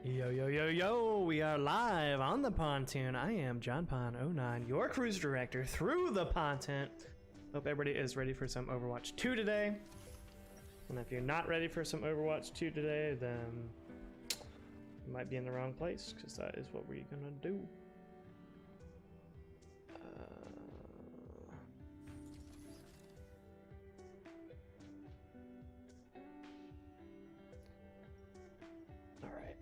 Yo, yo, yo, yo, we are live on the pontoon. I am John Pon09, your cruise director through the pontoon. Hope everybody is ready for some Overwatch 2 today. And if you're not ready for some Overwatch 2 today, then you might be in the wrong place, because that is what we're gonna do. Alright.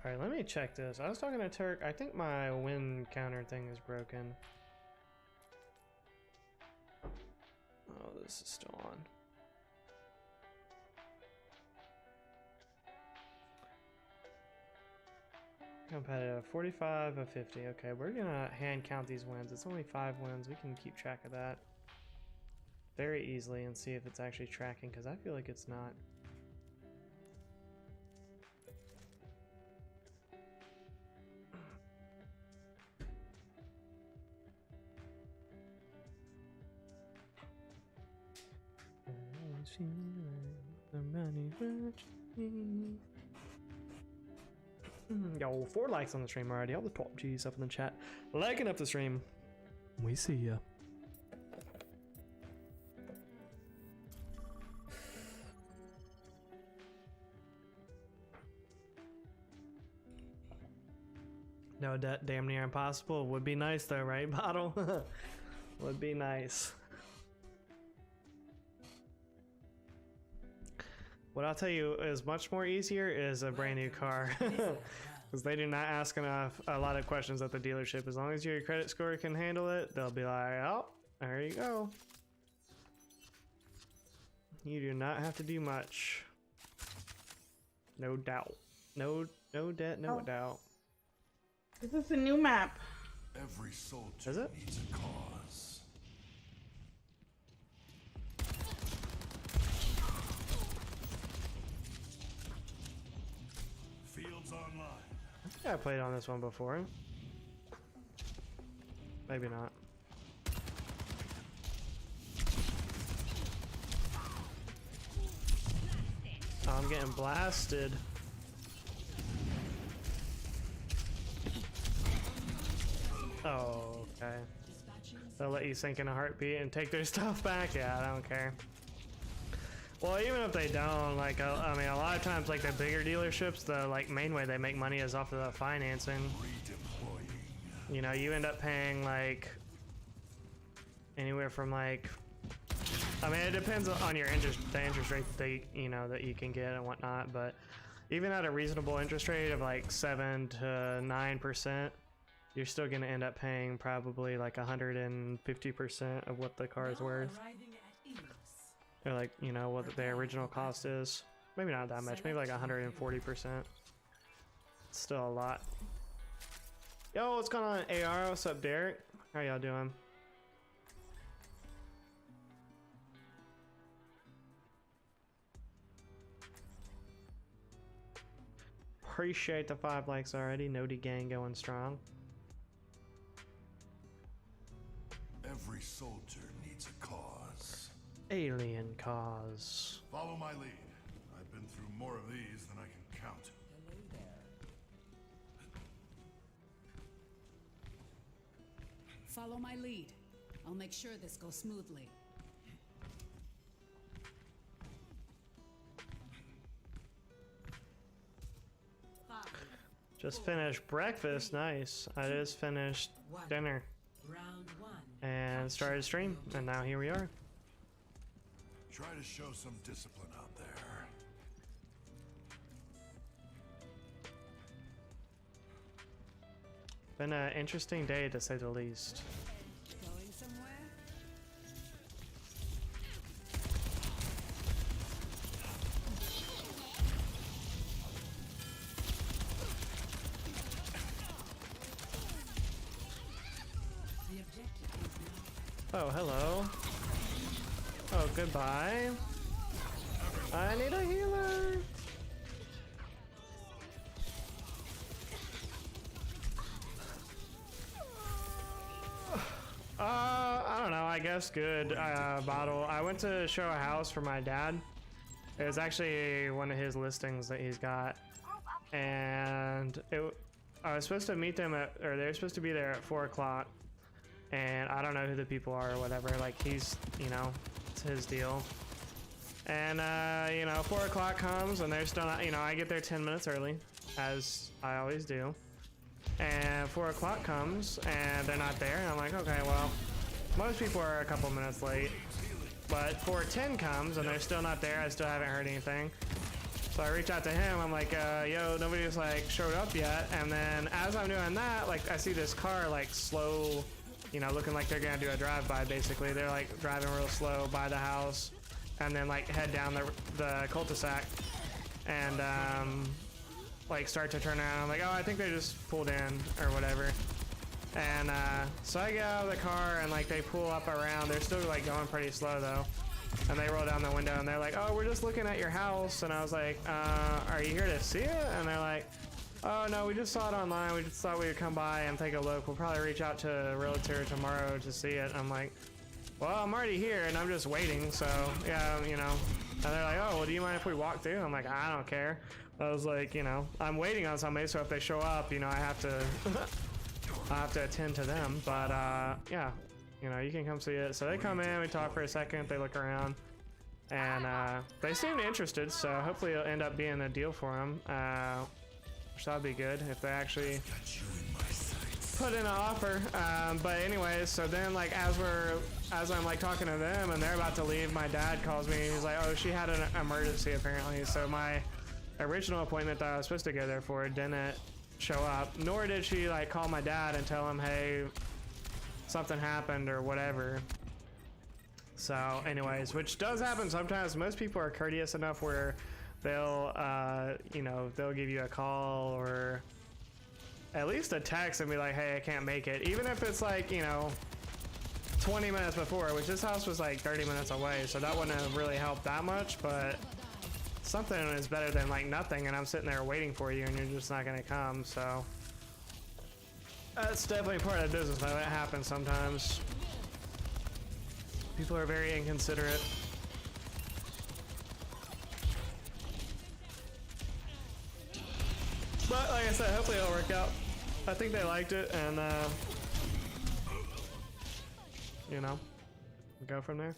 Alright, let me check this. I was talking to Turk. I think my win counter thing is broken. Oh, this is still on. Competitive 45 of 50. Okay, we're gonna hand count these wins. It's only 5 wins. We can keep track of that very easily and see if it's actually tracking, because I feel like it's not. Yo, 4 likes on the stream already. All the top G's up in the chat, liking up the stream. We see ya. No, damn near impossible. Would be nice though, right, Bottle? Would be nice. What I'll tell you is much more easier is a brand new car, because they do not ask a lot of questions at the dealership. As long as your credit score can handle it, they'll be like, oh, there you go. You do not have to do much. No doubt. No debt, no doubt. This is a new map. Every soldier needs a cause. Fields online. I think I played on this one before. Maybe not. Oh, I'm getting blasted. Oh, okay. They'll let you sink in a heartbeat and take their stuff back? Yeah, I don't care. Well, even if they don't, like, I mean, a lot of times, like, the bigger dealerships, the, like, main way they make money is off of the financing. You know, you end up paying, like, anywhere from, like, I mean, it depends on your the interest rate that they, you know, that you can get and whatnot, but even at a reasonable interest rate of, like, 7 to 9%, you're still going to end up paying probably, like, 150% of what the car is worth. Or like, you know, what the original cost is. Maybe not that much, maybe like 140%. Still a lot. Yo, what's going on, AR? What's up, Derek? How y'all doing? Appreciate the 5 likes already. Nody gang going strong. Every soldier needs a cause. Alien cause. Follow my lead. I've been through more of these than I can count. Hello there. Follow my lead. I'll make sure this goes smoothly. Just finished breakfast. Nice. I just finished dinner. Round 1. And started stream. And now here we are. Try to show some discipline out there. Been an interesting day, to say the least. Going somewhere? The objective is now. Oh, hello. Oh, goodbye. Every I need a healer. I don't know, I guess good. Bottle. I went to show a house for my dad. It was actually one of his listings that he's got. And I was supposed to meet them or they were supposed to be there at 4 o'clock. And I don't know who the people are or whatever. Like, he's, you know, it's his deal. And, you know, 4 o'clock comes and they're still not, you know, I get there 10 minutes early, as I always do. And 4 o'clock comes and they're not there. And I'm like, okay, well, most people are a couple minutes late. But 4:10 comes and they're still not there. I still haven't heard anything. So I reach out to him. I'm like, yo, nobody's like showed up yet. And then as I'm doing that, like I see this car like slow, you know, looking like they're gonna do a drive-by basically. They're like driving real slow by the house and then like head down the cul-de-sac and like start to turn around. I'm like, oh, I think they just pulled in or whatever. And so I get out of the car and like they pull up around. They're still like going pretty slow though. And they roll down the window and they're like, oh, we're just looking at your house. And I was like, are you here to see it? And they're like, oh no, we just saw it online. We just thought we would come by and take a look. We'll probably reach out to a realtor tomorrow to see it. I'm like, well, I'm already here and I'm just waiting. So yeah, you know. And they're like, oh, well, do you mind if we walk through? I'm like, I don't care. I was like, you know, I'm waiting on somebody. So if they show up, you know, I have to attend to them. But yeah, you know, you can come see it. So they come in, we talk for a second, they look around, and they seemed interested. So hopefully it'll end up being a deal for them. Which that'd be good if they actually put in an offer. But anyways, so then like as I'm like talking to them and they're about to leave, my dad calls me. He's like, oh, she had an emergency apparently. So my original appointment that I was supposed to go there for didn't show up, nor did she like call my dad and tell him, hey, something happened or whatever. So anyways, which does happen sometimes. Most people are courteous enough where they'll you know, they'll give you a call or at least a text and be like, hey, I can't make it, even if it's like, you know, 20 minutes before, which this house was like 30 minutes away, so that wouldn't have really helped that much. But something is better than like nothing, and I'm sitting there waiting for you and you're just not gonna come. So that's definitely part of the business though. It happens sometimes. People are very inconsiderate. But like I said, hopefully it'll work out. I think they liked it, and you know, go from there.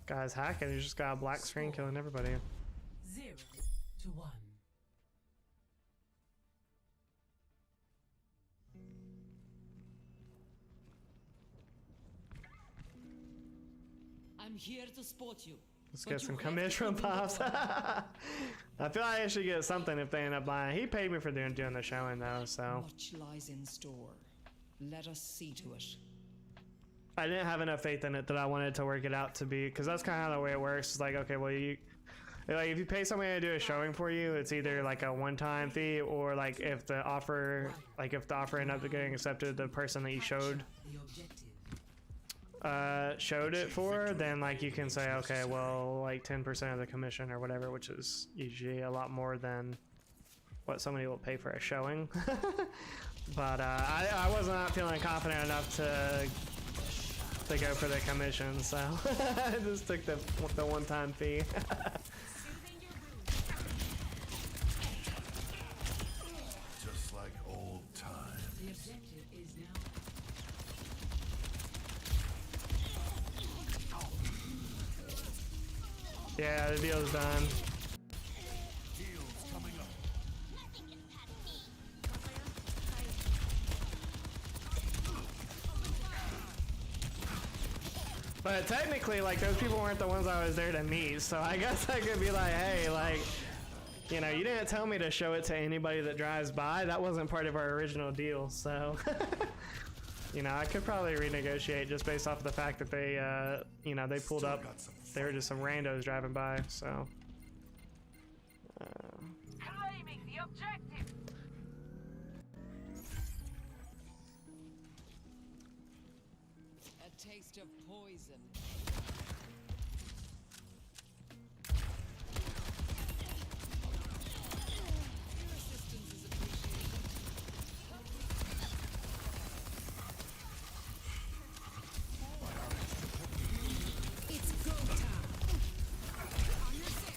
Guy's hacking, he just got a black screen killing everybody. 0-1. I'm here to support you. Let's get some commission pops. I feel like I should get something if they end up buying. He paid me for doing the showing though, so. Much lies in store. Let us see to it. I didn't have enough faith in it that I wanted to work it out to be, because that's kind of the way it works. It's like, okay, well, like if you pay somebody to do a showing for you, it's either like a one-time fee, or like if the offer ended up getting accepted, the person that you showed it for, then like you can say, okay, well, like 10% of the commission or whatever, which is usually a lot more than what somebody will pay for a showing. But I was not feeling confident enough to go for the commission, so I just took the one-time fee. Just like old times. The objective is now. Yeah, the deal's done. Heals coming up. But technically, like, those people weren't the ones I was there to meet, so I guess I could be like, hey, like, you know, you didn't tell me to show it to anybody that drives by. That wasn't part of our original deal, so. You know, I could probably renegotiate just based off of the fact that they, you know, they pulled up. They were just some randos driving by, so. Claiming the objective. taste of poison. Your assistance is appreciated. It's go time. On your six.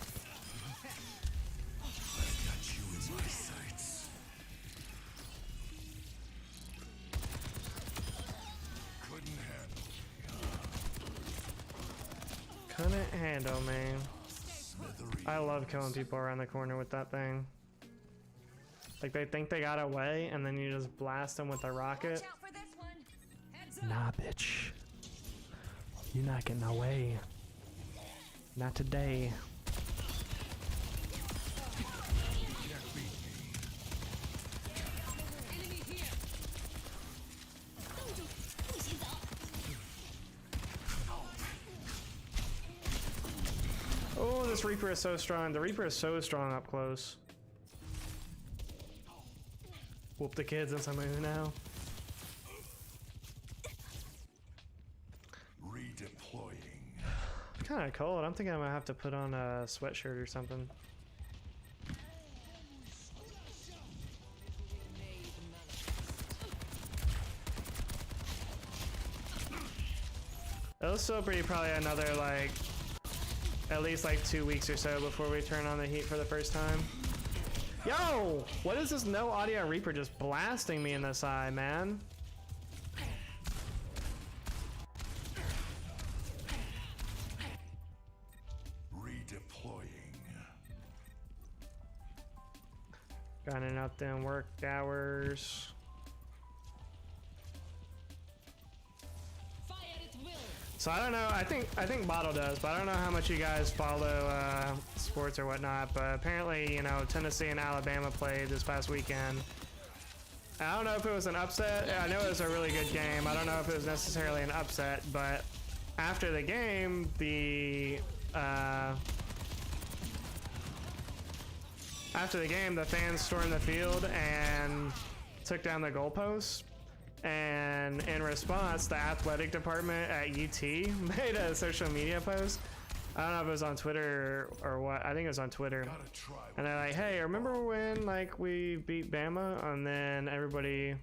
Got you in my sights. Couldn't handle. Couldn't handle me. Smithereens. I love killing people around the corner with that thing. Like they think they got away, and then you just blast them with a rocket. Out for this one. Heads up. Nah, bitch. You're not getting away. Not today. Enemy here. Oh, this Reaper is so strong. The Reaper is so strong up close. Whoop the kids in some move now. Redeploying. Kind of cold. I'm thinking I'm gonna have to put on a sweatshirt or something. It'll still be probably another like at least like 2 weeks or so before we turn on the heat for the first time. Yo! What is this no audio Reaper just blasting me in this eye, man? Redeploying. Grinding out them work hours. Fire at will. So I don't know. I think Bottle does, but I don't know how much you guys follow sports or whatnot. But apparently, you know, Tennessee and Alabama played this past weekend. I don't know if it was an upset. I know it was a really good game. I don't know if it was necessarily an upset, but after the game, the fans stormed the field and took down the goalposts. And in response, the athletic department at UT made a social media post. I don't know if it was on Twitter or what. I think it was on Twitter. Gotta try. And they're like, hey, remember when like we beat Bama and then everybody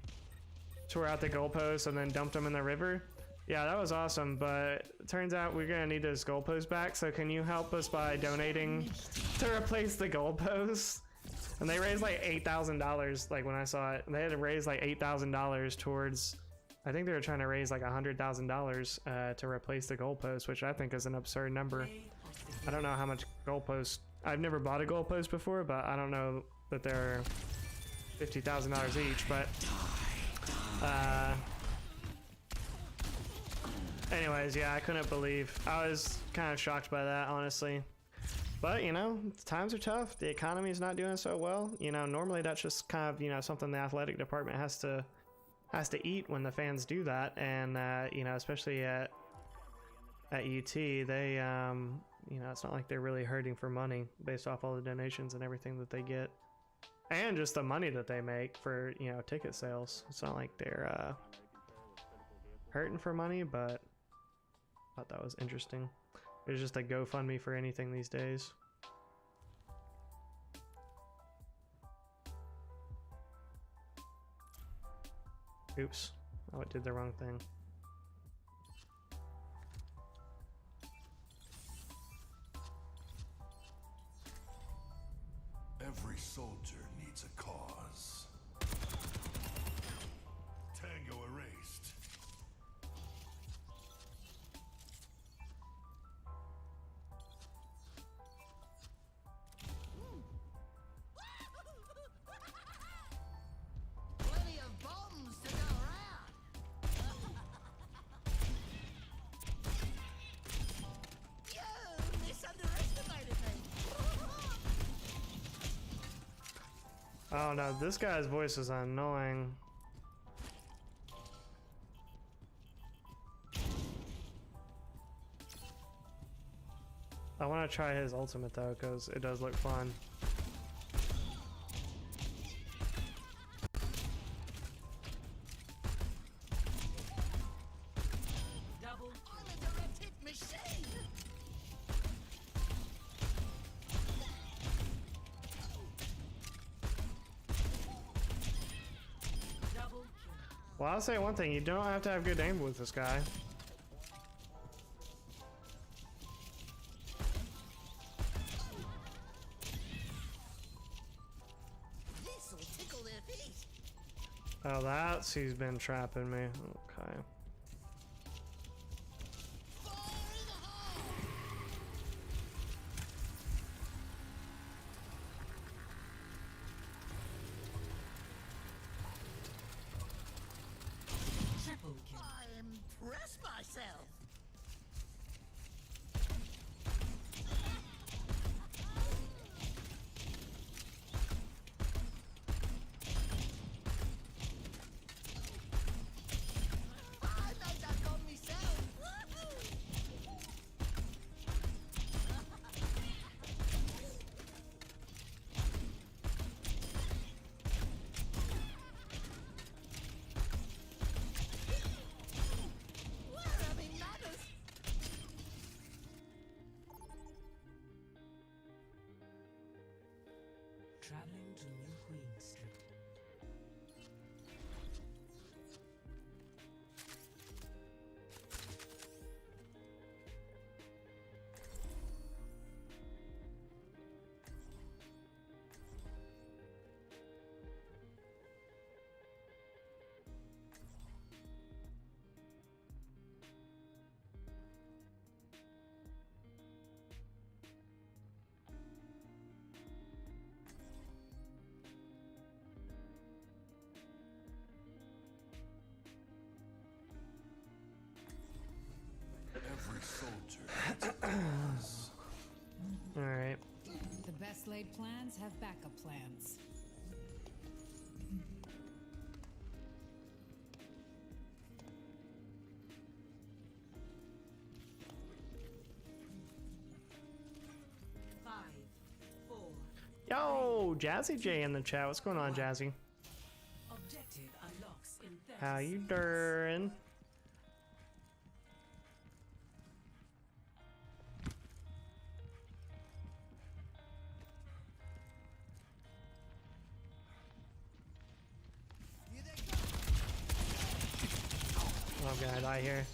tore out the goalposts and then dumped them in the river? Yeah, that was awesome, but it turns out we're gonna need those goalposts back, so can you help us by donating to replace the goalposts? And they raised like $8,000, like when I saw it. They had to raise like $8,000 towards, I think they were trying to raise like $100,000 to replace the goalposts, which I think is an absurd number. I don't know how much goalposts, I've never bought a goalpost before, but I don't know that they're $50,000 each, but anyways, yeah, I couldn't believe, I was kind of shocked by that, honestly. But, you know, times are tough. The economy is not doing so well. You know, normally that's just kind of, you know, something the athletic department has to eat when the fans do that. And, you know, especially at UT, they, you know, it's not like they're really hurting for money based off all the donations and everything that they get. And just the money that they make for, you know, ticket sales. It's not like they're hurting for money, but I thought that was interesting. There's just a GoFundMe for anything these days. Oops. Oh, it did the wrong thing. Every soldier needs a cause. Tango erased. Plenty of bombs to go around. You misunderestimated me. Oh no, this guy's voice is annoying. I want to try his ultimate though, because it does look fun. Double Well, I'll say one thing, you don't have to have good aim with this guy. This'll tickle their feet. Oh, that's who's been trapping me. Okay. Fire in the hole. Triple kill. I impress myself. I made that gun myself. We're having manners. Traveling to New Queen Street. Every soldier has a cause. Alright. The best laid plans have backup plans. Yo, Jazzy J in the chat. What's going on, Jazzy? Objective unlocks in 30 How you seconds. doing? Here they come. Oh, I'm gonna die here.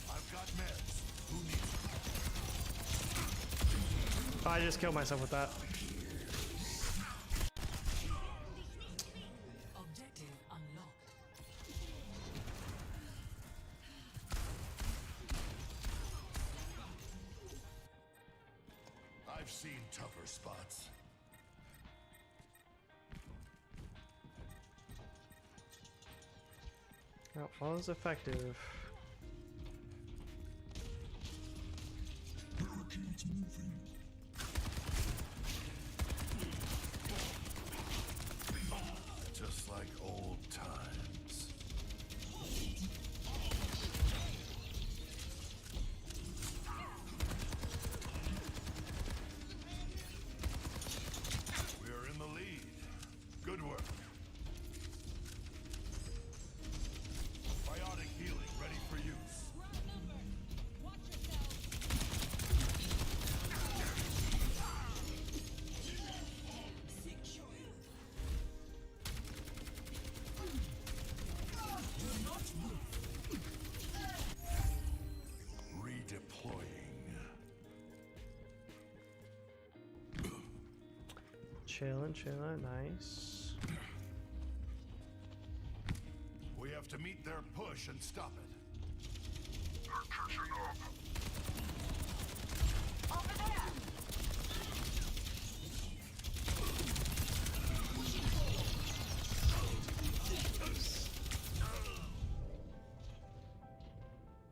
I've got meds. Who needs them? Oh, I just killed myself with that. Objective unlocked. I've seen tougher spots. That was effective. Just like old times. We're in the lead. Good work. Biotic healing ready for use. Redeploying. Chillin', chillin', nice. We have to meet their push and stop it.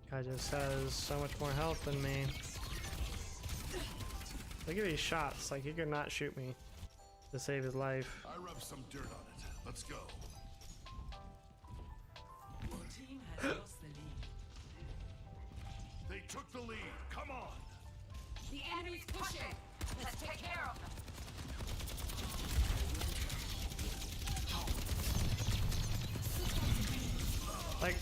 Guy just has so much more health than me. Look at these shots. Like, he could not shoot me to save his life. I rubbed some dirt on it. Let's go. Your team has lost the lead. They took the lead. Come on. The enemy's pushing! Let's take care of them! Like,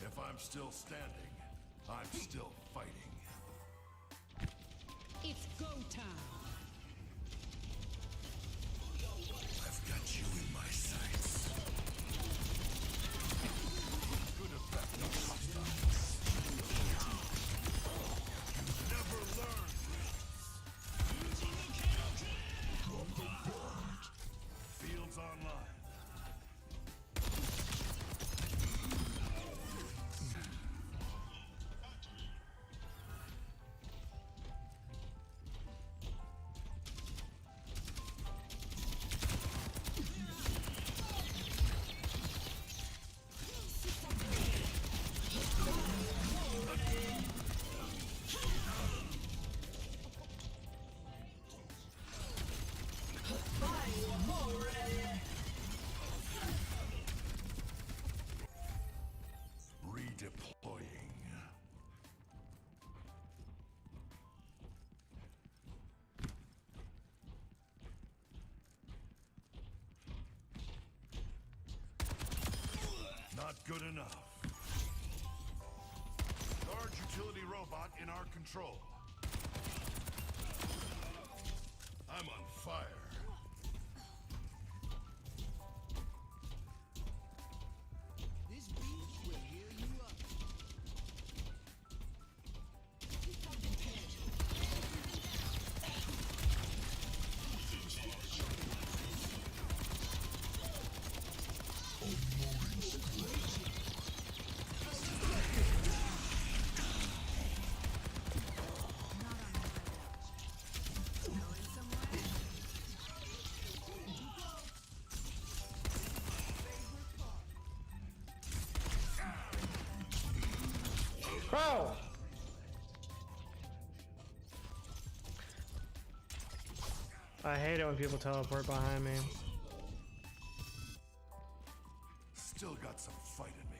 If I'm still standing, I'm still fighting. It's go time. I've got you in my sights. Good effect on hostiles. You never learn. Fields online. Redeploying. Not good enough. Large utility robot in our control. I'm on fire. This beat will heal you up. Bro! I hate it when people teleport behind me. Still got some fight in me.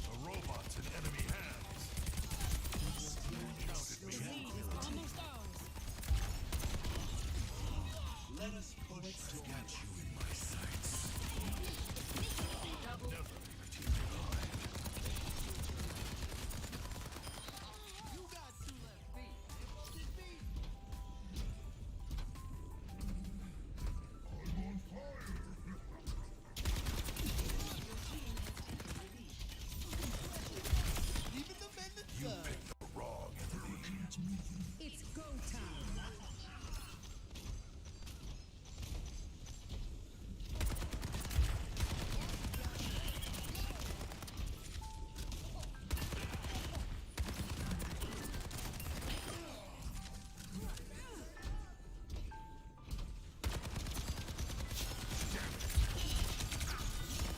A robot's in enemy hands. Counted me out. Almost ours. I've got you in my sights. Never leave a team behind. You got two left feet. This beat. Even the men that You serve. picked the wrong enemy. It's go time.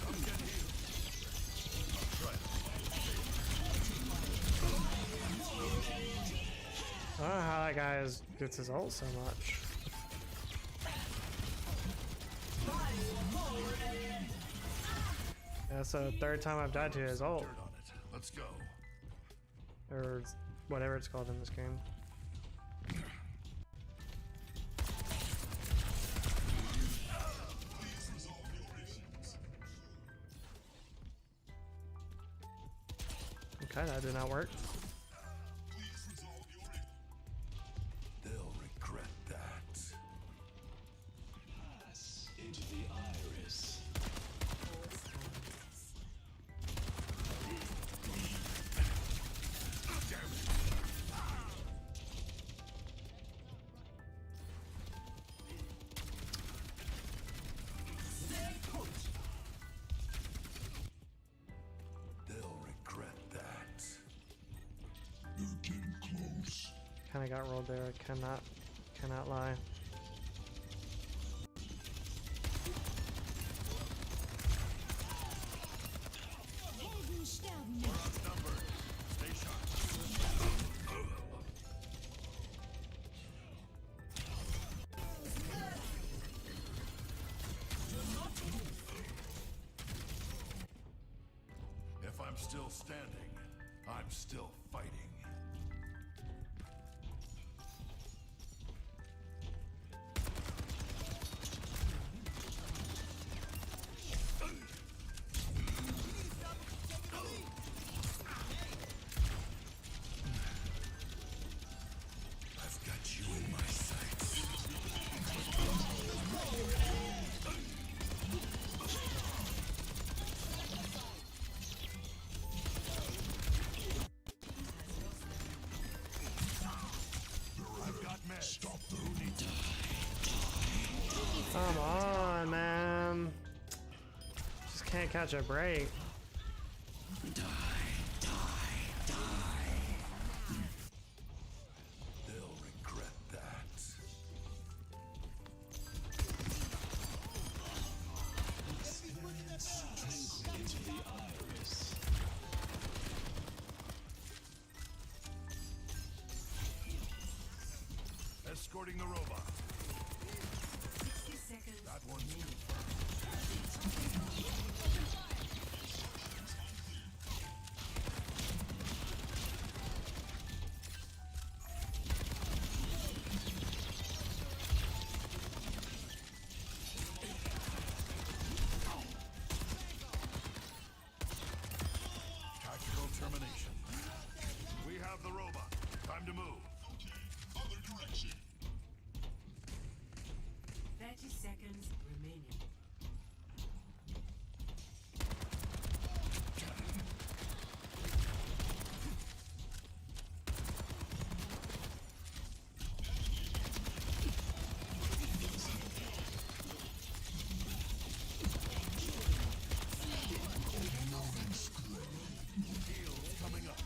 Come get healed. I'll try it. I don't know how that guy gets his ult so much. That's the third time I've died to his ult, Dirt on it. Let's go. or whatever it's called in this game. Okay, that did not work. They'll regret that. Into the iris. They'll regret that. Kind of got rolled there. I cannot lie. We're outnumbered. Stay sharp. still standing. I'm still fighting. I've got you in my sights. I've got meds. Stop the need. Come on, man. Just can't catch a break. They'll regret that. Into the iris. Escorting the robot. 60 seconds. That one's tactical termination. We have the robot. Time to move. 30 seconds remaining. Heals coming up.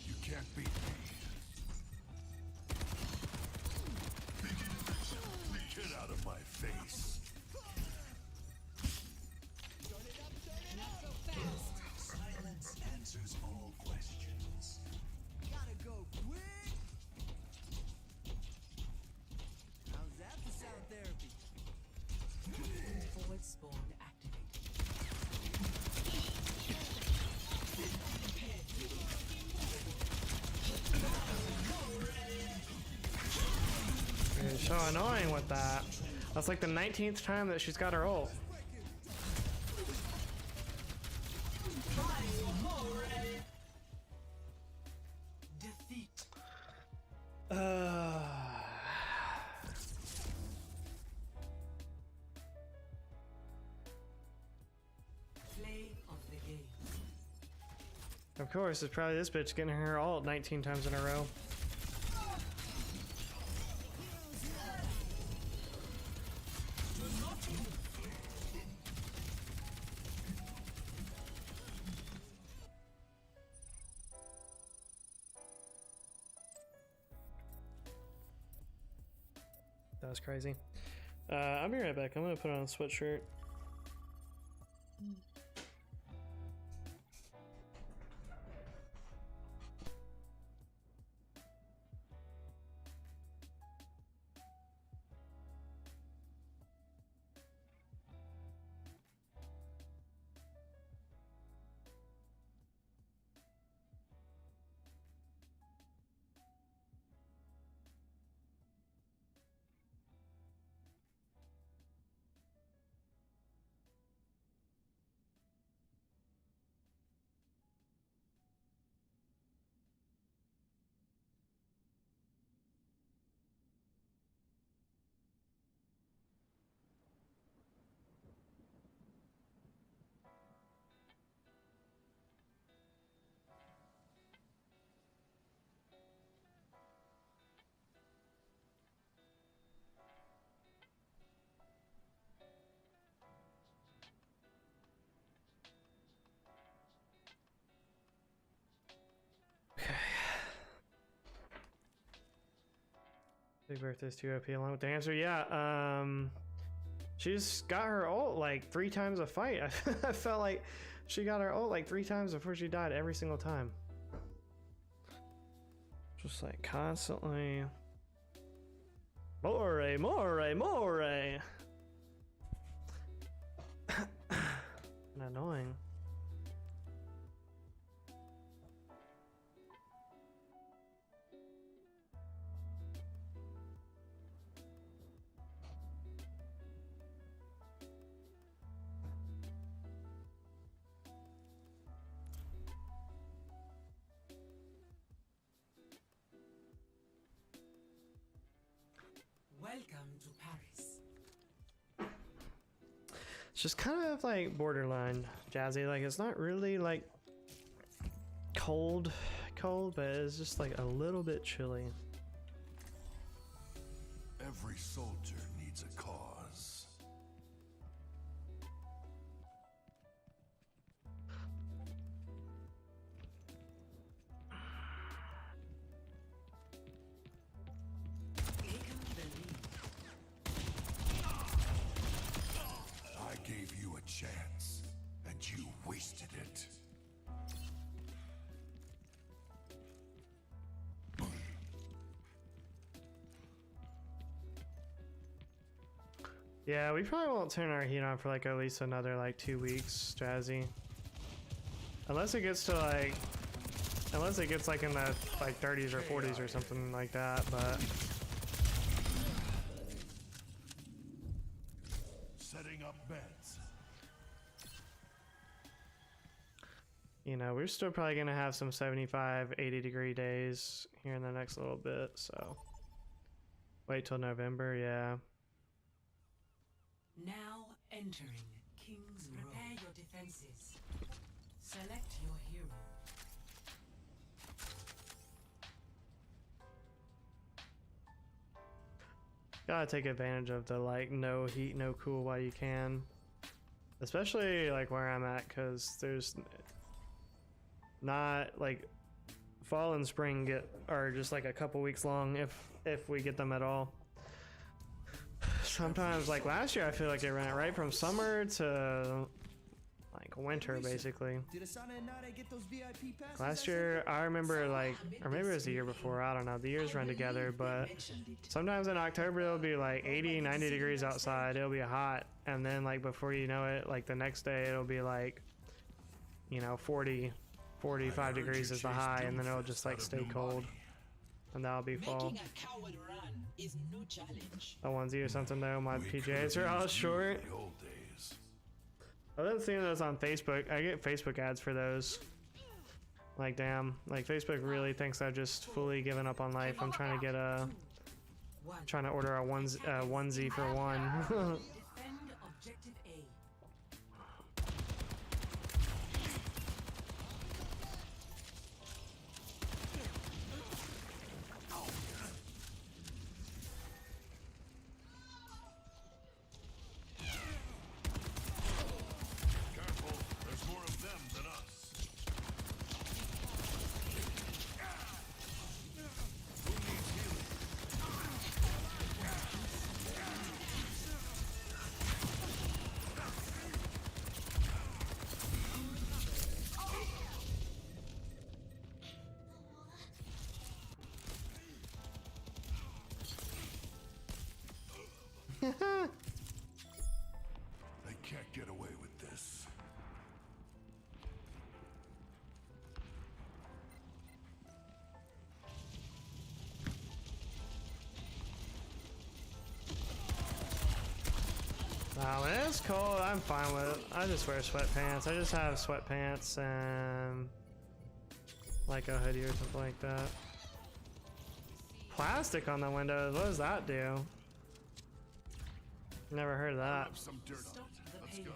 You can't beat me. Get out of my face. Silence answers all questions. Gotta go quick. How's that for sound therapy? Forward spawn activated. It's so annoying with that. That's like the 19th time that she's got her ult. Defeat. Play of the game. Of course, it's probably this bitch getting her ult 19 times in a row. That was crazy. I'll be right back. I'm gonna put on a sweatshirt. Big birthday's too OP along with the answer. Yeah, she just got her ult like 3 times a fight. I felt like she got her ult like 3 times before she died every single time. Just like constantly. More, more, more. And annoying. Welcome to Paris. It's just kind of like borderline jazzy. Like it's not really like cold, but it's just like a little bit chilly. Every soldier needs a cause. I gave you a chance, and you wasted it. Yeah, we probably won't turn our heat on for like at least another like 2 weeks, Jazzy. Unless it gets to like, unless it gets like in the like 30s or 40s or something like that, but Setting up beds. you know, we're still probably gonna have some 75, 80-degree days here in the next little bit, so wait till November, yeah. Now entering King's Row. Prepare your defenses. Select your hero. Gotta take advantage of the like no heat, no cool while you can. Especially like where I'm at, because there's not like fall and spring are just like a couple weeks long if we get them at all. Sometimes like last year I feel like it ran right from summer to like winter basically. Did Asana and Nade get those VIP passes? Last year I remember like, or maybe it was the year before, I don't know, the years run together, but sometimes in October it'll be like 80, 90 degrees outside, it'll be hot, and then like before you know it, like the next day it'll be like, you know, 40, 45 degrees is the high, and then it'll just like stay cold, and that'll be fall. Making a coward run is no challenge. A onesie or something though, my PJs are all short. The old days. I've been seeing those on Facebook. I get Facebook ads for those. Like damn, like Facebook really thinks I've just fully given up on life. I'm trying to get trying to order a onesie for one. Defend objective A. Careful, there's more of them than us. Who needs healing? They can't get away with this. Wow, when it's cold, I'm fine with it. I just wear sweatpants. I just have sweatpants and like a hoodie or something like that. Plastic on the windows, what does that do? Never heard of that. Have some dirt on it. Let's go.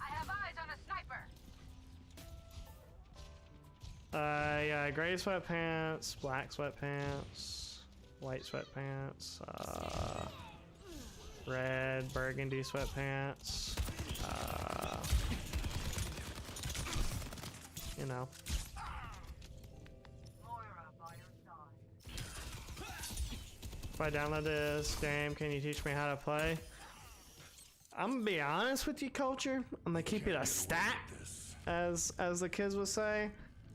I have eyes on a sniper. Yeah, gray sweatpants, black sweatpants, white sweatpants, red, burgundy sweatpants, you know. Moira by your side. If I download this game, can you teach me how to play? I'm gonna be honest with you, Culture. I'm gonna keep it a stat, as the kids would say.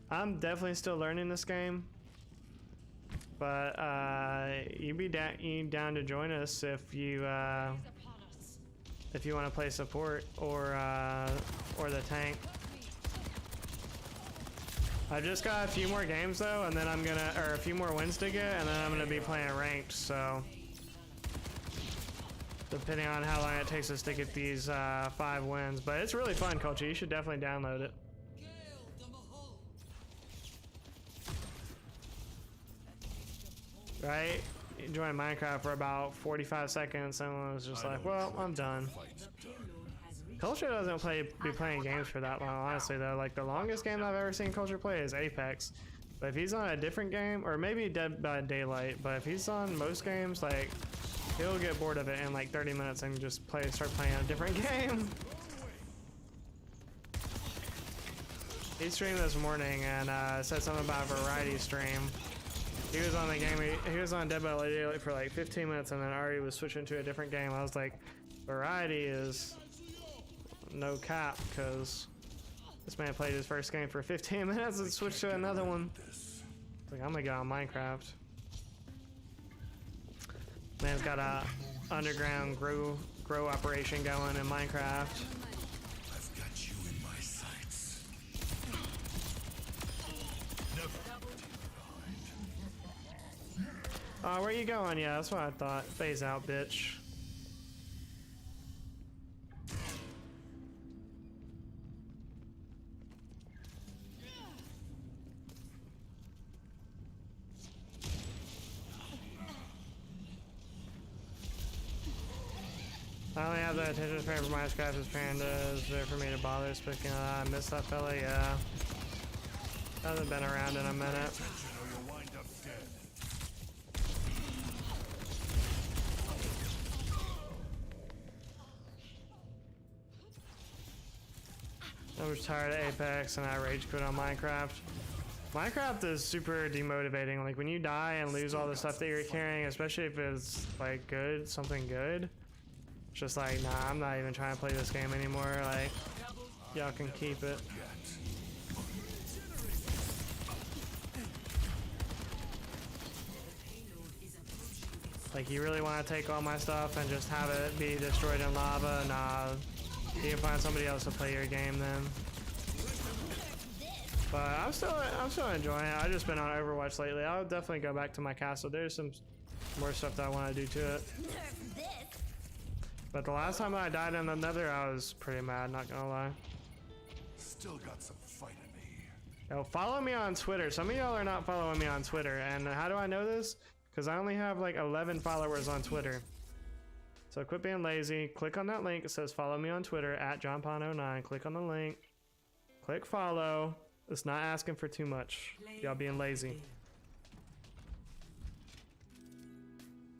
I'm definitely still learning this game, but you down to join us if you want to play support or the tank. I've just got a few more games though, and then or a few more wins to get, and then I'm gonna be playing ranked. So depending on how long it takes us to get these 5 wins, but it's really fun, Culture. You should definitely download it. Right? You joined Minecraft for about 45 seconds, and was just like, well, I'm done. Culture doesn't be playing games for that long, honestly, though. Like, the longest game I've ever seen Culture play is Apex. But if he's on a different game, or maybe Dead by Daylight, but if he's on most games, like, he'll get bored of it in like 30 minutes and just start playing a different game. He streamed this morning and said something about a variety stream. He was on the game, he was on Dead by Daylight for like 15 minutes and then Ari was switching to a different game. I was like, variety is no cap, because this man played his first game for 15 minutes and switched to another one. It's like, I'm gonna get on Minecraft. Man's got a underground grow operation going in Minecraft. I've got you in my sights. Oh, where you going? Yeah, that's what I thought. Phase out, bitch. I only have the attention span for my Skype as pandas there for me to bother speaking. I miss that fella, yeah. Hasn't been around in a minute. I'm just tired of Apex and I rage quit on Minecraft. Minecraft is super demotivating. Like when you die and lose all the stuff that you're carrying, especially if it's like good, something good. It's just like, nah, I'm not even trying to play this game anymore. Like, y'all can keep it. Like, you really want to take all my stuff and just have it be destroyed in lava? Nah, you can find somebody else to play your game then. But I'm still enjoying it. I've just been on Overwatch lately. I'll definitely go back to my castle. There's some more stuff that I want to do to it. But the last time I died in the Nether, I was pretty mad, not gonna lie. Still got some fight in me. Yo, follow me on Twitter. Some of y'all are not following me on Twitter. And how do I know this? Because I only have like 11 followers on Twitter. So quit being lazy. Click on that link. It says follow me on Twitter at JohnPon09. Click on the link. Click follow. It's not asking for too much. Y'all being lazy.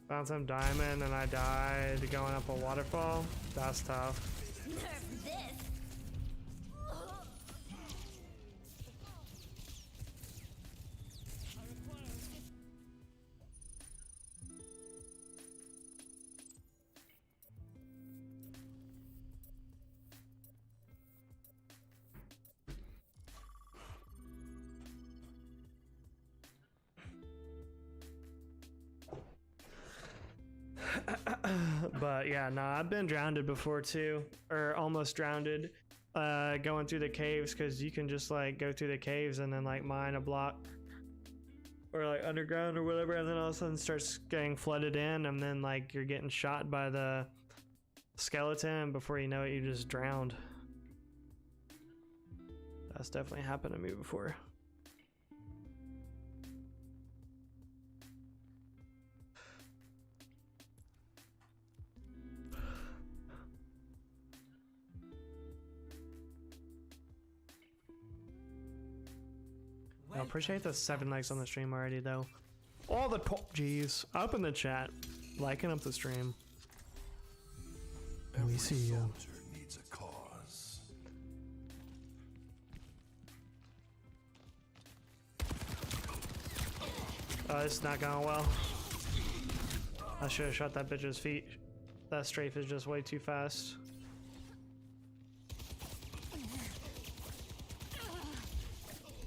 Found some diamond and I died going up a waterfall. That's tough. But yeah, no, I've been drowned before too, or almost drowned, going through the caves, because you can just like go through the caves and then like mine a block or like underground or whatever, and then all of a sudden starts getting flooded in, and then like you're getting shot by the skeleton, and before you know it, you just drowned. That's definitely happened to me before. I appreciate the 7 likes on the stream already, though. All the top G's up in the chat, liking up the stream. Every We see you. soldier needs a cause. Oh, it's not going well. I should have shot that bitch's feet. That strafe is just way too fast.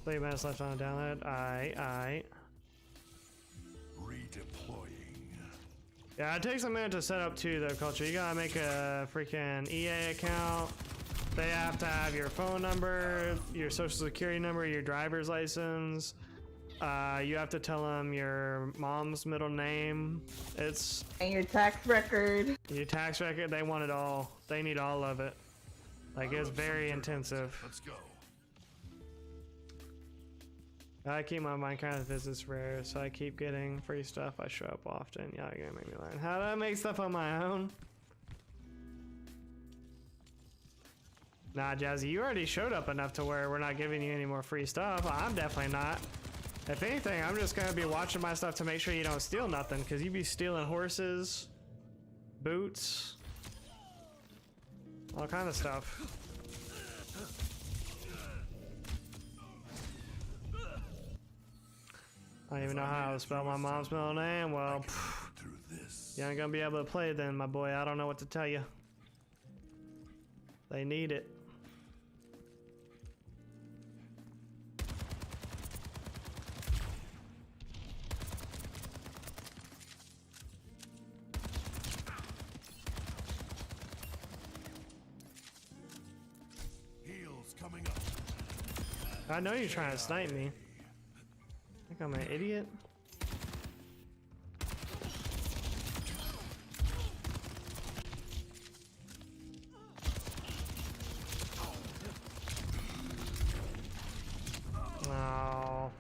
3 minutes left on the download. Aight. Redeploying. Yeah, it takes a minute to set up too, though, Culture. You gotta make a freaking EA account. They have to have your phone number, your social security number, your driver's license. You have to tell them your mom's middle name. It's And your tax record. your tax record. They want it all. They need all of it. Like, it's very intensive. Let's go. I keep my Minecraft visits rare, so I keep getting free stuff. I show up often. Yeah, you're gonna make me learn how to make stuff on my own. Nah, Jazzy, you already showed up enough to where we're not giving you any more free stuff. I'm definitely not. If anything, I'm just gonna be watching my stuff to make sure you don't steal nothing, because you be stealing horses, boots, all kind of stuff. I don't even know how to spell my mom's middle name. Well, Through this. you ain't gonna be able to play then, my boy. I don't know what to tell you. They need it. Heals coming up. I know you're trying to snipe me. Think I'm an idiot? Oh.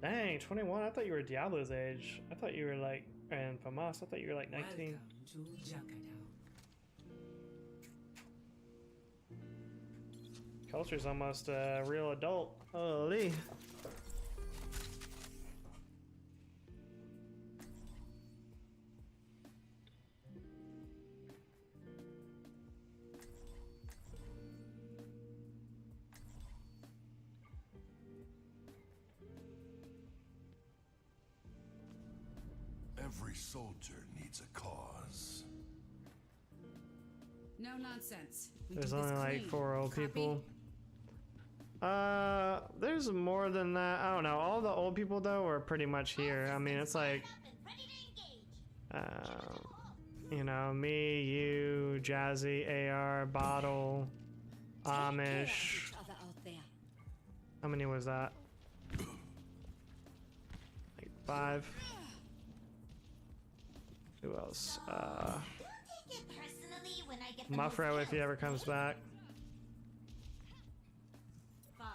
Dang, 21? I thought you were Diablo's age. I thought you were like, and Famas, I thought you were like 19. Welcome to Jakadao. Culture's almost a real adult. Holy. Every soldier needs a cause. No nonsense. We There's do this only like clean. 4 old Copy? people. There's more than that. I don't know. All the old people though are pretty much here. I mean, it's like, you know, me, you, Jazzy, AR, Bottle, Amish. Each other out there. How many was that? Like 5. Who else? Muffro if he ever comes back. 5,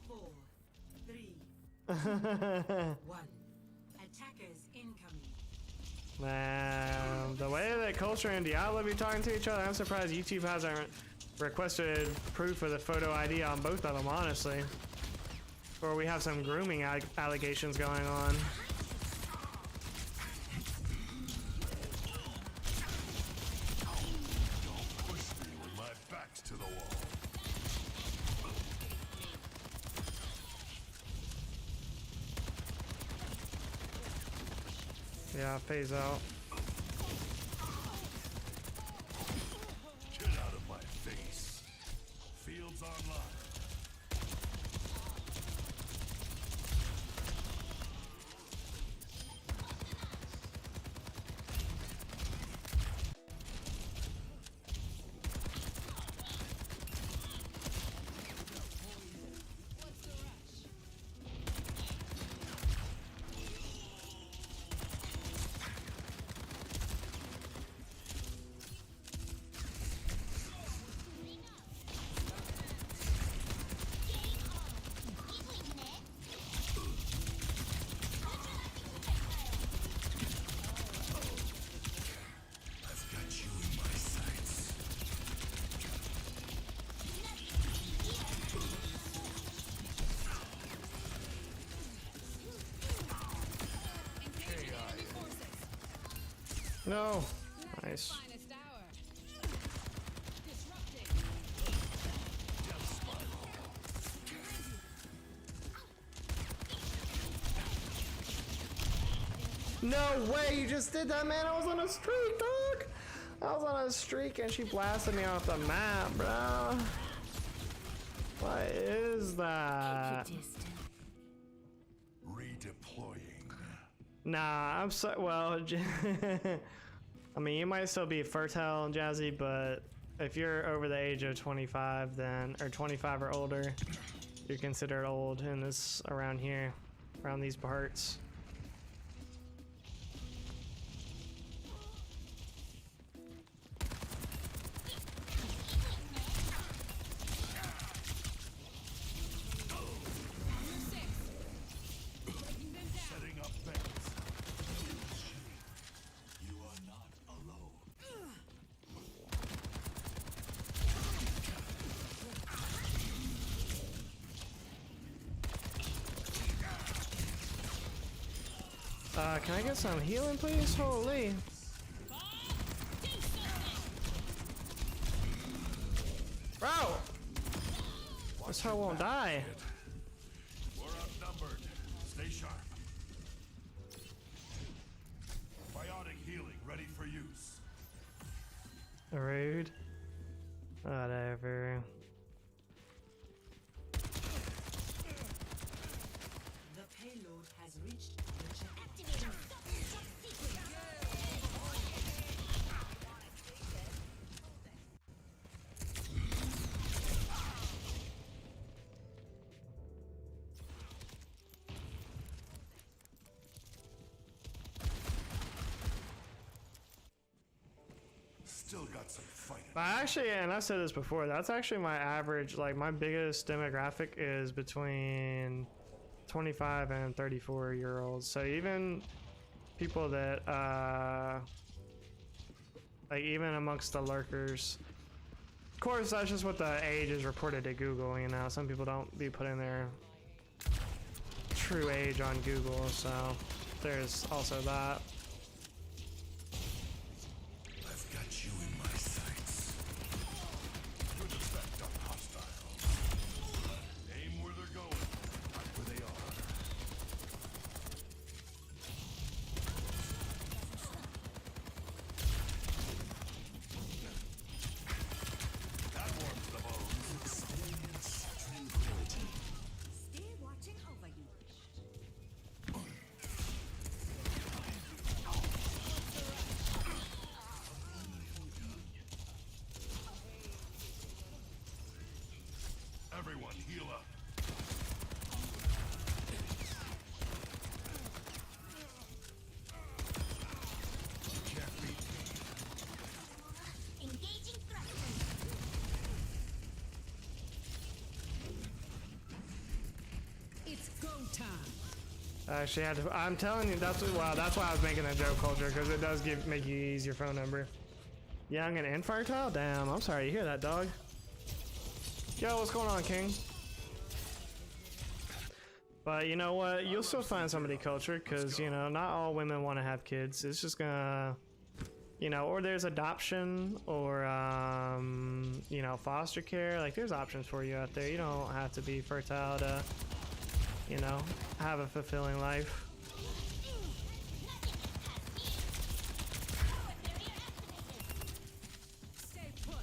4, 3, 1. Attackers incoming. Man, the way that Culture and Diablo be talking to each other, I'm surprised YouTube hasn't requested proof of the photo ID on both of them, honestly. Or we have some grooming allegations going on. My back's to the wall. Yeah, phase out. Get out of my face. Fields online. No. Nice. Finest hour. Disrupting. No way, you just did that, man. I was on a streak, dog. I was on a streak and she blasted me off the map, bro. What is that? Redeploying. Nah, I'm so well. I mean, you might still be fertile, Jazzy, but if you're over the age of 25, then or 25 or older, you're considered old in this around here, around these parts. Setting up beds. You are not alone. Can I get some healing, please? Holy. Bro! This hoe won't die. We're outnumbered. Stay sharp. Biotic healing ready for use. Rude. Whatever. The payload has reached the checkpoint. Still got some fight. Actually, and I've said this before, that's actually my average, like my biggest demographic is between 25 and 34-year-olds. So even people that, like even amongst the lurkers, of course, that's just what the age is reported to Google, you know, some people don't be putting their true age on Google, so there's also that. I've got you in my sights. Good effect on hostiles. Aim where they're going, not where they are. That warms the bones. Experience tranquility. Stay watching over you. Everyone heal up. You can't beat me. Engaging thrust. It's go time. I actually had to, I'm telling you, that's wow, that's why I was making a joke culture, because it does make you use your phone number. Young and infertile? Damn, I'm sorry to hear that, dog. Yo, what's going on, King? But you know what? You'll still find somebody cultured, because, you know, not all women want to have kids. It's just gonna, you know, or there's adoption, or, you know, foster care. Like, there's options for you out there. You don't have to be fertile to, you know, have a fulfilling life. Stay put.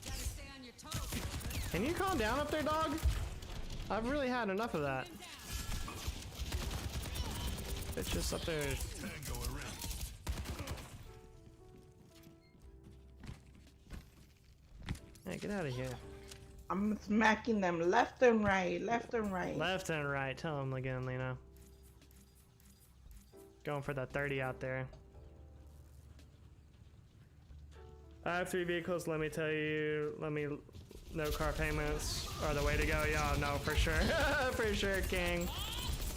Gotta stay on your toes. Can you calm down up there, dog? I've really had enough of that. It's just up there. Tango erased. Hey, get out of here. I'm smacking them left and right, left and right. Left and right. Tell him again, Lena. Going for that 30 out there. I have 3 vehicles. Let me tell you. No car payments are the way to go. Y'all know for sure. For sure, King.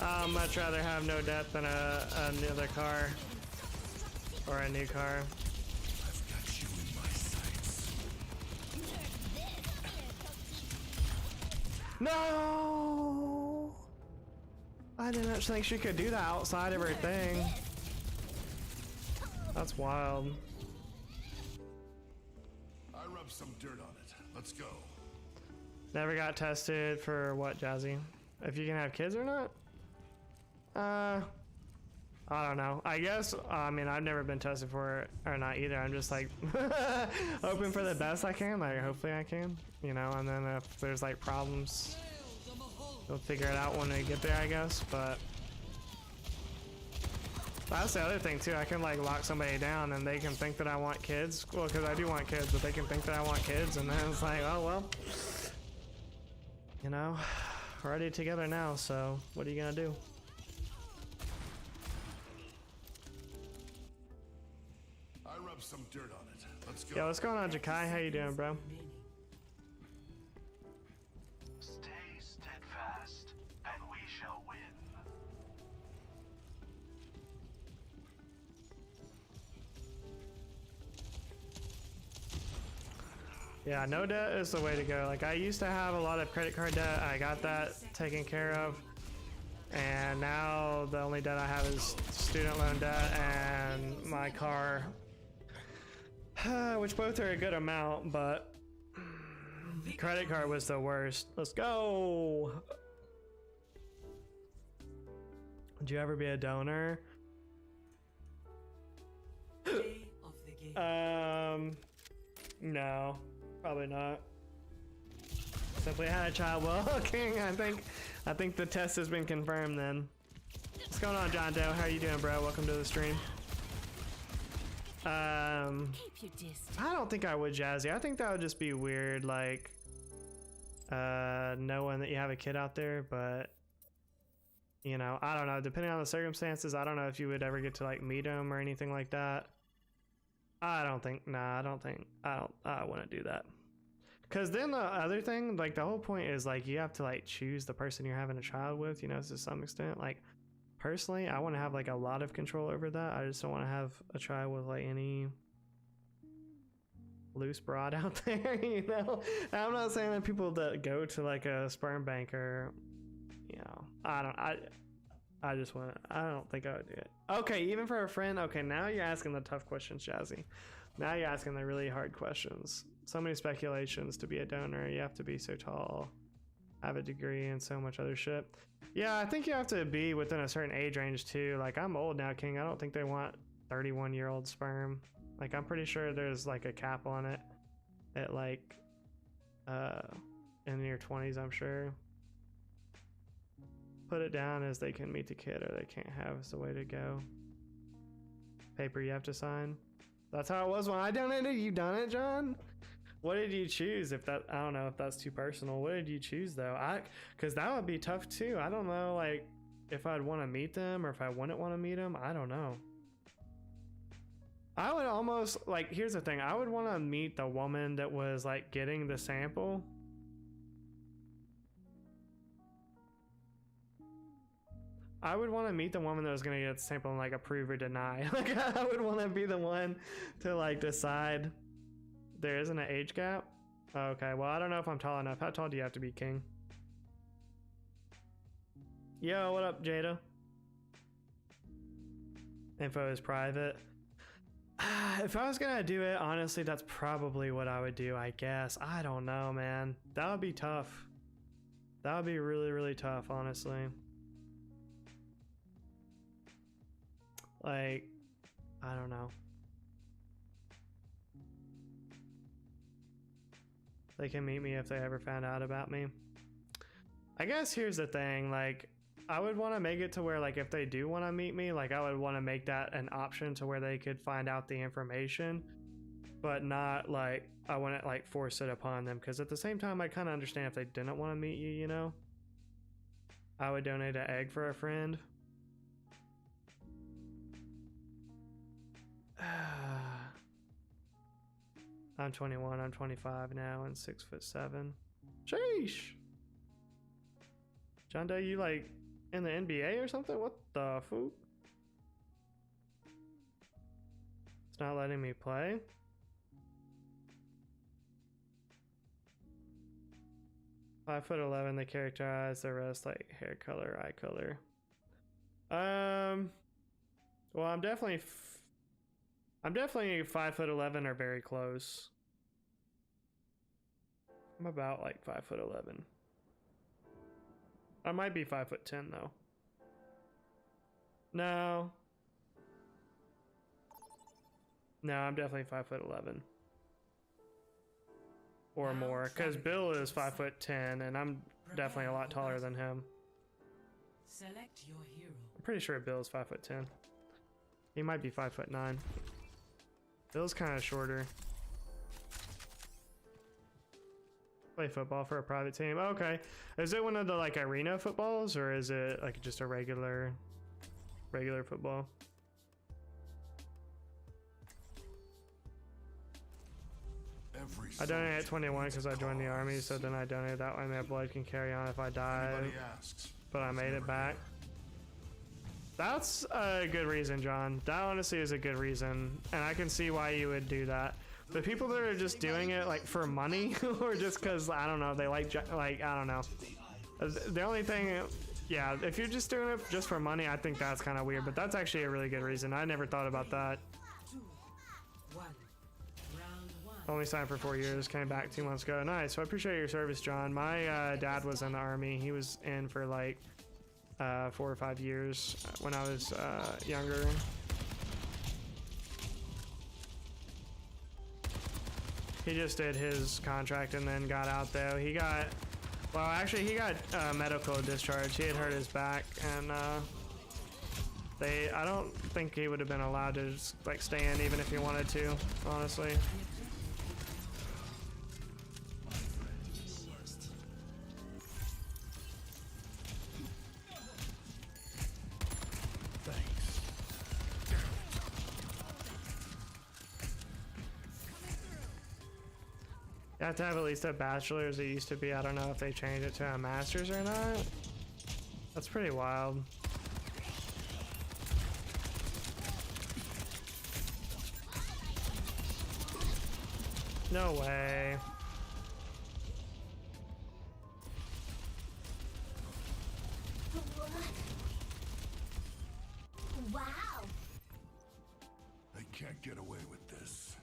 I'd much rather have no debt than another car. Or a new car. I've got you in my sights. No! I didn't actually think she could do that outside of her thing. That's wild. I rubbed some dirt on it. Let's go. Never got tested for what, Jazzy? If you can have kids or not? I don't know. I guess, I mean, I've never been tested for it or not either. I'm just like hoping for the best I can. Like, hopefully I can, you know, and then if there's like problems, we'll figure it out when we get there, I guess. But that's the other thing too. I can like lock somebody down and they can think that I want kids. Well, because I do want kids, but they can think that I want kids, and then it's like, oh well, you know, we're already together now, so what are you gonna do? I rubbed some dirt on it. Let's go. Yo, what's going on, Jakai? How you doing, bro? Stay steadfast, and we shall win. Yeah, no debt is the way to go. Like, I used to have a lot of credit card debt. I got that taken care of. And now the only debt I have is student loan debt and my car. Which both are a good amount, but credit card was the worst. Let's go! Would you ever be a donor? Day of the game. No, probably not. Simply had a child. Well, King, I think the test has been confirmed then. What's going on, John Doe? How you doing, bro? Welcome to the stream. Keep your distance. I don't think I would, Jazzy. I think that would just be weird, like, knowing that you have a kid out there, but, you know, I don't know. Depending on the circumstances, I don't know if you would ever get to, like, meet him or anything like that. I wouldn't do that. Because then the other thing, like, the whole point is, like, you have to, like, choose the person you're having a child with, you know, to some extent. Like, personally, I want to have, like, a lot of control over that. I just don't want to have a child with, like, any loose broad out there, you know? I'm not saying that people that go to, like, a sperm bank are, you know, I don't think I would do it. Okay, even for a friend. Okay, now you're asking the tough questions, Jazzy. Now you're asking the really hard questions. So many speculations to be a donor. You have to be so tall, have a degree, and so much other shit. Yeah, I think you have to be within a certain age range too. Like, I'm old now, King. I don't think they want 31-year-old sperm. Like, I'm pretty sure there's like a cap on it at like in your 20s, I'm sure. Put it down as they can meet the kid or they can't have is the way to go. Paper you have to sign. That's how it was when I donated. You done it, John? What did you choose? If that, I don't know if that's too personal. What did you choose though? Because that would be tough too. I don't know, like, if I'd want to meet them or if I wouldn't want to meet them. I don't know. I would almost, like, here's the thing. I would want to meet the woman that was like getting the sample. I would want to meet the woman that was going to get the sample and like approve or deny. Like, I would want to be the one to like decide. There isn't an age gap? Okay, well, I don't know if I'm tall enough. How tall do you have to be, King? Yo, what up, Jada? Info is private. If I was gonna do it, honestly, that's probably what I would do, I guess. I don't know, man. That would be tough. That would be really, really tough, honestly. Like, I don't know. They can meet me if they ever found out about me. I guess here's the thing, like, I would want to make it to where, like, if they do want to meet me, like, I would want to make that an option to where they could find out the information, but not, like, I wouldn't, like, force it upon them, because at the same time, I kind of understand if they didn't want to meet you, you know? I would donate an egg for a friend. I'm 21, I'm 25 now, and 6'7". Sheesh! John Doe, you like in the NBA or something? What the food? It's not letting me play? 5'11", they characterize the rest like hair color, eye color. Well, I'm definitely 5'11" or very close. I'm about like 5'11". I might be 5'10" though. No. No, I'm definitely 5'11". Or more, because Bill is 5'10", and I'm definitely a lot taller than him. Select your hero. I'm pretty sure Bill's 5'10". He might be 5'9". Bill's kind of shorter. Play football for a private team. Okay, is it one of the like arena footballs, or is it like just a regular football? I donated at 21 because I joined the army, so then I donated that way my blood can carry on if I die. But I made it back. That's a good reason, John. That honestly is a good reason, and I can see why you would do that. The people that are just doing it like for money or just because I don't know, they like I don't know. The only thing, yeah, if you're just doing it just for money, I think that's kind of weird. But that's actually a really good reason. I never thought about that. 2, 1. Round 1. Only signed for 4 years, came back 2 months ago. Nice. So I appreciate your service, John. My dad was in the army. He was in for like 4 or 5 years when I was younger. He just did his contract and then got out though. He got, well, actually he got medical discharge. He had hurt his back, and I don't think he would have been allowed to just like stay in even if he wanted to, honestly. You have to have at least a bachelor's. It used to be. I don't know if they changed it to a master's or not. That's pretty wild. No way. Wow. They can't get away with this.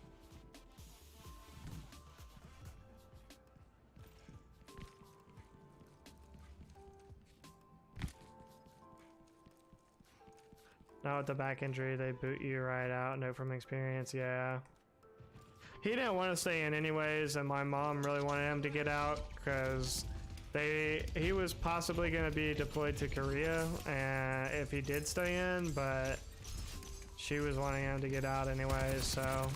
Now with the back injury, they boot you right out. Know from experience, yeah. He didn't want to stay in anyways, and my mom really wanted him to get out because he was possibly going to be deployed to Korea, and if he did stay in, but she was wanting him to get out anyways, so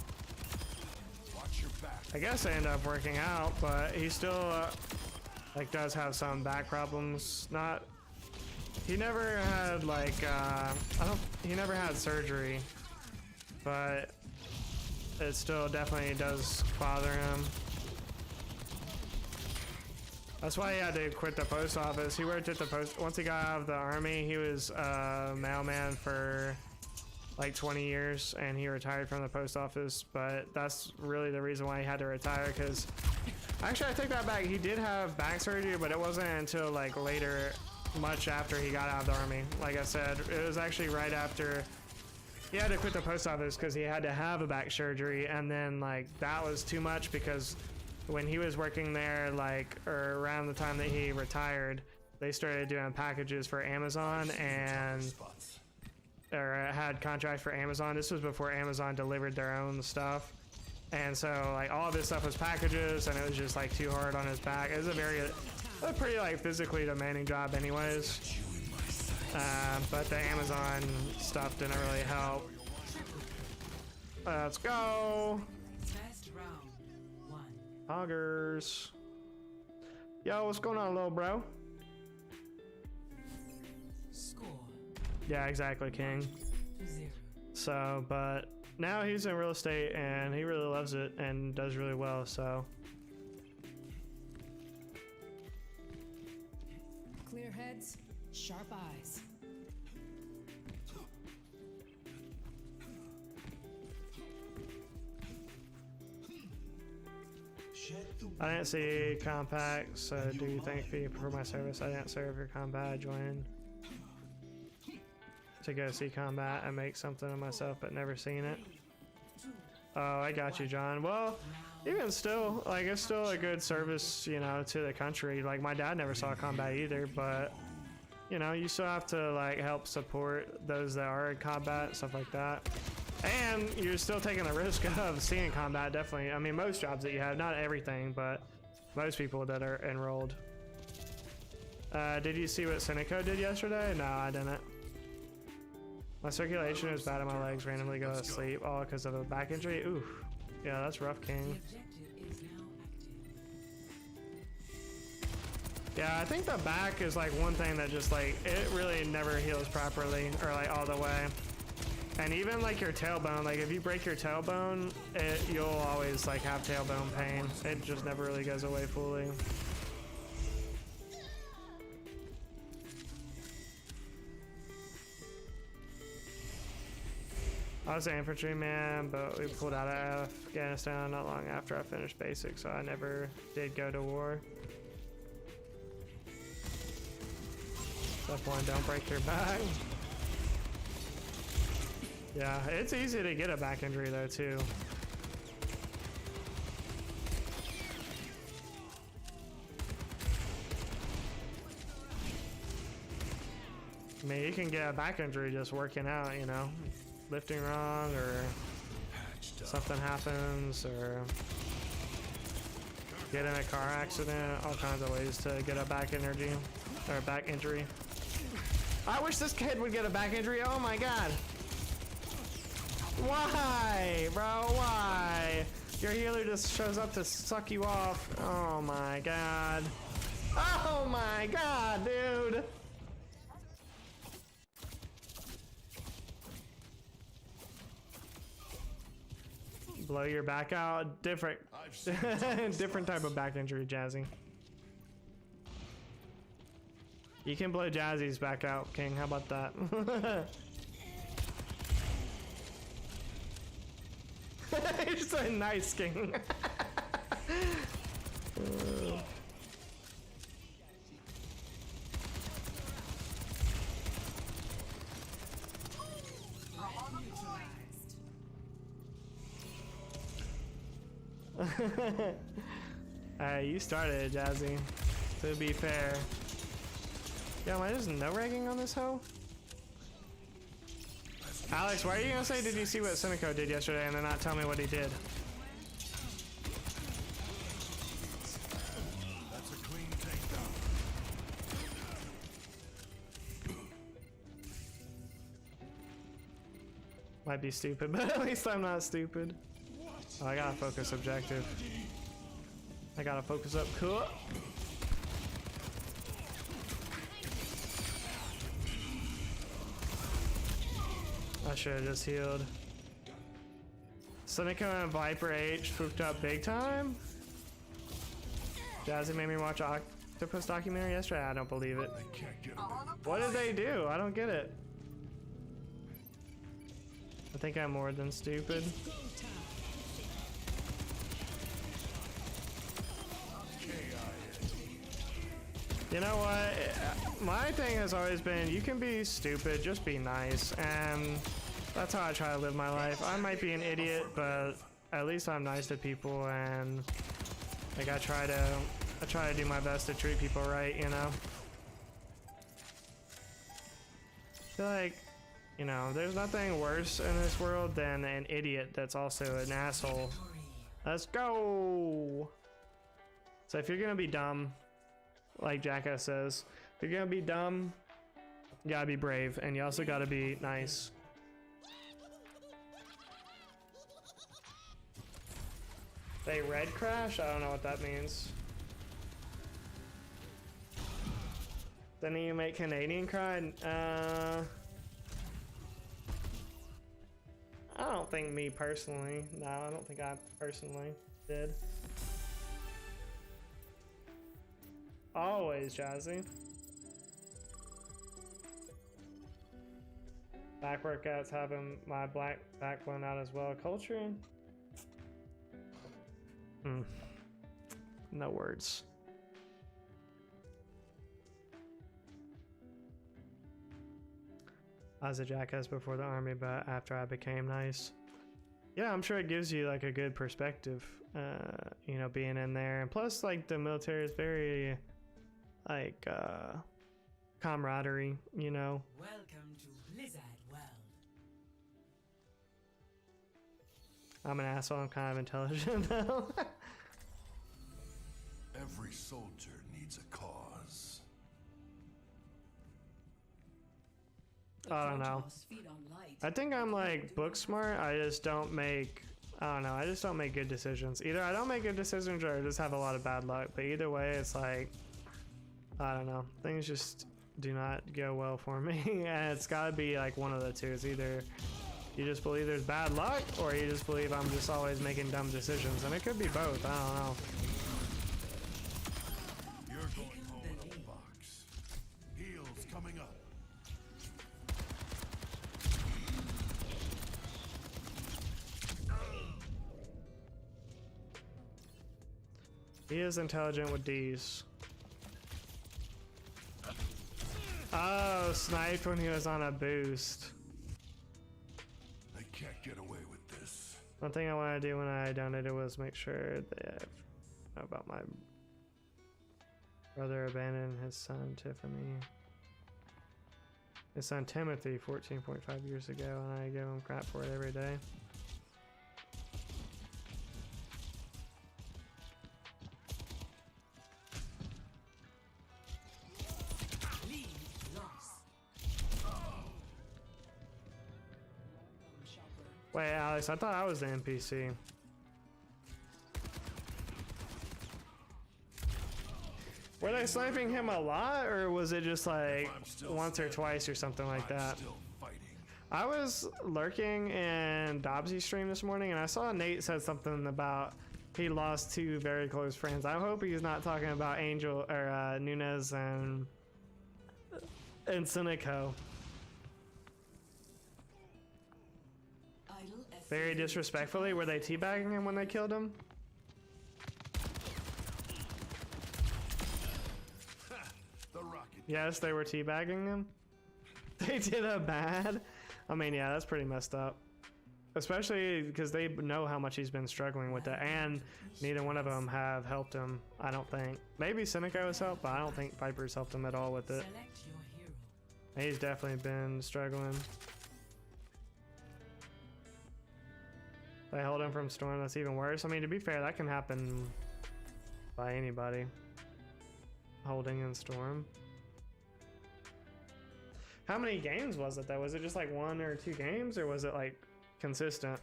Watch your back. I guess it ended up working out, but he still like does have some back problems. Not, he never had like he never had surgery, but it still definitely does bother him. That's why he had to quit the post office. He worked at the post, once he got out of the army, he was a mailman for like 20 years, and he retired from the post office. But that's really the reason why he had to retire, because actually I take that back, he did have back surgery, but it wasn't until like later, much after he got out of the army. Like I said, it was actually right after he had to quit the post office because he had to have a back surgery, and then like that was too much because when he was working there, like, or around the time that he retired, they started doing packages for Amazon and or had contracts for Amazon. This was before Amazon delivered their own stuff, and so like all of his stuff was packages, and it was just like too hard on his back. It was a pretty like physically demanding job anyways. But the Amazon stuff didn't really help. Let's go. First round 1. Hoggers. Yo, what's going on, little bro? Score Yeah, exactly, King. 0. So, but now he's in real estate and he really loves it and does really well, so. Clear heads, sharp eyes. Shed I didn't see compact, so do you thank me for my service? I didn't serve your combat. I joined to go see combat and make something of myself, but never seen it. Oh, I got you, John. Well, even still, like, it's still a good service, you know, to the country. Like, my dad never saw combat either, but, you know, you still have to, like, help support those that are in combat, stuff like that. And you're still taking the risk of seeing combat, definitely. I mean, most jobs that you have, not everything, but most people that are enrolled. Did you see what Seneco did yesterday? No, I didn't. My circulation is bad and my legs randomly go to sleep, all because of a back injury. Oof. Yeah, that's rough, King. Yeah, I think the back is like one thing that just like, it really never heals properly or like all the way. And even like your tailbone, like if you break your tailbone, you'll always like have tailbone pain. It just never really goes away fully. I was an infantryman, but we pulled out of Afghanistan not long after I finished basic, so I never did go to war. Step one, don't break your back. Yeah, it's easy to get a back injury though too. I mean, you can get a back injury just working out, you know, lifting wrong or something happens or get in a car accident, all kinds of ways to get a back injury or back injury. I wish this kid would get a back injury. Oh my god. Why, bro? Why? Your healer just shows up to suck you off. Oh my god. Oh my god, dude. Blow your back out. Different different type of back injury, Jazzy. You can blow Jazzy's back out, King. How about that? It's a nice King. You started it, Jazzy. To be fair. Yo, am I just no-ragging on this hoe? Alex, why are you gonna say, did you see what Seneco did yesterday and then not tell me what he did? That's a clean takedown. Might be stupid, but at least I'm not stupid. Oh, I gotta focus objective. I gotta focus up. Cool. I should have just healed. Seneca and Viper H pooped up big time. Jazzy made me watch Octopus documentary yesterday. I don't believe it. What did they do? I don't get it. I think I'm more than stupid. You know what? My thing has always been, you can be stupid, just be nice, and that's how I try to live my life. I might be an idiot, but at least I'm nice to people, and like I try to do my best to treat people right, you know? I feel like, you know, there's nothing worse in this world than an idiot that's also an asshole. Let's go! So if you're gonna be dumb, like Jackass says, if you're gonna be dumb, you gotta be brave, and you also gotta be nice. They red crash? I don't know what that means. Then you make Canadian cry? I don't think me personally. No, I don't think I personally did. Always, Jazzy. Back workouts having my black back blown out as well. Culture? No words. I was a jackass before the army, but after I became nice. Yeah, I'm sure it gives you like a good perspective, you know, being in there. And plus, like, the military is very, like, camaraderie, you know. Welcome to Blizzard World. I'm an asshole, I'm kind of intelligent though. Every soldier needs a cause. I don't know. I think I'm like book smart. I just don't make, I don't know, I just don't make good decisions. Either I don't make good decisions or I just have a lot of bad luck. But either way, it's like, I don't know. Things just do not go well for me. And it's gotta be like one of the two. It's either you just believe there's bad luck or you just believe I'm just always making dumb decisions. And it could be both. I don't know. You're going home in a box. Heals coming up. He is intelligent with D's. Oh, sniped when he was on a boost. They can't get away with this. One thing I want to do when I donated was make sure that I know about my brother abandoned his son Tiffany. His son Timothy 14.5 years ago, and I give him crap for it every day. Wait, Alex, I thought I was the NPC. Were they sniping him a lot, or was it just like once or twice or something like that? I was lurking in Dobbsy's stream this morning, and I saw Nate said something about he lost two very close friends. I hope he's not talking about Angel or Nunez and Sinico. Very disrespectfully, were they teabagging him when they killed him? The rocket. Yes, they were teabagging him. They did a bad. I mean, yeah, that's pretty messed up. Especially because they know how much he's been struggling with it, and neither one of them have helped him, I don't think. Maybe Sinico has helped, but I don't think Viper's helped him at all with it. He's definitely been struggling. They held him from Storm, that's even worse. I mean, to be fair, that can happen by anybody. Holding in Storm. How many games was it though? Was it just like 1 or 2 games, or was it like consistent?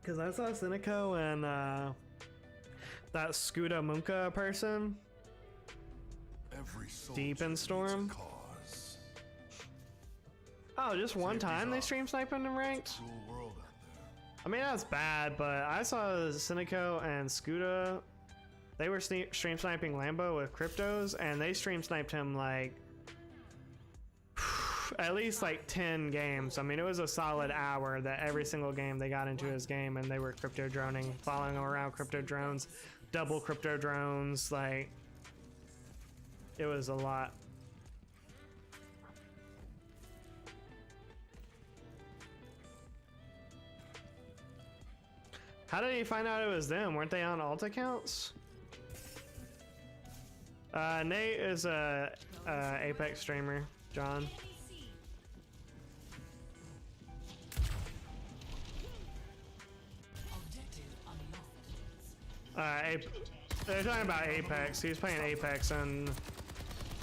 Because I saw Sinico and that Scuda Munka person deep in Storm. Oh, just one time they stream sniping in ranked? I mean, that's bad, but I saw Sinico and Scuda. They were stream sniping Lambo with cryptos, and they stream sniped him like at least like 10 games. I mean, it was a solid hour that every single game they got into his game, and they were crypto droning, following him around, crypto drones, double crypto drones. Like, it was a lot. How did he find out it was them? Weren't they on alt accounts? Nate is a Apex streamer, John. They're talking about Apex. He's playing Apex, and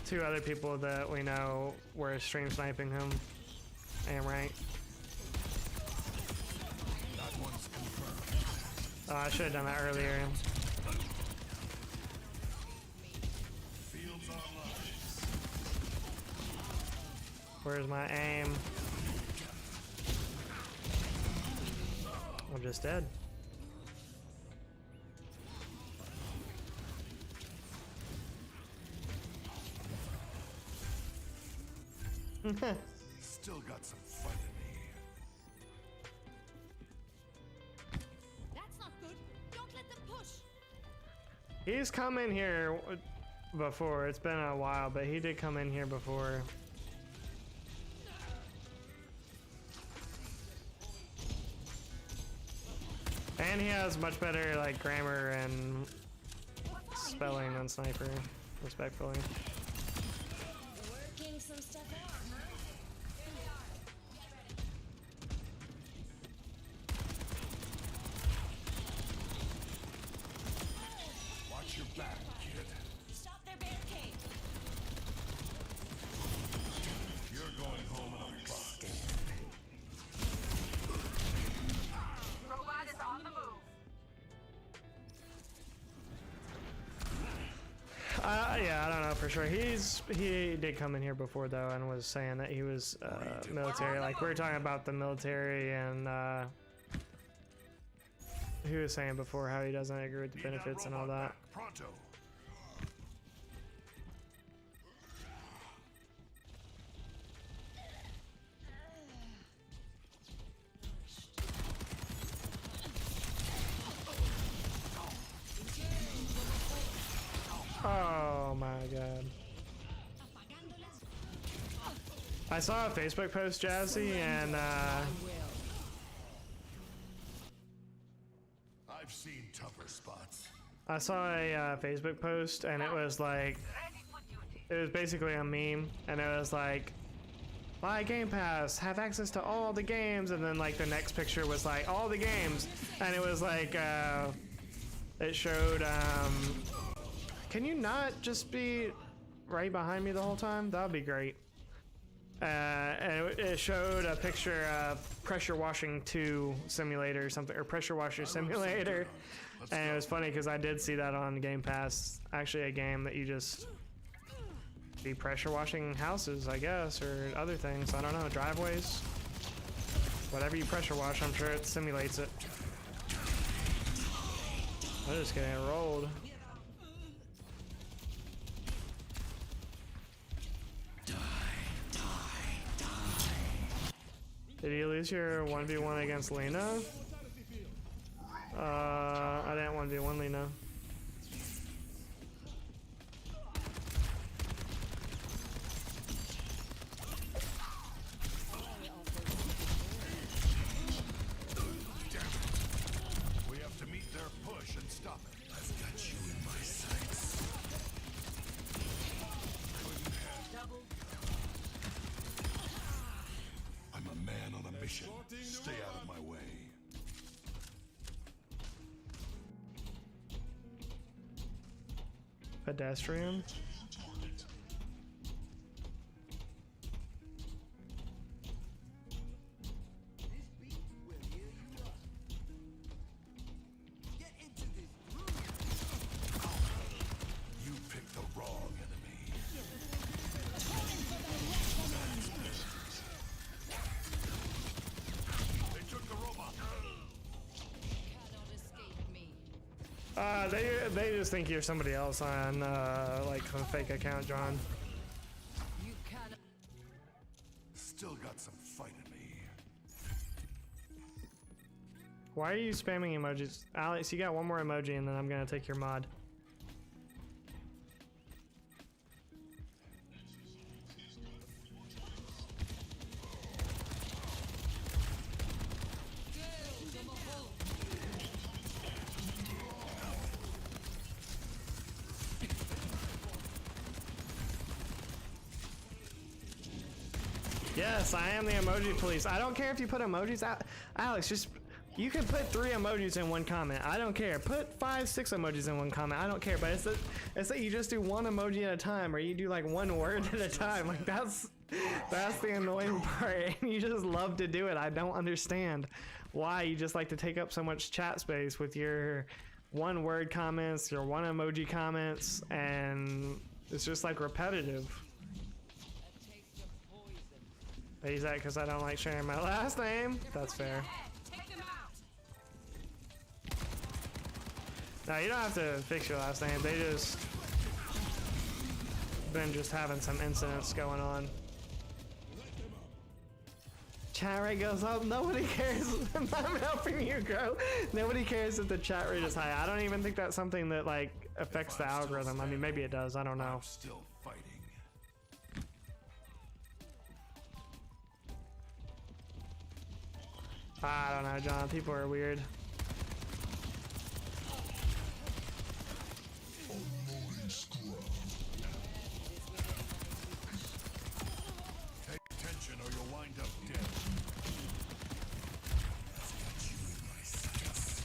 2 other people that we know were stream sniping him and ranked. Oh, I should have done that earlier. Where's my aim? I'm just dead. Still got some fight in me. He's come in here before. It's been a while, but he did come in here before. And he has much better like grammar and spelling than Sniper, respectfully. Working some stuff out, huh? Watch your back, kid. Stop their barricade. You're going home on a buck. Robot is on the move. Yeah, I don't know for sure. He did come in here before though, and was saying that he was military. Like we were talking about the military, and he was saying before how he doesn't agree with the Need that benefits and all robot that. back pronto. Oh my god. I saw a Facebook post, Jazzy, and I've seen tougher spots. I saw a Facebook post, and it was like, it was basically a meme, and it was like, buy Game Pass, have access to all the games, and then like the next picture was like all the games, and it was like, it showed, can you not just be right behind me the whole time? That would be great. And it showed a picture of Pressure Washing 2 Simulator or something, or Pressure Washer Simulator. And it was funny because I did see that on Game Pass. Actually, a game that you just be pressure washing houses, I guess, or other things. I don't know, driveways. Whatever you pressure wash, I'm sure it simulates it. I'm just getting rolled. Did you lose your 1v1 against Lena? I didn't 1v1 Lena. We have to meet their push and stop it. I've got you in my sights. I'm a man on a mission. Stay out of my way. Pedestrian? You picked the wrong enemy. They took the robot. They just think you're somebody else on like a fake account, John. Still got some fight in me. Why are you spamming emojis? Alex, you got one more emoji and then I'm gonna take your mod. Yes, I am the emoji police. I don't care if you put emojis out. Alex, just, you can put 3 emojis in one comment. I don't care. Put 5, 6 emojis in one comment. I don't care. But it's that you just do one emoji at a time, or you do like one word at a time. Like that's the annoying part. And you just love to do it. I don't understand why you just like to take up so much chat space with your one word comments, your one emoji comments, and it's just like repetitive. Is that because I don't like sharing my last name? That's fair. No, you don't have to fix your last name. They just been just having some incidents going on. Chat rate goes up. Nobody cares. I'm helping you grow. Nobody cares if the chat rate is high. I don't even think that's something that like affects the algorithm. I mean, maybe it does. I don't know. I'm still fighting. I don't know, John. People are weird. Pay attention or you'll wind up dead. I've got you in my sights.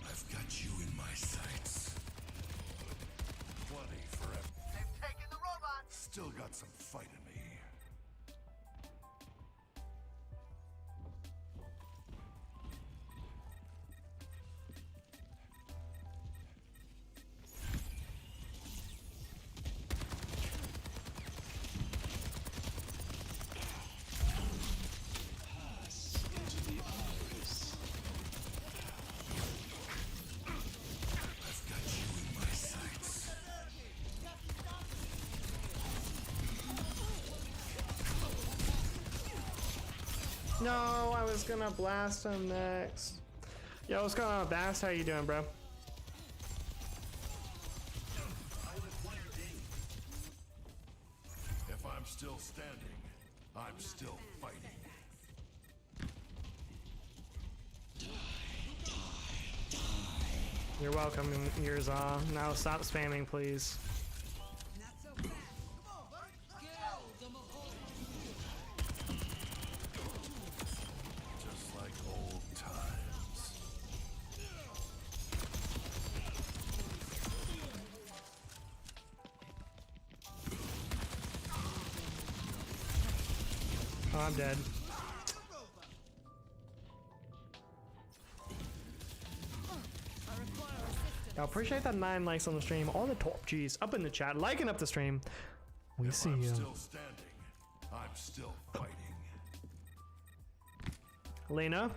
I've got you in my sights. Plenty forever. They've taken the robot. Still got some fight in me. I've got you in my sights. No, I was gonna blast him next. Yo, what's going on with Bass? How you doing, bro? If I'm still standing, I'm still fighting. You're welcome, Yurza. Now stop spamming, please. Not so fast. Come on, buddy. Kill the Mahal. Just like old times. Oh, I'm dead. I appreciate that 9 likes on the stream. All the top G's up in the chat, liking up the stream. We see I'm you. still standing. I'm still fighting. Lena.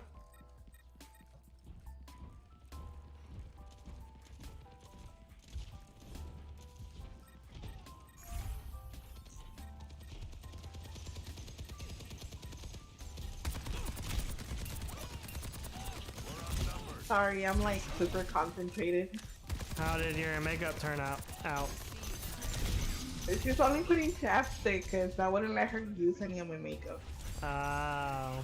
Sorry, I'm like super concentrated. How did your makeup turn out? She's only putting chapstick because I wouldn't let her use any of my makeup. Oh.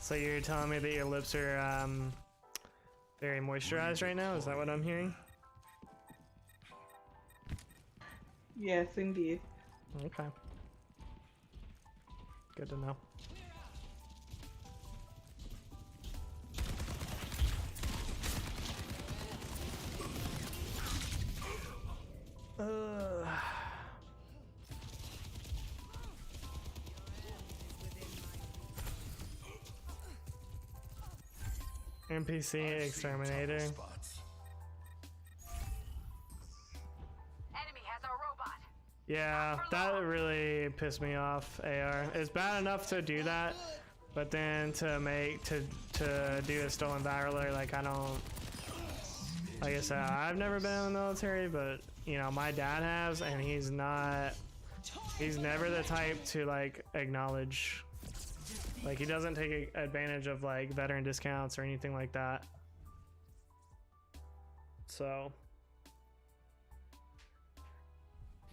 So you're telling me that your lips are very moisturized right now? Is that what I'm hearing? Yes, indeed. Okay. Good to know. NPC exterminator. Spots. Enemy has our robot. Yeah, that really pissed me off, AR. It's bad enough to do that, but then to do a stolen valor, like I don't, like I said, I've never been in the military, but you know, my dad has, and he's never the type to like acknowledge, like he doesn't take advantage of like veteran discounts or anything like that. So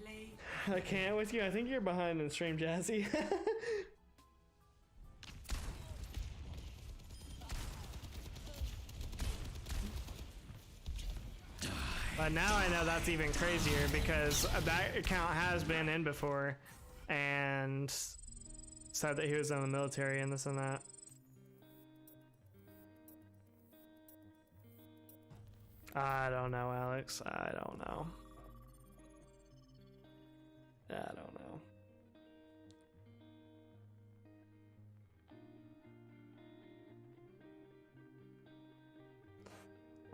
Play. I can't with you. I think you're behind in stream, Jazzy. But now I know that's even crazier because that account has been in before and said that he was in the military and this and that. I don't know, Alex. I don't know. I don't know.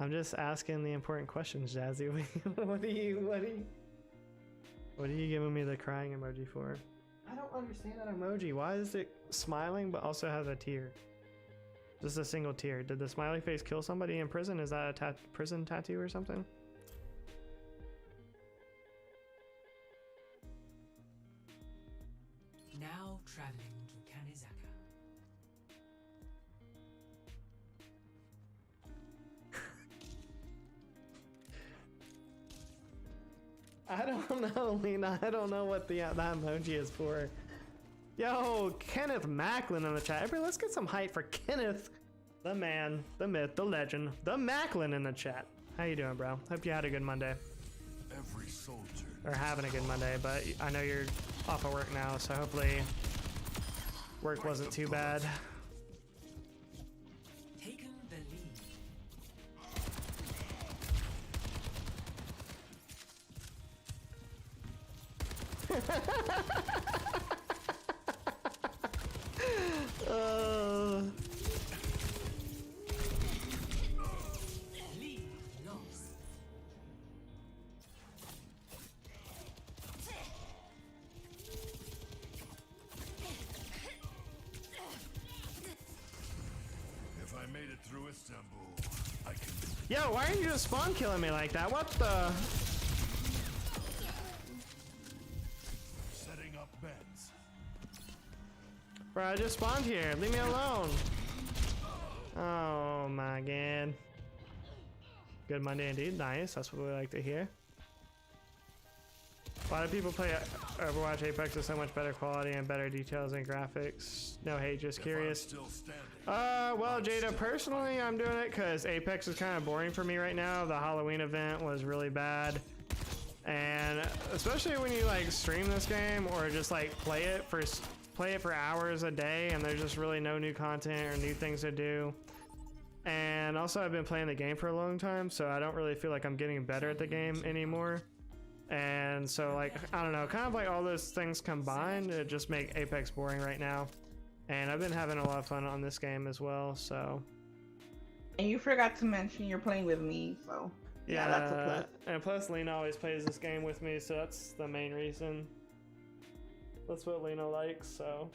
I'm just asking the important questions, Jazzy. What are you giving me the crying emoji for? I don't understand that emoji. Why is it smiling but also has a tear? Just a single tear. Did the smiley face kill somebody in prison? Is that a prison tattoo or something? traveling to Kanizaka. I don't know, Lena. I don't know what that emoji is for. Yo, Kenneth Macklin in the chat. Everybody, let's get some hype for Kenneth, the man, the myth, the legend, the Macklin in the chat. How you doing, bro? Hope you had a good Monday. Every soldier. Or having a good Monday, but I know you're off of work now, so hopefully work wasn't too bad. Taken the lead. Lead lost. If I made it through Istanbul, I can. Yo, why are you just spawn killing me like that? What the? Setting up beds. Bro, I just spawned here. Leave me alone. Oh my god. Good Monday indeed. Nice. That's what we like to hear. A lot of people play Overwatch. Apex is so much better quality and better details and graphics. No hate, just curious. Still standing. Well, Jada, personally, I'm doing it because Apex is kind of boring for me right now. The Halloween event was really bad. And especially when you like stream this game or just like play it for hours a day and there's just really no new content or new things to do. And also I've been playing the game for a long time, so I don't really feel like I'm getting better at the game anymore. And so like, I don't know, kind of like all those things combined, it just make Apex boring right now. And I've been having a lot of fun on this game as well, so. And you forgot to mention you're playing with me, so yeah, that's a plus. And plus Lena always plays this game with me, so that's the main reason. That's what Lena likes, so.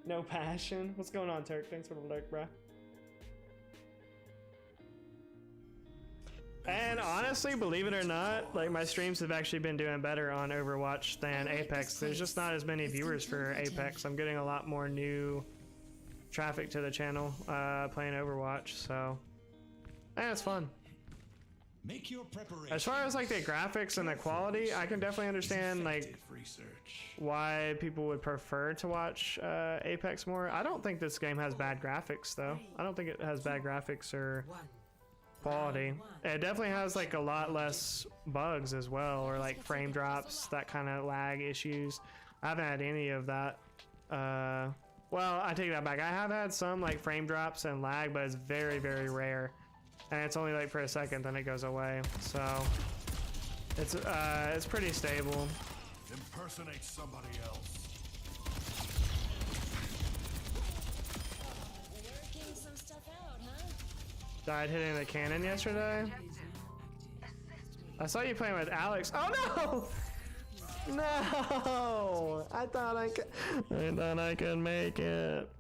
No passion. What's going on, Turk? Thanks for the lurk, bruh. And honestly, believe it or not, like my streams have actually been doing better on Overwatch than Apex. There's just not as many viewers for Apex. I'm getting a lot more new traffic to the channel playing Overwatch, so and it's fun. Make your preparation. As far as like the graphics and the quality, I can definitely understand like why people would prefer to watch Apex more. I don't think this game has bad graphics though. I don't think it has bad graphics or quality. It definitely has like a lot less bugs as well, or like frame drops, that kind of lag issues. I haven't had any of that. Well, I take that back. I have had some like frame drops and lag, but it's very, very rare. And it's only like for a second, then it goes away. So it's pretty stable. Impersonate somebody else. Working some stuff out, huh? Died hitting the cannon yesterday. I saw you playing with Alex. Oh no! No! I thought I could make it.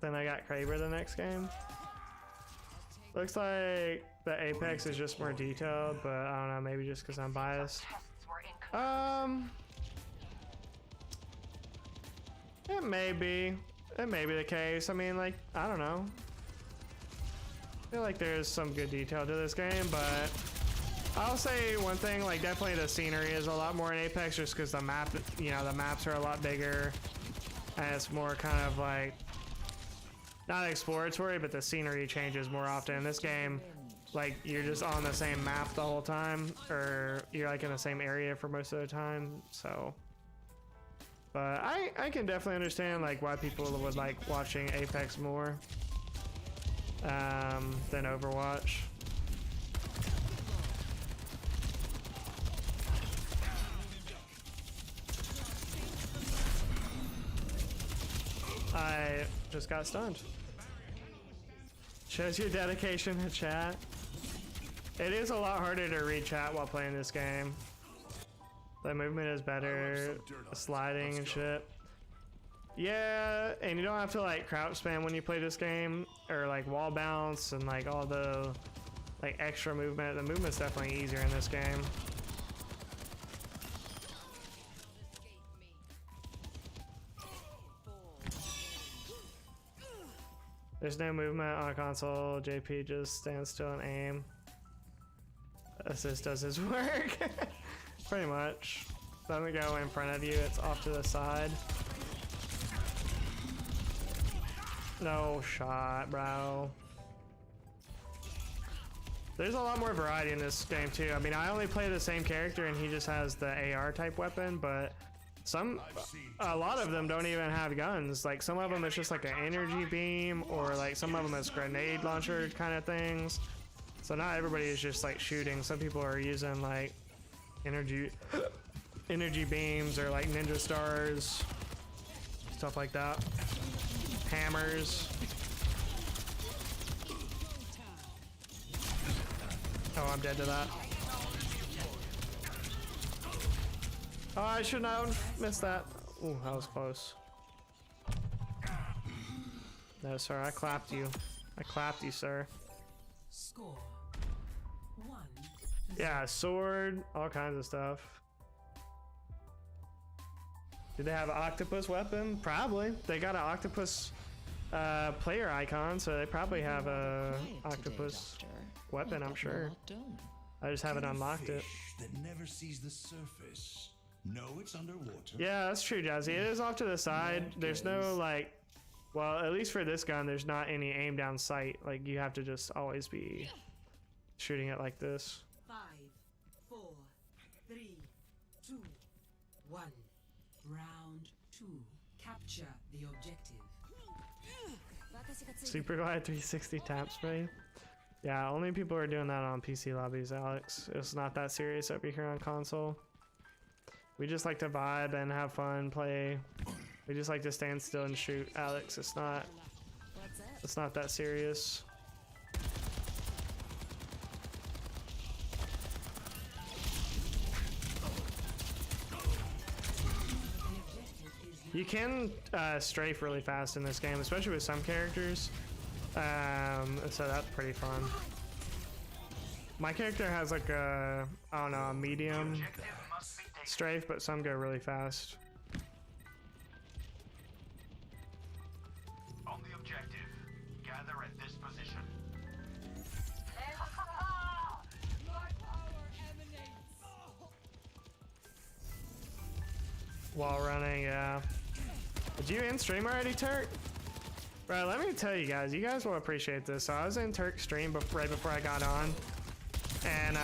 Then I got Kraber the next game. Looks like the Apex is just more detailed, but I don't know, maybe just because I'm biased. It may be the case. I mean, like, I don't know. I feel like there's some good detail to this game, but I'll say one thing, like definitely the scenery is a lot more in Apex just because the map, you know, the maps are a lot bigger and it's more kind of like, not exploratory, but the scenery changes more often. In this game, like you're just on the same map the whole time, or you're like in the same area for most of the time, so. But I can definitely understand like why people would like watching Apex more than Overwatch. I just got stunned. Shows your dedication to chat. It is a lot harder to read chat while playing this game. The movement is better, sliding and shit. Yeah, and you don't have to like crouch spam when you play this game, or like wall bounce and like all the like extra movement. The movement's definitely easier in this game. There's no movement on console. JP just stands still and aim. Assist does his work. Pretty much. Doesn't go in front of you, it's off to the side. No shot, bro. There's a lot more variety in this game too. I mean, I only play the same character and he just has the AR type weapon, but a lot of them don't even have guns. Like some of them it's just like an energy beam, or like some of them it's grenade launcher kind of things. So not everybody is just like shooting. Some people are using like energy beams or like ninja stars, stuff like that. Hammers. Oh, I'm dead to that. Oh, I should not have missed that. Ooh, that was close. No, sir, I clapped you. I clapped you, sir. Score 1. Yeah, sword, all kinds of stuff. Do they have an octopus weapon? Probably. They got an octopus player icon, so they probably have a octopus weapon, I'm sure. I just haven't unlocked it. That never sees the surface. No, it's underwater. Yeah, that's true, Jazzy. It is off to the side. There's no like, well, at least for this gun, there's not any aim down sight. Like you have to just always be shooting it like this. 5, 4, 3, 2, 1. Round 2. Capture the objective. Super glide 360 tap spray. Yeah, only people are doing that on PC lobbies, Alex. It's not that serious over here on console. We just like to vibe and have fun, play. We just like to stand still and shoot, Alex. It's not that serious. You can strafe really fast in this game, especially with some characters. So that's pretty fun. My character has like a, I don't know, a medium strafe, but some go really fast. On the objective, gather at this position. While running, yeah. Did you end stream already, Turk? Bro, let me tell you guys will appreciate this. So I was in Turk's stream right before I got on, and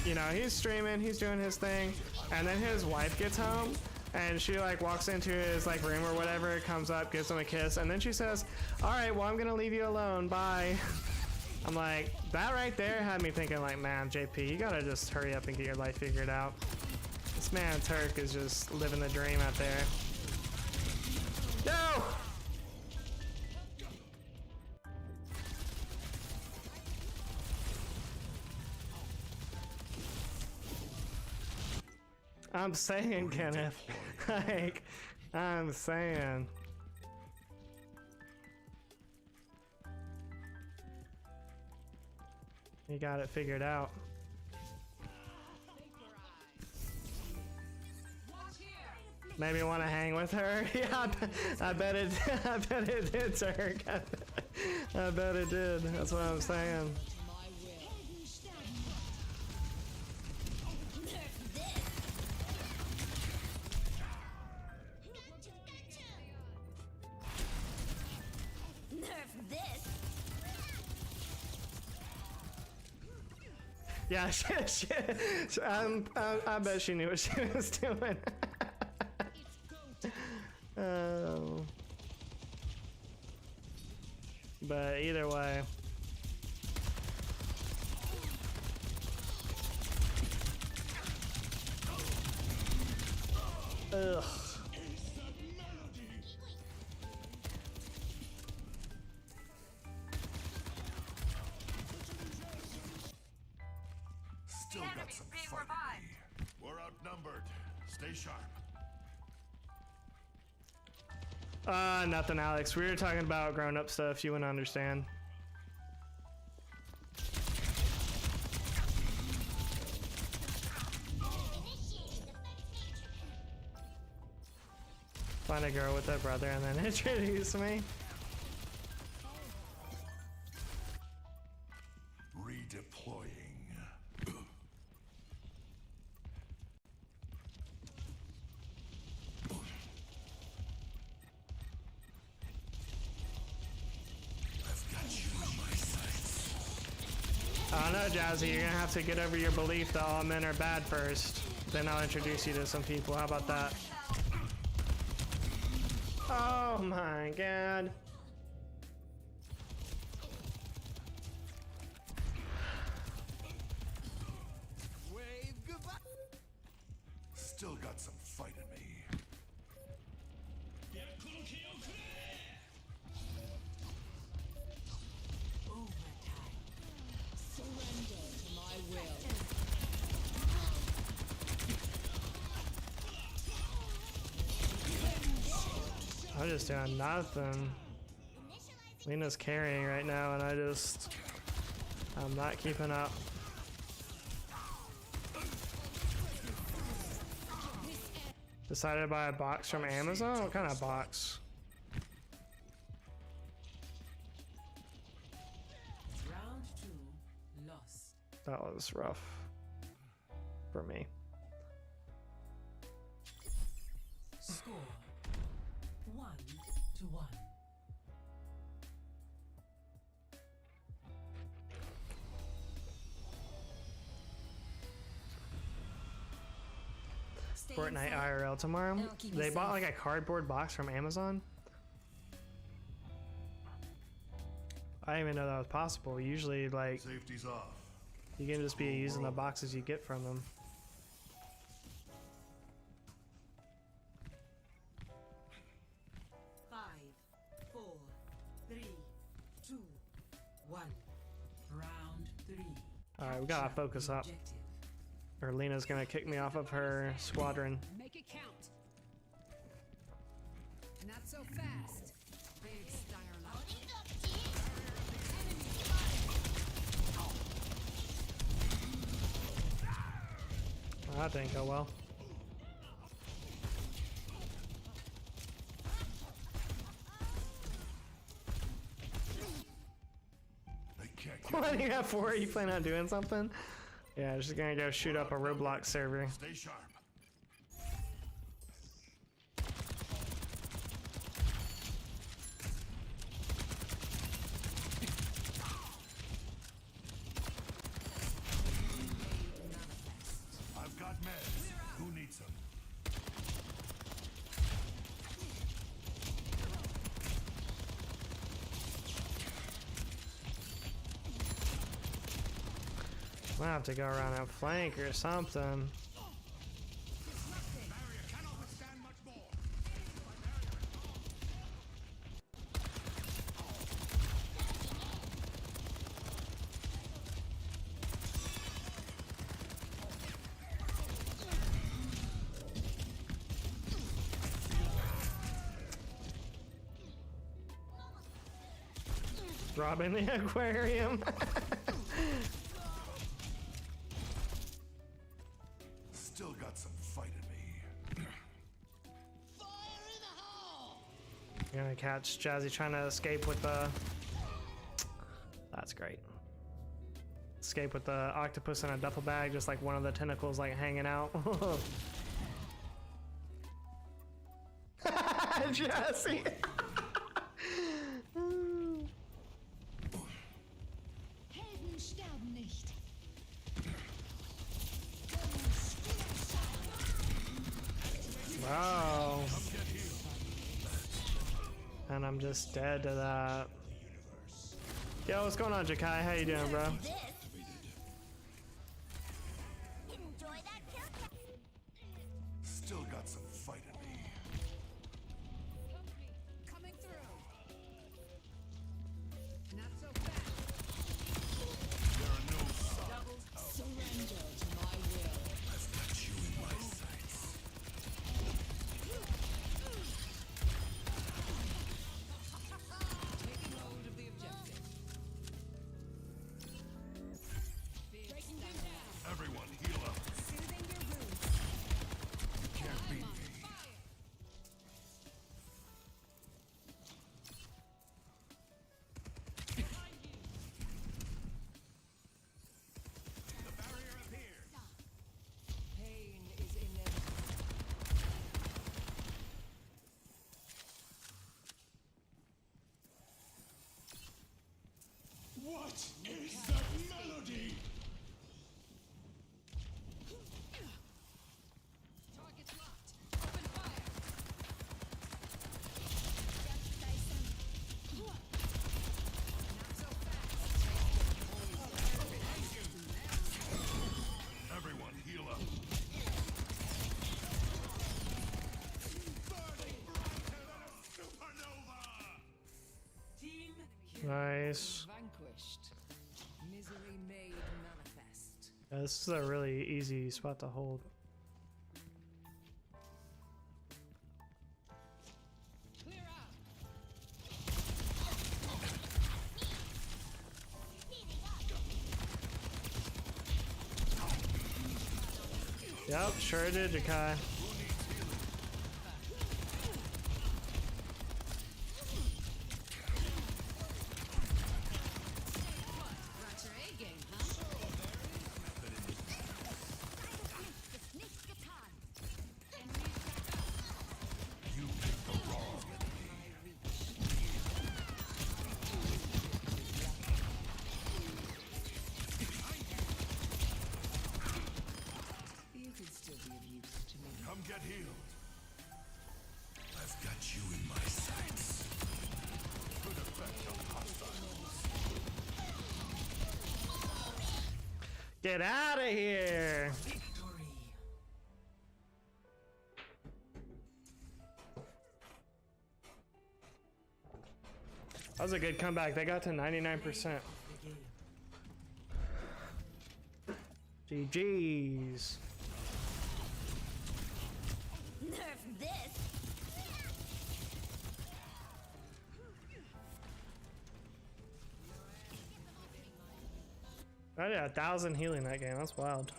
you know, he's streaming, he's doing his thing, and then his wife gets home, and she like walks into his like room or whatever, comes up, gives him a kiss, and then she says, "All right, well I'm gonna leave you alone, bye." I'm like, that right there had me thinking like, man, JP, you gotta just hurry up and get your life figured out. This man Turk is just living the dream out there. No! I'm saying, Kenneth. Like, I'm saying. You got it figured out. Maybe want to hang with her? Yeah, I bet it. I bet it did, Turk. I bet it did. That's what I'm saying. Yeah, I bet she knew what she was doing. Oh. But either way. Ugh. Still got some fight in me. We're outnumbered. Stay sharp. Nothing, Alex. We were talking about grown-up stuff. You wouldn't understand. Find a girl with a brother and then introduce me. Deploying. I've got you in my sights. Oh no, Jazzy, you're gonna have to get over your belief that all men are bad first. Then I'll introduce you to some people. How about that? Oh my god. Wave goodbye. Still got some fight in me. Overtime. Surrender to my will. I'm just doing nothing. Lena's carrying right now, and I'm not keeping up. Decided to buy a box from Amazon? What kind of box? Round 2 lost. That was rough for me. Score 1-1. Fortnite IRL tomorrow. They bought like a cardboard box from Amazon. I didn't even know that was possible. Usually, like, Safety's off. you can just be using the boxes you get from them. Five, 4, 3, 2, 1. Round 3. All right, we gotta focus up, Objective. or Lena's gonna kick me off of her squadron. Make it count. Not so fast. Big Styrlock. Oh, that didn't go well. They can't get What do you have for it? You plan on doing something? Yeah, just gonna go shoot up a Roblox server. Stay sharp. I've got meds. Who needs them? I might have to go around and flank or something. Barrier cannot withstand much more. Robbing the aquarium. Still got some fight in me. Fire in the hole. You're gonna catch Jazzy trying to escape with the... That's great. Escape with the octopus in a duffel bag, just like one of the tentacles like hanging out. Jazzy! Helden sterben nicht. Wow. And I'm just dead to that. Yo, what's going on, Jakai? How you doing, bro? This. Enjoy that kill. Still got some fight in me. Coming through. Not so fast. There are no signs. Surrender to my will. I've got you in my sights. Taking hold of the objective. Nice. Vanquished. Misery made manifest. Yeah, this is a really easy spot to hold. Clear out. Yep, sure did, Jakai. Brought your A game, huh? You could still be of use to me. Come get healed. I've got you in my sights. Good effect on hostiles. Get out of here! Victory. That was a good comeback. They got to 99%. The game. GG's. Nerf this. I did 1,000 healing that game. That's wild.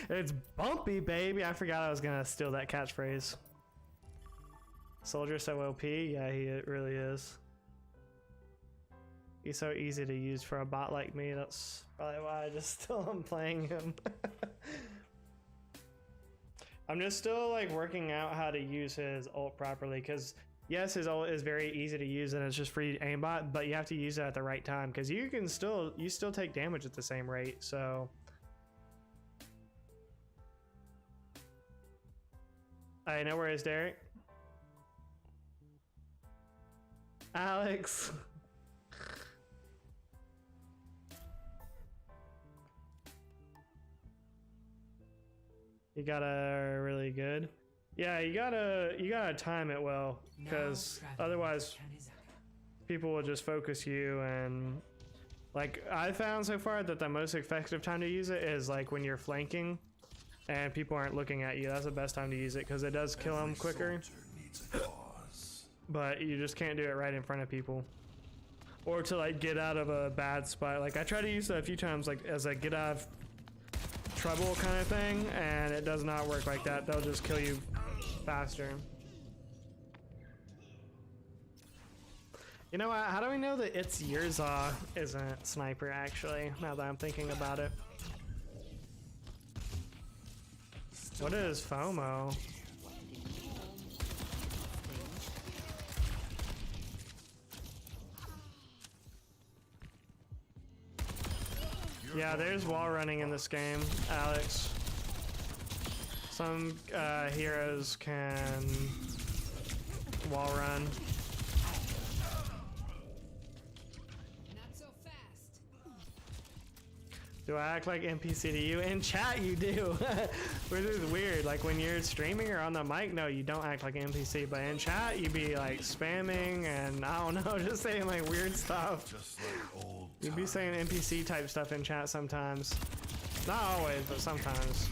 It's bumpy, baby. I forgot I was gonna steal that catchphrase. Soldier so OP. Yeah, he really is. He's so easy to use for a bot like me. That's probably why I just still am playing him. I'm just still like working out how to use his ult properly, because yes, his ult is very easy to use and it's just free aimbot, but you have to use it at the right time because you still take damage at the same rate. So I know where is Derek. Alex. You gotta really good. Yeah, you gotta time it well, because otherwise people will just focus you. And like I found so far that the most effective time to use it is like when you're flanking and people aren't looking at you. That's the best time to use it because it does kill them quicker. But you just can't do it right in front of people, or to like get out of a bad spot. Like I tried to use that a few times, like as a get out of trouble kind of thing, and it does not work like that. They'll just kill you faster. You know what? How do we know that It's Yurza isn't sniper actually, now that I'm thinking about it? What is FOMO? Yeah, there's wall running in this game, Alex. Some heroes can wall run. Not so fast. Do I act like NPC to you? In chat you do. Which is weird. Like when you're streaming or on the mic, no, you don't act like an NPC, but in chat you be like spamming and I don't know, just saying like weird stuff. Just like old You'd be saying NPC type stuff in chat sometimes. Not always, but sometimes.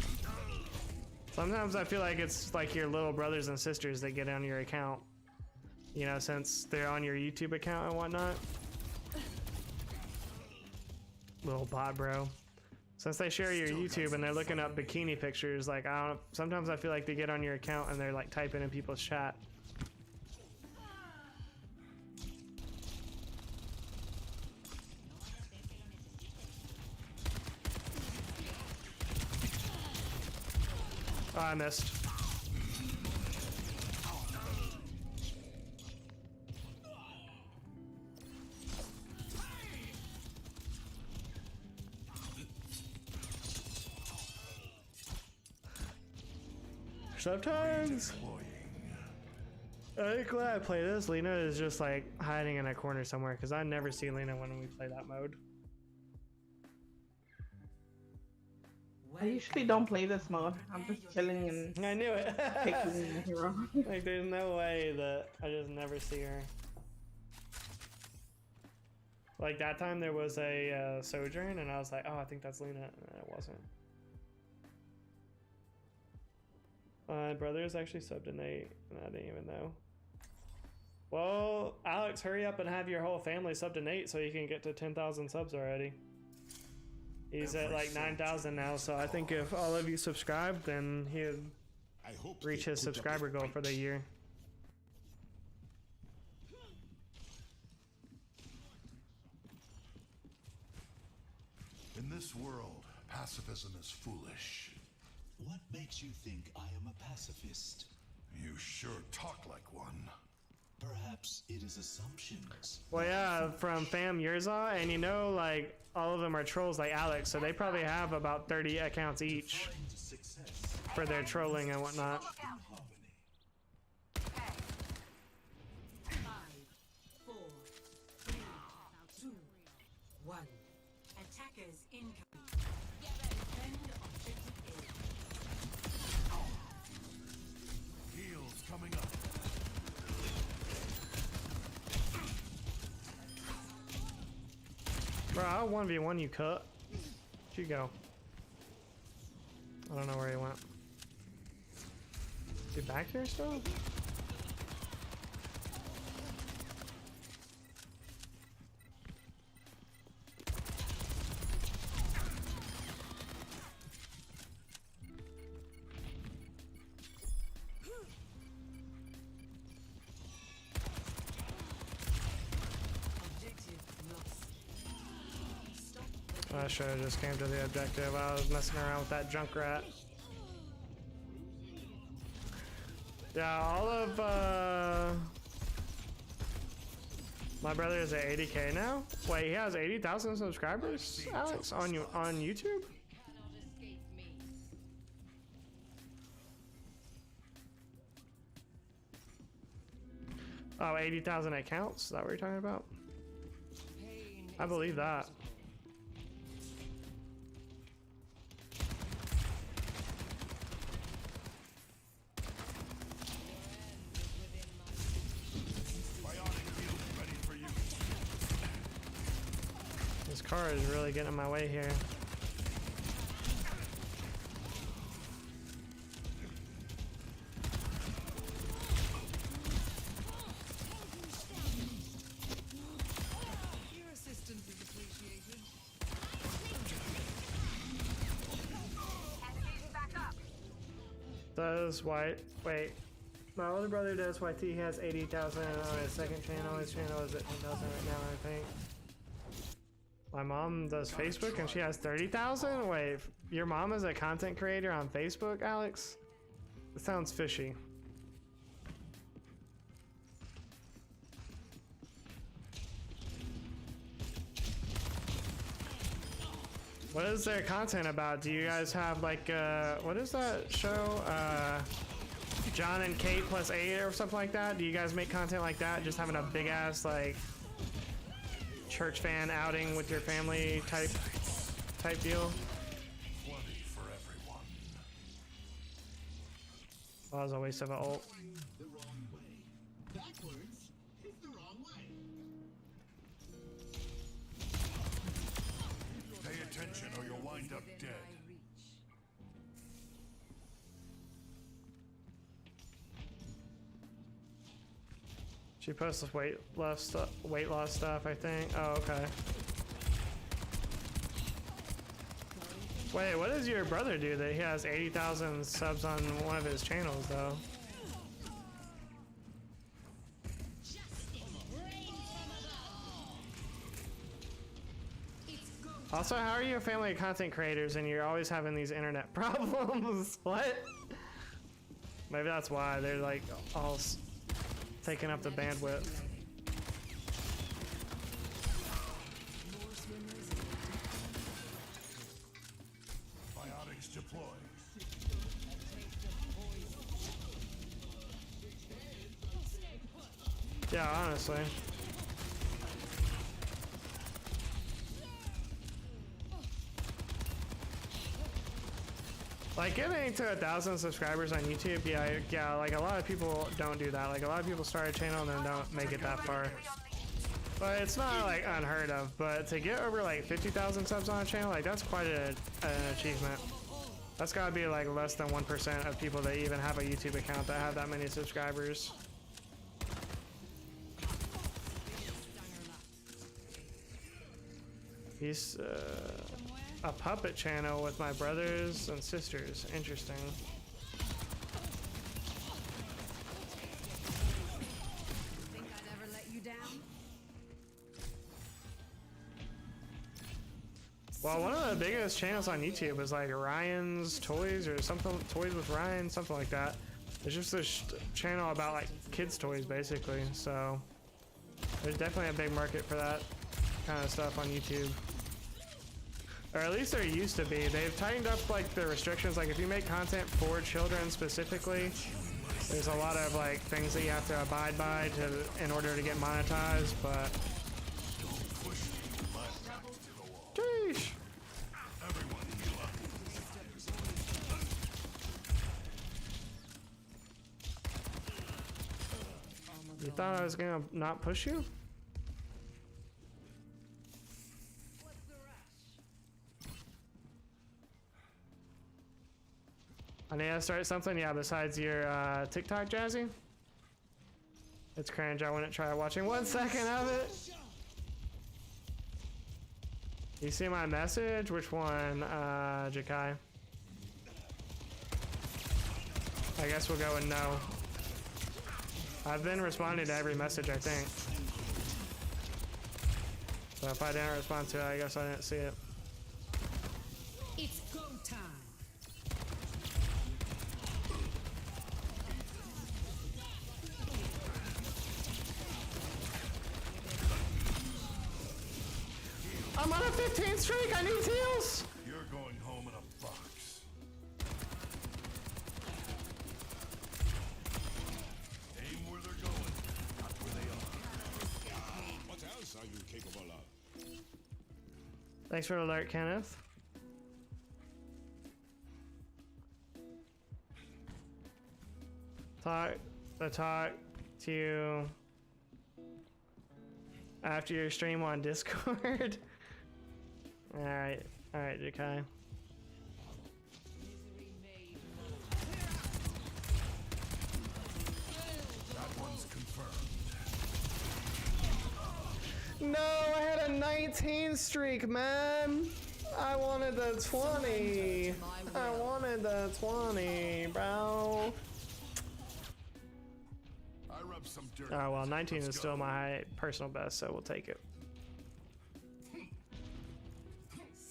Sometimes I feel like it's like your little brothers and sisters that get on your account. You know, since they're on your YouTube account and whatnot. Little bot bro. Since they share your YouTube and they're looking up bikini pictures, like I don't, sometimes I feel like they get on your account and they're like typing in people's chat. Oh, I missed. Sometimes I'm glad I play this. Lena is just like hiding in a corner somewhere because I never see Lena when we play that mode. I usually don't play this mode. I'm just chilling and I knew it. picking a hero. Like, there's no way that I just never see her. Like, that time there was a Sojourn, and I was like, oh, I think that's Luna, and it wasn't. My brother is actually subbed to Nate, and I didn't even know. Well, Alex, hurry up and have your whole family sub to Nate so you can get to 10,000 subs already. He's at like 9,000 now, so I think if all of you subscribe, then he'll reach his subscriber goal for the year. In this world, pacifism is foolish. What makes you think I am a pacifist? You sure talk like one. Perhaps it is assumptions. Well, yeah, from Fam Yurza, and you know, like, all of them are trolls like Alex, so they probably have about 30 accounts each for their trolling and whatnot. 5, 4, 3, 2, 1. Attackers incoming. Defend objective A. Heals coming up. Bro, I'll 1v1 you, cut. Where'd you go? I don't know where he went. Is he back here still? I should have just came to the objective. I was messing around with that Junkrat. Yeah, all of my brother is at 80K now. Wait, he has 80,000 subscribers, Alex, on YouTube? Oh, 80,000 accounts? Is that what you're talking about? I believe that. This car is really getting in my way here. Your assistance is appreciated. Enemies back up. Does White, wait, my older brother does YT, he has 80,000 on his second channel. His channel is at 10,000 right now, I think. My mom does Facebook and she has 30,000? Wait, your mom is a content creator on Facebook, Alex? It sounds fishy. What is their content about? Do you guys have like, what is that show? John and Kate plus 8 or something like that? Do you guys make content like that? Just having a big ass like church fan outing with your family type deal? Plenty for everyone. Well, that was a waste of an ult. The wrong way. Backwards is the wrong way. Pay attention or you'll wind up dead. She posts weight loss stuff, I think. Oh, okay. Wait, what does your brother do that he has 80,000 subs on one of his channels, though? Also, how are you a family of content creators and you're always having these internet problems? What? Maybe that's why they're like all taking up the bandwidth. Biotics deployed. Yeah, honestly. Like getting to 1,000 subscribers on YouTube, yeah, like a lot of people don't do that. Like a lot of people start a channel and then don't make it that far. But it's not like unheard of. But to get over like 50,000 subs on a channel, like that's quite an achievement. That's gotta be like less than 1% of people that even have a YouTube account that have that many subscribers. He's a puppet channel with my brothers and sisters. Interesting. Think I'd ever let you down? Well, one of the biggest channels on YouTube is like Ryan's Toys or something, Toys with Ryan, something like that. It's just this channel about like kids' toys basically. So there's definitely a big market for that kind of stuff on YouTube. Or at least there used to be. They've tightened up like the restrictions. Like if you make content for children specifically, there's a lot of like things that you have to abide by in order to get monetized. But sheesh. You thought I was gonna not push you? I need to start something, yeah, besides your TikTok, Jazzy. It's cringe, I wouldn't try watching 1 second of it. You see my message? Which one, Jakai? I guess we'll go with no. I've been responding to every message, I think. So if I didn't respond to it, I guess I didn't see it. It's go time. I'm on a 15 streak, I need heals! You're going home in a box. Aim where they're going, not where they are. What else are you capable of? Thanks for the alert, Kenneth. Talk to you after your stream on Discord. Alright, Jakai. That one's confirmed. No, I had a 19 streak, man. I wanted the 20. I wanted the 20, bro. I rub some dirt. Oh well, 19 Let's is go. still my personal best, so we'll take it.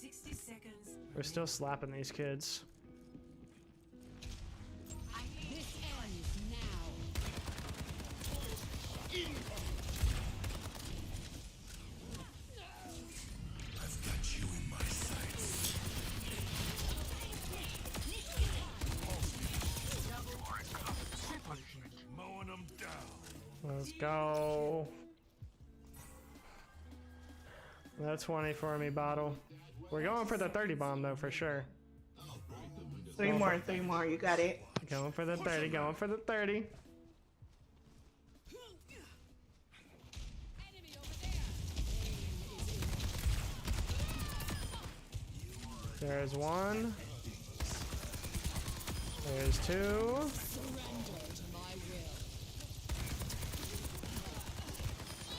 60 seconds. We're still slapping these kids. This ends now. I've got you in my sights. Mowing them down. Let's go. That's 20 for me, bottle. We're going for the 30 bomb though, for sure. Three more. You got it. Going for the 30, going for the 30. There's one. There's two.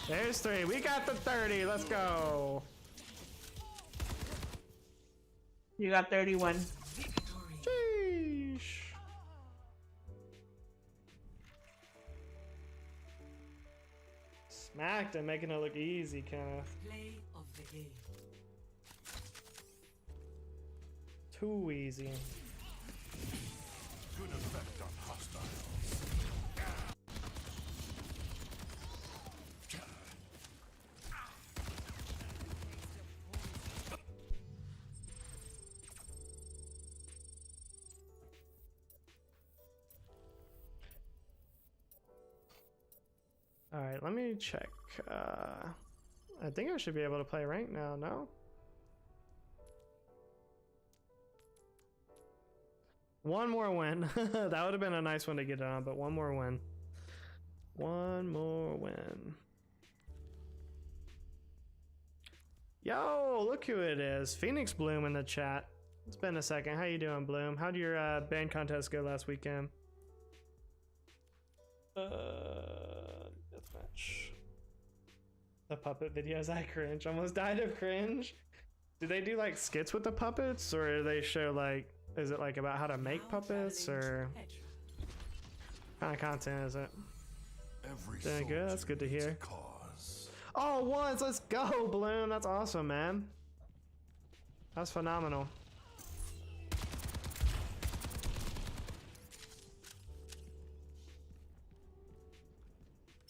There's three. We got the 30. Let's go. You got 31. Sheesh. Smacked and making it look easy, Kenneth. Play of the game. Too easy. Good effect on hostiles. All right, let me check. I think I should be able to play rank now, no? One more win. That would have been a nice one to get on, but one more win. One more win. Yo, look who it is. Phoenix Bloom in the chat. It's been a second. How you doing, Bloom? How'd your band contest go last weekend? Deathmatch. The puppet videos, I cringe. Almost died of cringe. Do they do like skits with the puppets, or do they show like, is it like about how to make puppets, or what kind of content is it? Doing good. That's good to hear. Oh, once. Let's go, Bloom. That's awesome, man. That's phenomenal.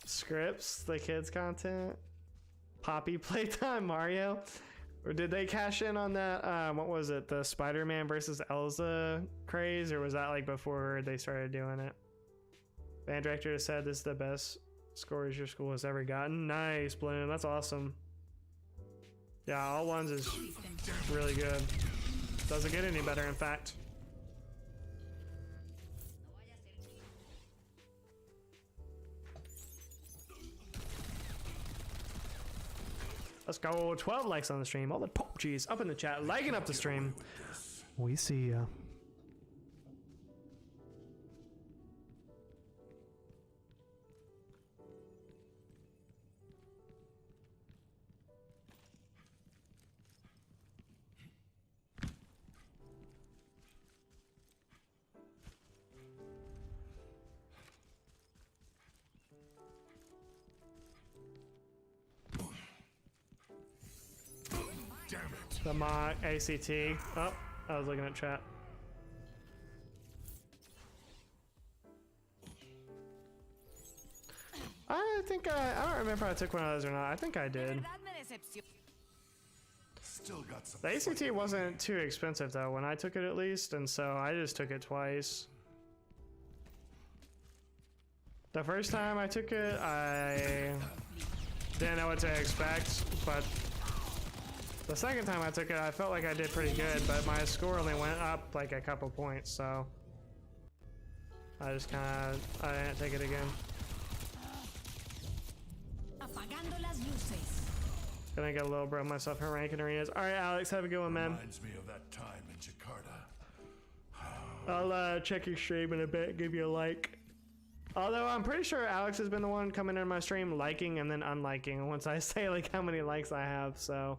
Scripts, the kids content, Poppy playtime, Mario. Or did they cash in on that? What was it? The Spider-Man versus Elsa craze, or was that like before they started doing it? Band director said this is the best scores your school has ever gotten. Nice, Bloom. That's awesome. Yeah, all ones is really good. Doesn't get any better, in fact. Let's go. 12 likes on the stream. All the PUBGs up in the chat, liking up the stream. We see ya. The mock ACT. Oh, I was looking at chat. I think I don't remember if I took one of those or not. I think I did. Still got some. The ACT wasn't too expensive though when I took it, at least, and so I just took it twice. The first time I took it, I didn't know what to expect, but the second time I took it, I felt like I did pretty good, but my score only went up like a couple points, so I just I didn't take it again. Gonna get a little bro myself in ranking arenas. All right, Alex, have a good one, man. Reminds me of that time in Jakarta. I'll check your stream in a bit, give you a like. Although I'm pretty sure Alex has been the one coming in my stream liking and then unliking once I say like how many likes I have, so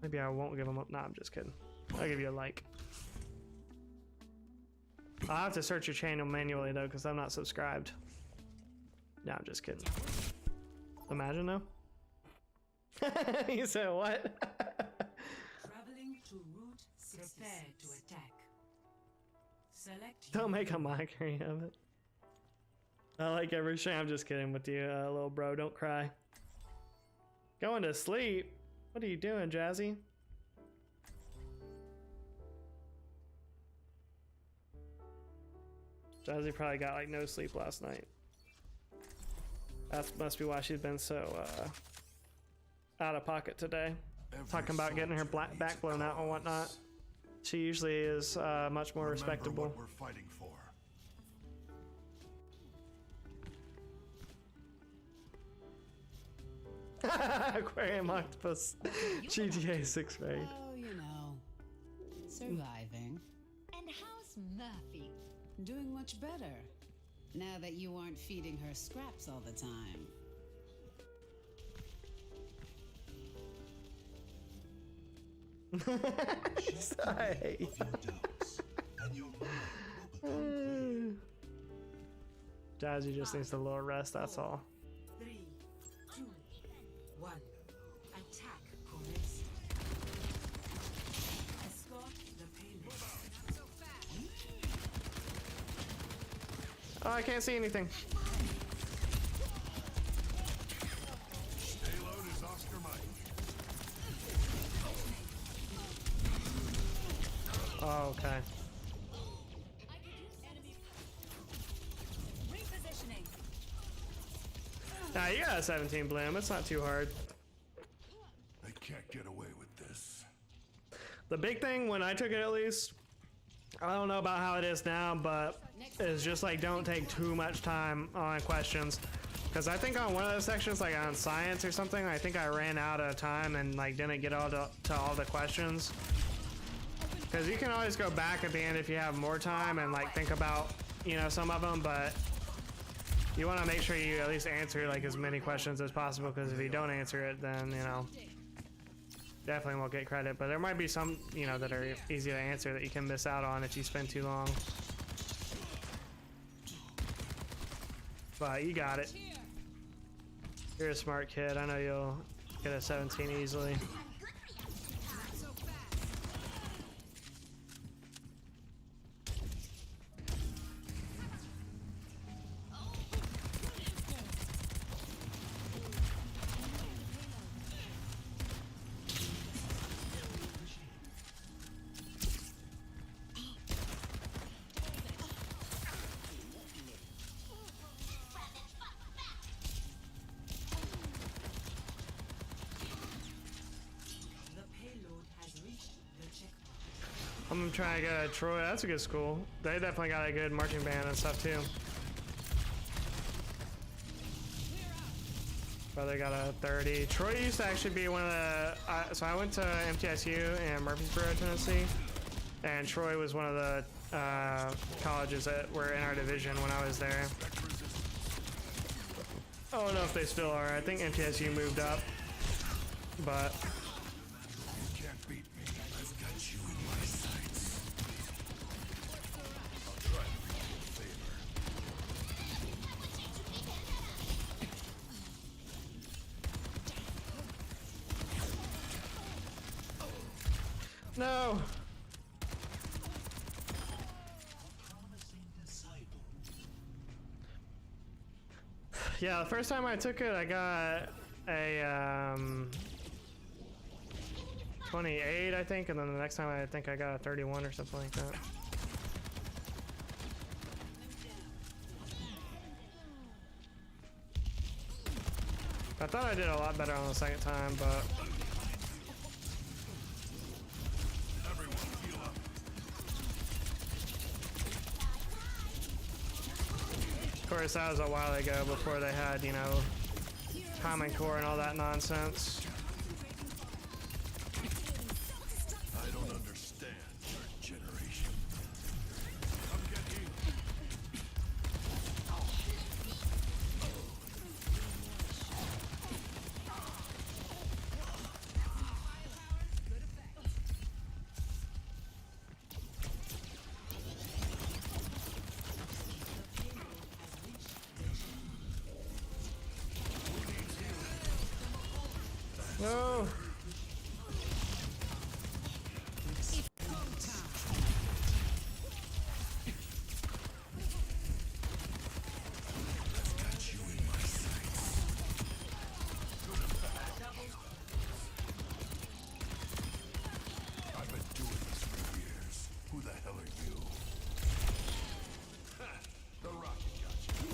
maybe I won't give him up. Nah, I'm just kidding. I'll give you a like. I'll have to search your channel manually though, because I'm not subscribed. No, I'm just kidding. Imagine though. You said what? Traveling to route 6. Prepare to attack. Select. Don't make a mockery of it. I like every stream. I'm just kidding with you, little bro. Don't cry. Going to sleep? What are you doing, Jazzy? Jazzy probably got like no sleep last night. That must be why she's been so out of pocket today. Talking about getting her back blown out and whatnot. She usually is much more respectable. What we're fighting for. Aquarium Octopus. GTA 6th grade. Oh, you know, surviving. And how's Murphy? Doing much better. Now that you aren't feeding her scraps all the time. Sorry. Jazzy just needs a little rest, that's all. 3, 2, 1. Attack commenced. Escort the payload. Oh, I can't see anything. Payload is Oscar Mike. Oh, okay. Repositioning. Nah, you got a 17 Bloom. It's not too hard. They can't get away with this. The big thing when I took it, at least, I don't know about how it is now, but it's just like don't take too much time on questions. Because I think on one of those sections, like on science or something, I think I ran out of time and like didn't get all to all the questions. Because you can always go back at the end if you have more time and like think about, you know, some of them, but you want to make sure you at least answer like as many questions as possible, because if you don't answer it, then, you know, definitely won't get credit. But there might be some, you know, that are easy to answer that you can miss out on if you spend too long. But you got it. You're a smart kid. I know you'll get a 17 easily. I'm gonna try to go to Troy. That's a good school. They definitely got a good marching band and stuff too. Brother got a 30. Troy used to actually be one of the. So I went to MTSU in Murfreesboro, Tennessee, and Troy was one of the colleges that were in our division when I was there. I don't know if they still are. I think MTSU moved up, but. No. Yeah, the first time I took it, I got a 28, I think, and then the next time I think I got a 31 or something like that. I thought I did a lot better on the second time, but. Of course, that was a while ago before they had, you know, Common Core and all that nonsense. I don't understand your generation. Come get healed. No. I've been doing this for years. Who the hell are you? Ha! The rocket got you.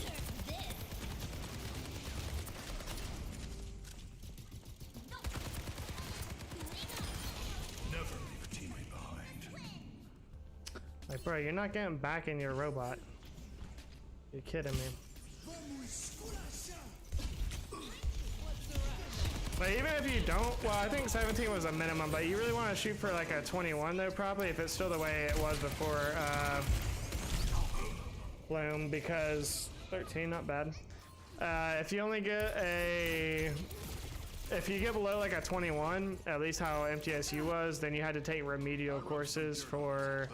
Never leave a teammate behind. Like, bro, you're not getting back in your robot. You're kidding me. But even if you don't, well, I think 17 was a minimum, but you really want to shoot for like a 21 though, probably, if it's still the way it was before Bloom, because 13, not bad. If you only get a, if you get below like a 21, at least how MTSU was, then you had to take remedial courses for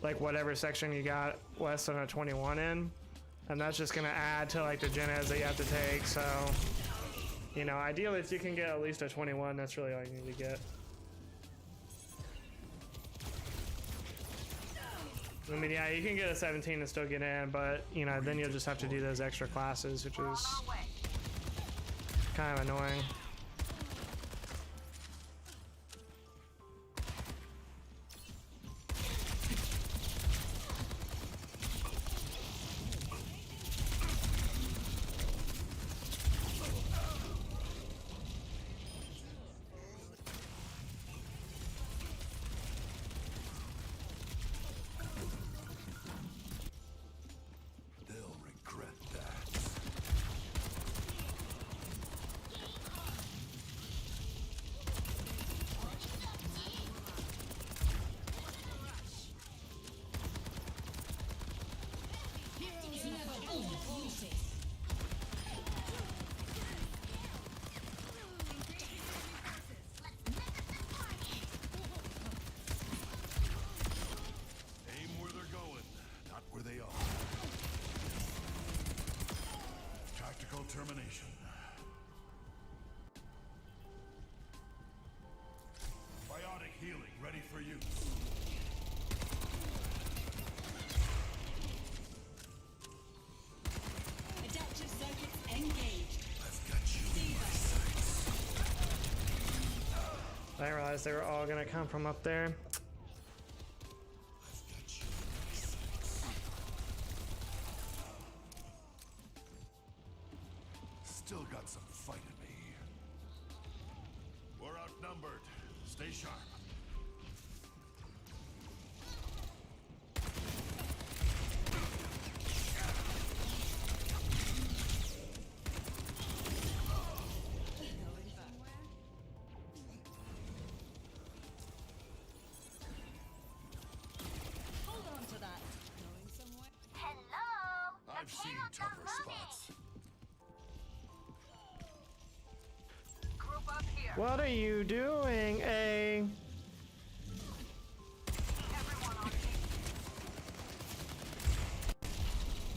like whatever section you got less than a 21 in, and that's just gonna add to like the gen eds that you have to take. So, you know, ideally if you can get at least a 21, that's really all you need to get. I mean, yeah, you can get a 17 and still get in, but, you know, then you'll just have to do those extra classes, which is kind of annoying. for use. Adaptive circuits engaged. I've got you in my sights. I didn't realize they were all gonna come from up there. I've got you in my sights. Still got some fight in me. We're outnumbered. Stay sharp. Hold on to that. Going somewhere? Hello. I've seen tougher spots. Group up here. What are you doing, A? Everyone on me.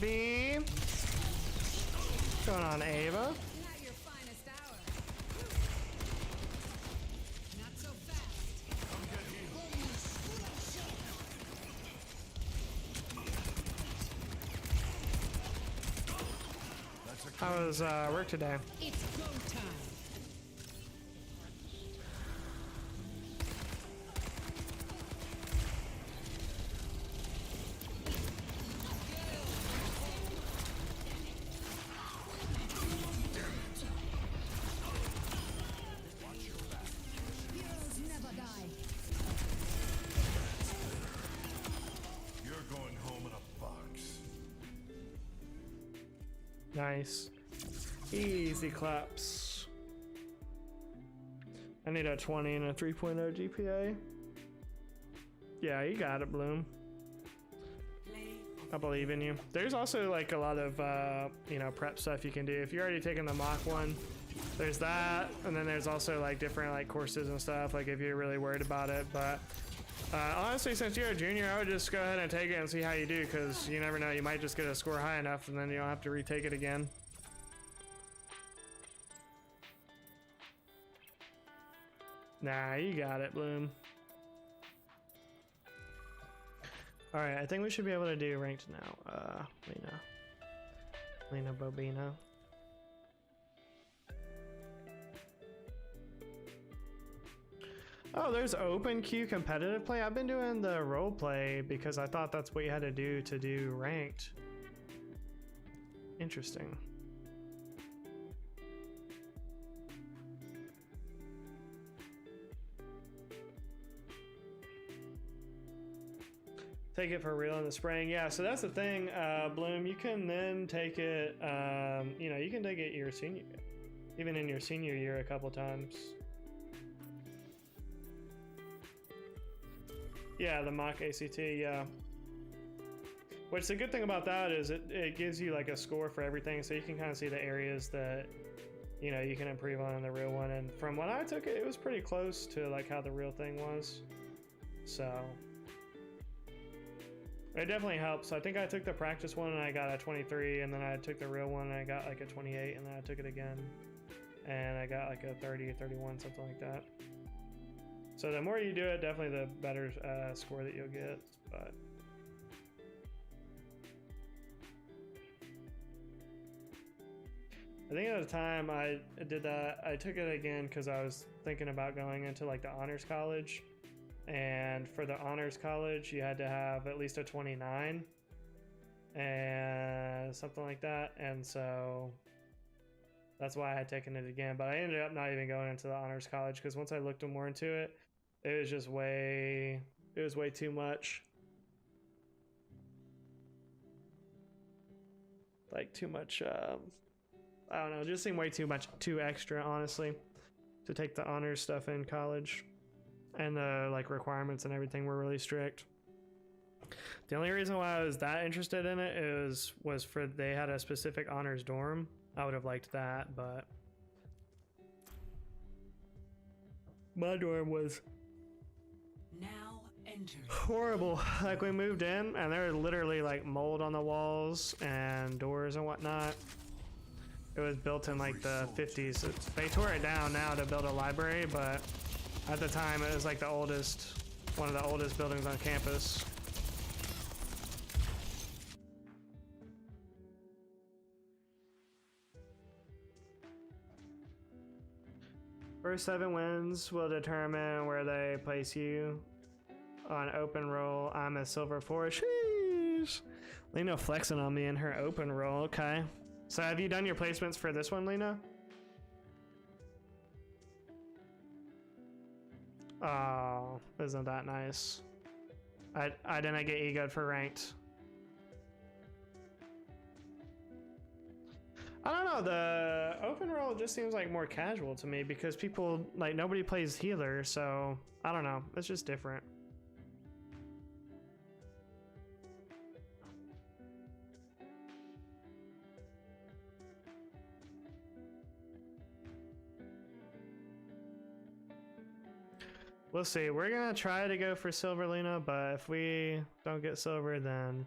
B? What's going on, Ava? Not your finest hour. Not so fast. Come get healed. That's a How was work today? It's go time. Heroes never die. You're going home in a box. Nice. Easy claps. I need a 20 and a 3.0 GPA. Yeah, you got it, Bloom. Play I believe in you. There's also like a lot of you know, prep stuff you can do. If you're already taking the mock one, there's that, and then there's also like different like courses and stuff, like if you're really worried about it. But honestly, since you're a junior, I would just go ahead and take it and see how you do, because you never know, you might just get a score high enough and then you don't have to retake it again. Nah, you got it, Bloom. Alright, I think we should be able to do ranked now. Lena Bobina. Oh, there's open queue competitive play. I've been doing the role play because I thought that's what you had to do ranked. Interesting. Take it for real in the spring. Yeah, so that's the thing, Bloom. You can then take it, you know, you can take it your senior, even in your senior year a couple times. Yeah, the mock ACT, yeah. Which the good thing about that is it gives you like a score for everything, so you can kind of see the areas that, you know, you can improve on in the real one. And from when I took it, it was pretty close to like how the real thing was. So it definitely helps. I think I took the practice one and I got a 23, and then I took the real one and I got like a 28, and then I took it again and I got like a 30, 31, something like that. So the more you do it, definitely the better score that you'll get. But I think at the time I did that, I took it again because I was thinking about going into like the honors college. And for the honors college, you had to have at least a 29 and something like that. And so that's why I had taken it again. But I ended up not even going into the honors college because once I looked more into it, it was just way too much. Like too much, I don't know, it just seemed way too extra, honestly, to take the honors stuff in college. And the like requirements and everything were really strict. The only reason why I was that interested in it was for they had a specific honors dorm. I would have liked that, but my dorm was now entering. horrible. Like we moved in and there was literally like mold on the walls and doors and whatnot. It was built in like the 50s. They tore it down now to build a library, but at the time it was like the oldest One of the oldest buildings on campus. First 7 wins will determine where they place you on open roll. I'm a silver 4. Sheesh. Lena flexing on me in her open roll. Okay. So have you done your placements for this one, Lena? Oh, isn't that nice? I didn't get egoed for ranked. I don't know, the open role just seems like more casual to me because people, like, nobody plays healer, so I don't know, it's just different. We'll see. We're gonna try to go for silver, Lena, but if we don't get silver, then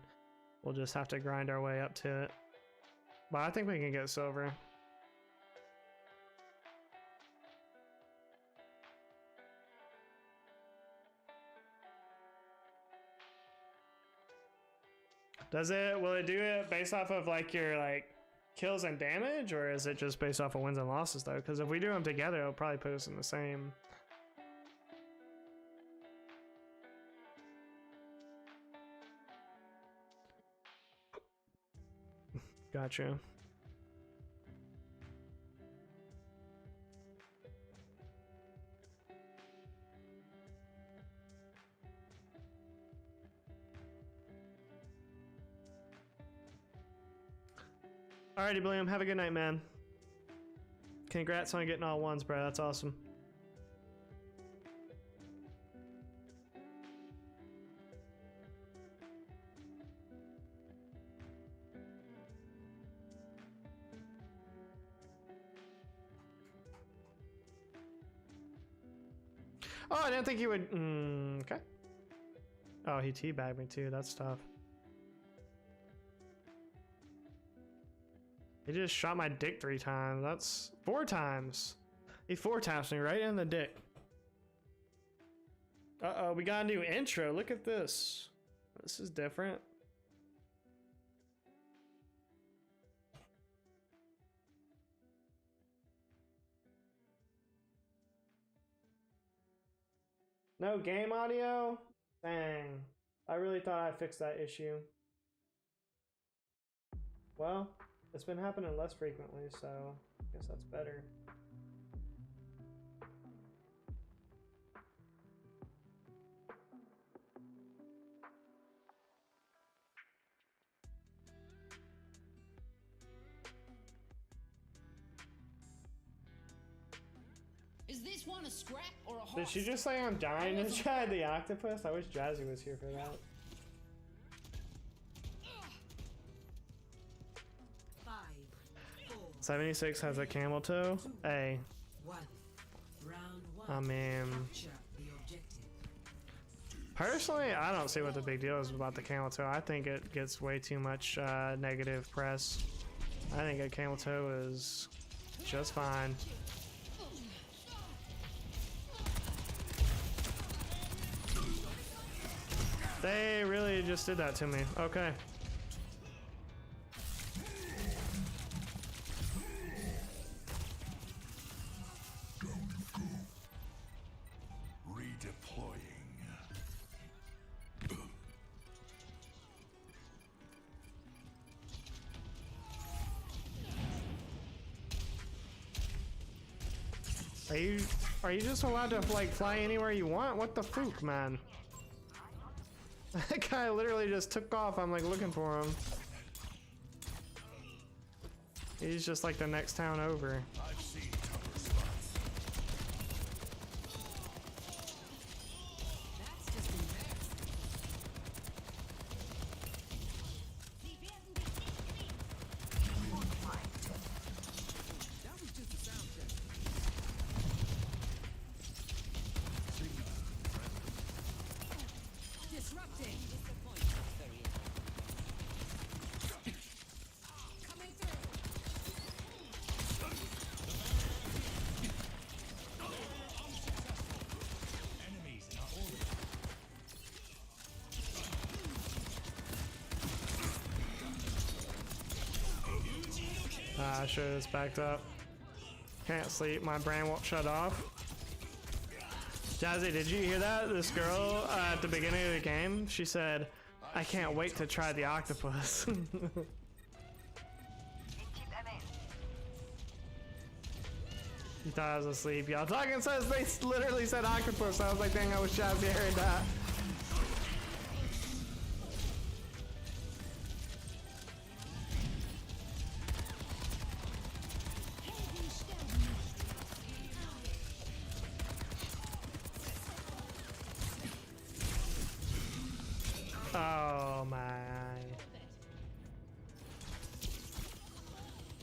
we'll just have to grind our way up to it. But I think we can get silver. Will it do it based off of like your like kills and damage, or is it just based off of wins and losses though? Because if we do them together, it'll probably put us in the same. Gotcha. Alrighty, William. Have a good night, man. Congrats on getting all ones, bro. That's awesome. Oh, I didn't think he would. Okay. Oh, he teabagged me too. That's tough. He just shot my dick 3 times. That's 4 times. He 4 taps me right in the dick. Uh-oh, we got a new intro. Look at this. This is different. No game audio? Dang. I really thought I fixed that issue. Well, it's been happening less frequently, so I guess that's better. Is this one a scrap or a horse? Did she just say I'm dying to try the octopus? I wish Jazzy was here for that. 5, 4, 76 has a camel toe. Hey, 1. Round 1. I mean, Capture the objective. personally, I don't see what the big deal is about the camel toe. I think it gets way too much negative press. I think a camel toe is just fine. They really just did that to me. Okay. Redeploying. Are you just allowed to like fly anywhere you want? What the fuck, man? That guy literally just took off. I'm like looking for him. He's just like the next town over. I've seen tougher spots. That's just embarrassing. That was just a sound check. Disrupting. Coming through. Enemies in our orbit. Ah, shit, it's backed up. Can't sleep, my brain won't shut off. Jazzy, did you hear that? This girl at the beginning of the game, she said, I can't wait to try the octopus. You thought I was asleep. Y'all talking says they literally said octopus. I was like, dang, I wish Jazzy heard that. Oh my.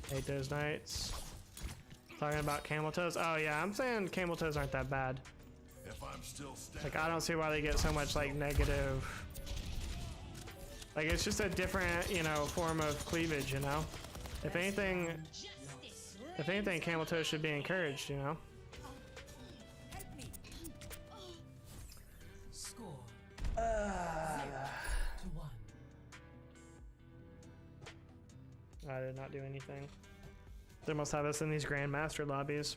Hate those nights. Talking about camel toes. Oh yeah, I'm saying camel toes aren't that bad. If I'm still standing, Like I don't see why they get so much like negative. Like it's just a different, you know, form of cleavage, you know? If anything, camel toes should be encouraged, you know? Score 0-1. I did not do anything. They must have us in these grandmaster lobbies.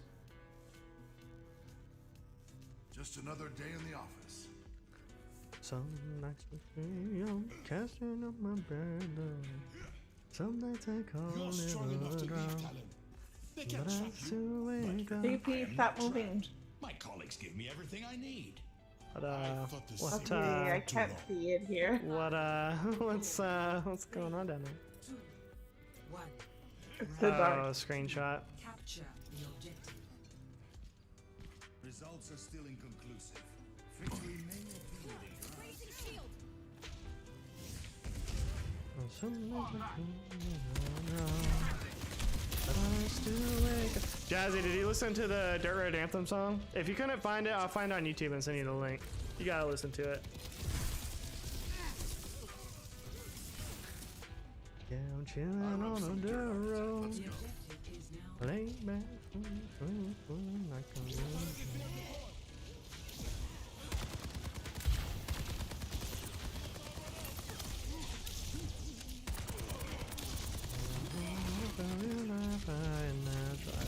just another day in the office. Some nights with me, I'm casting up my brother. Some nights I call You're it strong enough a to drought. leave, Talon. They can't But I stop you. still wake up. JP, stop moving. My colleagues give me everything I need. What thought the what same Okay, I can't see it here. what what's going on down there? 2, 1. It's so Oh, dark. screenshot. Capture the objective. Results are still inconclusive. Victory may not be within grasp. Some nights I call it a drought. But I still wake up. Jazzy, did you listen to the Dirt Road Anthem song? If you couldn't find it, I'll find it on YouTube and send you the link. You gotta listen to it. Yeah, I'm chilling on the dirt road. The objective is now Lay back, like a rose.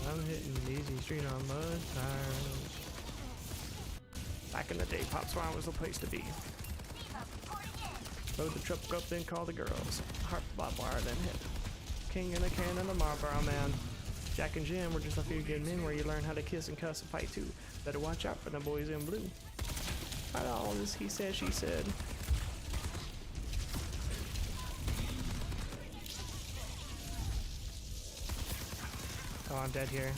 I'm hitting easy street on mud tires. Back in the day, Pop's Farm was the place to be. Load the truck up, then call the girls. Harp, bob, wire, then hit. King in a can and a Marlboro man. Jack and Jim were just a few good men where you learn how to kiss and cuss and fight too. Better watch out for the boys in blue. Out of all this he said, she said. Oh, I'm dead here.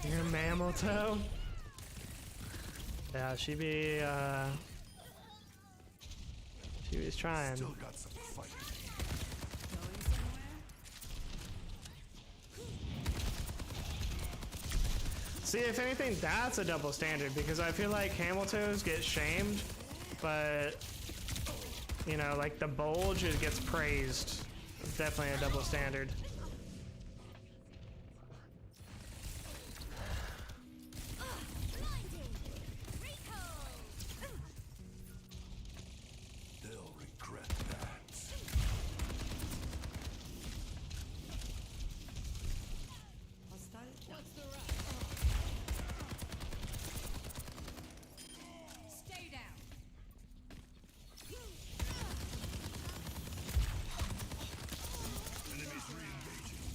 You're a mammal toe? Yeah, she was trying. Still got some fight. See, if anything, that's a double standard because I feel like camel toes get shamed, but you know, like the bulge, it gets praised. It's definitely a double standard. They'll regret that. What's the rush? Stay down. Enemies re-engaging.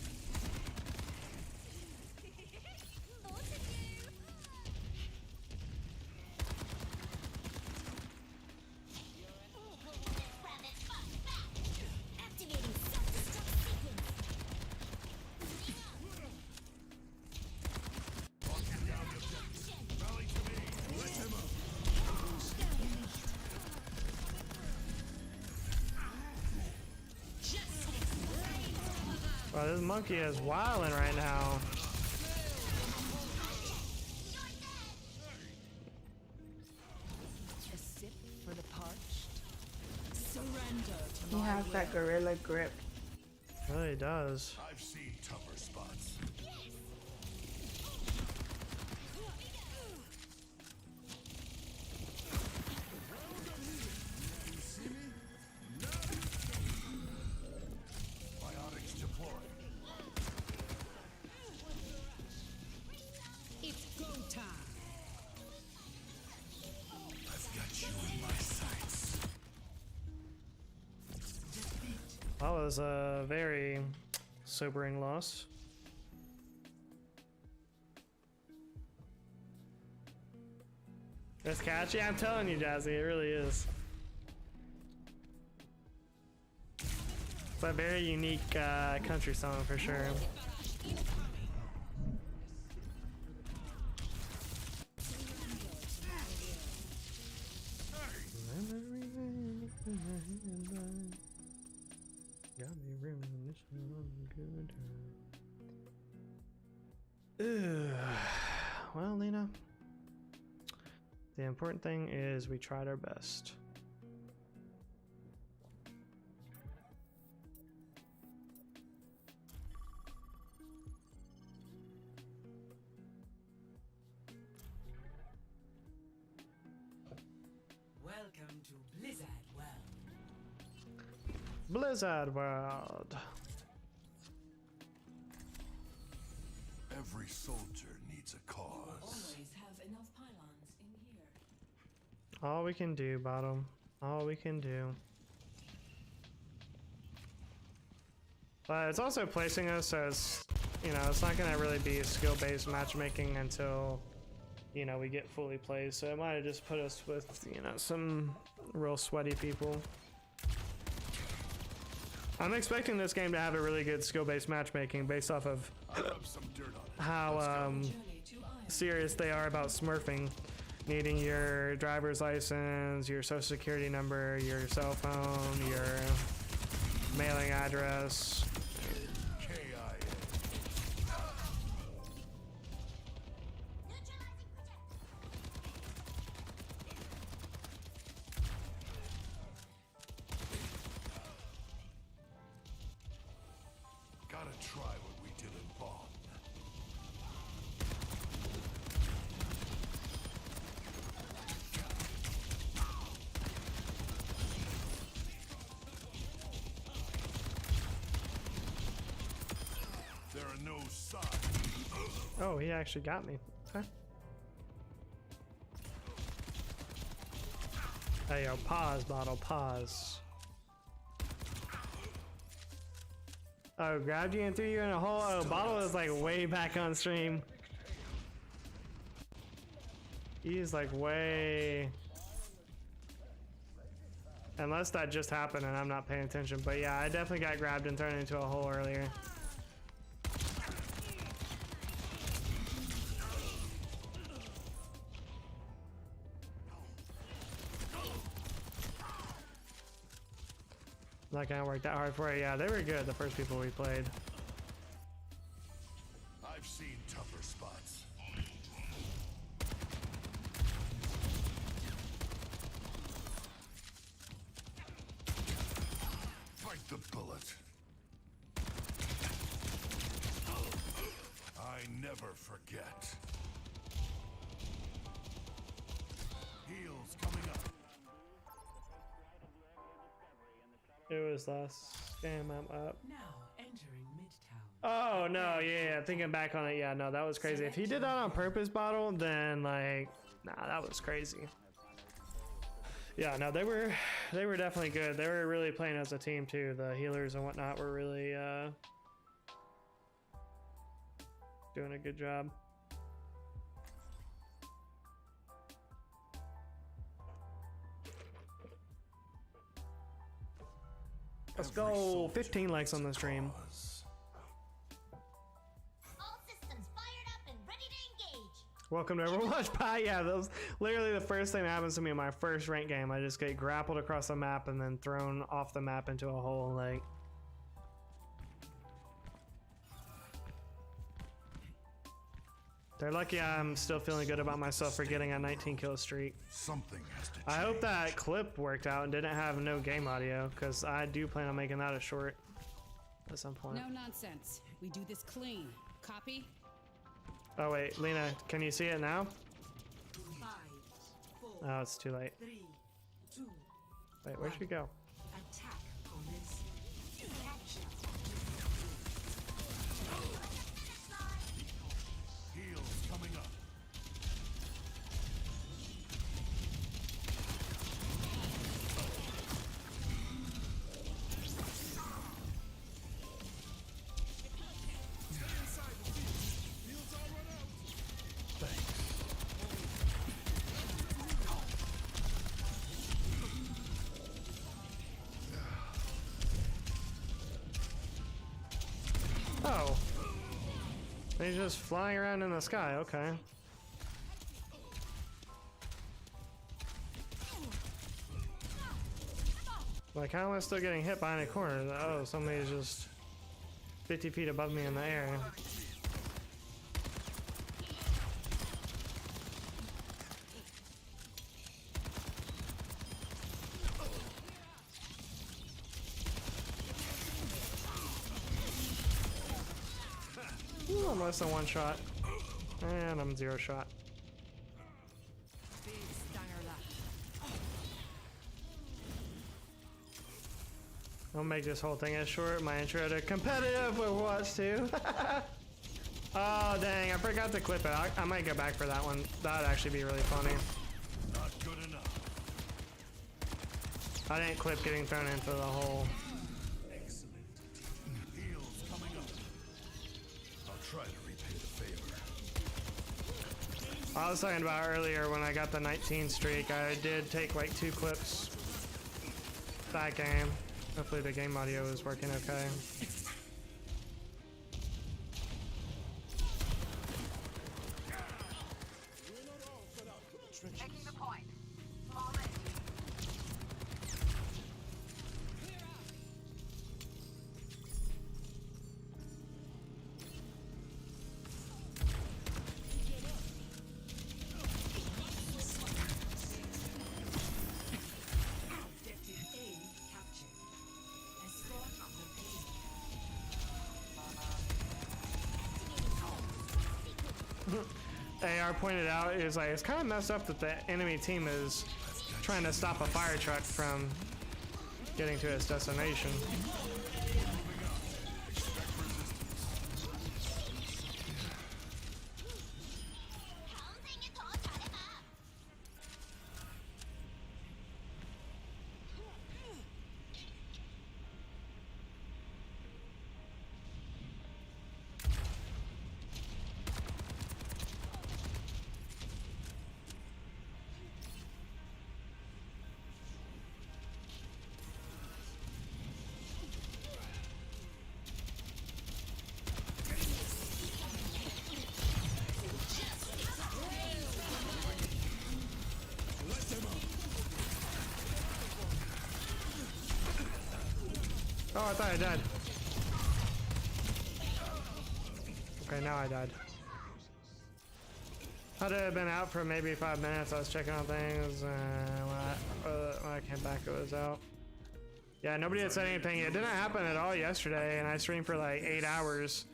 Activating self-destruct sequence. Locking down the objective. Rally to me. Let him up. Wow, this monkey is wilding right now. A sip for the parched. Surrender to He my has that will. gorilla grip. Really does. I've seen tougher spots. was a very sobering loss. It's catchy, I'm telling you, Jazzy, it really is. It's a very unique country song for sure. Got me ruined. Well, Lena, the important thing is we tried our best. Welcome to Blizzard World. Blizzard World. Every soldier needs a cause. Always have enough pylons in here. All we can do, bottom. All we can do. But it's also placing us as, you know, it's not gonna really be skill-based matchmaking until, you know, we get fully played. So it might have just put us with, you know, some real sweaty people. I'm expecting this game to have a really good skill-based matchmaking based off of I'll rub some dirt on it. how serious they are about smurfing, needing your driver's license, your social security number, your cell phone, your mailing address. KIA. Gotta try what we did in Bond. There are no signs. Oh, he actually got me. Okay. Hey, yo, pause, bottle, pause. Oh, grabbed you and threw you in a hole. Oh, bottle is like way back on stream. He's like way. Unless that just happened and I'm not paying attention. But yeah, I definitely got grabbed and thrown into a hole earlier. Not gonna work that hard for it. Yeah, they were good, the first people we played. I've seen tougher spots. Fight the bullet. I never forget. Heals coming up. It was last game, I'm up. Now entering Midtown. Oh no, yeah, thinking back on it, yeah, no, that was crazy. If he did that on purpose, bottle, then like, nah, that was crazy. Yeah, no, they were definitely good. They were really playing as a team too. The healers and whatnot were really doing a good job. Let's go. 15 likes on the stream. All systems fired up and ready to engage. Welcome to Overwatch Pie. Yeah, that was literally the first thing that happens to me in my first ranked game. I just get grappled across the map and then thrown off the map into a hole. Like, they're lucky I'm still feeling good about myself for getting a 19 kill streak. Something has to change. I hope that clip worked out and didn't have no game audio, because I do plan on making that a short at some point. No nonsense. We do this clean. Copy? Oh wait, Lena, can you see it now? 5, 4, Oh, it's too late. 3, 2, Wait, where'd she go? attack commence. Heals coming up. Oh. He's just flying around in the sky, okay. Like, how am I still getting hit behind a corner? Oh, somebody's just 50 feet above me in the air. Ooh, I'm less than one shot. And I'm 0 shot. Big stanger left. I'll make this whole thing as short. My intro to competitive Overwatch 2. Oh, dang. I forgot to clip it. I might go back for that one. That'd actually be really funny. Not good enough. I didn't clip getting thrown into the hole. Excellent. Heals coming up. I'll try to repay the favor. I was talking about earlier when I got the 19 streak, I did take like 2 clips that game. Hopefully the game audio is working okay. Taking the point. Fall in. Objective A captured. Escort the payload. AR pointed out is like it's kind of messed up that the enemy team is trying to stop a fire truck from getting to its destination. Oh, I thought I died. Okay, now I died. I'd have been out for maybe 5 minutes. I was checking on things, and when I came back, it was out. Yeah, nobody had said anything. It didn't happen at all yesterday, and I streamed for like 8 hours.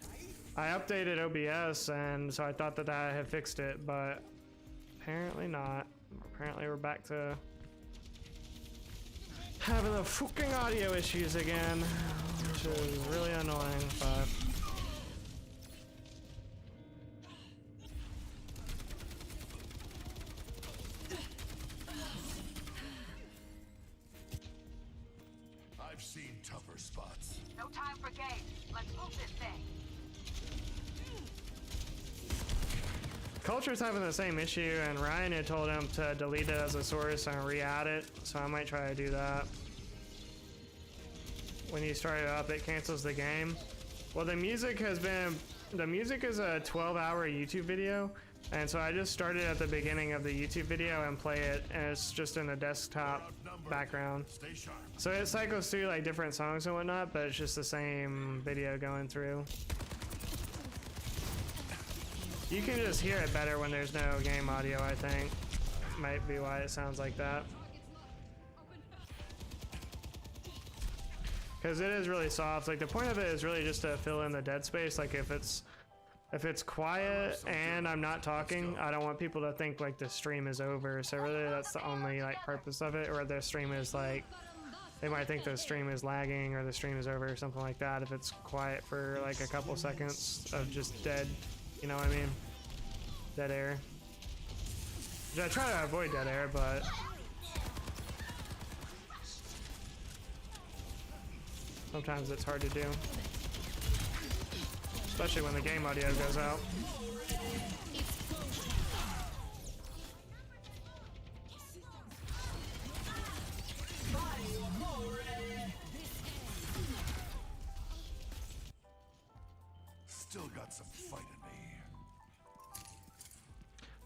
I updated OBS, and so I thought that I had fixed it, but apparently not. Apparently we're back to having the fucking audio issues again, which is really annoying, but I've seen tougher spots. No time for games. Let's move this thing. Culture's having the same issue, and Ryan had told him to delete it as a source and re-add it, so I might try to do that. When you start it up, it cancels the game. Well, the music is a 12-hour YouTube video, and so I just started at the beginning of the YouTube video and play it, and it's just in the desktop background. Stay sharp. So it cycles through like different songs and whatnot, but it's just the same video going through. You can just hear it better when there's no game audio, I think. Might be why it sounds like that. Because it is really soft. Like the point of it is really just to fill in the dead space. Like if it's quiet and I'm not talking, I don't want people to think like the stream is over. So really that's the only like purpose of it, or the stream is like, they might think the stream is lagging or the stream is over or something like that if it's quiet for like a couple seconds of just dead, you know what I mean? Dead air. Which I try to avoid dead air, but sometimes it's hard to do. Especially when the game audio goes out. Still got some fight in me.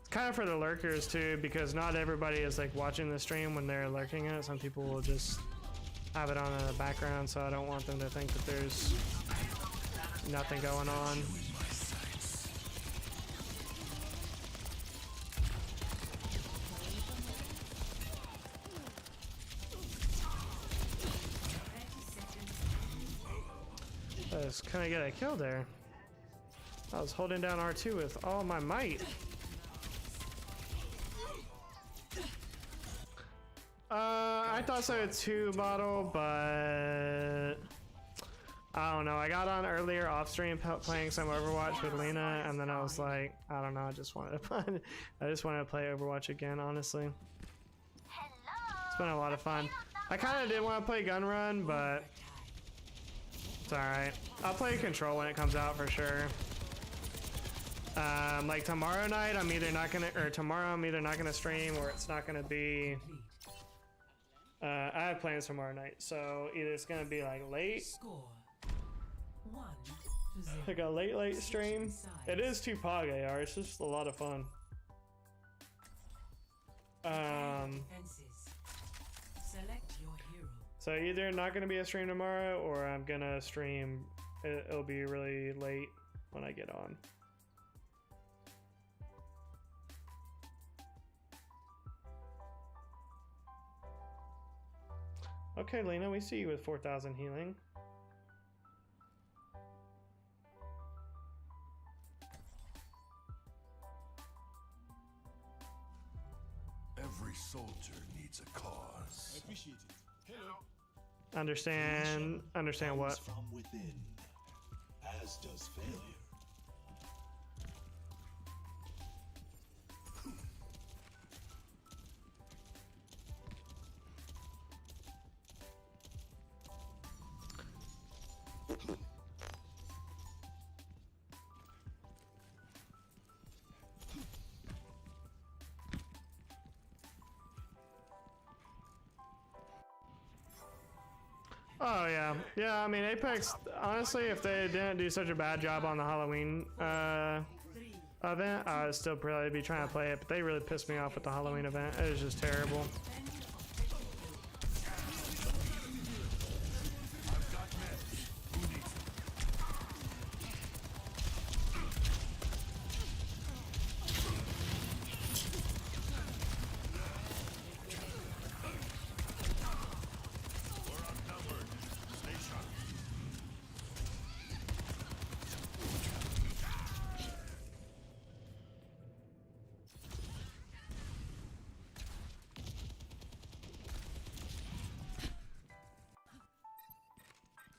It's kind of for the lurkers too, because not everybody is like watching the stream when they're lurking it. Some people will just have it on in the background, so I don't want them to think that there's nothing going on. I just couldn't get a kill there. I was holding down R2 with all my might. I thought so too, Bottle, but I don't know. I got on earlier off stream playing some Overwatch with Lena, and then I was like, I don't know. I just wanted to play Overwatch again. Honestly, it's been a lot of fun. I kind of did want to play Gun Run, but it's all right. I'll play Control when it comes out for sure. Like tomorrow night, I'm either not gonna stream, or it's not gonna be. I have plans tomorrow night, so either it's gonna be like late, like a late stream. It is 2 Pog AR. It's just a lot of fun. So either not gonna be a stream tomorrow, or I'm gonna stream. It'll be really late when I get on. Okay, Lena, we see you with 4,000 healing. Every soldier needs a cause. I appreciate it. Hello. Understand what? From within, as does failure. Oh yeah, yeah. I mean, Apex. Honestly, if they didn't do such a bad job on the Halloween event, I'd still probably be trying to play it. But they really pissed me off with the Halloween event. It was just terrible.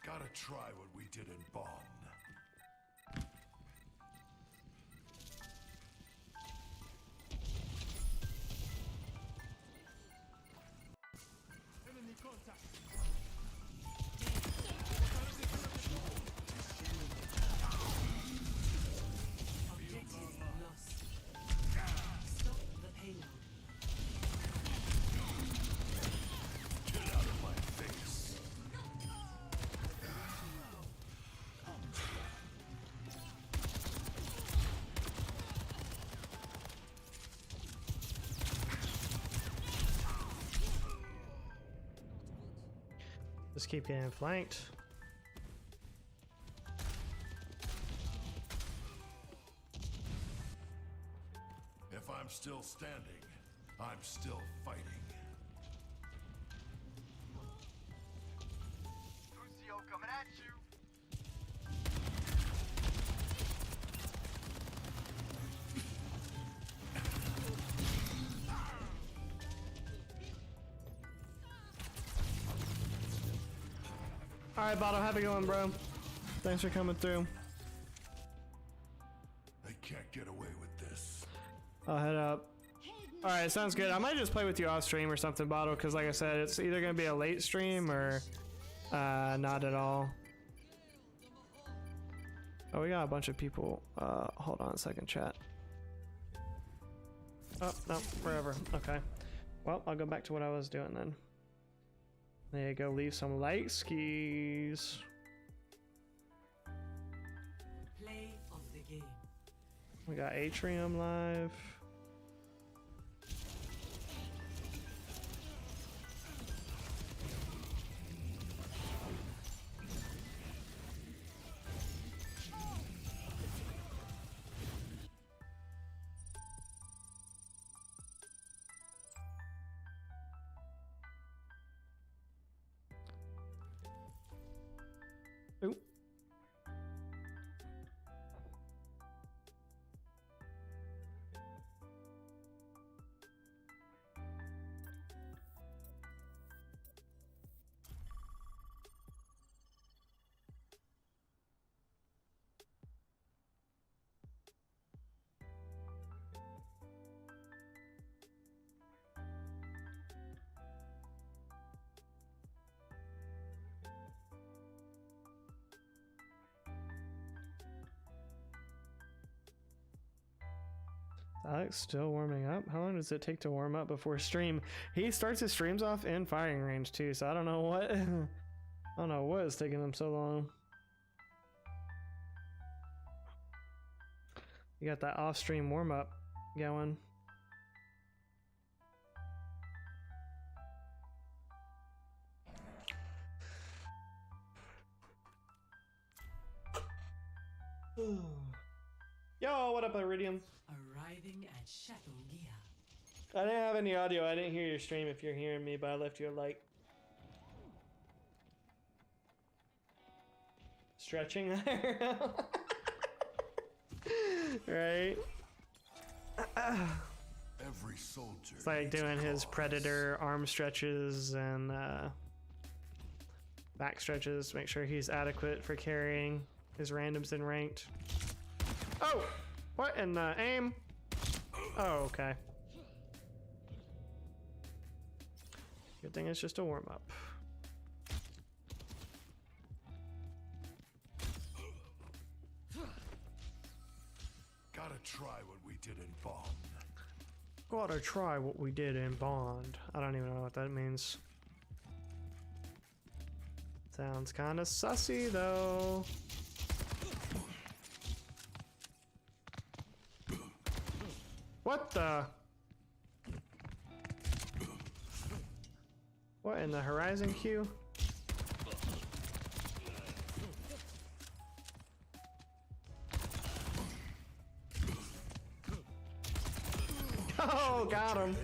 Gotta try what we did in Bonn. Enemy contact. Objective lost. Stop the payload. Get out of my face. Just keep getting flanked. If I'm still standing, I'm still fighting. Lucio coming at you. All right, Bottle, have a good one, bro. Thanks for coming through. They can't get away with this. I'll head up. All right, sounds good. I might just play with you off stream or something, Bottle, because like I said, it's either gonna be a late stream or not at all. Oh, we got a bunch of people. Hold on a second, chat. Oh, no, wherever. Okay. Well, I'll go back to what I was doing then. There you go, leave some light skis. Play of the game. We got Atrium live. Ooh. Alex still warming up? How long does it take to warm up before stream? He starts his streams off in firing range too, so I don't know what I don't know what is taking him so long. You got that off-stream warm-up going. Yo, what up, Iridium? Arriving at Chateau Gia. I didn't have any audio. I didn't hear your stream if you're hearing me, but I left you a like. Stretching there. Right? Every soldier. It's like doing his predator arm stretches and back stretches to make sure he's adequate for carrying his randoms in ranked. Oh! What in the aim? Oh, okay. Good thing it's just a warm-up. Gotta try what we did in Bond. Gotta try what we did in Bond. I don't even know what that means. Sounds kind of sussy, though. What the? What in the horizon queue? Oh, got him.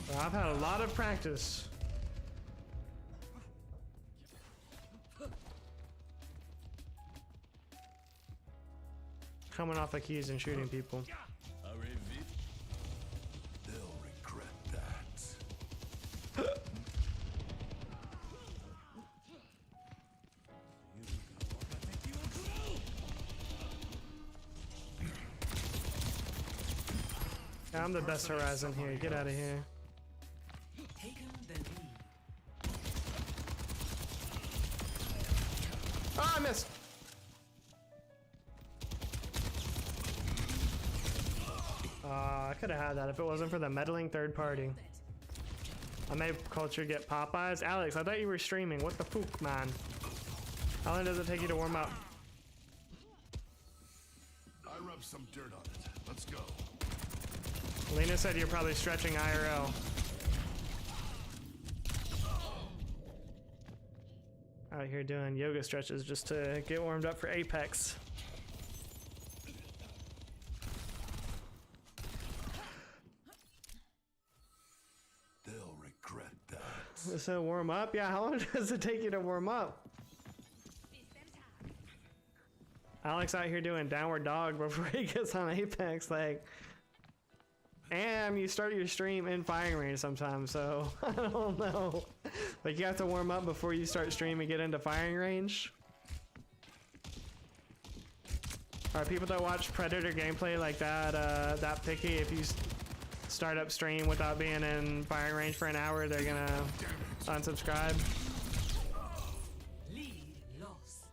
Well, I've had a lot of practice. Coming off of keys and shooting people. They'll regret that. Yeah, I'm the best Horizon here. Get out of here. Taken the lead. Oh, I missed. I could have had that if it wasn't for the meddling third party. I made Culture get Popeyes. Alex, I thought you were streaming. What the fuck, man? How long does it take you to warm up? I rubbed some dirt on it. Let's go. Lena said you're probably stretching IRL. Out here doing yoga stretches just to get warmed up for Apex. They'll regret that. So warm up? Yeah, how long does it take you to warm up? Alex out here doing downward dog before he gets on Apex, like. And you start your stream in firing range sometimes, so I don't know. Like you have to warm up before you start stream and get into firing range. Are people that watch Predator gameplay like that that picky? If you start up stream without being in firing range for an hour, they're gonna unsubscribe. Lead lost.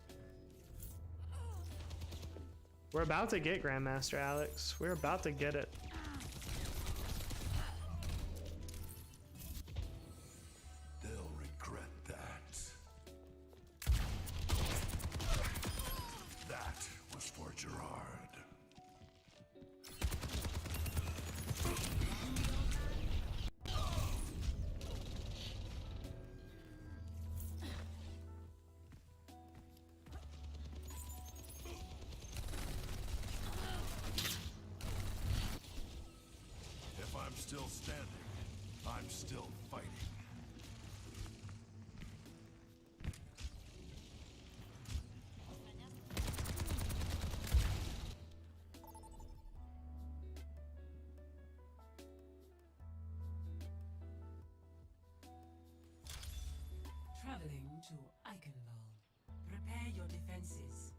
We're about to get Grandmaster, Alex. We're about to get it. still standing, I'm still fighting. Traveling to Eichenwald. Prepare your defenses.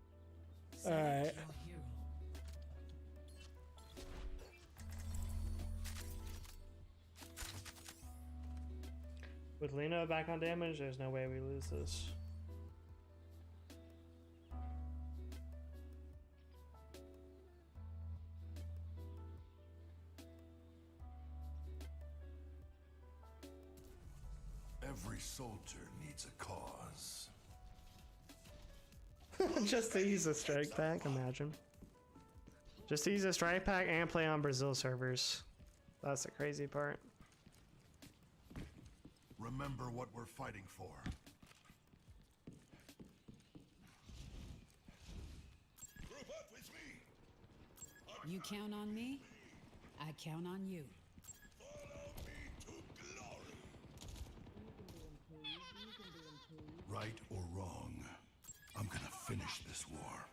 All right. Select your hero. With Lena back on damage, there's no way we lose this. Every soldier needs a cause. Just to use a strike pack, imagine. Just to use a strike pack and play on Brazil servers. That's the crazy part. Remember what we're fighting for. Group up with me. You count on me, I count on you. Follow me to glory. Right or wrong, I'm gonna finish this war.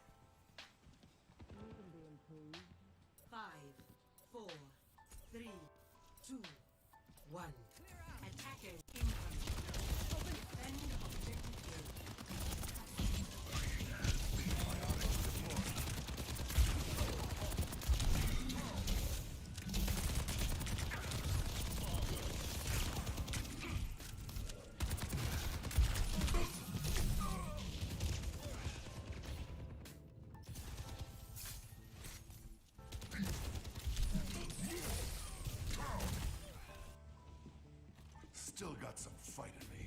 5, 4, 3, 2, 1. Attackers incoming. Defend objective A. Still got some fight in me.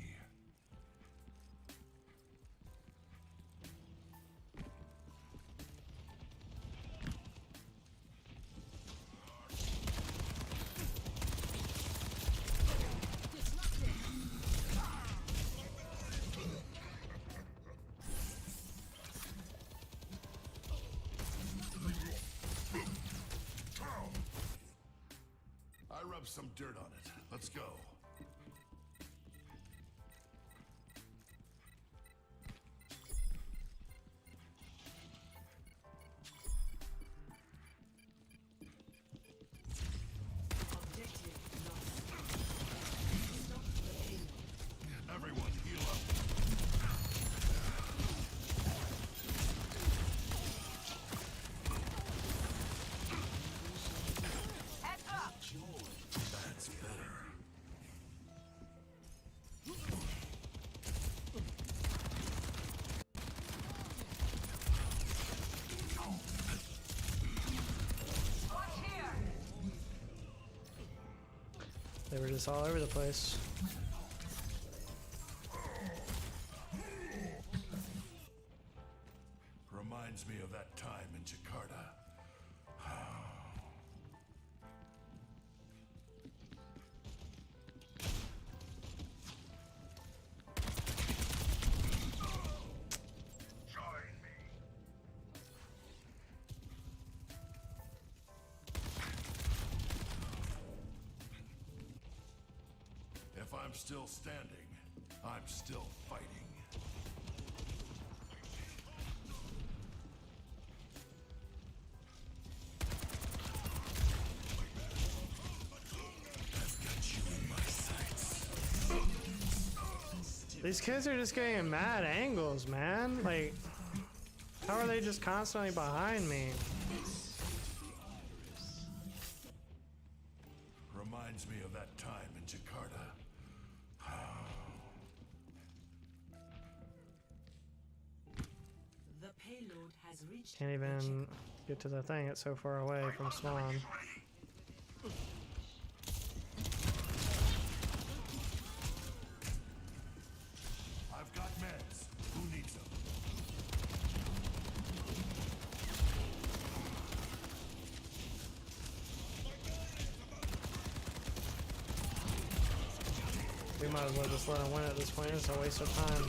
I rubbed some dirt on it. Let's go. Objective lost. Stop the payload. Everyone heal up. Heads up! That's better. Watch here! They were just all over the place. Reminds me of that time in Jakarta. Join me. If I'm still standing, I'm still fighting. I've got you in my sights. These kids are just getting mad angles, man. Like, how are they just constantly behind me? Reminds me of that time in Jakarta. The payload has reached Can't the even checkpoint. get to the thing. It's so far away from spawn. I've got meds. Who needs them? We might as well just let them win at this point. It's a waste of time.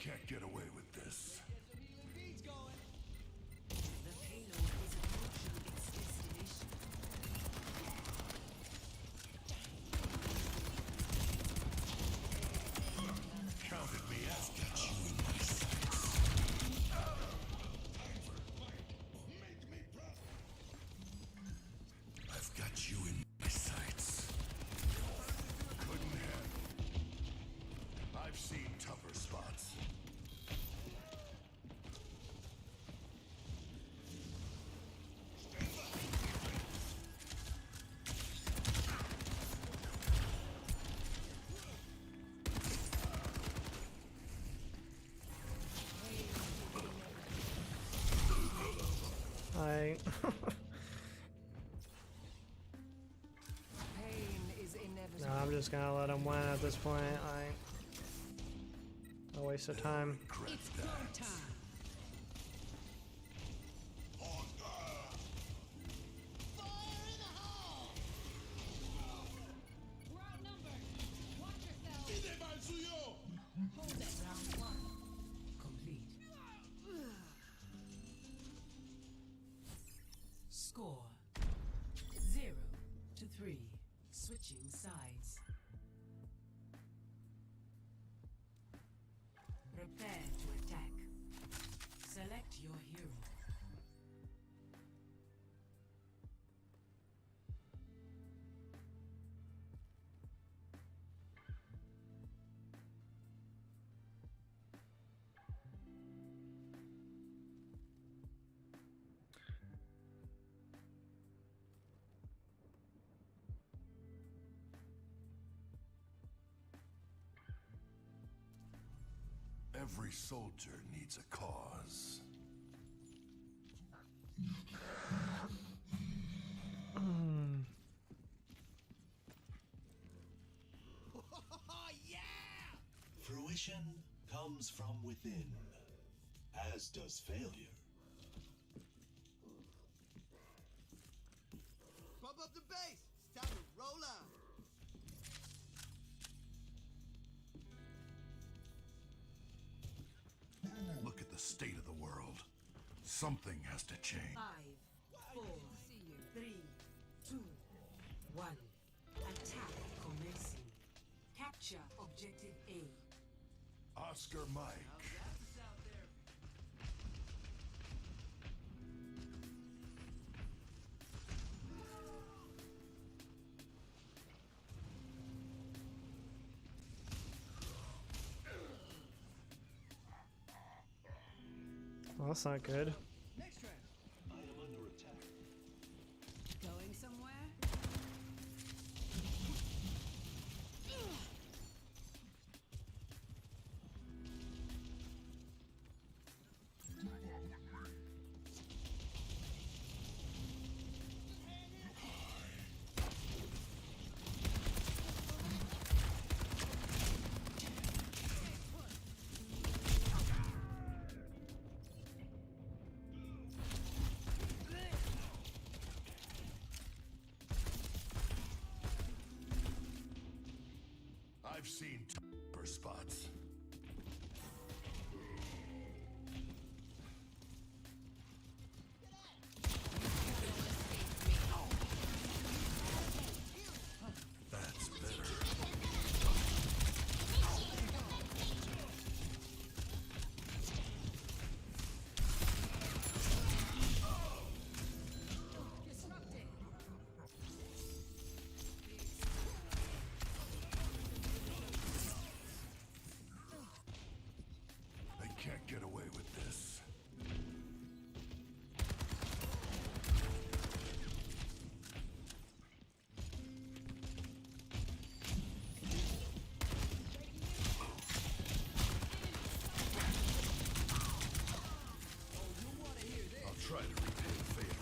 can't get away with this. Beats going. The payload is approaching its destination. Counted me out. Got you in my sights. I've got you in my sights. Couldn't have. I've seen tougher spots. I Pain is no, inevitable. I'm just gonna let him win at this point. A waste of time. It's go time. Fire in the hole! We're outnumbered. Watch yourself. Hold it. Round 1 complete. Score 0-3. Switching sides. Prepare to attack. Select your hero. Every soldier needs a cause. Fruition comes from within, as does failure. Pump up the bass. It's time to roll out. Look at the state of the world. Something has to change. 5, 4, 3, 2, 1. Attack commencing. Capture objective A. Oscar Mike. That's out there. Well, that's not good. Next round. I am under attack. Going somewhere? I've seen tougher spots. That's better. Disrupted. They can't get away with this. I'll try to repay the favor.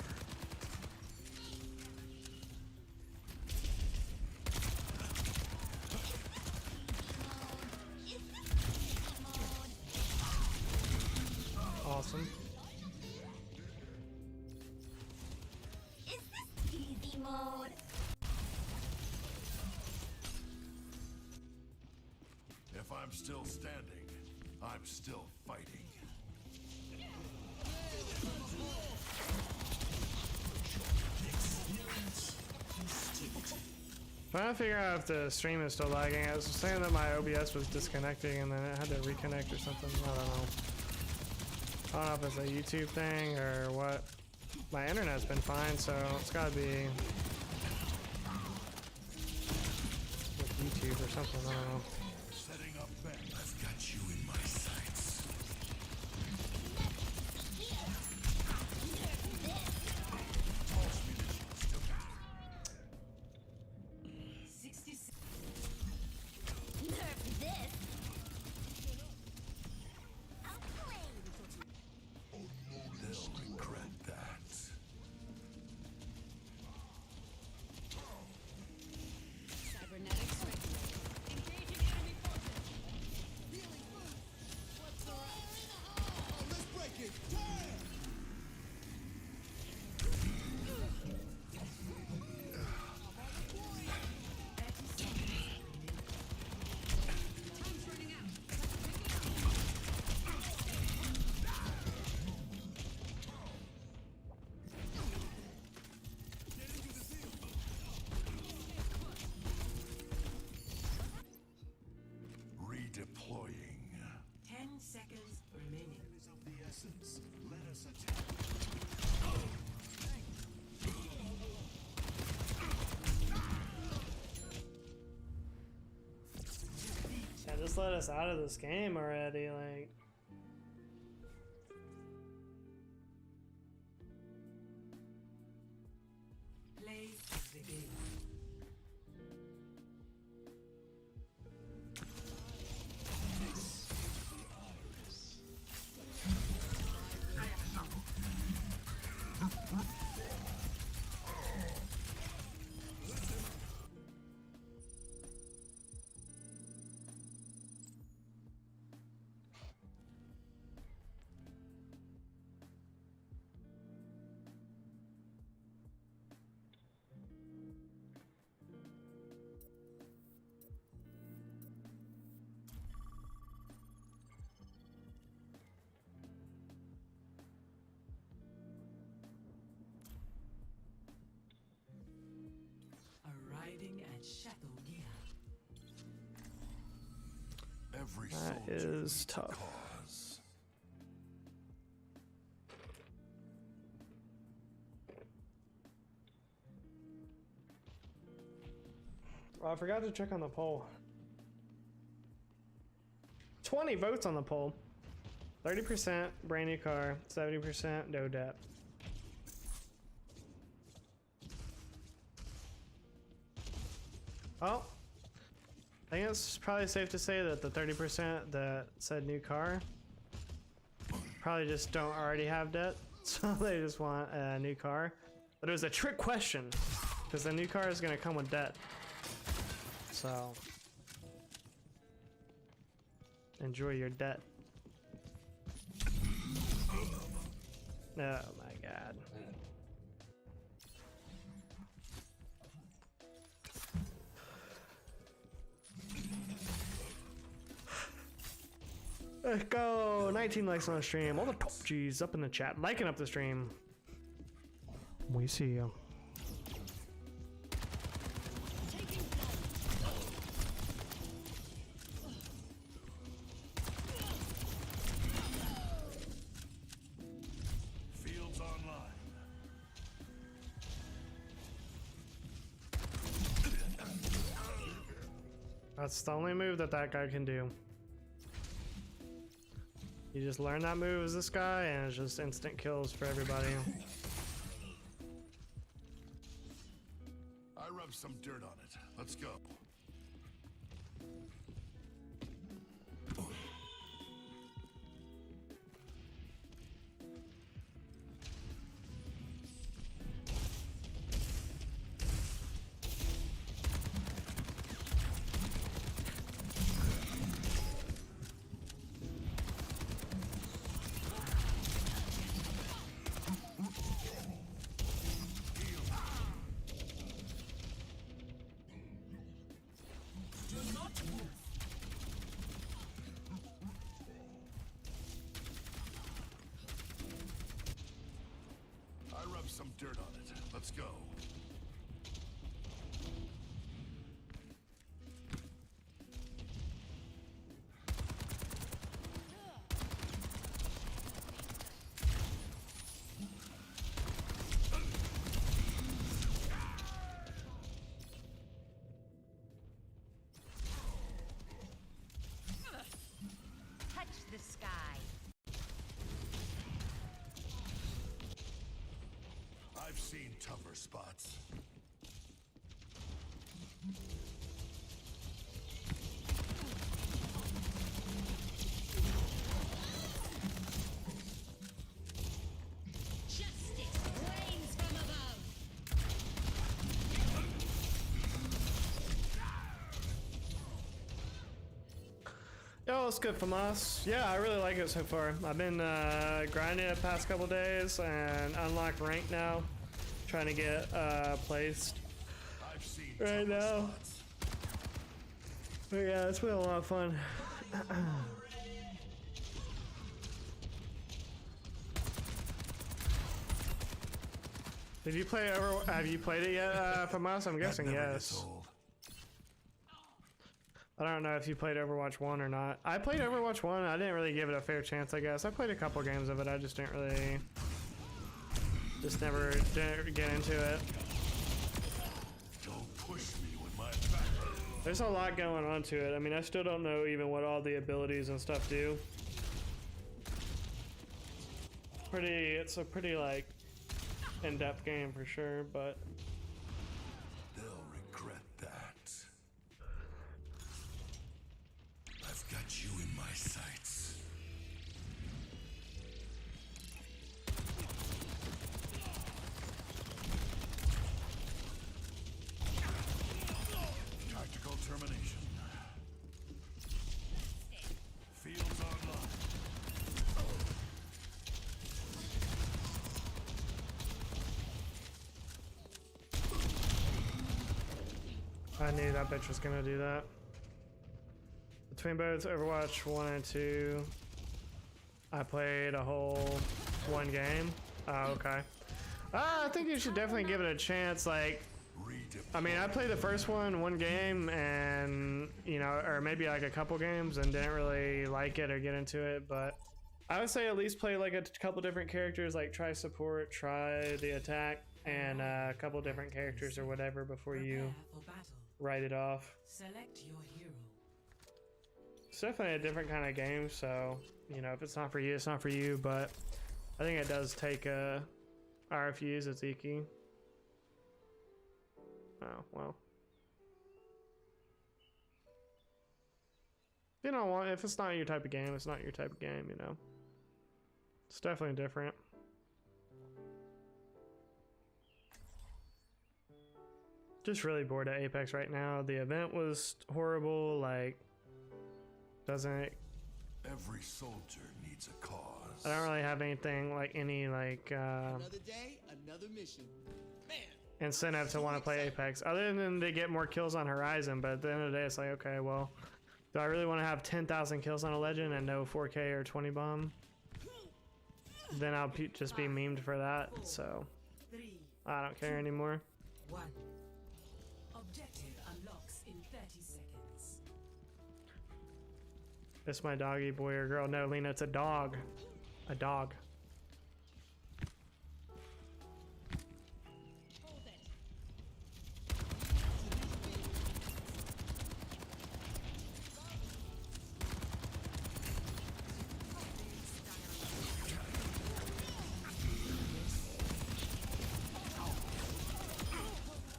Awesome. Is this easy mode? If I'm still standing, I'm I'm still fighting. Trying to figure out if the stream is still lagging. I was saying that my OBS was disconnecting and then it had to reconnect or something. I don't know. I don't know if it's a YouTube thing or what. My internet's been fine, so it's gotta be with YouTube or something. I don't know. Setting up back. I've got you in my sights. Toss me the shield. 60 Nerf this. Outplayed. They'll regret that. Cybernetics regulated. Engaging enemy forces. Healing food. What's the rush? Oh, let's break it. Damn! Time's running out. Redeploying. 10 seconds remaining. Is of the essence. Let us attack. Yeah, just let us out of this game already, like. Play the game. Arriving at Shadowgia. Every That soldier is needs a tough. cause. Well, I forgot to check on the poll. 20 votes on the poll. 30% brand new car, 70% no debt. Well, I think it's probably safe to say that the 30% that said new car probably just don't already have debt, so they just want a new car. But it was a trick question, because the new car is going to come with debt. So, enjoy your debt. Oh my god. Let's go! 19 likes on the stream. All the top G's up in the chat. Liking up the stream. We see you. Fields online. That's the only move that guy can do. You just learn that move as this guy, and it's just instant kills for everybody. I rubbed some dirt on it. Let's go. dirt on it. Let's go. Touch the sky. I've seen tougher spots. Justice reigns from above. Yo, it's good from us. Yeah, I really like it so far. I've been grinding it the past couple days and unlocked rank now. Trying to get placed I've seen right tougher now. spots. But yeah, it's been a lot of fun. Did you play have you played it yet, from us? I'm guessing That never yes. gets old. I don't know if you played Overwatch 1 or not. I played Overwatch 1. I didn't really give it a fair chance, I guess. I played a couple games of it. I just didn't really... never didn't get into it. Don't push me with my back. There's a lot going on to it. I mean, I still don't know even what all the abilities and stuff do. It's a pretty, like, in-depth game for sure, but... They'll regret that. I've got you in my sights. Tactical termination. Fields online. I knew that bitch was gonna do that. Between both Overwatch 1 and 2, I played a whole one game. Oh, okay. I think you should definitely give it a chance. Like, I mean, I played the first one game, and you know, or maybe like a couple games, and didn't really like it or get into it. But I would say at least play like a couple different characters, like try support, try the attack, and a couple different characters or whatever before you Prepare for battle. write it off. Select your hero. It's definitely a different kind of game, so you know, if it's not for you, it's not for you. But I think it does take RFUs as Iki. Oh well. You know what? If it's not your type of game, it's not your type of game. You know, it's definitely different. Just really bored of Apex right now. The event was horrible. Like, doesn't. Every soldier needs a cause. I don't really have anything like any like Another day, another mission. Man, incentive to want to play Apex, other than they get more kills on Horizon. But at the end of the day, it's like, okay, well, do I really want to have 10,000 kills on a Legend and no 4K or 20 bomb? Then I'll just be memed for that. So 3, I don't care anymore. 1. Objective unlocks in 30 seconds. It's my doggy, boy or girl. No, Lena, it's a dog. A dog. Hold it.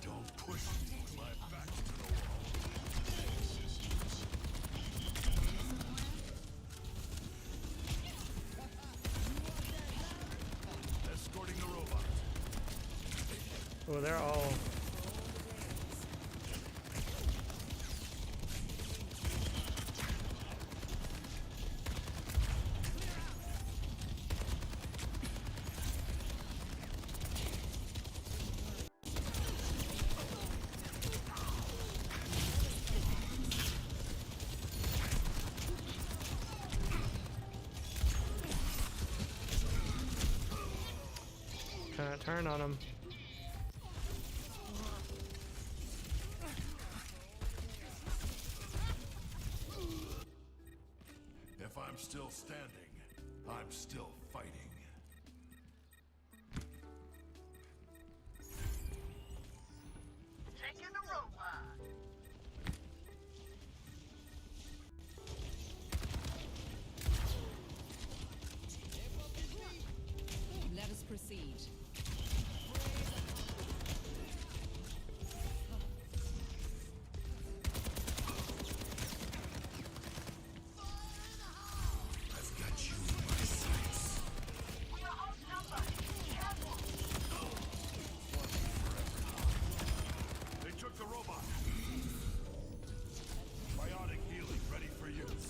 Don't push me with my back to the wall. Escorting the robot. Oh, they're all. Kind of turn on him. If I'm still standing, I'm still fighting. Taking the robot. Let us proceed. I've got you in my sights. We are outnumbered. Careful. They took the robot. Biotic healing ready for use.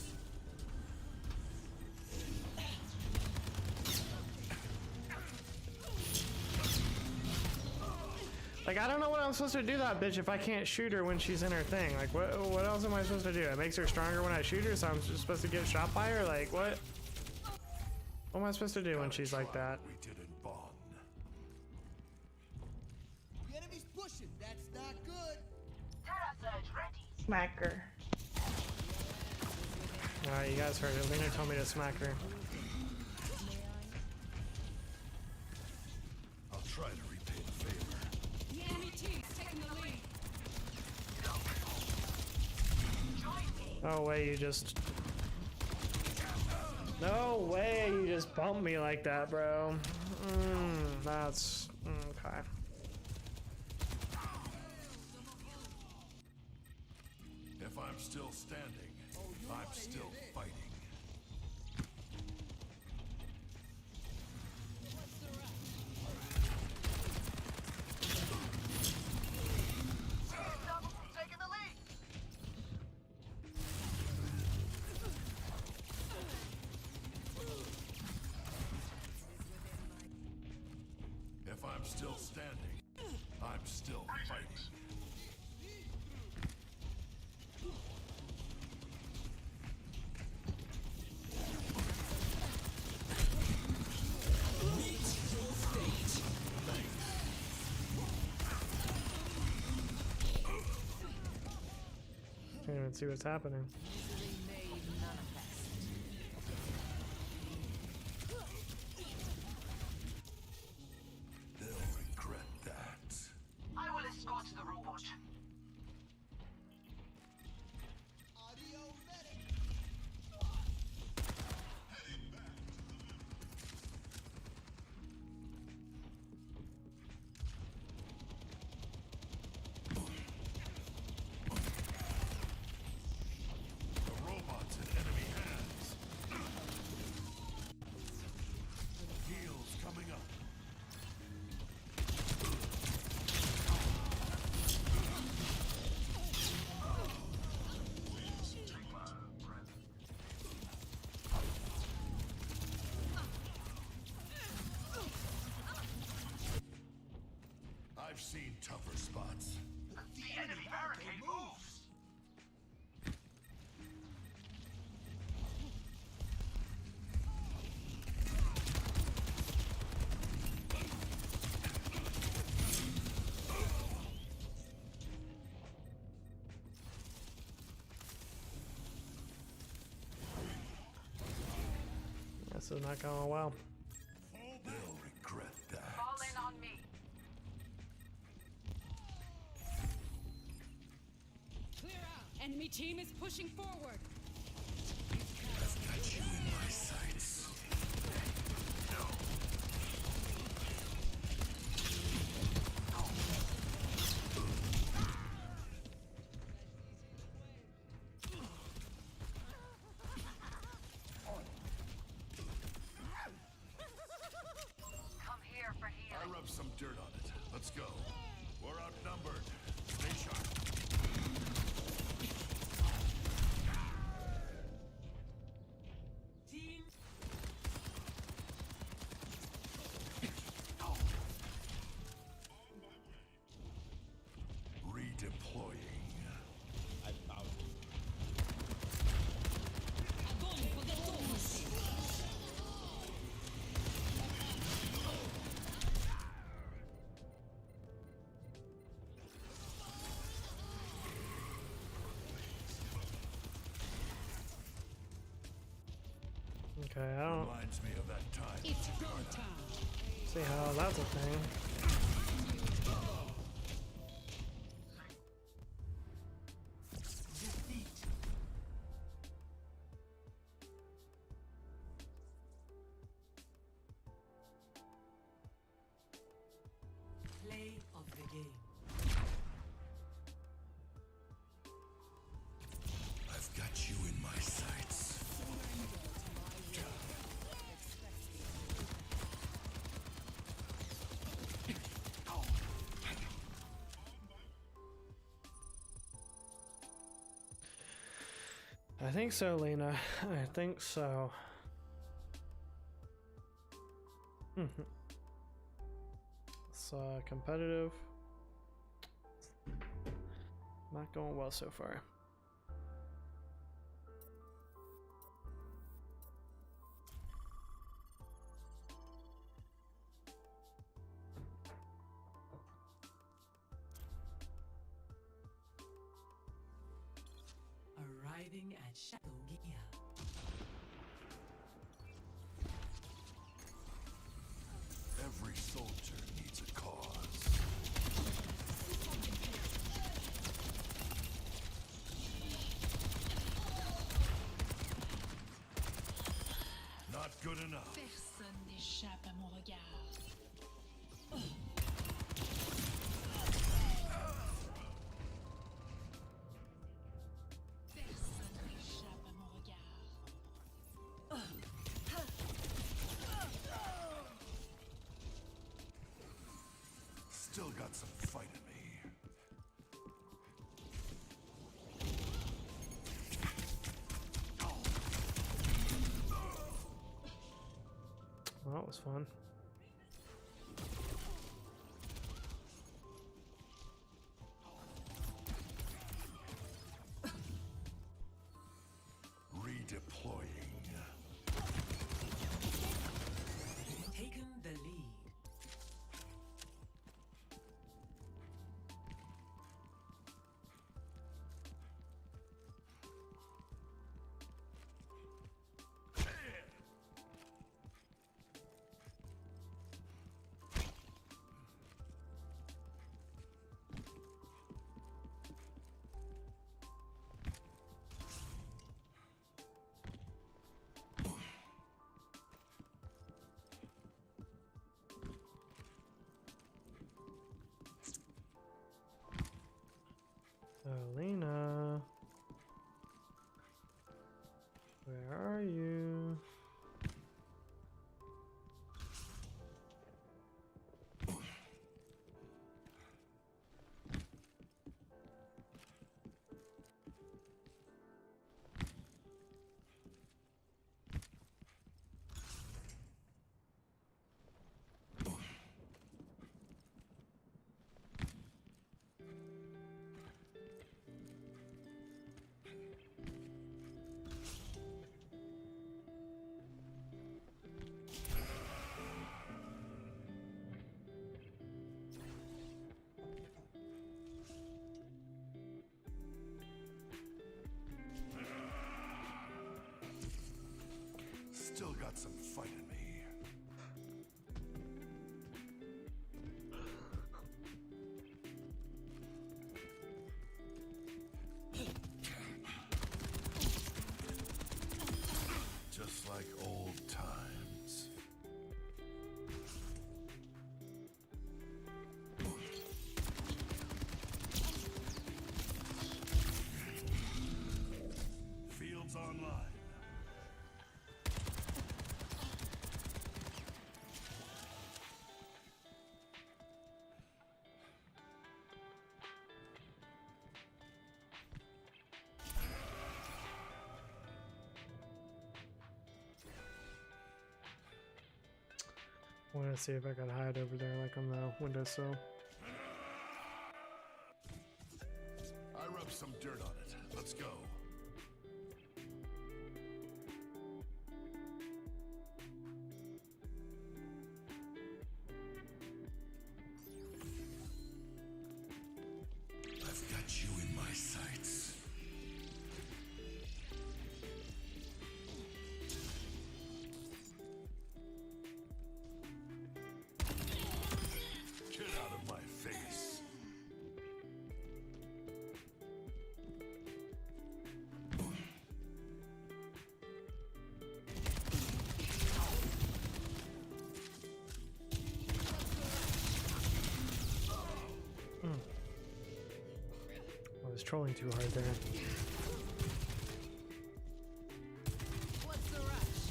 Like, I don't know what I'm supposed to do that bitch if I can't shoot her when she's in her thing. Like, what else am I supposed to do? It makes her stronger when I shoot her, so I'm just supposed to get shot by her? Like, what? What am I supposed to do when she's like that? We didn't bond. The enemy's pushing. That's not good. Terra surge ready. Smack her. Alright, you guys heard it. Lena told me to smack her. I'll try to repay the favor. The enemy team is taking the lead. No way you just... No way you just bumped me like that, bro. That's... okay. If I'm still standing, I'm still fighting. Stop them from taking the lead. If I'm still standing, I'm still fighting. Can't even see what's happening. They'll regret that. I will escort the robot. Audio medic. The robot's in enemy hands. Heals coming up. I've seen tougher spots. The enemy barricade moves. This is not going well. They'll regret that. Fall in on me. Clear out. Enemy team is pushing forward. I've got you in my sights. Come here for I healing. rubbed some dirt on it. Let's go. We're outnumbered. Stay sharp. Team Redeploying. Okay, I don't Reminds me of that time. It's go time. see how that's a thing. Defeat. Play of the game. I've got you in my sights. I think so, Lena. I think so. It's competitive. Not going well so far. Arriving at Chateau Gia. Every soldier needs a cause. Not good enough. Personne n'échappe à mon regard. Personne n'échappe à mon regard. Still got some fight in me. Well, that was fun. Redeploying. Taken the lead. So, Lena. Where are you? Still got some fight in me. Just like old times. Fields online. I want to see if I can hide over there like on the windowsill. I rubbed some dirt on it. Let's go. I've got you in my sights. trolling too hard there. What's the rush?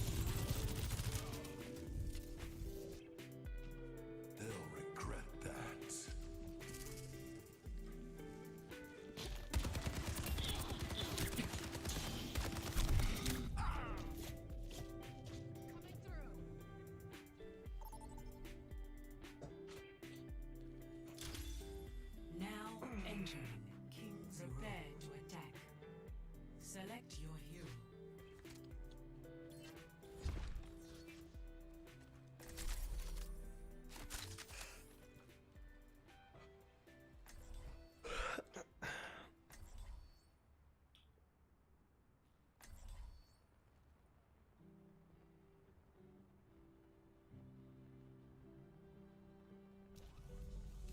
They'll regret that. Coming through. Now entering King's Prepare to attack. Select your hero.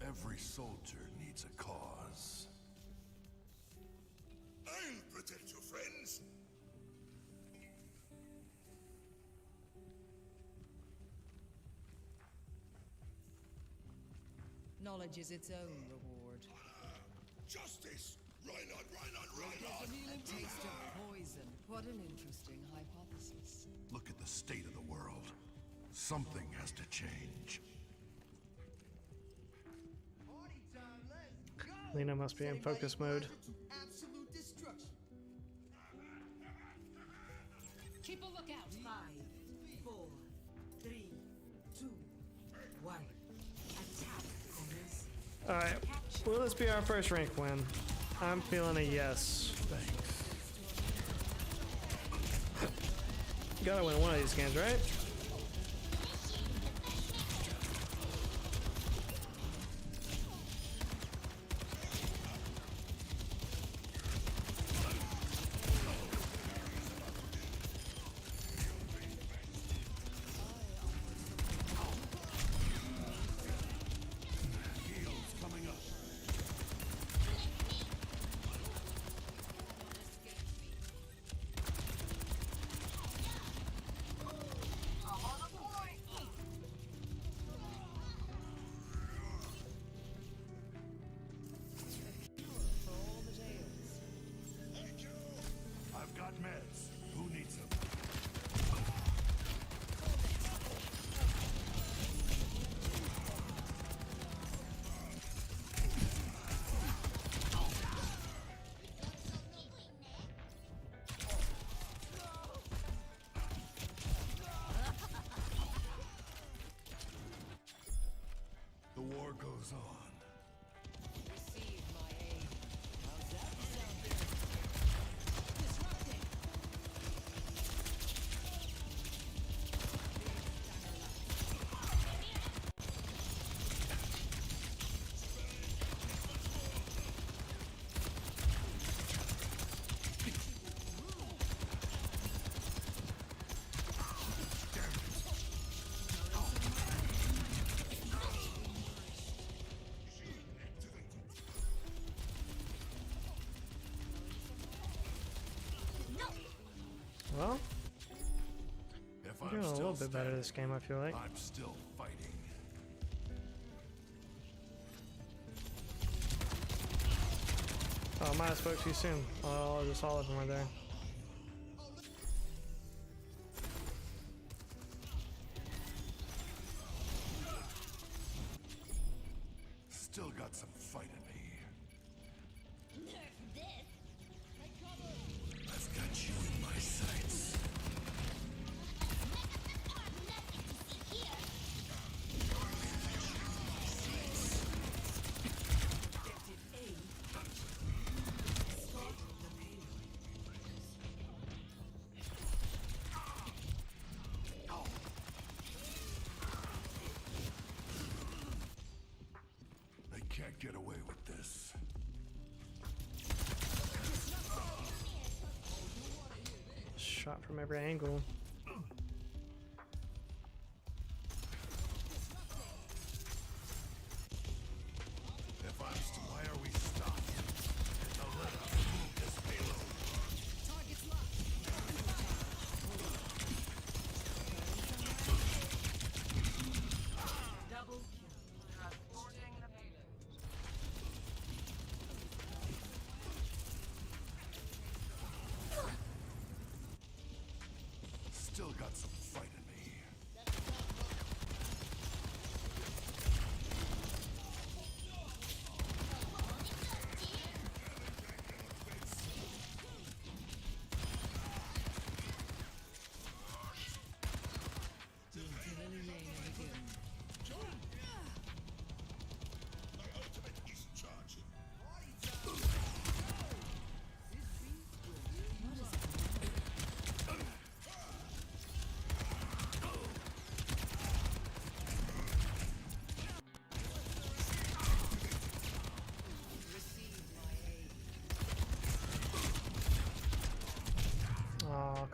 Every soldier needs a cause. I'll protect your friends. Knowledge is its own reward. Justice! Reinhard, Reinhard, Reinhard! A taste of poison. What an interesting hypothesis. Look at the state of the world. Something has to change. Party time, let's go! Lena must be in Setting my focus mode. equalizer to absolute destruction. Keep a lookout. 5, 4, 3, 2, 1. Attack commences. Alright, will this be our first rank win? I'm feeling a yes. Thanks. Gotta win one of these games, right? Heals coming up. I'm on the point. For all the tales. I've got meds. Who needs them? The war goes on. Receive my aid. How's that sound? Disrupting. Well, If I'm I'm doing a little still bit better this game, I feel like. I'm still fighting. Oh, I might have spoke too soon. Oh, just all of them were there. Still got some fight in me. Nerf this. I've got you in my sights. Nothing to see here. Objective A. Start the payload. They can't get away with this. Shot from every angle. If I'm still, why are we stopped? Now let us move this payload. Target's locked. Double kill. Transporting the payload.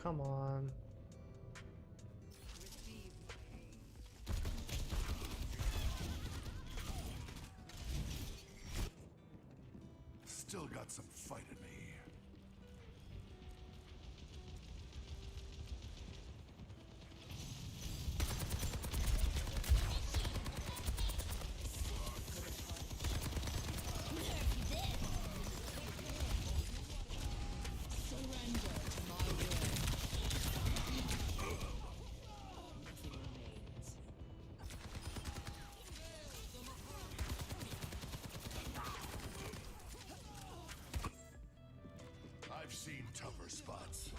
come on. Still got some fight in me. I've seen tougher spots.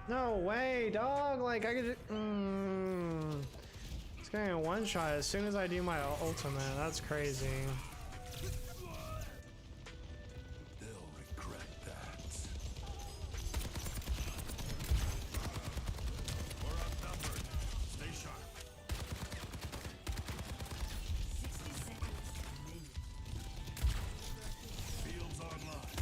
No way, dog! Like, I could just... It's getting a one-shot as soon as I do my ultimate. That's crazy. They'll regret that. We're outnumbered. Stay sharp. 60 seconds remaining. Fields online.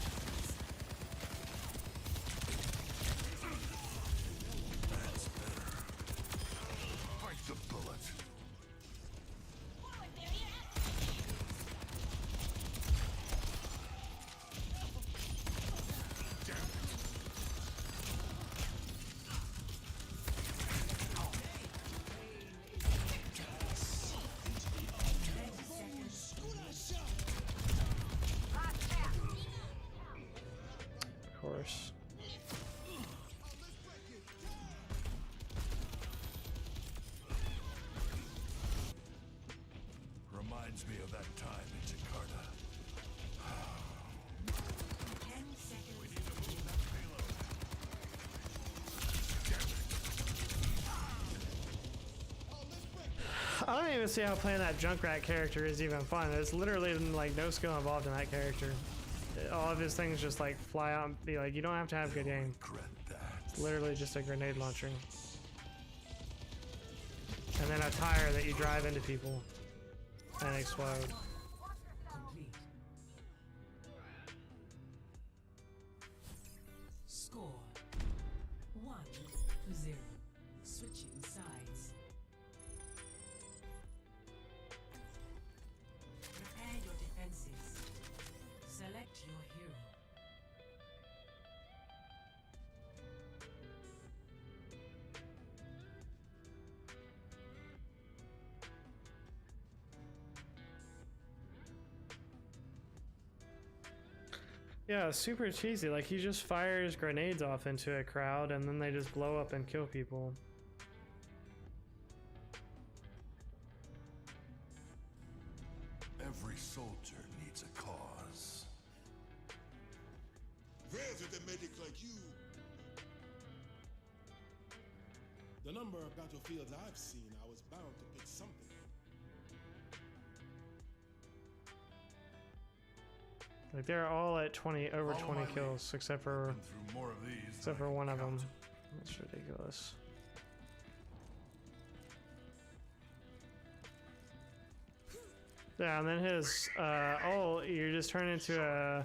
That's better. Fight the bullet. Forward barrier activated. Damn it. Of course. Reminds me of that time in Jakarta. 10 seconds. We need to move that payload. Damn it. I don't even see how playing that Junkrat character is even fun. There's literally like no skill involved in that character. All of his things just like fly out and be like, you don't have to have good aim. Regret that. It's literally just a grenade launcher. And then a tire that you drive into people and explode. Complete. Score 1-0. Switching sides. Prepare your defenses. Select your hero. Yeah, super cheesy. Like, he just fires grenades off into a crowd and then they just blow up and kill people. Every soldier needs a cause. Where's the medic like you? The number of battlefields I've seen, I was bound to pick something. Like, they're all at 20, over Follow 20 my kills, except for Been through more of these except than for I one can of them. count. That's ridiculous. Yeah, and then his oh, you just turn into a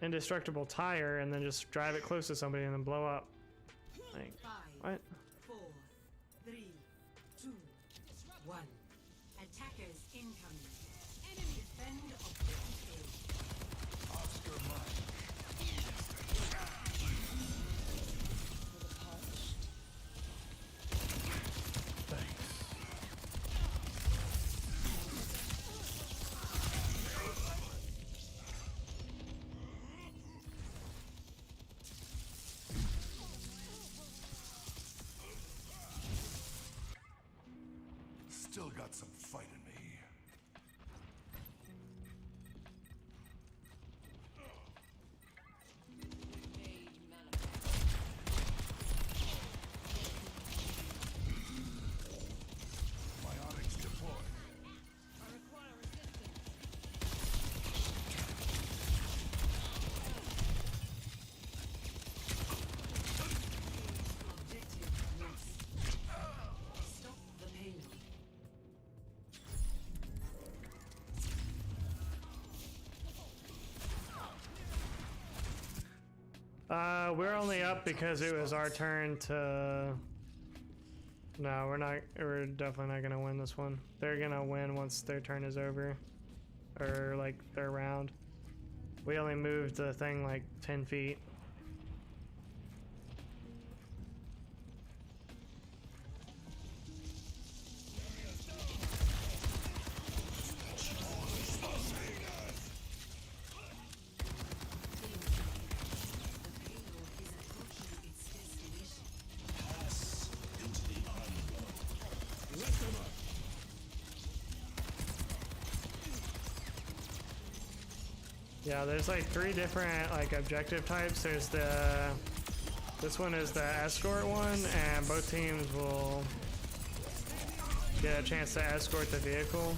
indestructible tire and then just drive it close to somebody and then blow up. Like, 5, what? 4, 3, 2, 1. Attackers incoming. Enemy defend objective A. Oscar Mike. Thanks. Still got some fight in me. Biotics deployed. We're only up because it was our turn to... No, we're not. We're definitely not gonna win this one. They're gonna win once their turn is over. Or, like, their round. We only moved the thing, like, 10 feet. Yeah, there's like 3 different like objective types. There's this one is the escort one, and both teams will get a chance to escort the vehicle.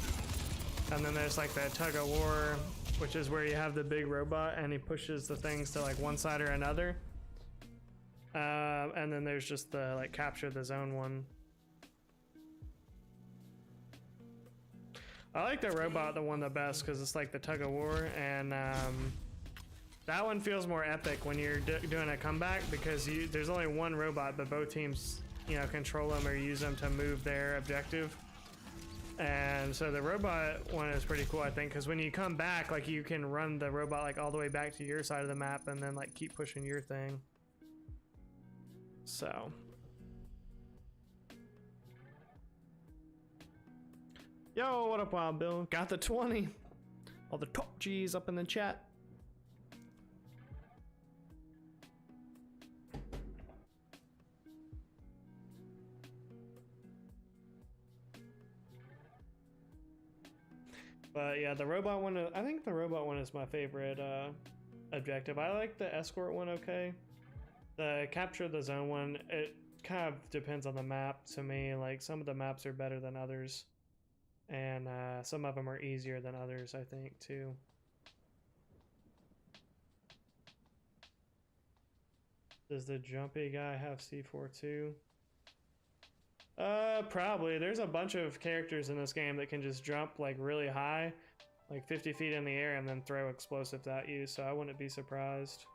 And then there's like the tug of war, which is where you have the big robot and he pushes the things to like one side or another. And then there's just the like capture the zone one. I like the robot the one the best because it's like the tug of war, and that one feels more epic when you're doing a comeback because there's only one robot, but both teams, you know, control them or use them to move their objective. And so the robot one is pretty cool, I think, because when you come back, like you can run the robot like all the way back to your side of the map and then like keep pushing your thing. So. Yo, what up, Wild Bill? Got the 20. All the top G's up in the chat. But yeah, the robot one, I think the robot one is my favorite objective. I like the escort one okay. The capture the zone one, it kind of depends on the map to me. Like some of the maps are better than others. And some of them are easier than others, I think, too. Does the jumpy guy have C4 too? Probably. There's a bunch of characters in this game that can just jump like really high, like 50 feet in the air, and then throw explosives at you, so I wouldn't be surprised.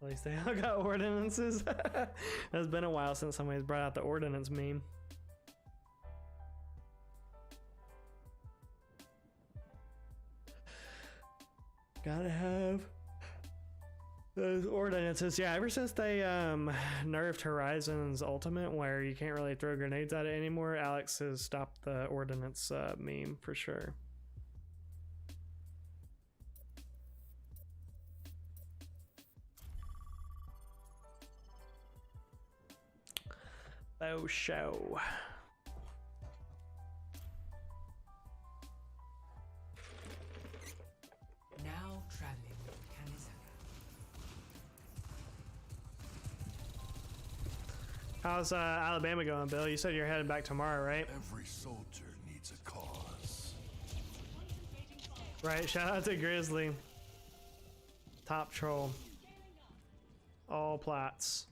At least they all got ordinances. It's been a while since somebody's brought out the ordinance meme. Gotta have those ordinances. Yeah, ever since they nerfed Horizon's Ultimate, where you can't really throw grenades at it anymore, Alex has stopped the ordinance meme for sure. Oh, show. Now traveling with Kanizaka. How's Alabama going, Bill? You said you're headed back tomorrow, right? Every soldier needs a cause. Right, shout out to Grizzly. Top troll. All plats.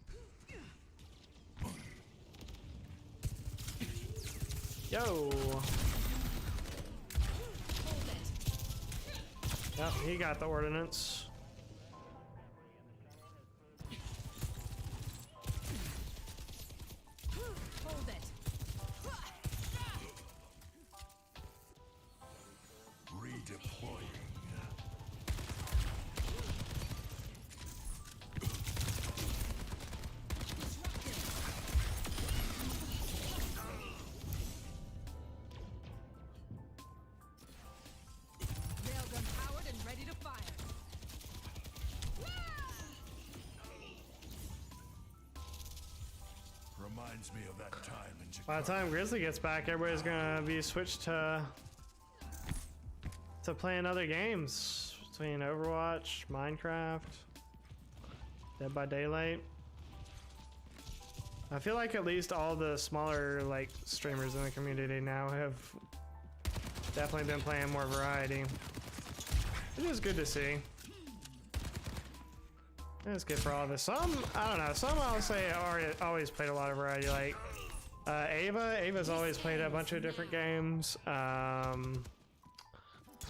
Yo! Yep, he got the ordinance. Hold it. Redeploying. Railgun powered and ready to fire. Reminds me of that time in By the time Grizzly gets back, everybody's gonna be switched to playing other games between Overwatch, Minecraft, Dead by Daylight. I feel like at least all the smaller like streamers in the community now have definitely been playing more variety, which is good to see. It's good for all of us. Some, I don't know, some I'll say always played a lot of variety, like Ava's always played a bunch of different games.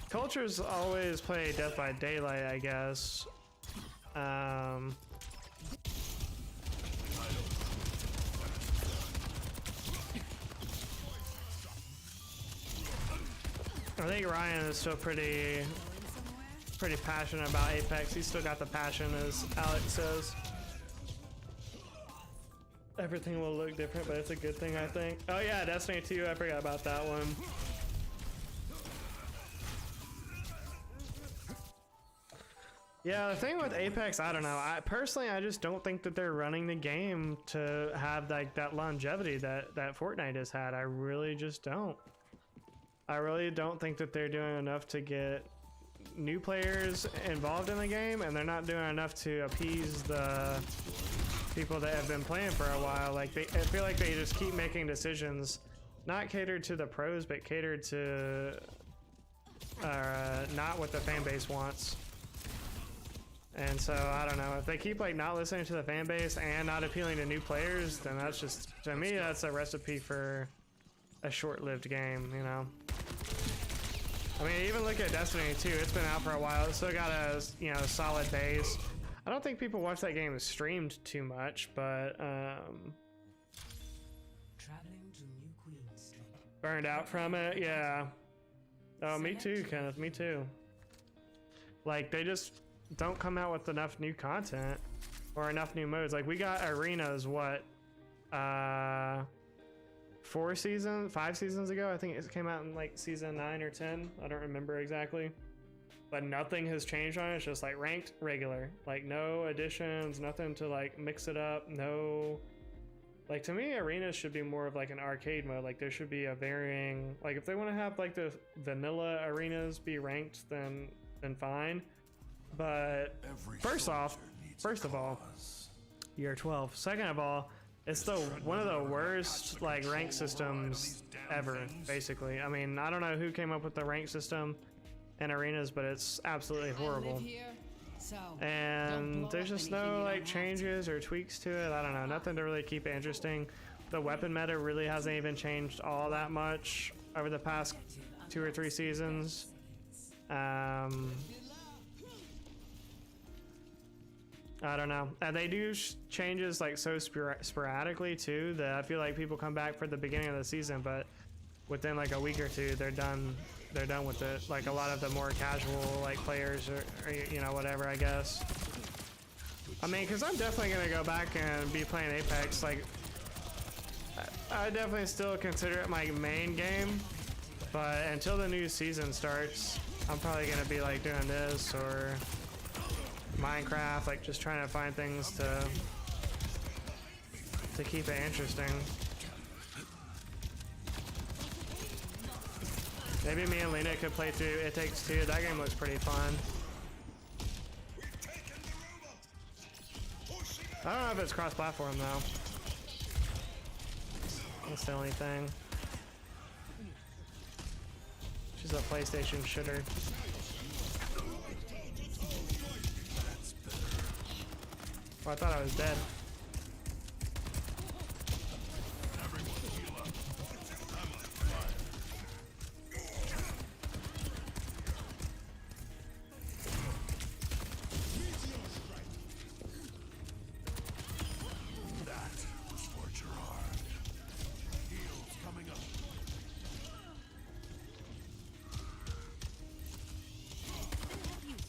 Culture's always played Death by Daylight, I guess. I think Ryan is still pretty passionate about Apex. He's still got the passion, as Alex says. Everything will look different, but it's a good thing, I think. Oh yeah, Destiny 2, I forgot about that one. Yeah, the thing with Apex, I don't know. I personally just don't think that they're running the game to have like that longevity that Fortnite has had. I really just don't. I really don't think that they're doing enough to get new players involved in the game, and they're not doing enough to appease the people that have been playing for a while. Like I feel like they just keep making decisions not catered to the pros, but catered to not what the fan base wants. And so I don't know, if they keep like not listening to the fan base and not appealing to new players, then that's just, to me, that's a recipe for a short-lived game, you know. I mean, even look at Destiny 2. It's been out for a while. It's still got a, you know, solid base. I don't think people watch that game streamed too much, but Traveling to New Queen Street. burned out from it, yeah. Oh, me too, Kenneth. Me too. Like, they just don't come out with enough new content or enough new modes. Like, we got arenas, what, 5 seasons ago? I think it came out in like season 9 or 10. I don't remember exactly. But nothing has changed on it. It's just like ranked regular. Like no additions, nothing to like mix it up. No, like to me, arenas should be more of like an arcade mode. Like there should be a varying, like if they want to have like the vanilla arenas be ranked, then fine. But first of all, year 12. Second of all, it's one of the worst like rank systems ever, basically. I mean, I don't know who came up with the rank system in arenas, but it's absolutely horrible. And there's just no like changes or tweaks to it. I don't know, nothing to really keep it interesting. The weapon meta really hasn't even changed all that much over the past 2 or 3 seasons. I don't know. And they do changes like so sporadically too that I feel like people come back for the beginning of the season, but within like a week or two they're done with it. Like a lot of the more casual like players or you know, whatever, I guess. I mean, because I'm definitely gonna go back and be playing Apex. Like I definitely still consider it my main game, but until the new season starts, I'm probably gonna be like doing this or Minecraft, like just trying to find things to keep it interesting. Maybe me and Lena could play through It Takes Two. That game looks pretty fun. I don't know if it's cross-platform though. That's the only thing. She's a PlayStation shitter. Oh, I thought I was dead.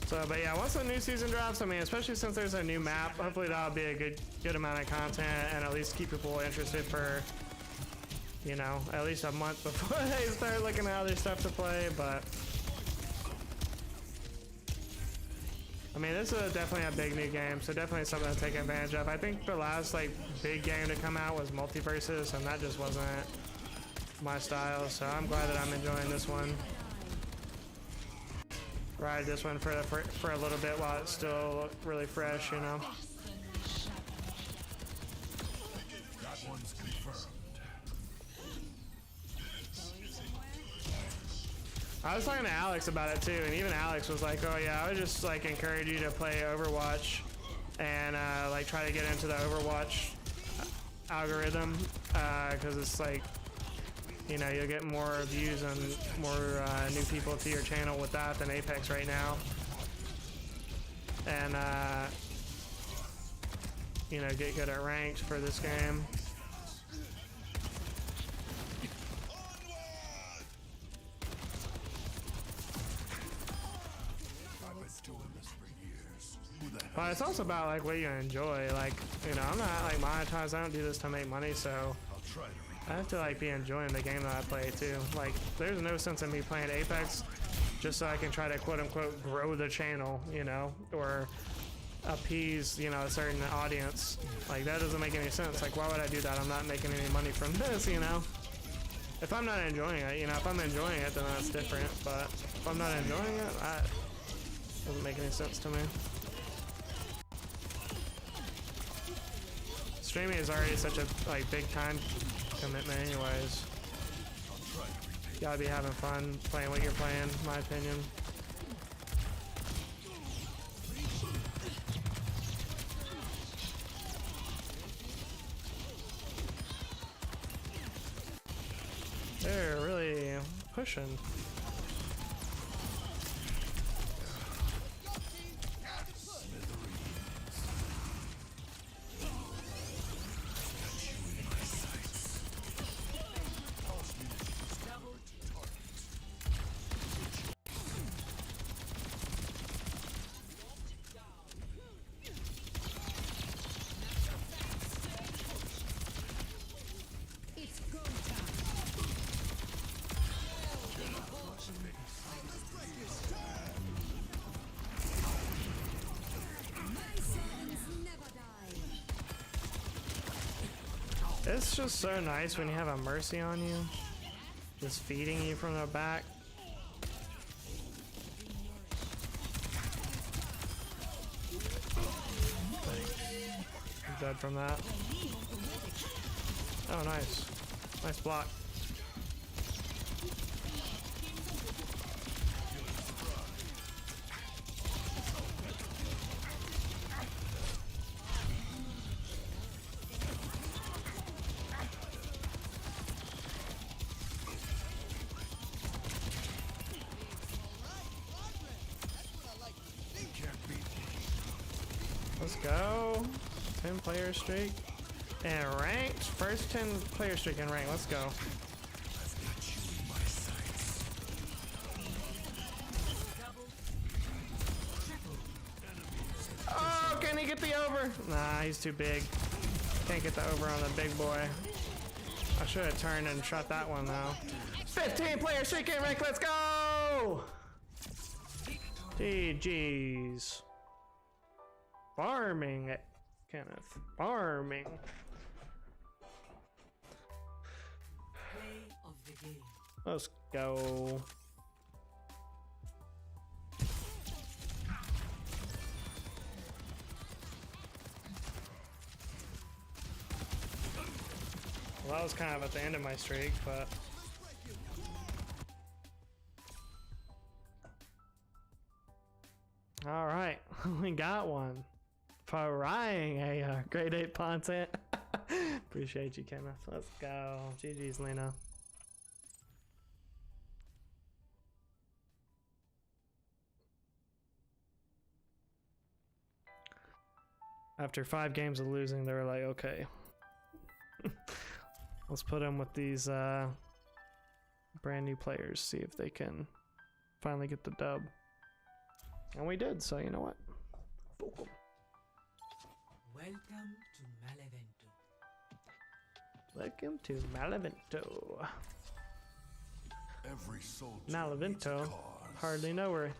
So, but yeah, once the new season drops, I mean, especially since there's a new map, hopefully that'll be a good amount of content and at least keep people interested for, you know, at least a month before they start looking at other stuff to play. But I mean, this is definitely a big new game, so definitely something to take advantage of. I think the last like big game to come out was Multiverses, and that just wasn't my style. So I'm glad that I'm enjoying this one. Ride this one for a little bit while it's still really fresh, you know. That one's confirmed. I was talking to Alex about it too, and even Alex was like, "Oh yeah, I would just like encourage you to play Overwatch and like try to get into the Overwatch algorithm because it's like, you know, you'll get more views and more new people to your channel with that than Apex right now, and you know, get good at ranked for this game." But it's also about like what you enjoy. Like, you know, I'm not like monetized. I don't do this to make money, so I have to like be enjoying the game that I play too. Like, there's no sense in me playing Apex just so I can try to quote unquote grow the channel, you know, or appease, you know, a certain audience. Like, that doesn't make any sense. Like, why would I do that? I'm not making any money from this, you know. If I'm not enjoying it, you know, if I'm enjoying it, then that's different. But if I'm not enjoying it, that doesn't make any sense to me. Streaming is already such a like big time commitment anyways. You gotta be having fun playing what you're playing, in my opinion. They're really pushing. It's just so nice when you have a Mercy on you, just feeding you from the back. I'm dead from that. Oh, nice. Nice block. Let's go. 10 player streak. And ranked. First 10 player streak in rank. Let's go. Oh, can he get the over? Nah, he's too big. Can't get the over on the big boy. I should have turned and shot that one though. 15 player streak in rank. Let's go. GG's. Farming it, Kenneth. Farming. Play of the game. Let's go. Well, that was kind of at the end of my streak, but all right, we got one. Prying a grade 8 content. Appreciate you, Kenneth. Let's go. GG's, Lena. After 5 games of losing, they were like, okay, let's put them with these brand new players, see if they can finally get the dub. And we did, so you know what? Boom. Welcome to Malevento. Welcome to Malevento. Every soldier Malevento. needs a cause. Hardly know her.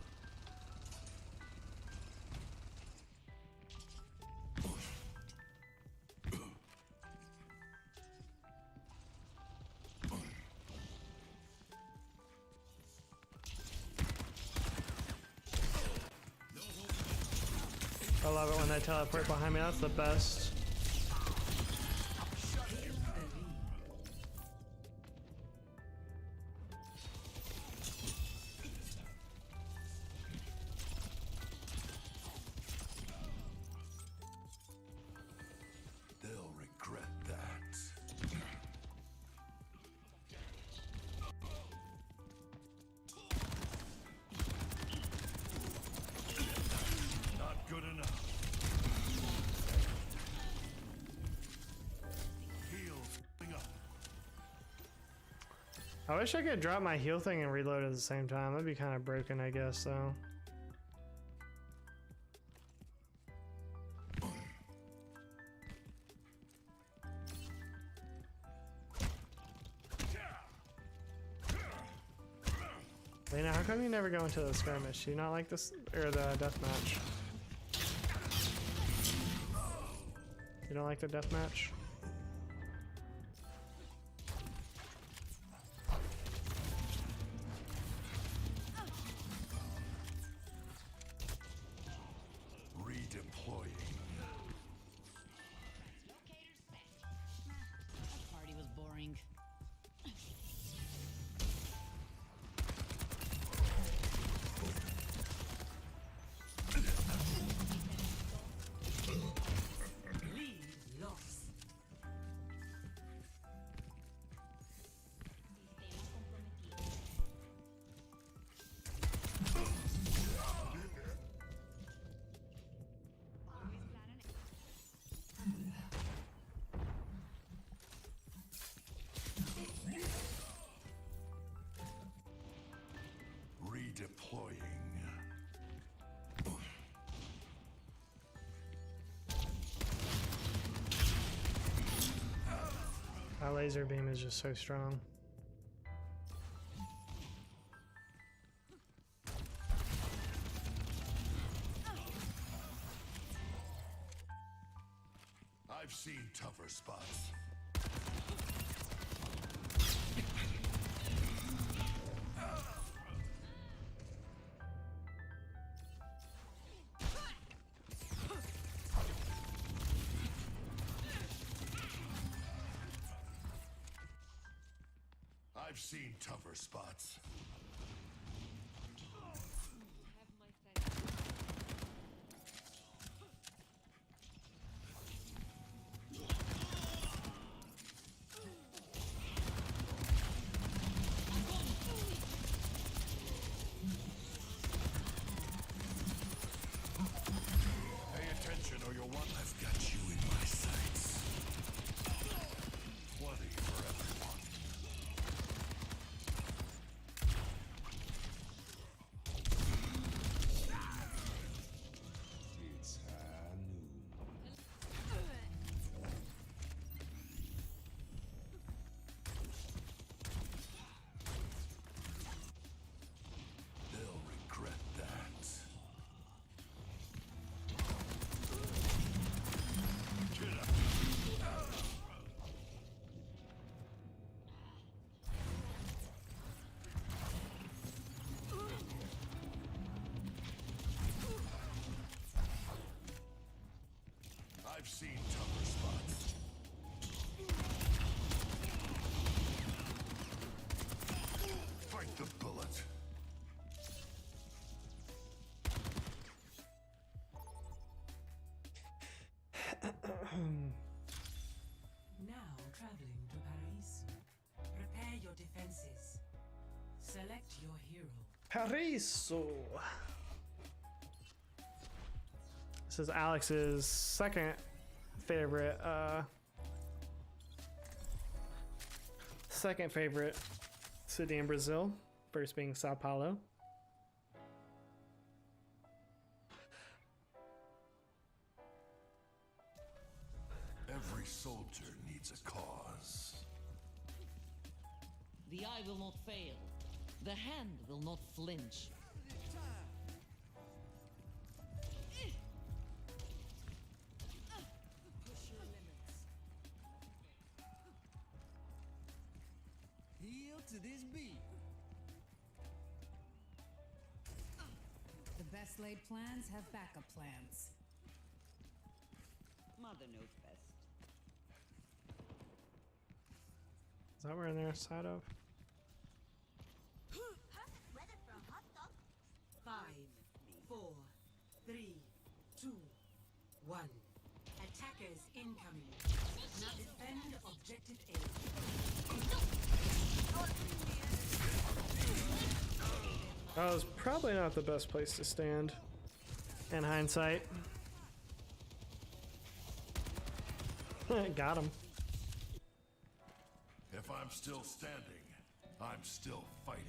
I love it when they teleport behind me. That's the best. They'll regret that. Not good enough. Heals coming up. I wish I could drop my heal thing and reload at the same time. That'd be kind of broken, I guess, though. Lena, how come you never go into the skirmish? Do you not like this, or the deathmatch? You don't like the deathmatch? Redeploying. That party was boring. Lead lost. Redeploying. That laser beam is just so strong. I've seen tougher spots. I've seen tougher spots. Pay attention or you'll want. I've got you in my sights. Plenty for everyone. It's high noon. They'll regret that. Get up. I've seen tougher spots. Fight the bullet. Now traveling to Paris. Prepare your defenses. Select your hero. Pariso. This is Alex's second favorite city in Brazil, first being Sao Paulo. Every soldier needs a cause. The eye will not fail. The hand will not flinch. Push your limits. Heel to this beat. The best laid plans have backup plans. Mother knows best. Is that where on their side of? Perfect weather for a hot dog. 5, 4, 3, 2, 1. Attackers incoming. Now defend objective A. That was probably not the best place to stand. In hindsight. Got him. If I'm still standing, I'm still fighting.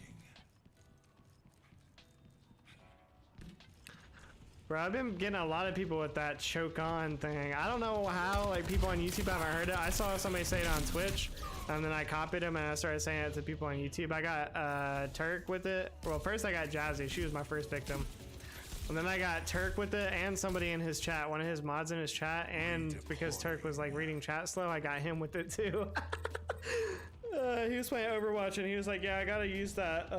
Bro, I've been getting a lot of people with that choke on thing. I don't know how, like, people on YouTube haven't heard it. I saw somebody say it on Twitch, and then I copied him and I started saying it to people on YouTube. I got Turk with it. Well, first I got Jazzy. She was my first victim. And then I got Turk with it and somebody in his chat, one of his mods in his chat, and because Turk was like reading chat slow, I got him with it too. He was playing Overwatch and he was like, yeah, I gotta use that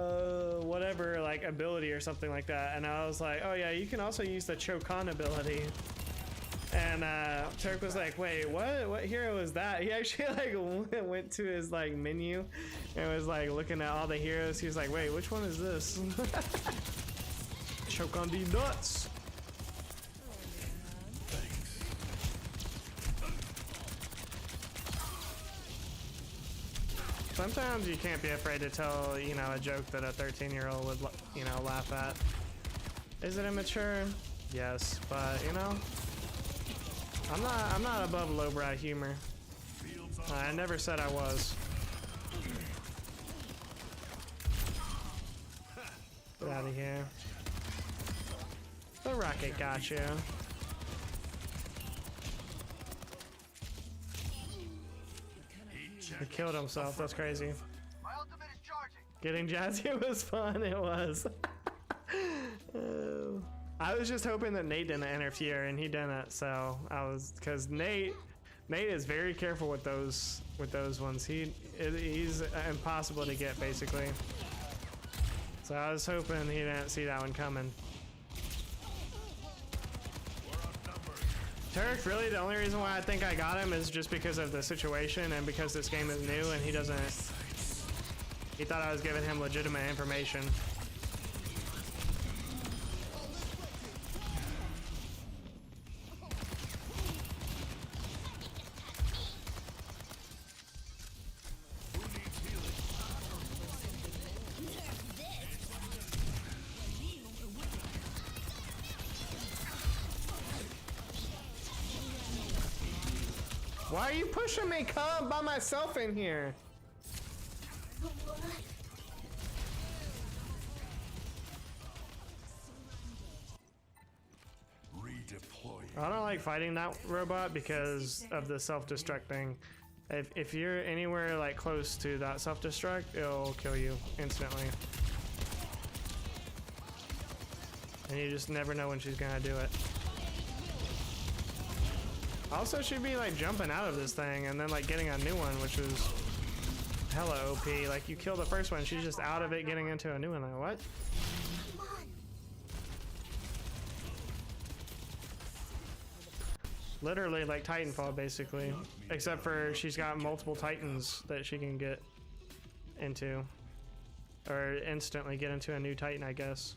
whatever like ability or something like that, and I was like, oh yeah, you can also use the choke on ability. And Turk was like, wait, what hero is that? He actually like went to his like menu and was like looking at all the heroes. He was like, wait, which one is this? Choke on the nuts. Sometimes you can't be afraid to tell, you know, a joke that a 13-year-old would, you know, laugh at. Is it immature? Yes, but you know, I'm not above lowbrow humor. I never said I was. Get out of here. The rocket got you. He killed himself. That's crazy. My ultimate is charging. Getting Jazzy was fun. It was. I was just hoping that Nate didn't interfere, and he didn't. So I was, because Nate is very careful with those ones. He's impossible to get basically. So I was hoping he didn't see that one coming. Turk, really, the only reason why I think I got him is just because of the situation and because this game is new and he thought I was giving him legitimate information. Why are you pushing me? Come by myself in here. I don't like fighting that robot because of the self-destruct thing. If you're anywhere like close to that self-destruct, it'll kill you instantly. And you just never know when she's gonna do it. Also, she'd be like jumping out of this thing and then like getting a new one, which is hella OP. Like you kill the first one, she's just out of it getting into a new one. Like what? Literally like Titanfall basically, except for she's got multiple Titans that she can get into, or instantly get into a new Titan, I guess.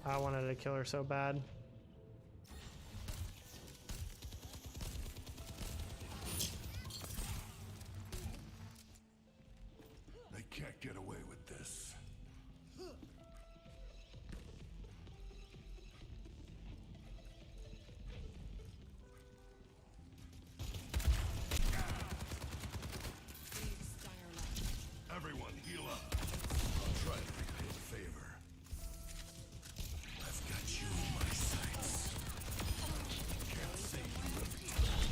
I wanted to kill her so bad. They can't get away with this. Everyone heal up. I'll try to repay the favor. I've got you in my sights. Can't save you every time.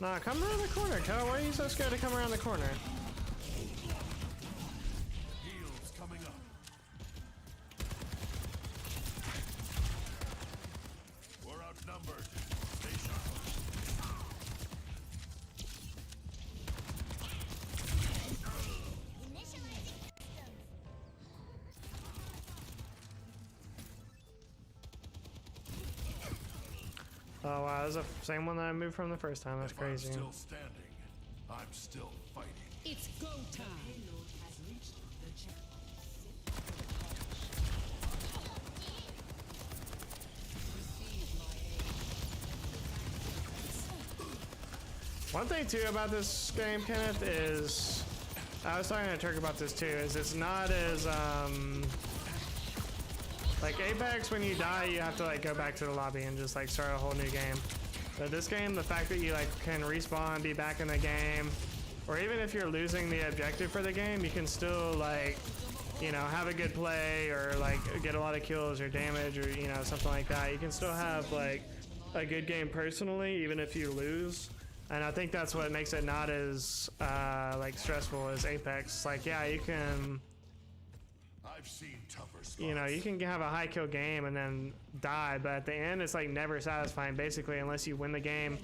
Nah, come around the corner, Kel. Why are you so scared to come around the corner? Heals coming up. We're outnumbered. Stay sharp. Oh wow, that's the same one that I moved from the first time. That's If I'm crazy. still standing, I'm still fighting. It's go time. Payload has reached the checkpoint. One thing too about this game, Kenneth, is I was talking to Turk about this too. Is it's not as like Apex. When you die, you have to like go back to the lobby and just like start a whole new game. But this game, the fact that you like can respawn, be back in the game, or even if you're losing the objective for the game, you can still like, you know, have a good play or like get a lot of kills or damage or, you know, something like that. You can still have like a good game personally, even if you lose. And I think that's what makes it not as like stressful as Apex. Like, yeah, you can, I've seen tougher spots. you know, you can have a high kill game and then die, but at the end it's like never satisfying basically unless you win the game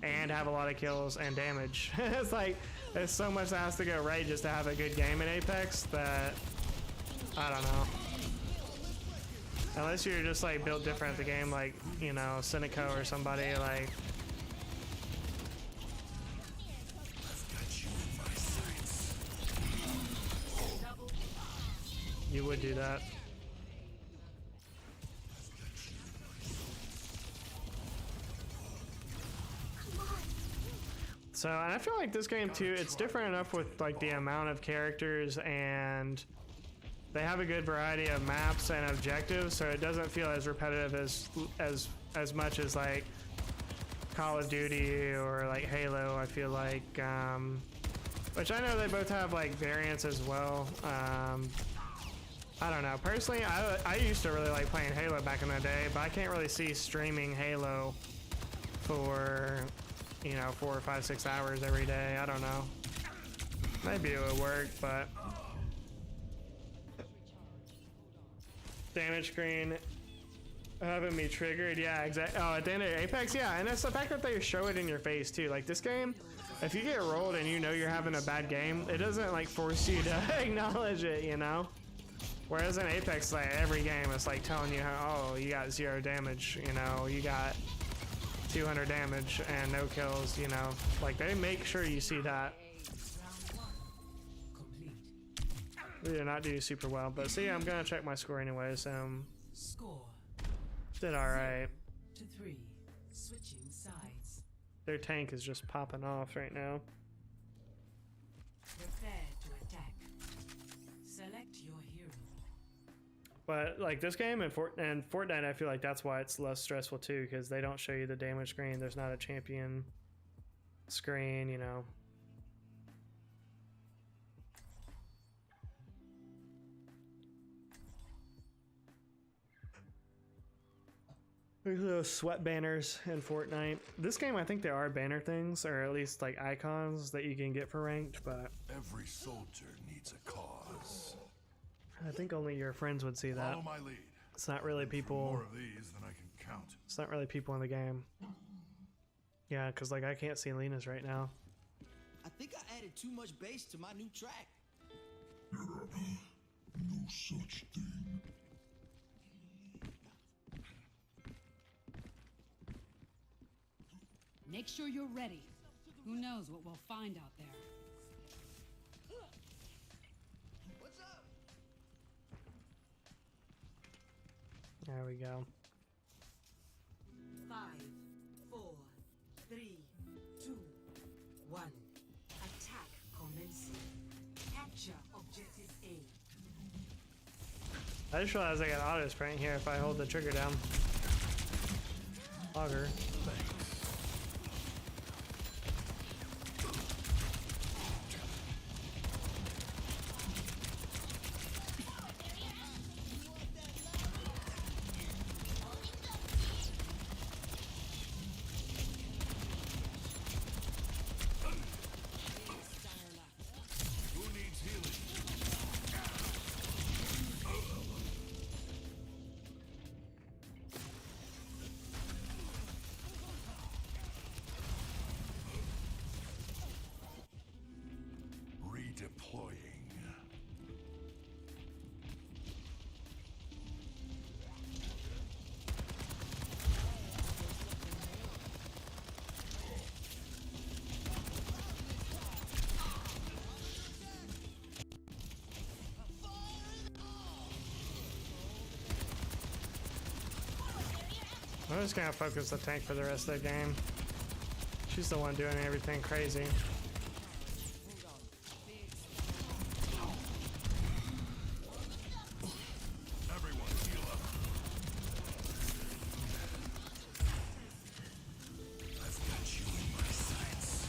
and have a lot of kills and damage. It's like there's so much that has to go right just to have a good game in Apex that I don't know. Unless you're just like built different at the game, like, you know, Cynico or somebody like. You would do that. So, and I feel like this game too, it's different enough with like the amount of characters, and they have a good variety of maps and objectives, so it doesn't feel as repetitive as much as like Call of Duty or like Halo. I feel like, which I know they both have like variants as well. I don't know. Personally, I used to really like playing Halo back in the day, but I can't really see streaming Halo for, you know, 4 or 5, 6 hours every day. I don't know. Maybe it would work, but damage screen having me triggered. Yeah, exactly. Oh, at the end of Apex, yeah, and it's the fact that they show it in your face too. Like this game, if you get rolled and you know you're having a bad game, it doesn't like force you to acknowledge it, you know. Whereas in Apex, like every game, it's like telling you how, oh, you got 0 damage, you know, you got 200 damage and no kills, you know. Like they make sure you see that. We did not do super well, but see, I'm gonna check my score anyways. Score Did all right. to 3. Switching sides. Their tank is just popping off right now. Prepare to attack. Select your hero. But like this game and Fortnite, I feel like that's why it's less stressful too, because they don't show you the damage screen. There's not a champion screen, you know. There's those sweat banners in Fortnite. This game, I think there are banner things, or at least like icons that you can get for ranked, but Every soldier needs a cause. I think only your friends would see that. Follow my lead. It's not really people. More of these than I can count. It's not really people in the game. Yeah, because like I can't see Lena's right now. I think I added too much bass to my new track. No such thing. Make sure you're ready. Who knows what we'll find out there. What's up? There we go. 5, 4, 3, 2, 1. Attack commencing. Capture objective A. I just realized I got auto sprint here if I hold the trigger down. Auger. I'm just gonna focus the tank for the rest of the game. She's the one doing everything crazy. Everyone heal up. I've got you in my sights.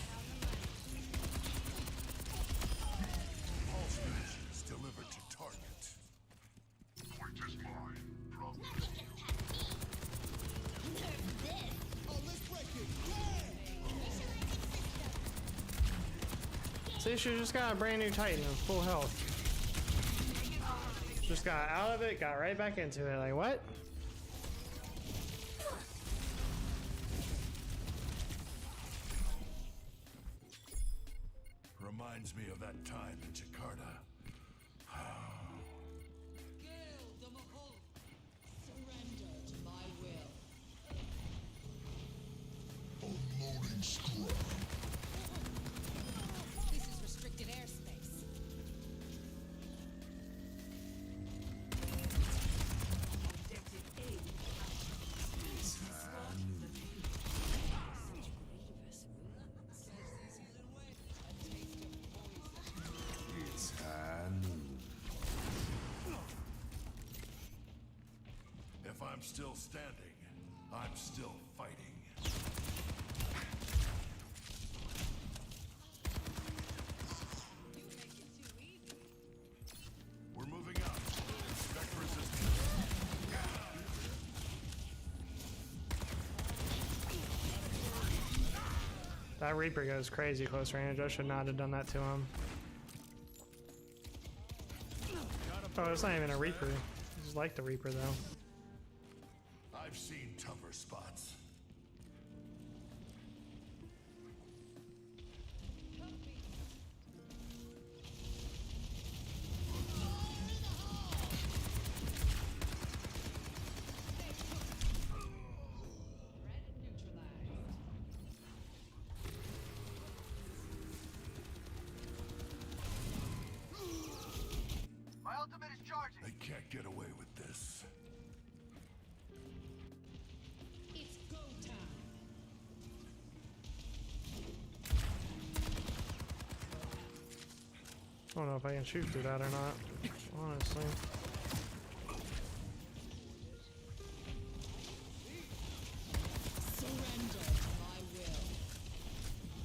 All smashes delivered to target. Point is mine. Problem is you. Oh, let's break it. Yeah! See, she just got a brand new Titan of full health. Just got out of it, got right back into it. Like, what? Reminds me of that time in Jakarta. Surrender to my will. Unloading scrap. This is restricted airspace. Objective A captured. Escort the field. It's Hanu. If I'm still standing, I'm still fighting. We're moving out. Expect resistance. That Reaper goes crazy close range. I should not have done that to him. Oh, it's not even a Reaper. I just like the Reaper though. I've seen tougher spots. My ultimate is charging. They can't get away with this. It's go time. I don't know if I can shoot through that or not, honestly. Surrender to my will.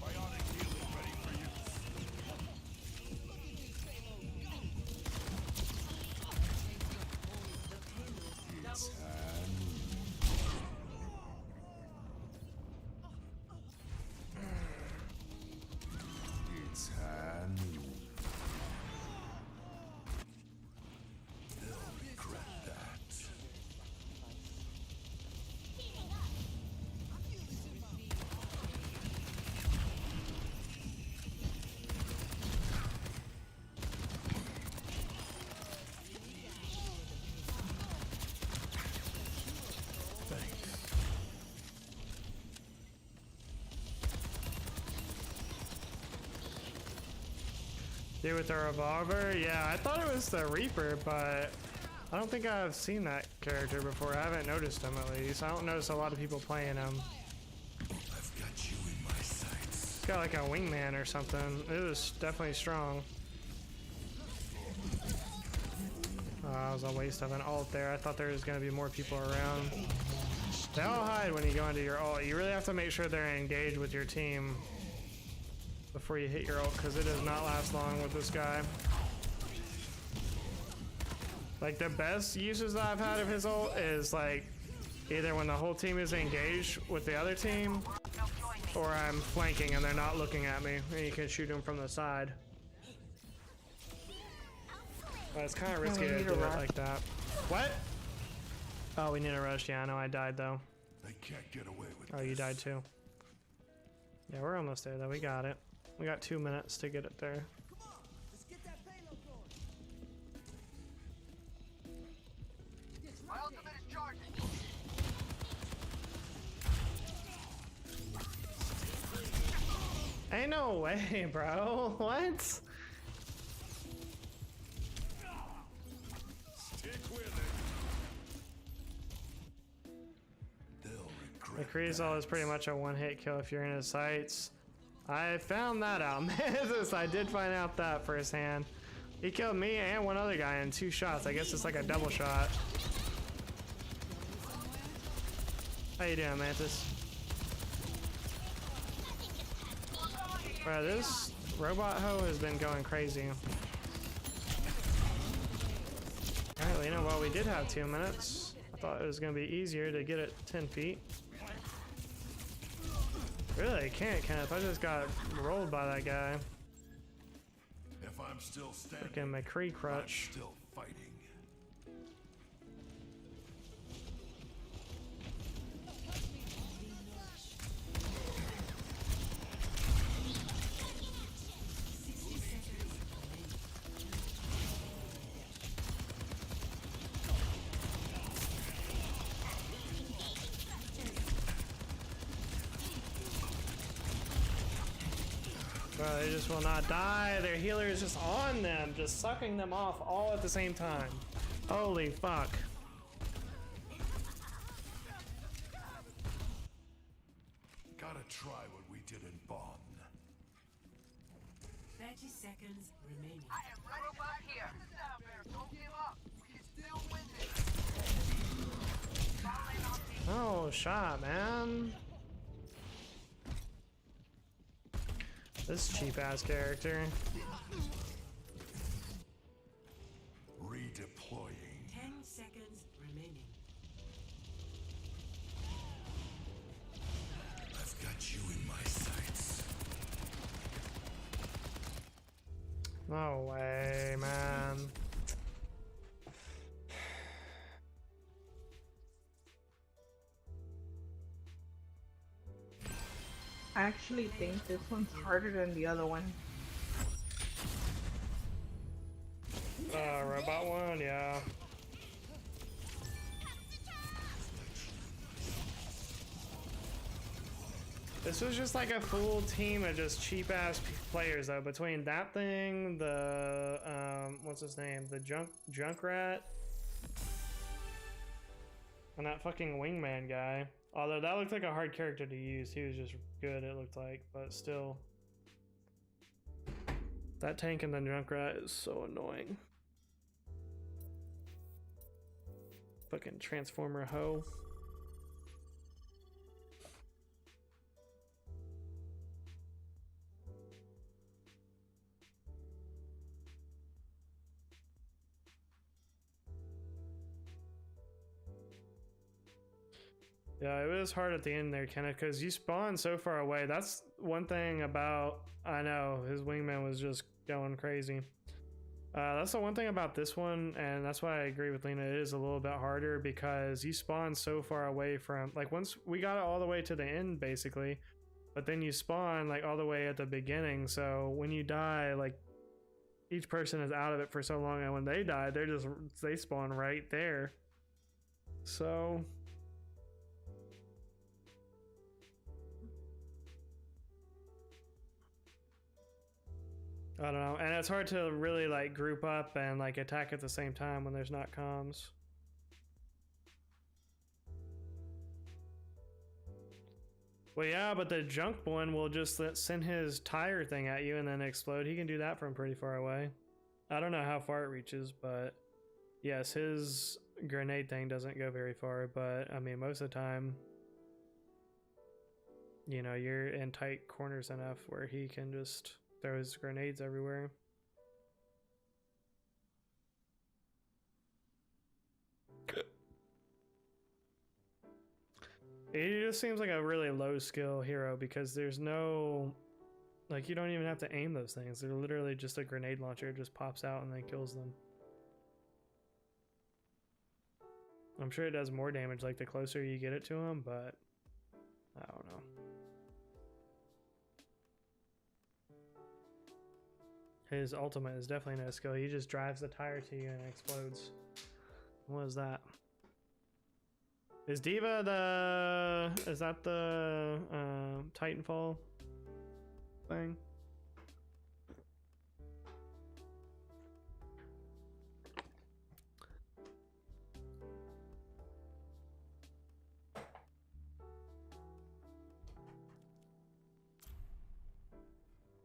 Bionic healing ready for use. Double It's Hanu. They'll regret that. Dude with the revolver? Yeah, I thought it was the Reaper, but I don't think I've seen that character before. I haven't noticed him at least. I don't notice a lot of people playing him. I've got you in my sights. He's got like a wingman or something. It was definitely strong. Oh, that was a waste of an ult there. I thought there was going to be more people around. They all hide when you go into your ult. You really have to make sure they're engaged with your team before you hit your ult, because it does not last long with this guy. Like, the best uses that I've had of his ult is like either when the whole team is engaged with the other team, or I'm flanking and they're not looking at me and you can shoot them from the side. But it's kind of risky to do it like that. What? Oh, we need a rush. Yeah, I know I died though. They can't get away with Oh, this. you died too. Yeah, we're almost there though. We got it. We got 2 minutes to get it there. Come on, let's get that payload going. My ultimate is charging. Ain't no way, bro. What? Stick with it. They'll The Creasol is pretty much a one-hit kill if you're in his sights. I found that out, Mantis. I did find out that firsthand. He killed me and one other guy in 2 shots. I guess it's like a double shot. How you doing, Mantis? Bro, this robot hoe has been going crazy. Alright, Lena, well, we did have 2 minutes. I thought it was going to be easier to get it 10 feet. Really, I can't, Kenneth. I just got rolled by that guy. If I'm still standing, Freaking McCree crutch. I'm still fighting. Bro, they just will not die. Their healer is just on them, just sucking them off all at the same time. Holy fuck. Gotta try what we did in Bonn. 30 seconds remaining. I am right back here. Don't give up. We can still win this. Oh, shot, man. This cheap ass character. Redeploying. 10 seconds remaining. I've got you in my sights. No way, man. I actually think this one's harder than the other one. Robot one, yeah. This was just like a full team of just cheap ass players though. Between that thing, the what's his name, the Junkrat, and that fucking wingman guy. Although that looked like a hard character to use, he was just good. It looked like, but still, that tank and the Junkrat is so annoying. Fucking transformer hoe. Yeah, it was hard at the end there, Kenneth, because you spawn so far away. That's one thing about, I know, his wingman was just going crazy. That's the one thing about this one, and that's why I agree with Lena. It is a little bit harder because you spawn so far away from, like, once we got it all the way to the end, basically, but then you spawn, like, all the way at the beginning. So when you die, like, each person is out of it for so long, and when they die, they spawn right there. So I don't know, and it's hard to really like group up and like attack at the same time when there's not comms. Well, yeah, but the junk one will just send his tire thing at you and then explode. He can do that from pretty far away. I don't know how far it reaches, but yes, his grenade thing doesn't go very far, but I mean, most of the time, you know, you're in tight corners enough where he can just throws grenades everywhere. He just seems like a really low skill hero because there's no, like, you don't even have to aim those things. They're literally just a grenade launcher. It just pops out and then kills them. I'm sure it does more damage like the closer you get it to him, but I don't know. His ultimate is definitely no skill. He just drives the tire to you and it explodes. What is that? Is Diva the... Is that the Titanfall thing?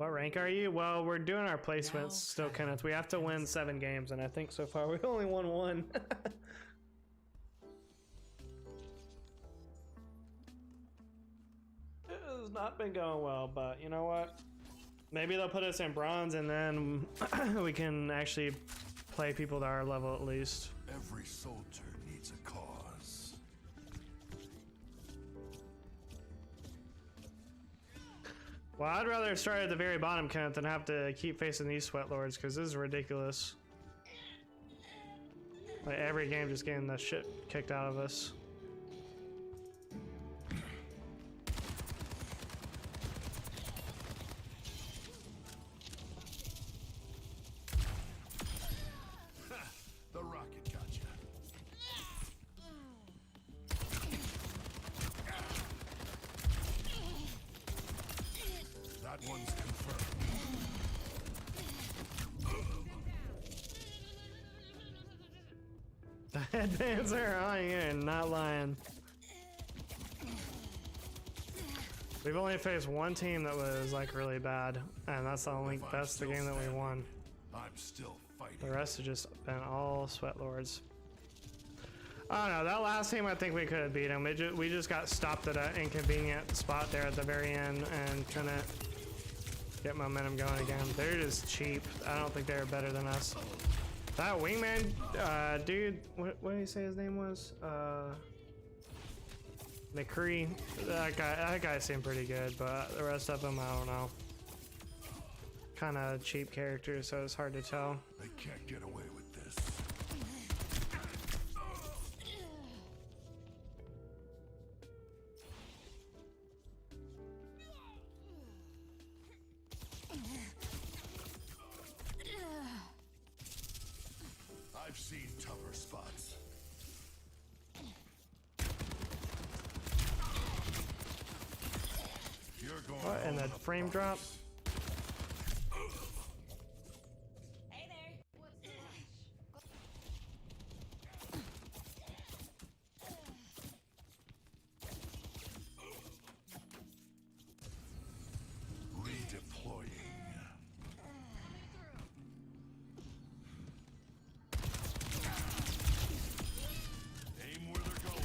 What rank are you? Well, we're doing our placements still, Kenneth. We have to win 7 games, and I think so far we only won 1. It has not been going well, but you know what? Maybe they'll put us in bronze, and then we can actually play people to our level at least. Every soldier needs a cause. Well, I'd rather start at the very bottom, Kenneth, than have to keep facing these sweat lords, because this is ridiculous. Like, every game just getting the shit kicked out of us. The rocket gotcha. That one's confirmed. The headbands are on you, not lying. We've only faced one team that was like really bad, and that's the game that we won. I'm still fighting. The rest have just been all sweat lords. I don't know, that last team I think we could have beat them. We just got stopped at an inconvenient spot there at the very end and couldn't get momentum going again. They're just cheap. I don't think they're better than us. That wingman dude, what did he say his name was? McCree. That guy seemed pretty good, but the rest of them, I don't know. Kind of cheap characters, so it's hard to tell. They can't get away with this. I've seen tougher spots. You're going What, and the frame drop? Hey there. What's the redeploying. Aim where they're going.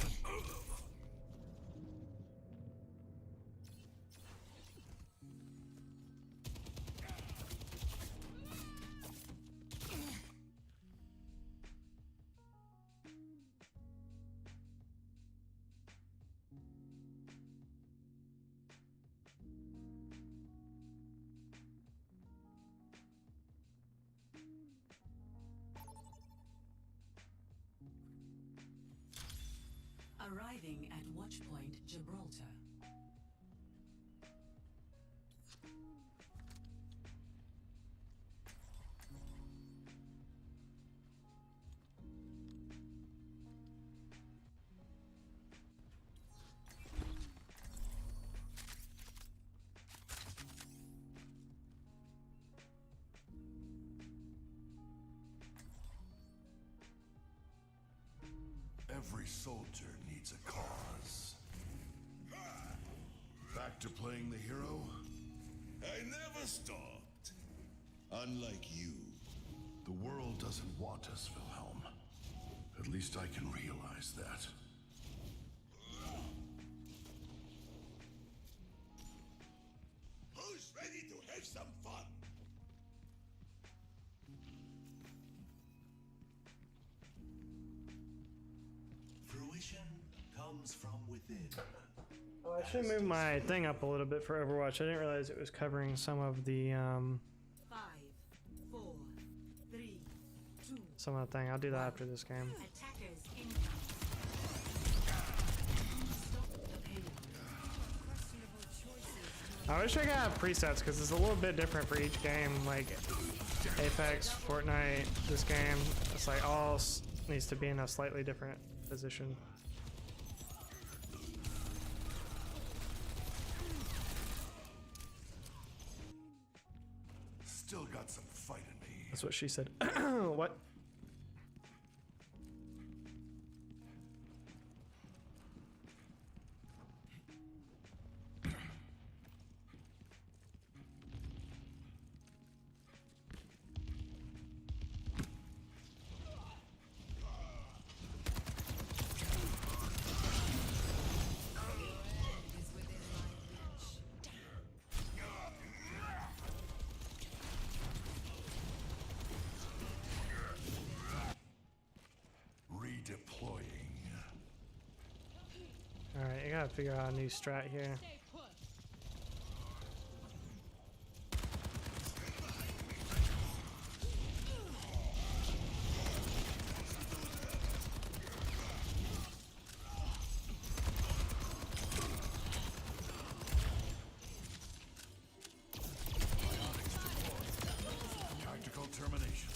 Arriving at Watchpoint Gibraltar. Every soldier needs a cause. Back to playing the hero? I never stopped. Unlike you. The world doesn't want us, Wilhelm. At least I can realize that. Who's ready to have some fun? Fruition comes from within. Oh, I should move my thing up a little bit for Overwatch. I didn't realize it was covering some of the 5, 4, 3, 2. some of the thing. I'll do that after this game. Attackers incoming. Stop the payload. I wish I could have presets because it's a little bit different for each game. Like Apex, Fortnite, this game, it's like needs to be in a slightly different position. Still got some fight in me. That's what she said. What? Deploying. Alright, I gotta figure out a new strat here. Tactical termination.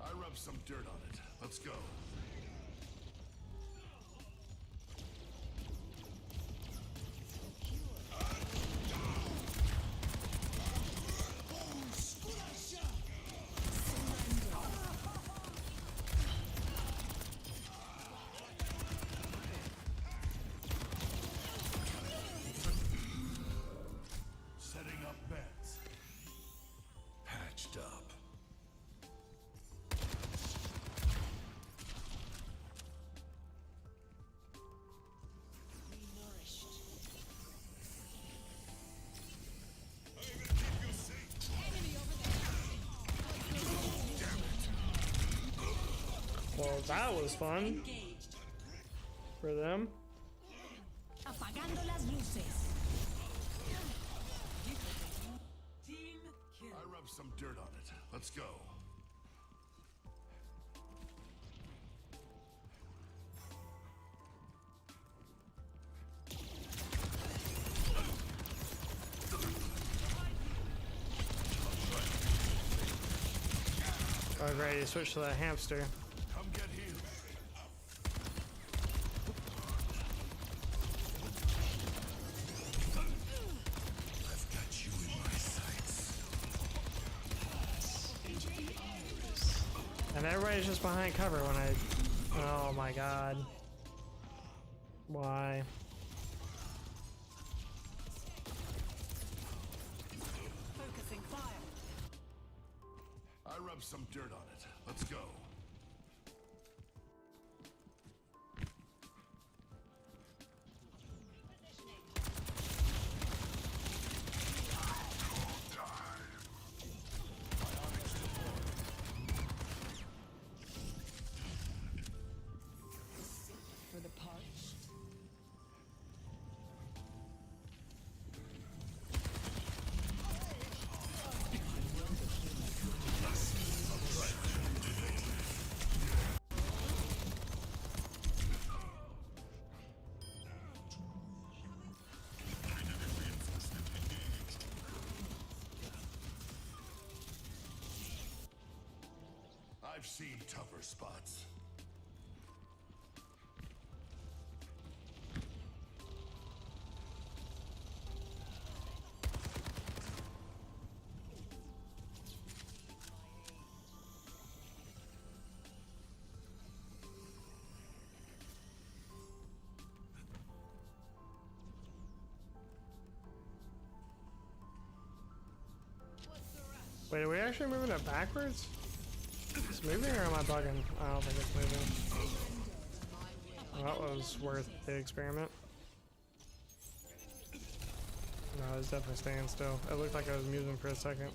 I rub some dirt on it. Let's go. Setting up beds. Patched up. Well, that was fun for them. Apagando las luces. Team kill. I rub some dirt on it. Let's go. Oh great, you switched to that hamster. Come get healed. I've got you in my sights. And everybody's just behind cover when I... Oh my god. Why? Focusing fire. I rub some dirt on it. Let's go. For the parched. I've seen tougher spots. Wait, are we actually moving it backwards? It's moving or am I bugging? I don't think it's moving. Well, that was worth the experiment. No, it's definitely staying still. It looked like I was moving for a second.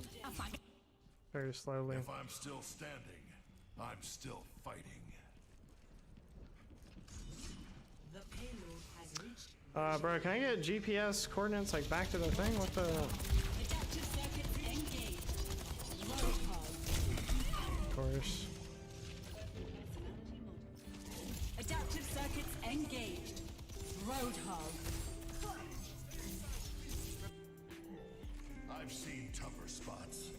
Very slowly. If I'm still standing, I'm still fighting. The payload has reached. Bro, can I get GPS coordinates like back to the thing? What the? Adaptive circuits engaged. Of course. Adaptive circuits engaged. Roadhog. I've seen tougher spots.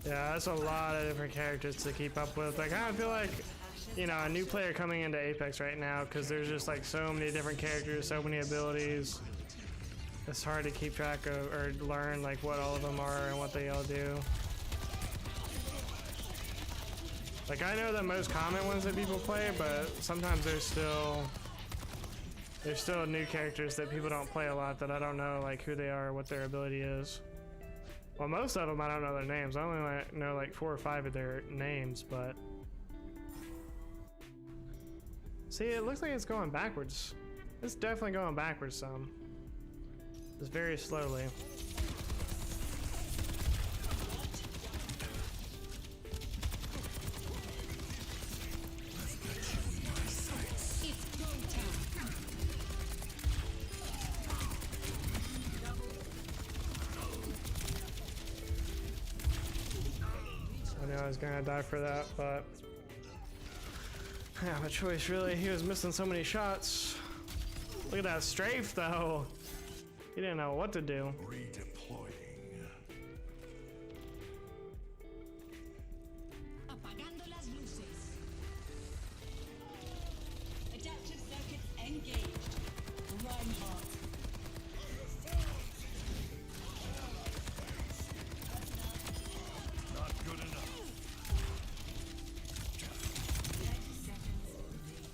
Yeah, that's a lot of different characters to keep up with. Like, I feel like you know, a new player coming into Apex right now, because there's just like so many different characters, so many abilities. It's hard to keep track of or learn like what all of them are and what they all do. Like I know the most common ones that people play, but sometimes there's still new characters that people don't play a lot that I don't know like who they are or what their ability is. Well, most of them I don't know their names. I only know like 4 or 5 of their names, but see, it looks like it's going backwards. It's definitely going backwards some. Just very slowly. I knew I was gonna die for that, but I have a choice really. He was missing so many shots. Look at that strafe though. He didn't know what to do. Redeploying. Apagando las luces. Adaptive circuits engaged. Reinhardt. Not good enough. 30 seconds remaining.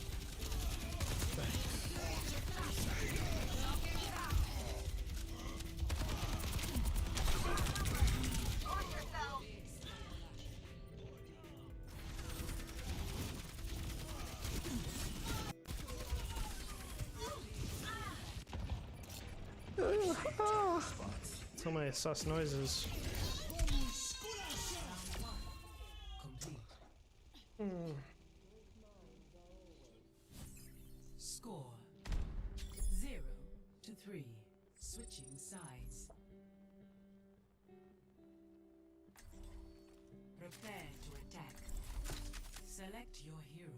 So many sus noises. Complete. Score 0-3. Switching sides. Prepare to attack. Select your hero.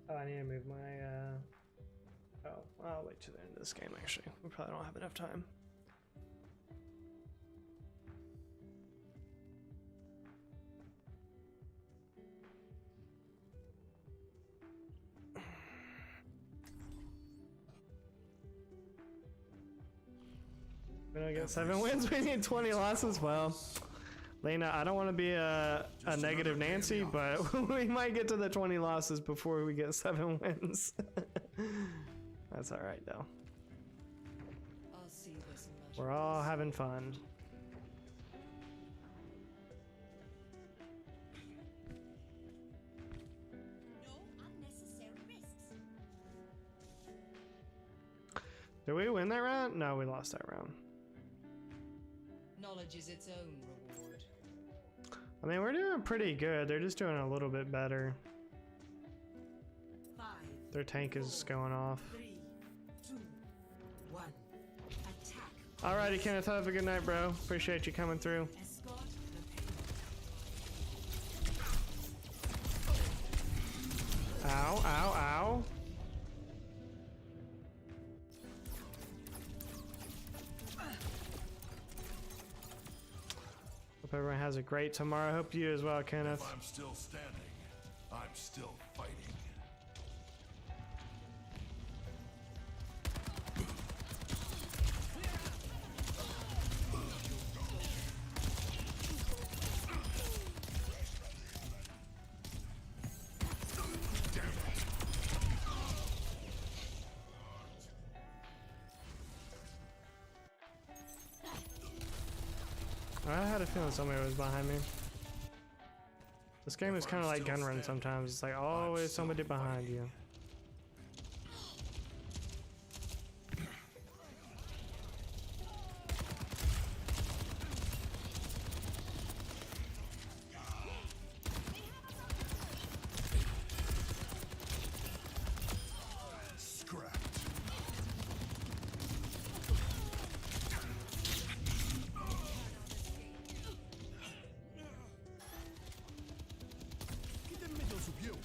Oh, I need to move my oh, I'll wait till the end of this game actually. We probably don't have enough time. We don't get 7 wins, we need 20 losses. Well, Lena, I don't want to be a negative Nancy, but we might get to the 20 losses before we get 7 wins. That's alright though. I'll see this much. We're all having fun. No unnecessary risks. Did we win that round? No, we lost that round. Knowledge is its own reward. I mean, we're doing pretty good. They're just doing a little bit better. 5, Their tank is going off. 3, 2, 1. Attack. Alrighty, Kenneth, have a good night, bro. Appreciate you coming through. Escort the payload. Ow, ow, ow. Hope everyone has a great tomorrow. Hope you as well, Kenneth. If I'm still standing, I'm still fighting. I had a feeling somebody was behind me. This game is kind of like gun run sometimes. It's like always somebody behind you. Scrapped. Keep them middles of you.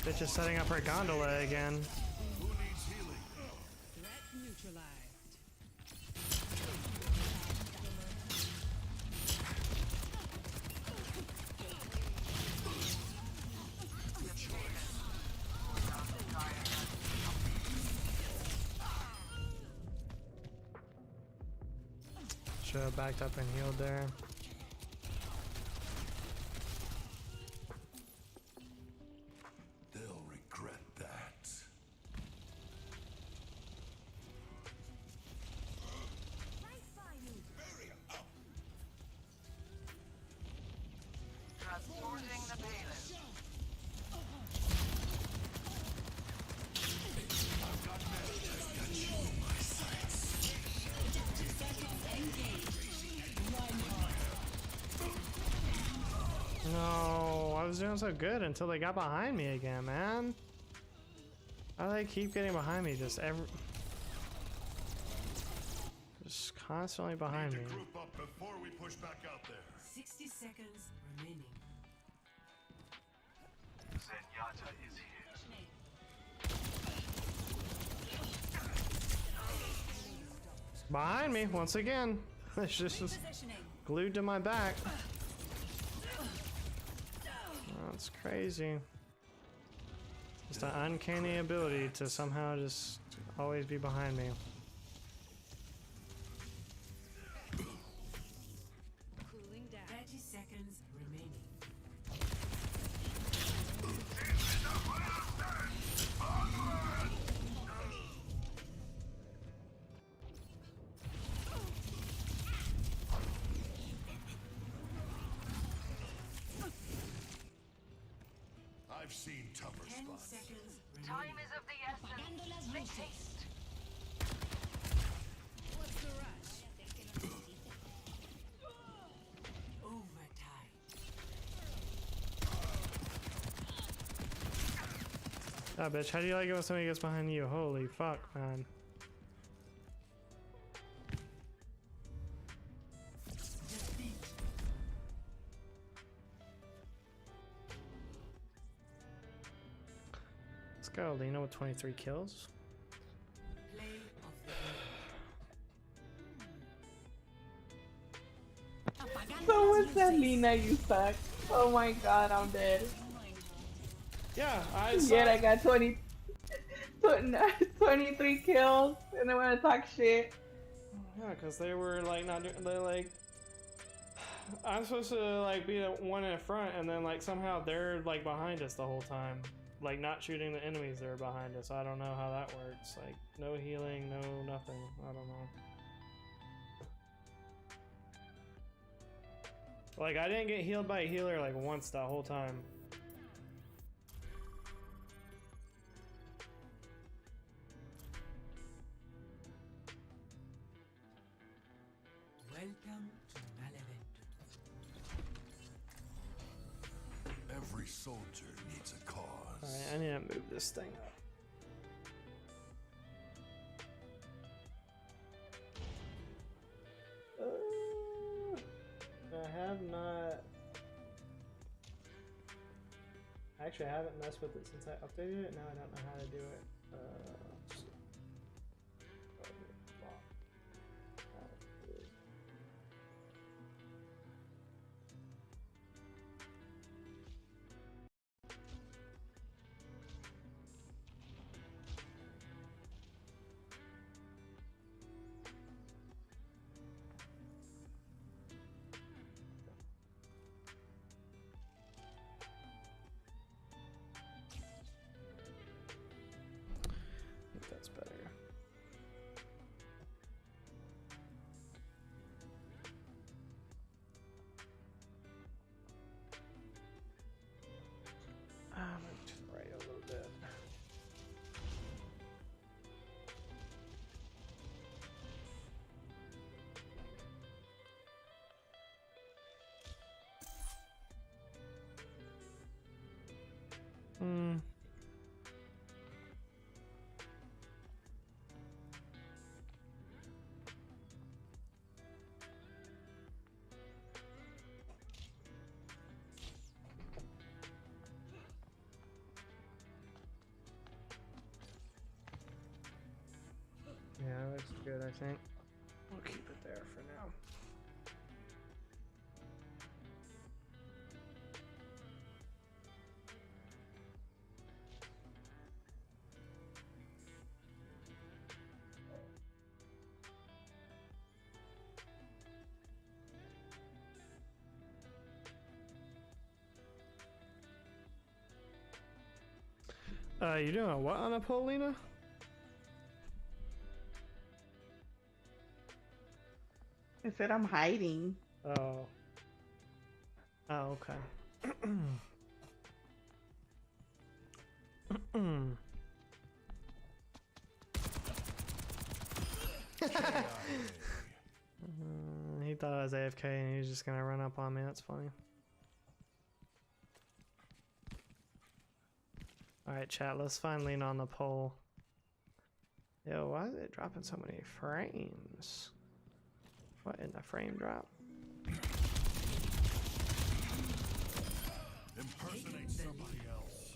Bitch is setting up her gondola again. Who needs healing? Threat neutralized. Should have backed up and healed there. They'll regret that. Transporting the payload. No, I was doing so good until they got behind me again, man. How do they keep getting behind me just constantly behind Need me? to group up before we push back out there. 60 seconds remaining. Zenyatta is here. Behind me once again. It's just glued to my back. That's crazy. Just an uncanny ability to somehow just always be behind me. Cooling down. 30 seconds remaining. I've seen tougher 10 spots. seconds Time remaining. is of the essence. Make haste. What's the rush? Overtime. Ah, bitch, how do you like it when somebody gets behind you? Holy fuck, man. Defeat. Let's go, Lena with 23 kills. Play of the game. So what's that, Lena? You suck. Oh my god, I'm dead. Yeah, I Yet I got 23 kills, and I want to talk shit. Yeah, because they were like not doing. They like. I'm supposed to like be the one in front, and then like somehow they're like behind us the whole time, like not shooting the enemies that are behind us. I don't know how that works. Like no healing, no nothing. I don't know. Like I didn't get healed by a healer like once the whole time. Welcome to Malevent. Every soldier needs a cause. Alright, I need to move this thing up. I have not. Actually, I haven't messed with it since I updated it. Now I don't know how to do it. Let's see. I think that's better. Move to the right a little bit. Hmm. think. We'll keep it there for now. You doing what on a poll, Lena? I said I'm hiding. Oh. Oh, okay. He thought I was AFK and he was just gonna run up on me. That's funny. Alright, chat, let's find Lena on the pole. Yo, why is it dropping so many frames? What in the frame drop? Impersonate somebody else.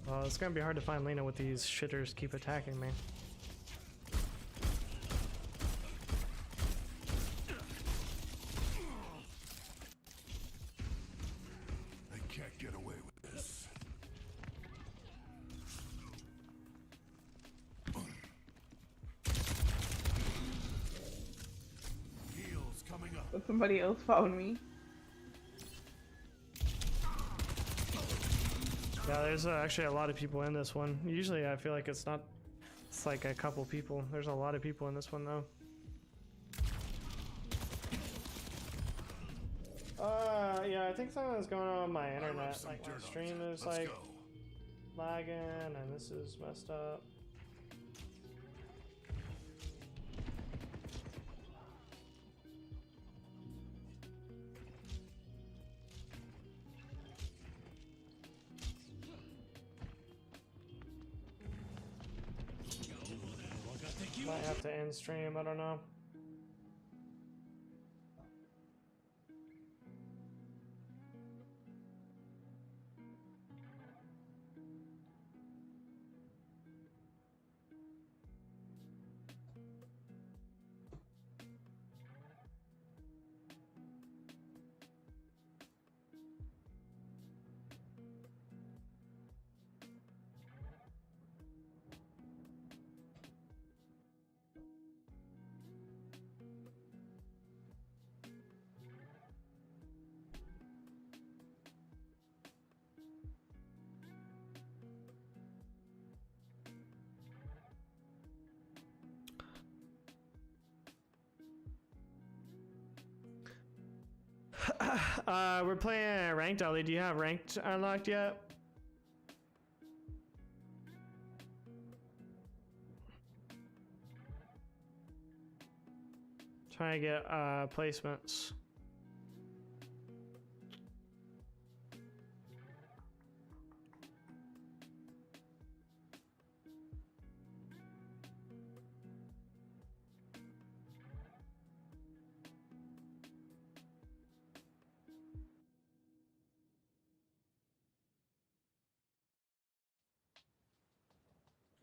Well, it's gonna be hard to find Lena with these shitters keep attacking me. They can't get away with this. Heals coming up. But somebody else found me. Yeah, there's actually a lot of people in this one. Usually I feel like it's not, it's like a couple people. There's a lot of people in this one though. Yeah, I think something's going on with my internet. Like my stream is like lagging and this is messed up. Might have to end stream, I don't know. We're playing ranked, Ollie. Do you have ranked unlocked yet? Trying to get placements.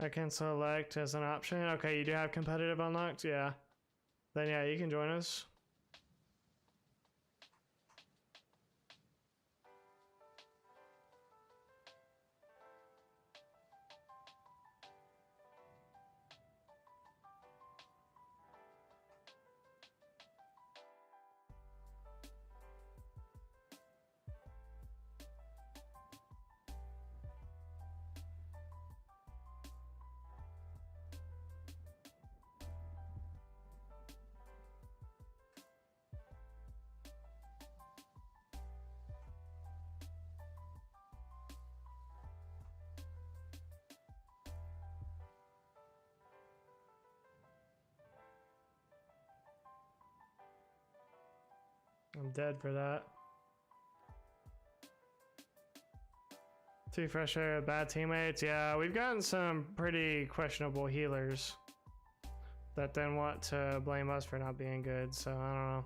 I can select as an option. Okay, you do have competitive unlocked? Yeah. Then yeah, you can join us. I'm dead for that. Too fresh air, bad teammates. Yeah, we've gotten some pretty questionable healers that then want to blame us for not being good, so I don't know.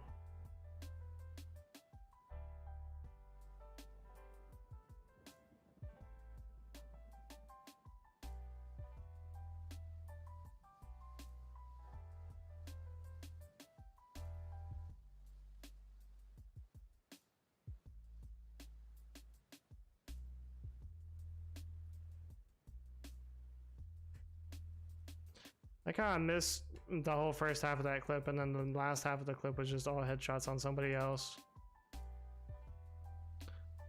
I kind of missed the whole first half of that clip, and then the last half of the clip was just all headshots on somebody else.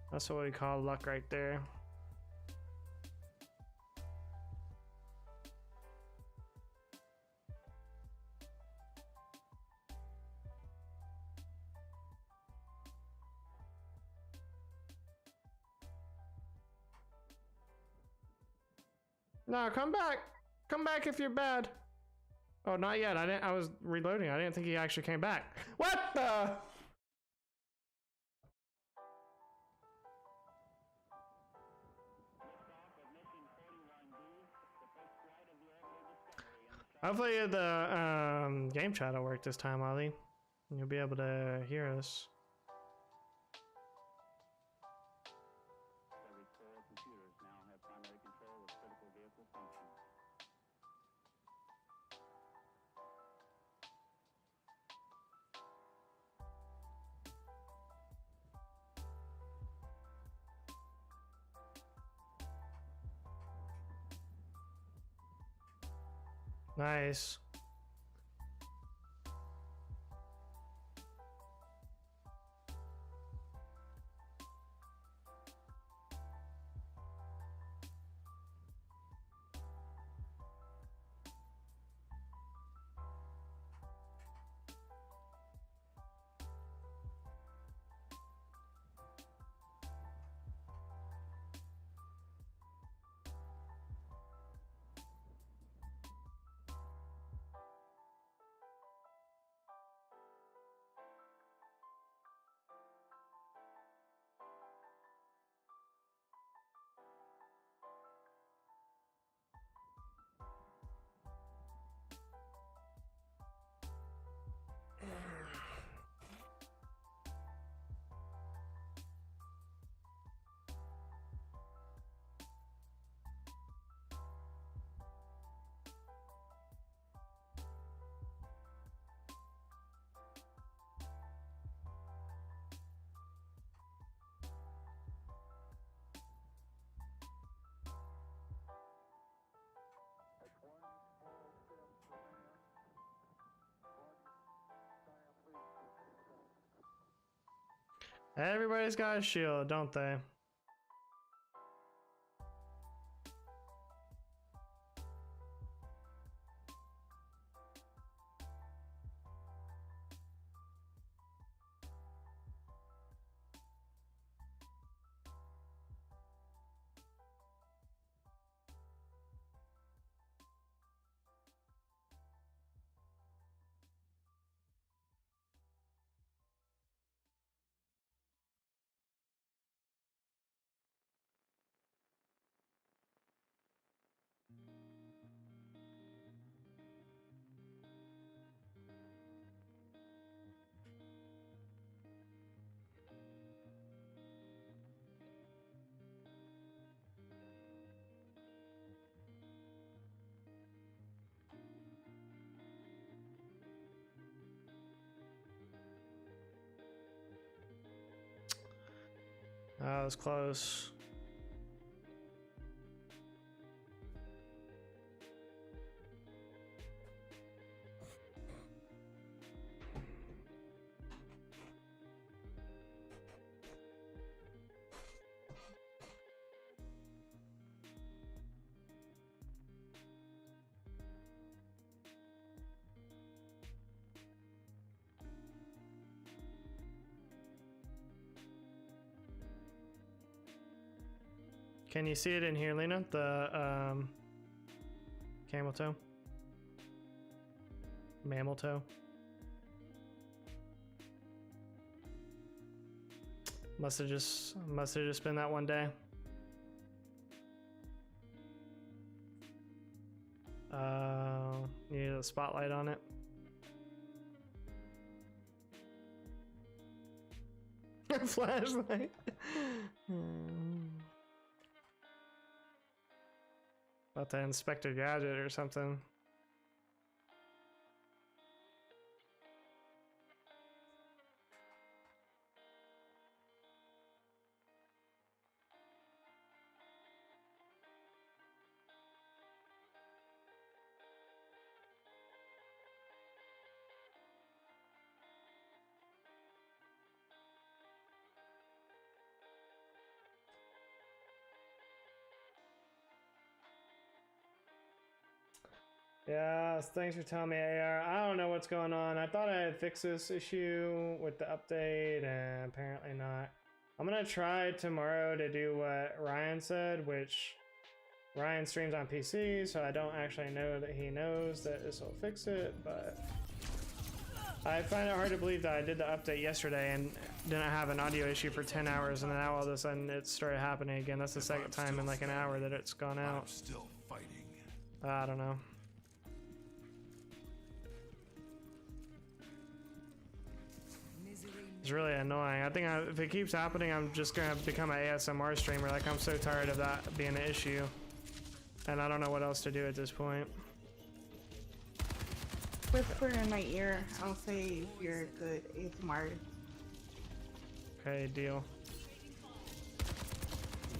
That's what we call luck right there. No, come back. Come back if you're bad. Oh, not yet. I was reloading. I didn't think he actually came back. What the? Hopefully the game chat will work this time, Ollie. You'll be able to hear us. Nice. Everybody's got a shield, don't they? That was close. Can you see it in here, Lena? The camel toe? Mammal toe? Must have just been that one day. You need a spotlight on it. Flashlight. About to inspect a gadget or something. Yeah, thanks for telling me, AR. I don't know what's going on. I thought I had fixed this issue with the update, and apparently not. I'm gonna try tomorrow to do what Ryan said, which Ryan streams on PC, so I don't actually know that he knows that this will fix it, but I find it hard to believe that I did the update yesterday and didn't have an audio issue for 10 hours, and then now all of a sudden it started happening again. That's the second time in like an hour that it's gone out. I'm still fighting. I don't know. It's really annoying. I think if it keeps happening, I'm just gonna become an ASMR streamer. Like, I'm so tired of that being an issue. And I don't know what else to do at this point. Whisper in my ear. I'll say if you're good ASMR. Okay, deal.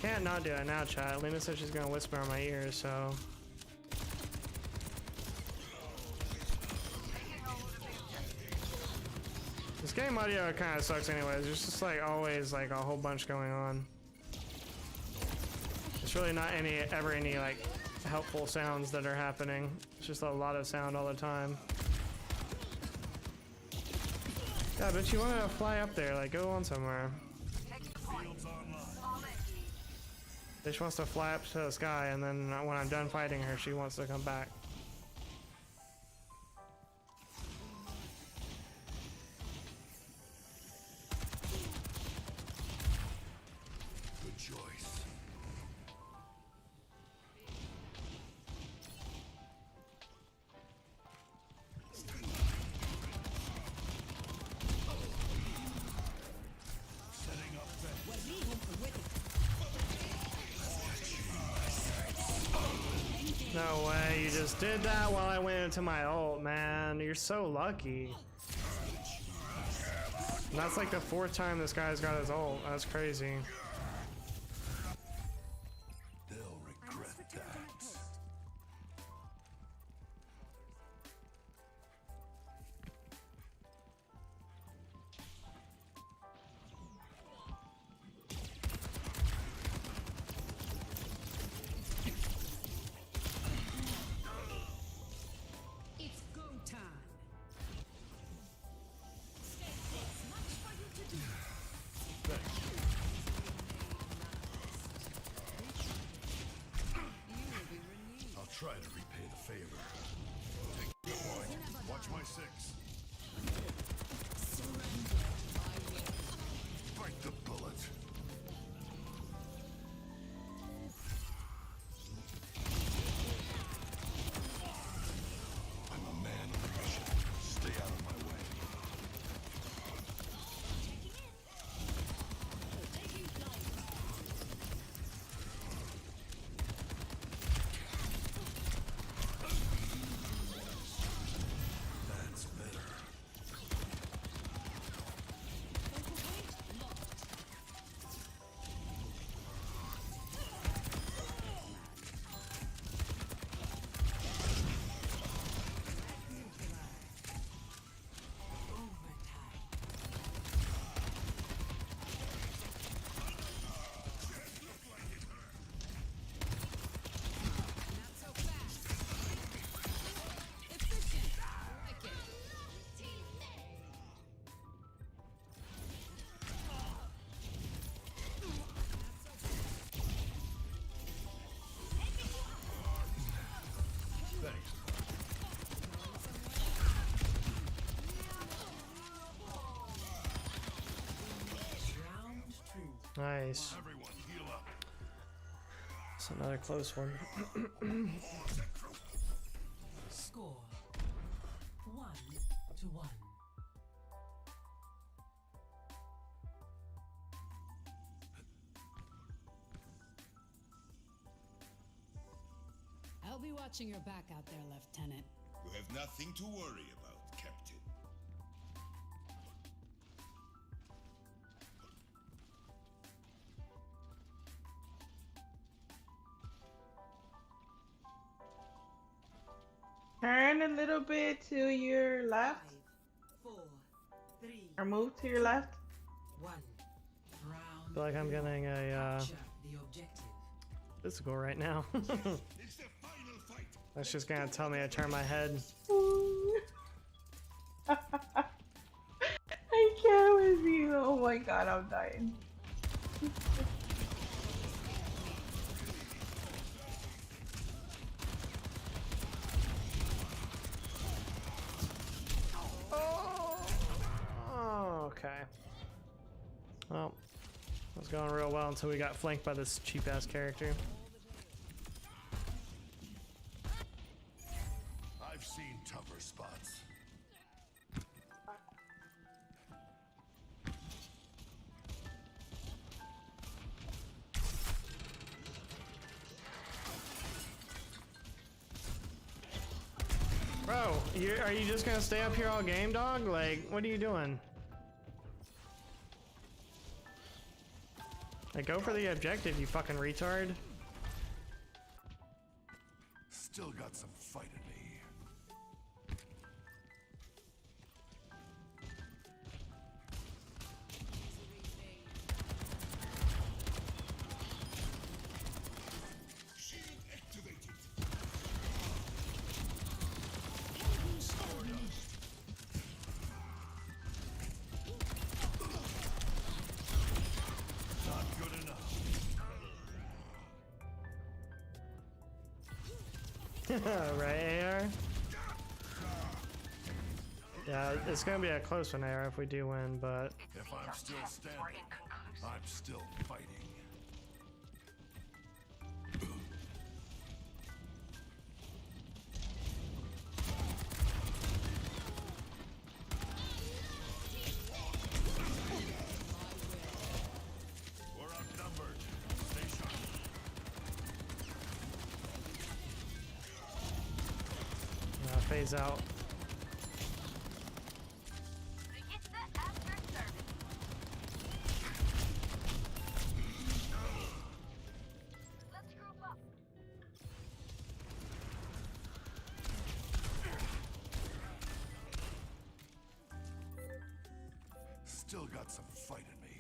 Can't not do it now, chat. Lena said she's gonna whisper in my ear, so... This game audio kind of sucks anyways. There's just like always like a whole bunch going on. It's really not ever any like helpful sounds that are happening. It's just a lot of sound all the time. Yeah, but you want to fly up there, like go on somewhere. She wants to fly up to the sky, and then when I'm done fighting her, she wants to come back. Good choice. Setting up No way, you just did that while I went into my ult, man. You're so lucky. And that's like the 4th time this guy's got his ult. That's crazy. They'll regret that. It's go time. I'll try to repay the favor. Take the point. Watch my 6. Bite the bullet. I'm a man on a mission. Stay out of my way. That's better. Not so fast. Efficient. Like it. Thanks. Round 2. Nice. Everyone, heal up. It's another close one. I'll be watching your back out there, Lieutenant. You have nothing to worry about, Captain. Turn a little bit to your left, 5, 4, 3, or move to your left. 1. I feel like I'm getting a Capture the objective. physical right now. It's the final fight. That's just gonna tell me to turn my head. I can't with you. Oh my god, I'm dying. Oh, okay. Well, it was going real well until we got flanked by this cheap ass character. I've seen tougher spots. Bro, are you just gonna stay up here all game, dog? Like, what are you doing? Like, go for the objective, you fucking retard. Still got some fight in me. Shield activated. Not good enough. Right, AR? Yeah, it's gonna be a close one, AR, if we do win, but... If I'm still standing, I'm still fighting. We're outnumbered. Stay sharp. Phase out. Register after service. Let's group up. Still got some fight in me.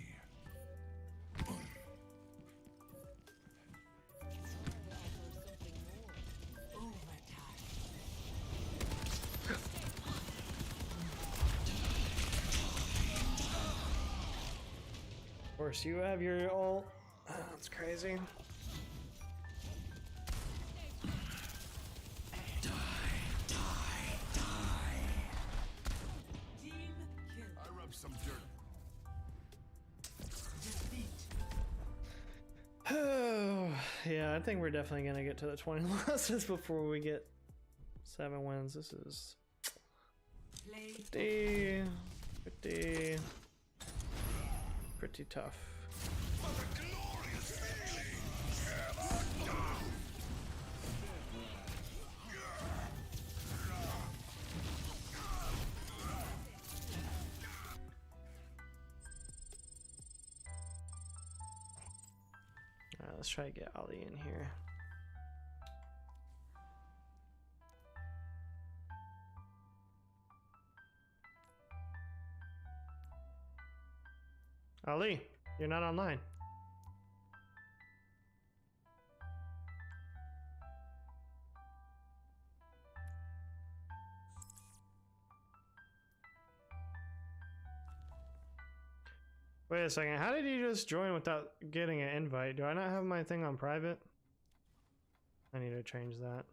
Of course, you have your ult. That's crazy. Team kill. I rub some dirt. Defeat. Yeah, I think we're definitely gonna get to the 20 losses before we get 7 wins. This is Play. pretty tough. Alright, let's try to get Ali in here. Ali, you're not online. Wait a second, how did you just join without getting an invite? Do I not have my thing on private? I need to change that.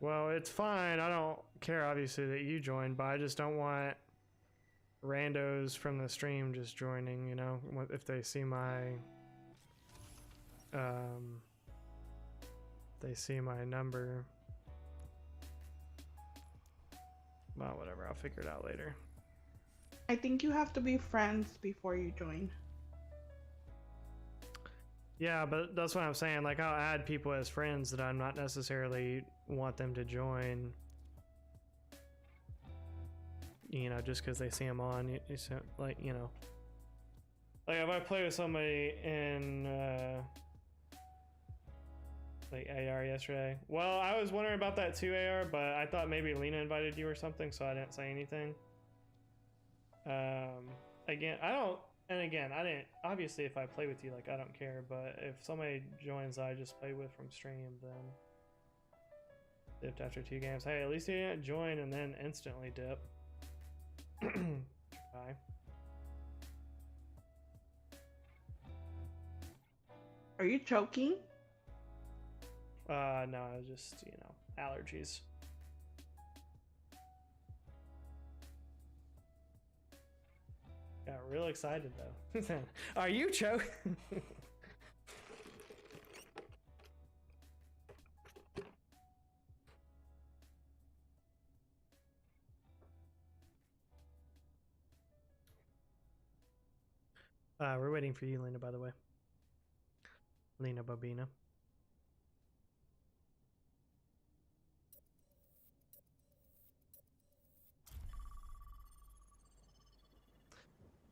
Well, it's fine. I don't care, obviously, that you joined, but I just don't want randos from the stream just joining, you know, if they see my number. Well, whatever, I'll figure it out later. I think you have to be friends before you join. Yeah, but that's what I'm saying. Like, I'll add people as friends that I'm not necessarily want them to join. You know, just because they see them on. Like, you know. Like, if I play with somebody in, like, AR yesterday. Well, I was wondering about that too, AR, but I thought maybe Lena invited you or something, so I didn't say anything. Again, I didn't, obviously if I play with you, like, I don't care, but if somebody joins I just play with from stream, then dipped after 2 games. Hey, at least you didn't join and then instantly dip. Bye. Are you choking? No, I was just, you know, allergies. Got real excited though. Are you choking? We're waiting for you, Lena, by the way. Lena Bobina.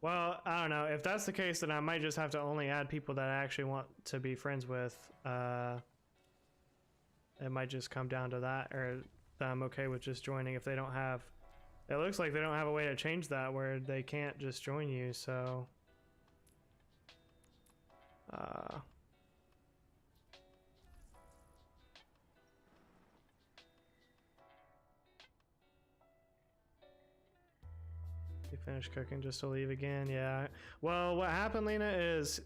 Well, I don't know. If that's the case, then I might just have to only add people that I actually want to be friends with. It might just come down to that, or that I'm okay with just joining if they don't have... It looks like they don't have a way to change that where they can't just join you, so... He finished cooking just to leave again, yeah. Well, what happened, Lena, is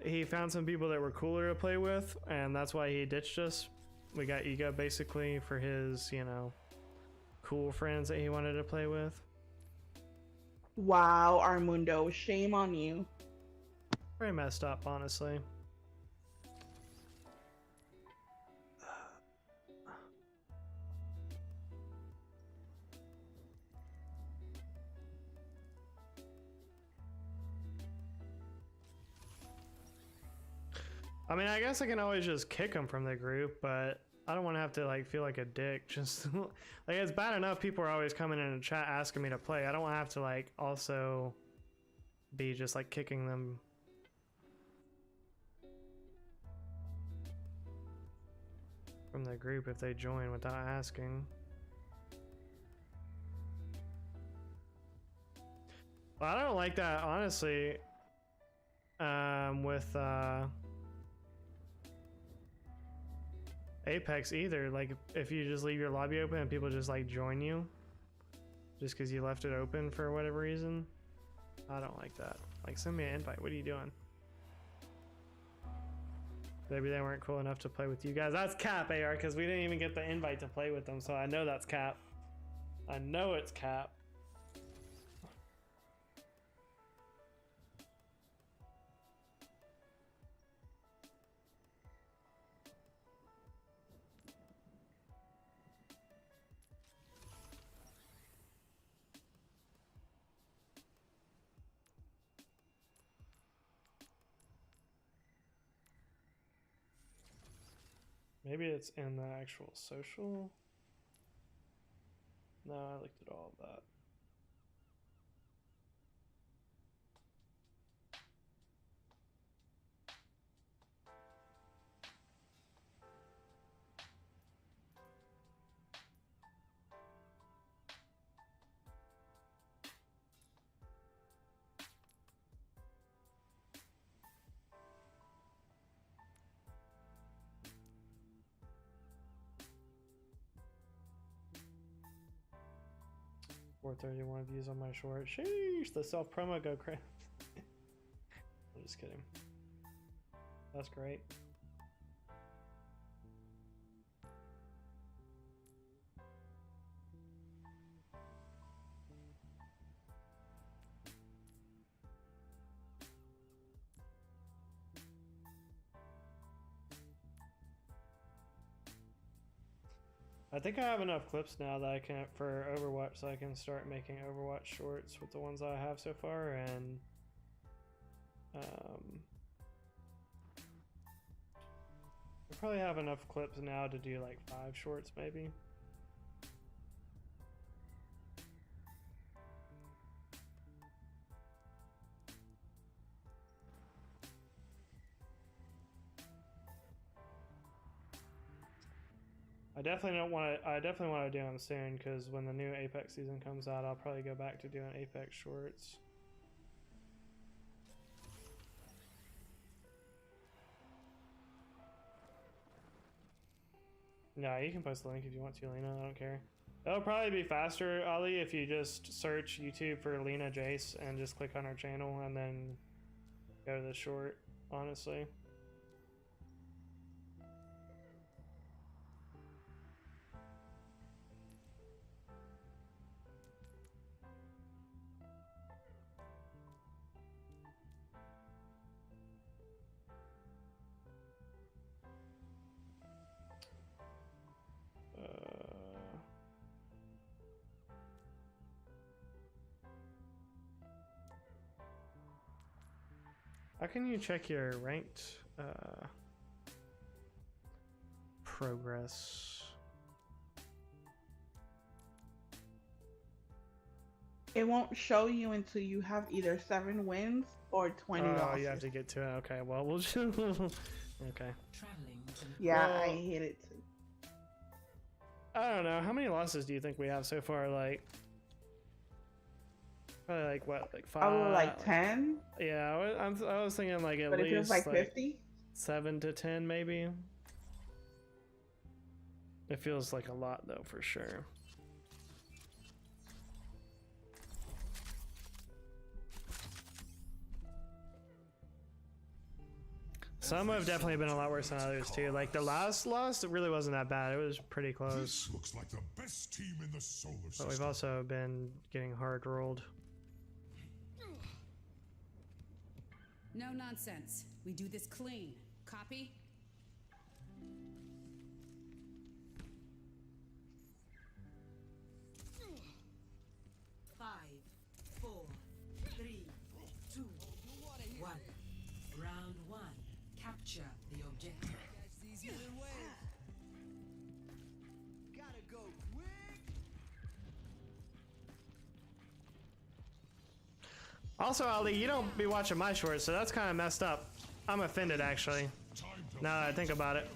he found some people that were cooler to play with, and that's why he ditched us. We got ego, basically, for his, you know, cool friends that he wanted to play with. Wow, Armundo, shame on you. Very messed up, honestly. I mean, I guess I can always just kick him from the group, but I don't want to have to like feel like a dick. Just like, it's bad enough people are always coming in the chat asking me to play. I don't want to have to like also be just like kicking them. From the group if they join without asking. Well, I don't like that, honestly. With Apex either. Like, if you just leave your lobby open and people just like join you just because you left it open for whatever reason, I don't like that. Like, send me an invite. What are you doing? Maybe they weren't cool enough to play with you guys. That's cap, AR, because we didn't even get the invite to play with them, so I know that's cap. I know it's cap. Maybe it's in the actual social. No, I looked at all of that. .431 views on my short. Sheesh, the self promo go crazy. I'm just kidding. That's great. I think I have enough clips now that I can for Overwatch, so I can start making Overwatch shorts with the ones I have so far, and I probably have enough clips now to do like 5 shorts maybe. I definitely want to do them soon, because when the new Apex season comes out, I'll probably go back to doing Apex shorts. Yeah, you can post the link if you want to, Lena. I don't care. It'll probably be faster, Ali, if you just search YouTube for Lena Jace and just click on her channel and then go to the short, honestly. How can you check your ranked progress? It won't show you until you have either 7 wins or 20 losses. Oh, you have to get to it. Okay, well, we'll just... okay. Traveling to Yeah, Well, I hate it too. I don't know. How many losses do you think we have so far? Like, probably like what, like 5? Probably like 10. Yeah, I was thinking like at But it least feels like 50. 7 to 10 maybe. It feels like a lot though, for sure. Some have definitely been a lot worse than others too. Like the last loss, it really wasn't that bad. It was pretty close. This looks like the best team in the solar system. But we've also been getting hard rolled. No nonsense. We do this clean. Copy? Five, 4, 3, 2, 1. Round 1. Capture the objective. That's easier than wave. Gotta go quick. Also, Ali, you don't be watching my shorts, so that's kind of messed up. I'm offended, actually. Now that I think about it.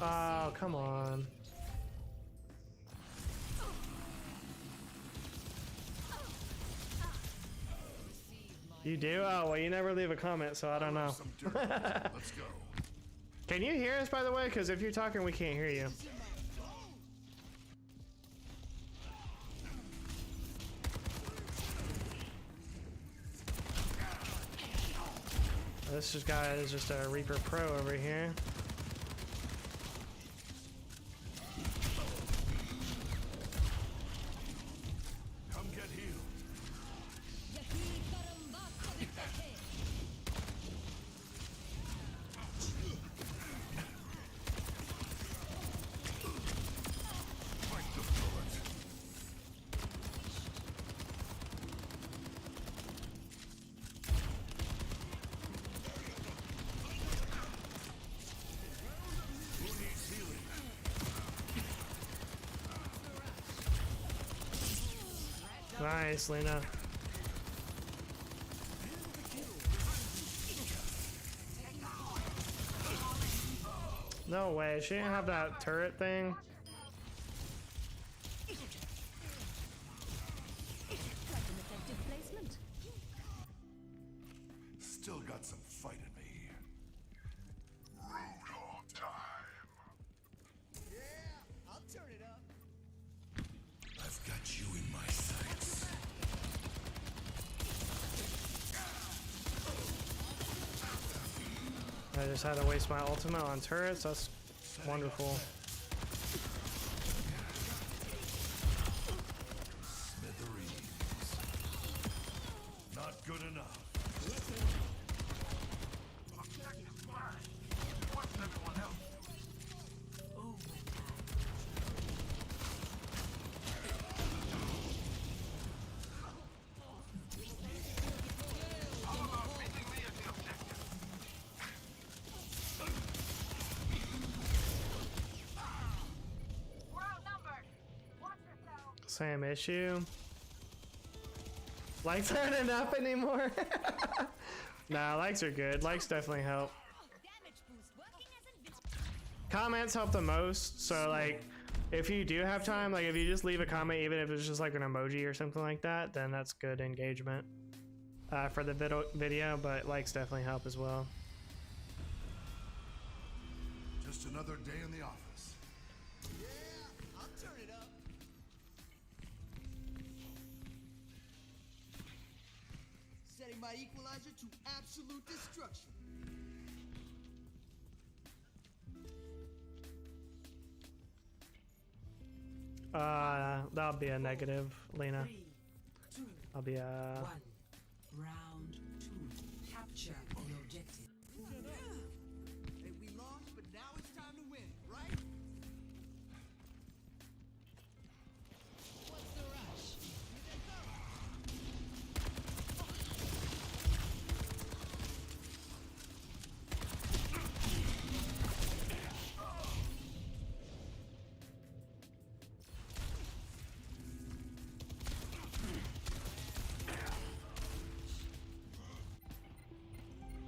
Oh, come on. You do? Oh, well, you never leave a comment, so I don't know. Let's go. Can you hear us, by the way? Because if you're talking, we can't hear you. This guy is just a Reaper Pro over here. Come get healed. Fight the bullet. Who needs healing? Nice, Lena. No way, she didn't have that turret thing. Still got some fight in me. Roadhog time. Yeah, I'll turn it up. I've got you in my sights. I just had to waste my ultimate on turrets. That's wonderful. enough. Objective flag. What's everyone else doing? How about meeting me at the objective? We're outnumbered. Watch yourself. Same issue. Likes aren't enough anymore. Nah, likes are good. Likes definitely help. Damage boost working as invisible. Comments help the most, so like if you do have time, like if you just leave a comment, even if it's just like an emoji or something like that, then that's good engagement for the video, but likes definitely help as well. Just another day in the office. Yeah, I'll turn it up. Setting my equalizer to absolute destruction. That'll be a negative, Lena. 3, 2, I'll be 1. Round 2. Capture the objective. Hey, we lost, but now it's time to win, right? What's the rush?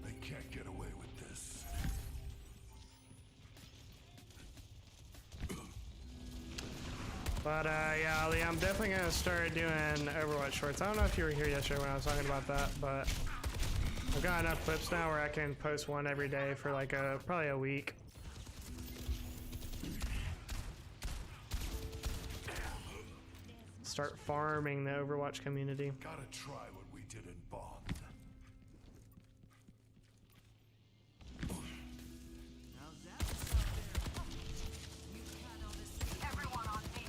They can't get away with this. But yeah, Ali, I'm definitely gonna start doing Overwatch shorts. I don't know if you were here yesterday when I was talking about that, but I've got enough clips now where I can post one every day for like probably a week. Start farming the Overwatch community. Gotta try what we did in Bond. How's that sound there? Everyone on me.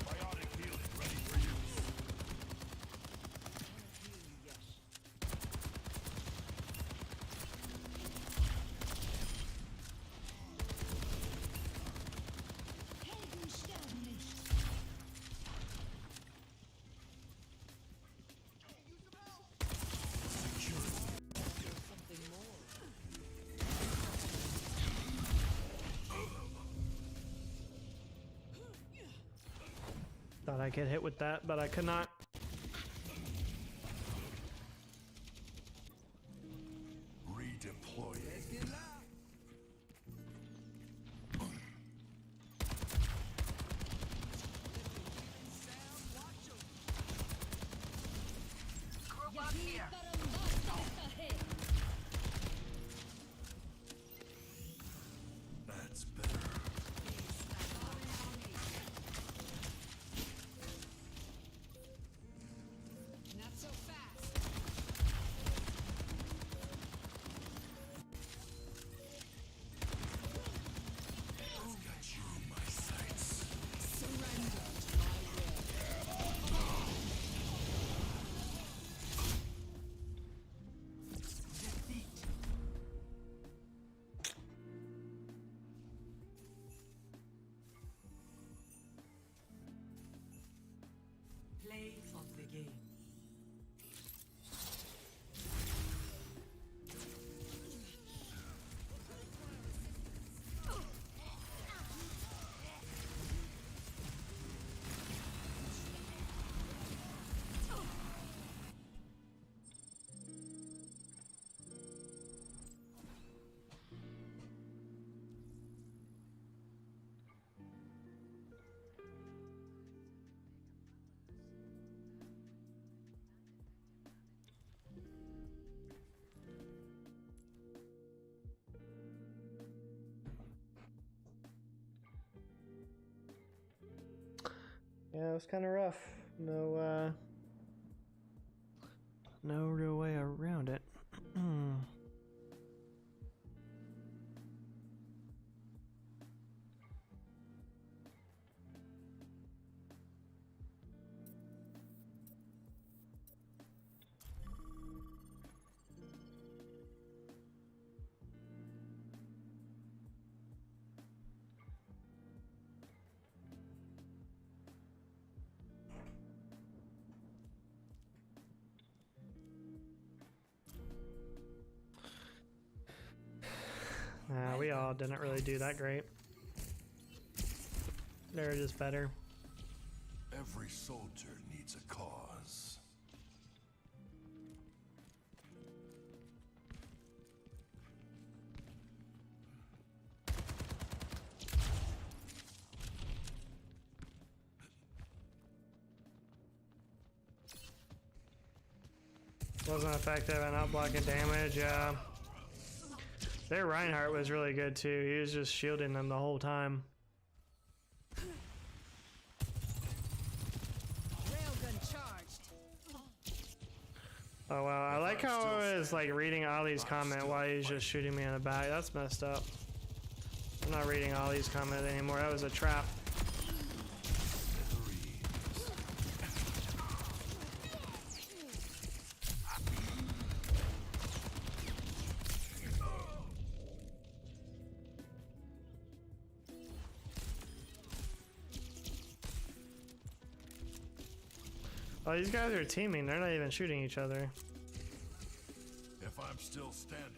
Biotic healing ready for use. Thought I could hit with that, but I could not. Redeploying. Let's get loud. Group up here. That's better. Not so fast. I've got you in my sights. Surrender to my will. Play of the game. Yeah, it was kind of rough. No real way around it. We all didn't really do that great. They're just better. Every soldier needs a cause. Wasn't effective at not blocking damage, yeah. Their Reinhardt was really good too. He was just shielding them the whole time. Railgun charged. Oh wow, I like how I was like reading Ollie's comment while he's just shooting me in the back. That's messed up. I'm not reading Ollie's comment anymore. That was a trap. Oh, these guys are teaming. They're not even shooting each other. If I'm still standing,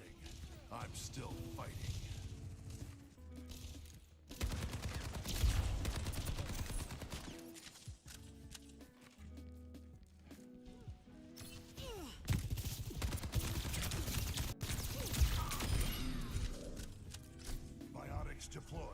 I'm still fighting. Biotics deployed.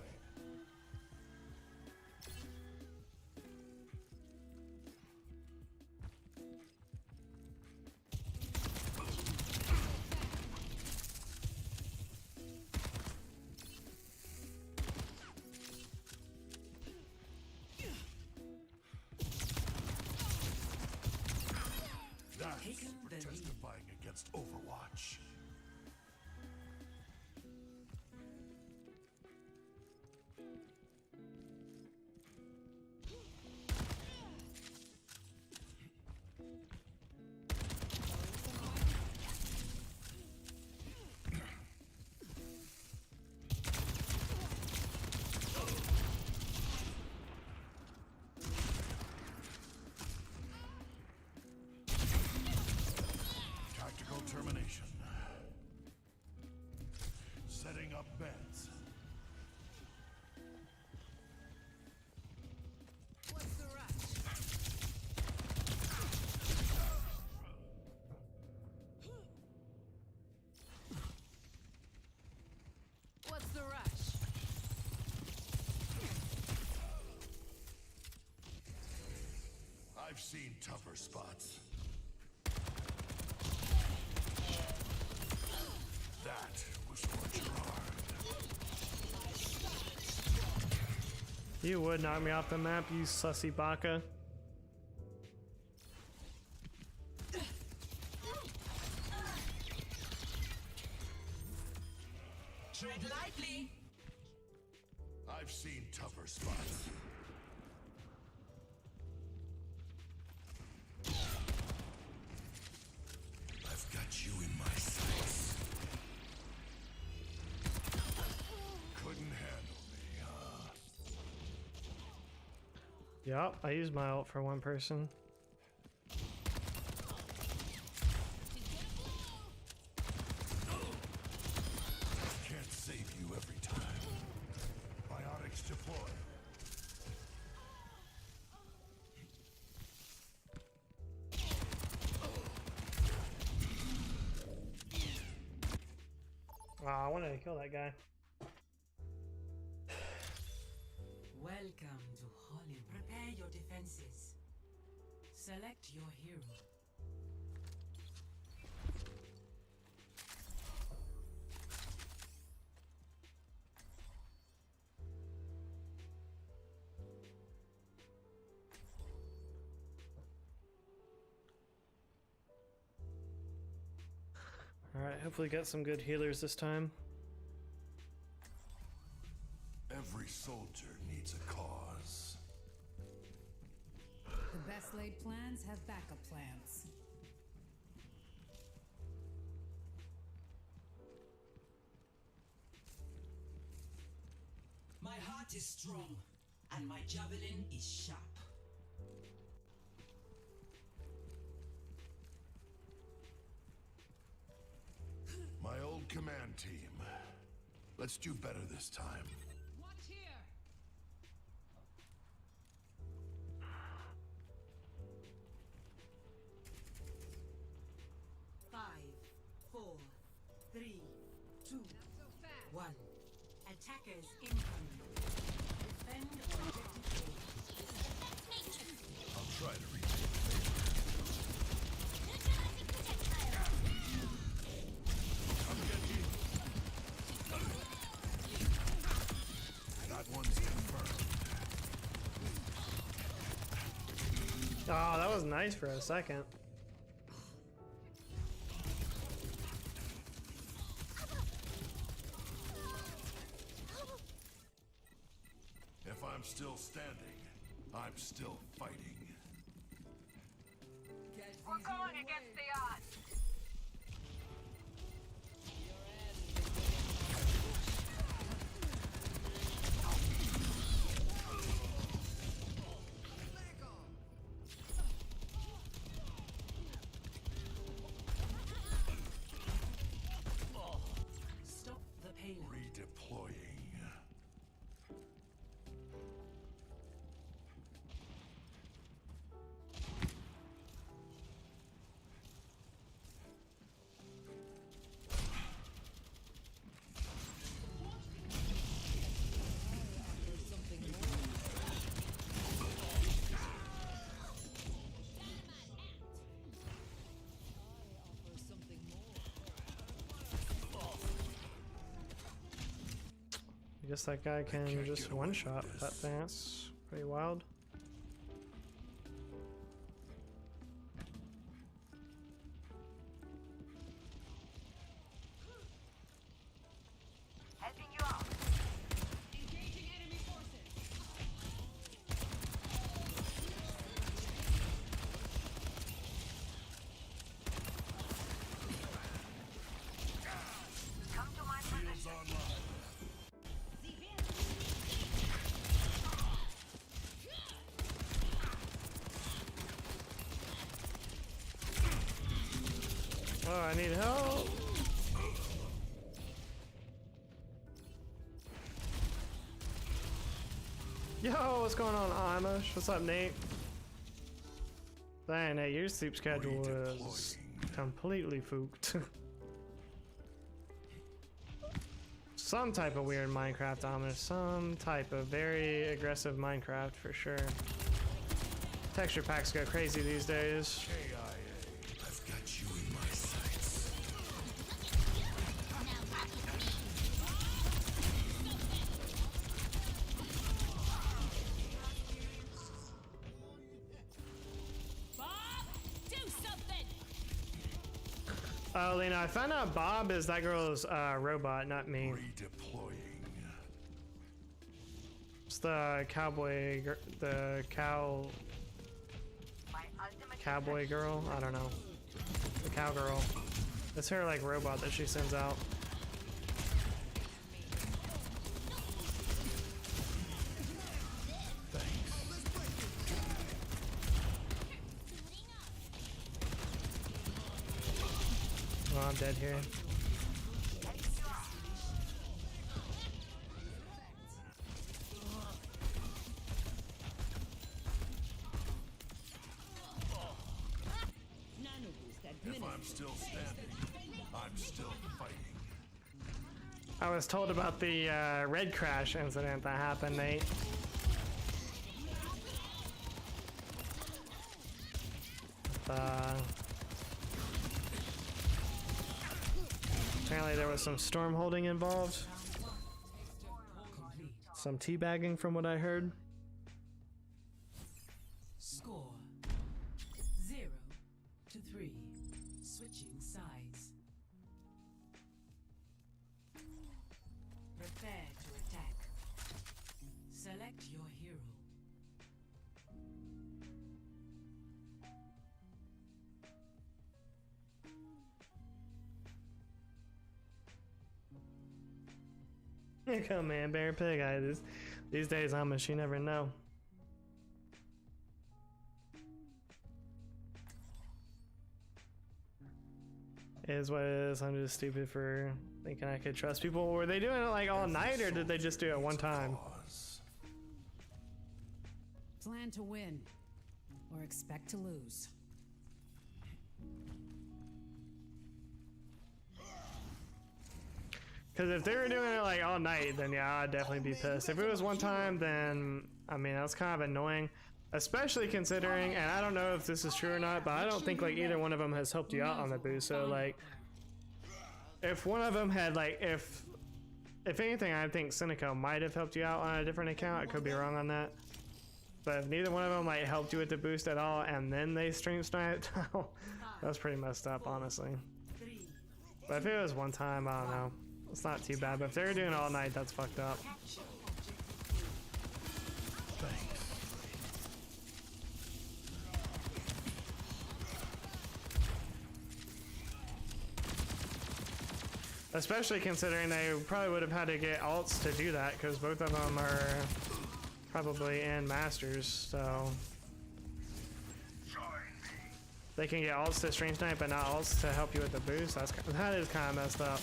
That's for testifying against Overwatch. Tactical termination. Setting up beds. What's the rush? What's the rush? I've seen tougher spots. That was what you are. You would knock me off the map, you sussy baka. Tread lightly. I've seen tougher spots. I've got you in my sights. Couldn't handle me, huh? Yup, I used my ult for one person. Can't save you every time. Biotics deployed. I wanted to kill that guy. Welcome to Hollywood. Prepare your defenses. Select your hero. Alright, hopefully get some good healers this time. Every soldier needs a cause. The best laid plans have backup plans. My heart is strong, and my javelin is sharp. My old command team. Let's do better this time. Watch here. 5, 4, 3, 2, 1. Attackers incoming. Defend objective A. I'll try to reach it. Come get me. That one's confirmed. Oh, that was nice for a second. If I'm still standing, I'm still fighting. We're going against the odds. Stop the payload. Redeploying. I guess that guy can just one-shot that thing. That's pretty wild. Helping you out. Engaging enemy forces. Come to my Shields position. online. Oh, I need help. Yo, what's going on, Amish? What's up, Nate? Dang, Nate, your sleep schedule is completely fooked. Some type of weird Minecraft, Amish. Some type of very aggressive Minecraft for sure. Texture packs go crazy these days. KIA. I've got you in my sights. Bob, do something. Oh, Lena, I found out Bob is that girl's robot, not me. Redeploying. It's the cowboy, the My ultimate cowboy girl. I don't know. The cowgirl. It's her like robot that she sends out. Oh, I'm dead here. If I'm still standing, I'm still fighting. I was told about the red crash incident that happened, Nate. Apparently there was some storm holding involved. complete. Some teabagging from what I heard. Score 0 to 3. Switching sides. Prepare to attack. Select your hero. Come man, bear pig. These days, Amish, you never know. Is what it is. I'm just stupid for thinking I could trust people. Were they doing it like all night, or did they just do it one time? Plan to win, or expect to lose. Because if they were doing it like all night, then yeah, I'd definitely be pissed. If it was one time, then I mean that's kind of annoying, especially considering, and I don't know if this is true or not, but I don't think like either one of them has helped you out on the boost. So like, if one of them had like, if anything, I think Seneca might have helped you out on a different account. I could be wrong on that. But if neither one of them like helped you with the boost at all, and then they stream sniped, that's pretty messed up, honestly. But if it was one time, I don't know. It's not too bad, but if they're doing it all night, that's fucked up. Especially considering they probably would have had to get alts to do that, because both of them are probably in masters, so they can get alts to stream snipe, but not alts to help you with the boost. That is kind of messed up.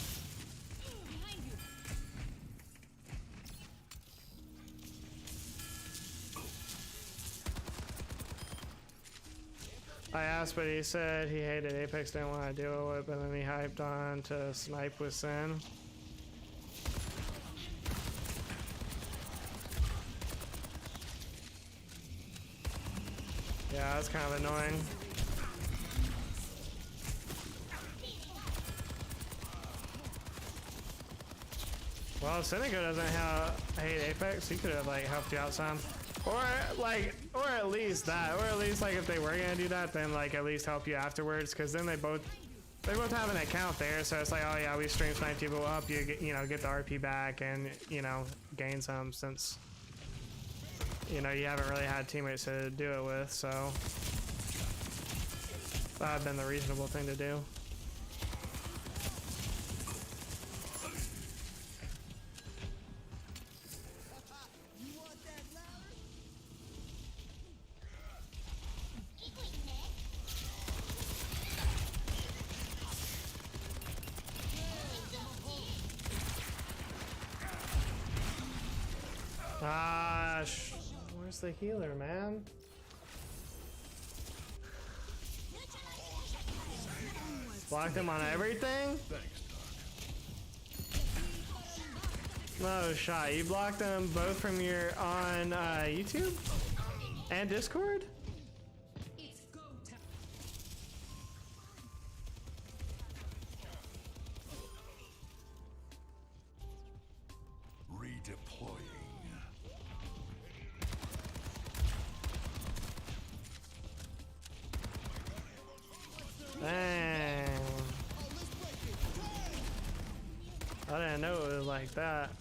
I asked, but he said he hated Apex, didn't want to deal with it, but then he hyped on to snipe with Sin. Yeah, that's kind of annoying. Well, if Seneca doesn't hate Apex, he could have like helped you out some. Or at least that, or at least like if they were gonna do that, then like at least help you afterwards, because then they both have an account there, so it's like, oh yeah, we stream sniped you, but we'll help you get, get the RP back and gain some, since you haven't really had teammates to do it with, so that would have been the reasonable thing to do. Gosh, where's the healer, man? Blocked him on everything? No shot. You blocked them both from your on YouTube and Discord? Dang. I didn't know it was like that.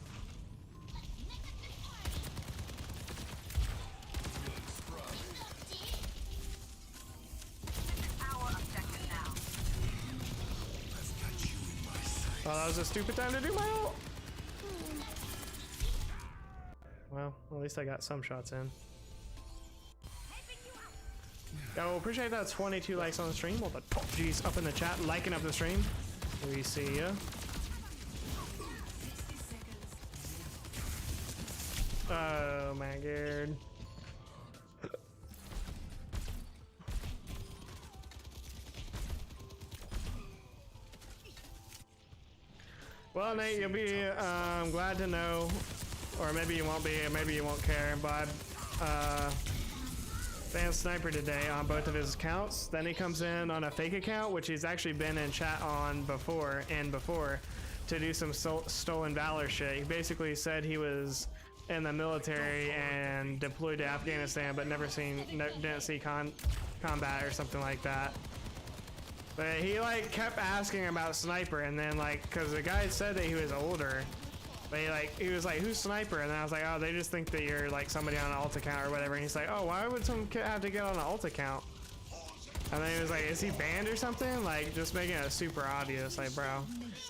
Oh, that was a stupid time to do my ult. Well, at least I got some shots in. Yo, appreciate that 22 likes on the stream. All the top G's up in the chat, liking up the stream. We see ya. Oh my god. Well, Nate, you'll be glad to know, or maybe you won't be, or maybe you won't care, but Fan Sniper today on both of his accounts. Then he comes in on a fake account, which he's actually been in chat on before, to do some stolen valor shit. He basically said he was in the military and deployed to Afghanistan, but didn't see combat or something like that. But he like kept asking about Sniper, and then like, cause the guy said that he was older, but he was like, who's Sniper? And then I was like, oh, they just think that you're like somebody on an alt account or whatever. And he's like, oh, why would some kid have to get on an alt account? And then he was like, is he banned or something? Like, just making it super obvious, like, bro.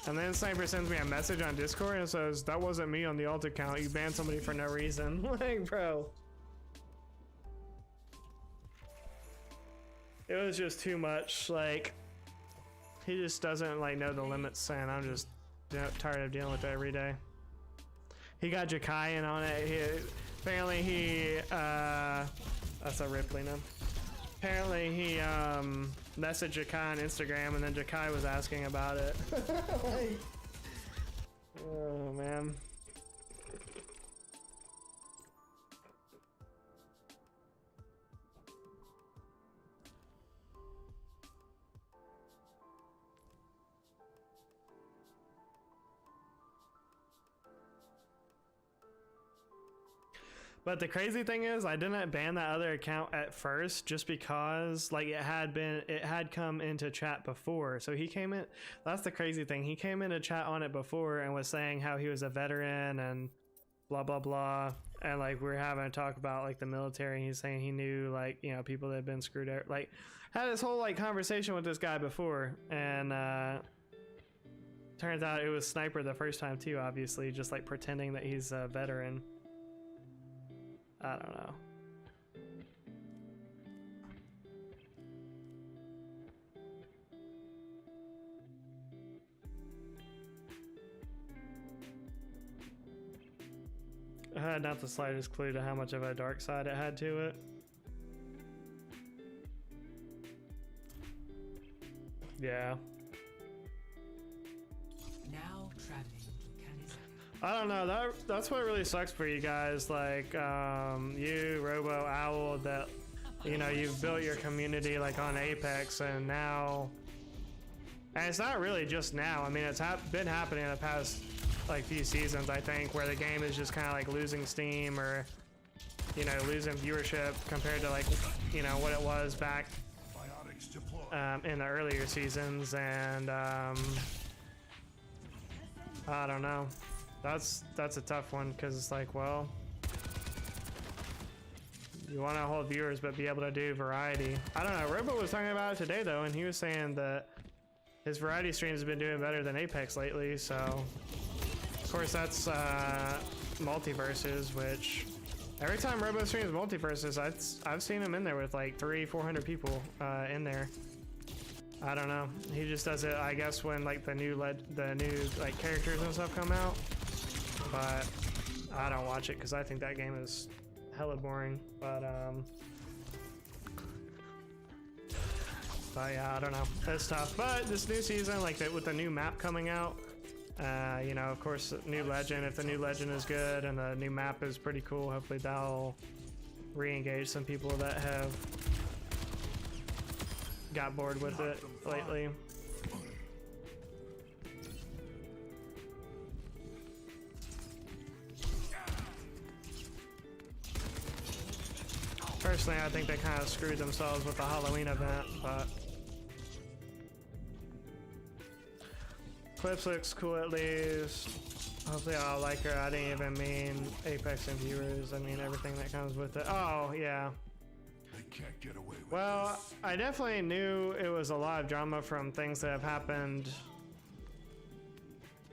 And then Sniper sends me a message on Discord and says, that wasn't me on the alt account. You banned somebody for no reason. Like, bro. It was just too much. Like, He just doesn't like know the limits, and I'm just tired of dealing with it every day. He got Jakai in on it. Apparently he that's a Ripley now. Apparently he messaged Jakai on Instagram, and then Jakai was asking about it. Like, oh man. But the crazy thing is, I didn't ban that other account at first just because like it had come into chat before. So he came in, that's the crazy thing. He came into chat on it before and was saying how he was a veteran and blah blah blah. And like we were having a talk about like the military, and he's saying he knew like, you know, people that had been screwed out, like had this whole like conversation with this guy before, and turns out it was Sniper the first time too, obviously, just like pretending that he's a veteran. I don't know. I had not the slightest clue to how much of a dark side it had to it. Yeah. Now traveling to Kanizaka. I don't know, that's what really sucks for you guys, like you, Robo, Owl, that, you know, you've built your community like on Apex, and now, and it's not really just now, I mean it's been happening in the past like few seasons, I think, where the game is just kind of like losing steam, or, you know, losing viewership compared to like, you know, what it was back in the earlier seasons. And I don't know, that's a tough one, because it's like, well, you want to hold viewers but be able to do variety. I don't know, Robo was talking about it today though, and he was saying that his variety streams have been doing better than Apex lately. So of course that's multiverses, which every time Robo streams multiverses, I've seen him in there with like 300-400 people in there. I don't know, he just does it, I guess, when like the new like characters and stuff come out. But I don't watch it because I think that game is hella boring. But yeah, I don't know, it's tough. But this new season, like with the new map coming out, you know, of course, new legend, if the new legend is good and the new map is pretty cool, hopefully that'll re-engage some people that have got bored with it lately. Personally, I think they kind of screwed themselves with the Halloween event, but Clips looks cool at least. Hopefully I'll like her. I didn't even mean Apex and viewers. I mean everything that comes with it. Oh, yeah. They can't get away with Well, this. I definitely knew it was a lot of drama from things that have happened,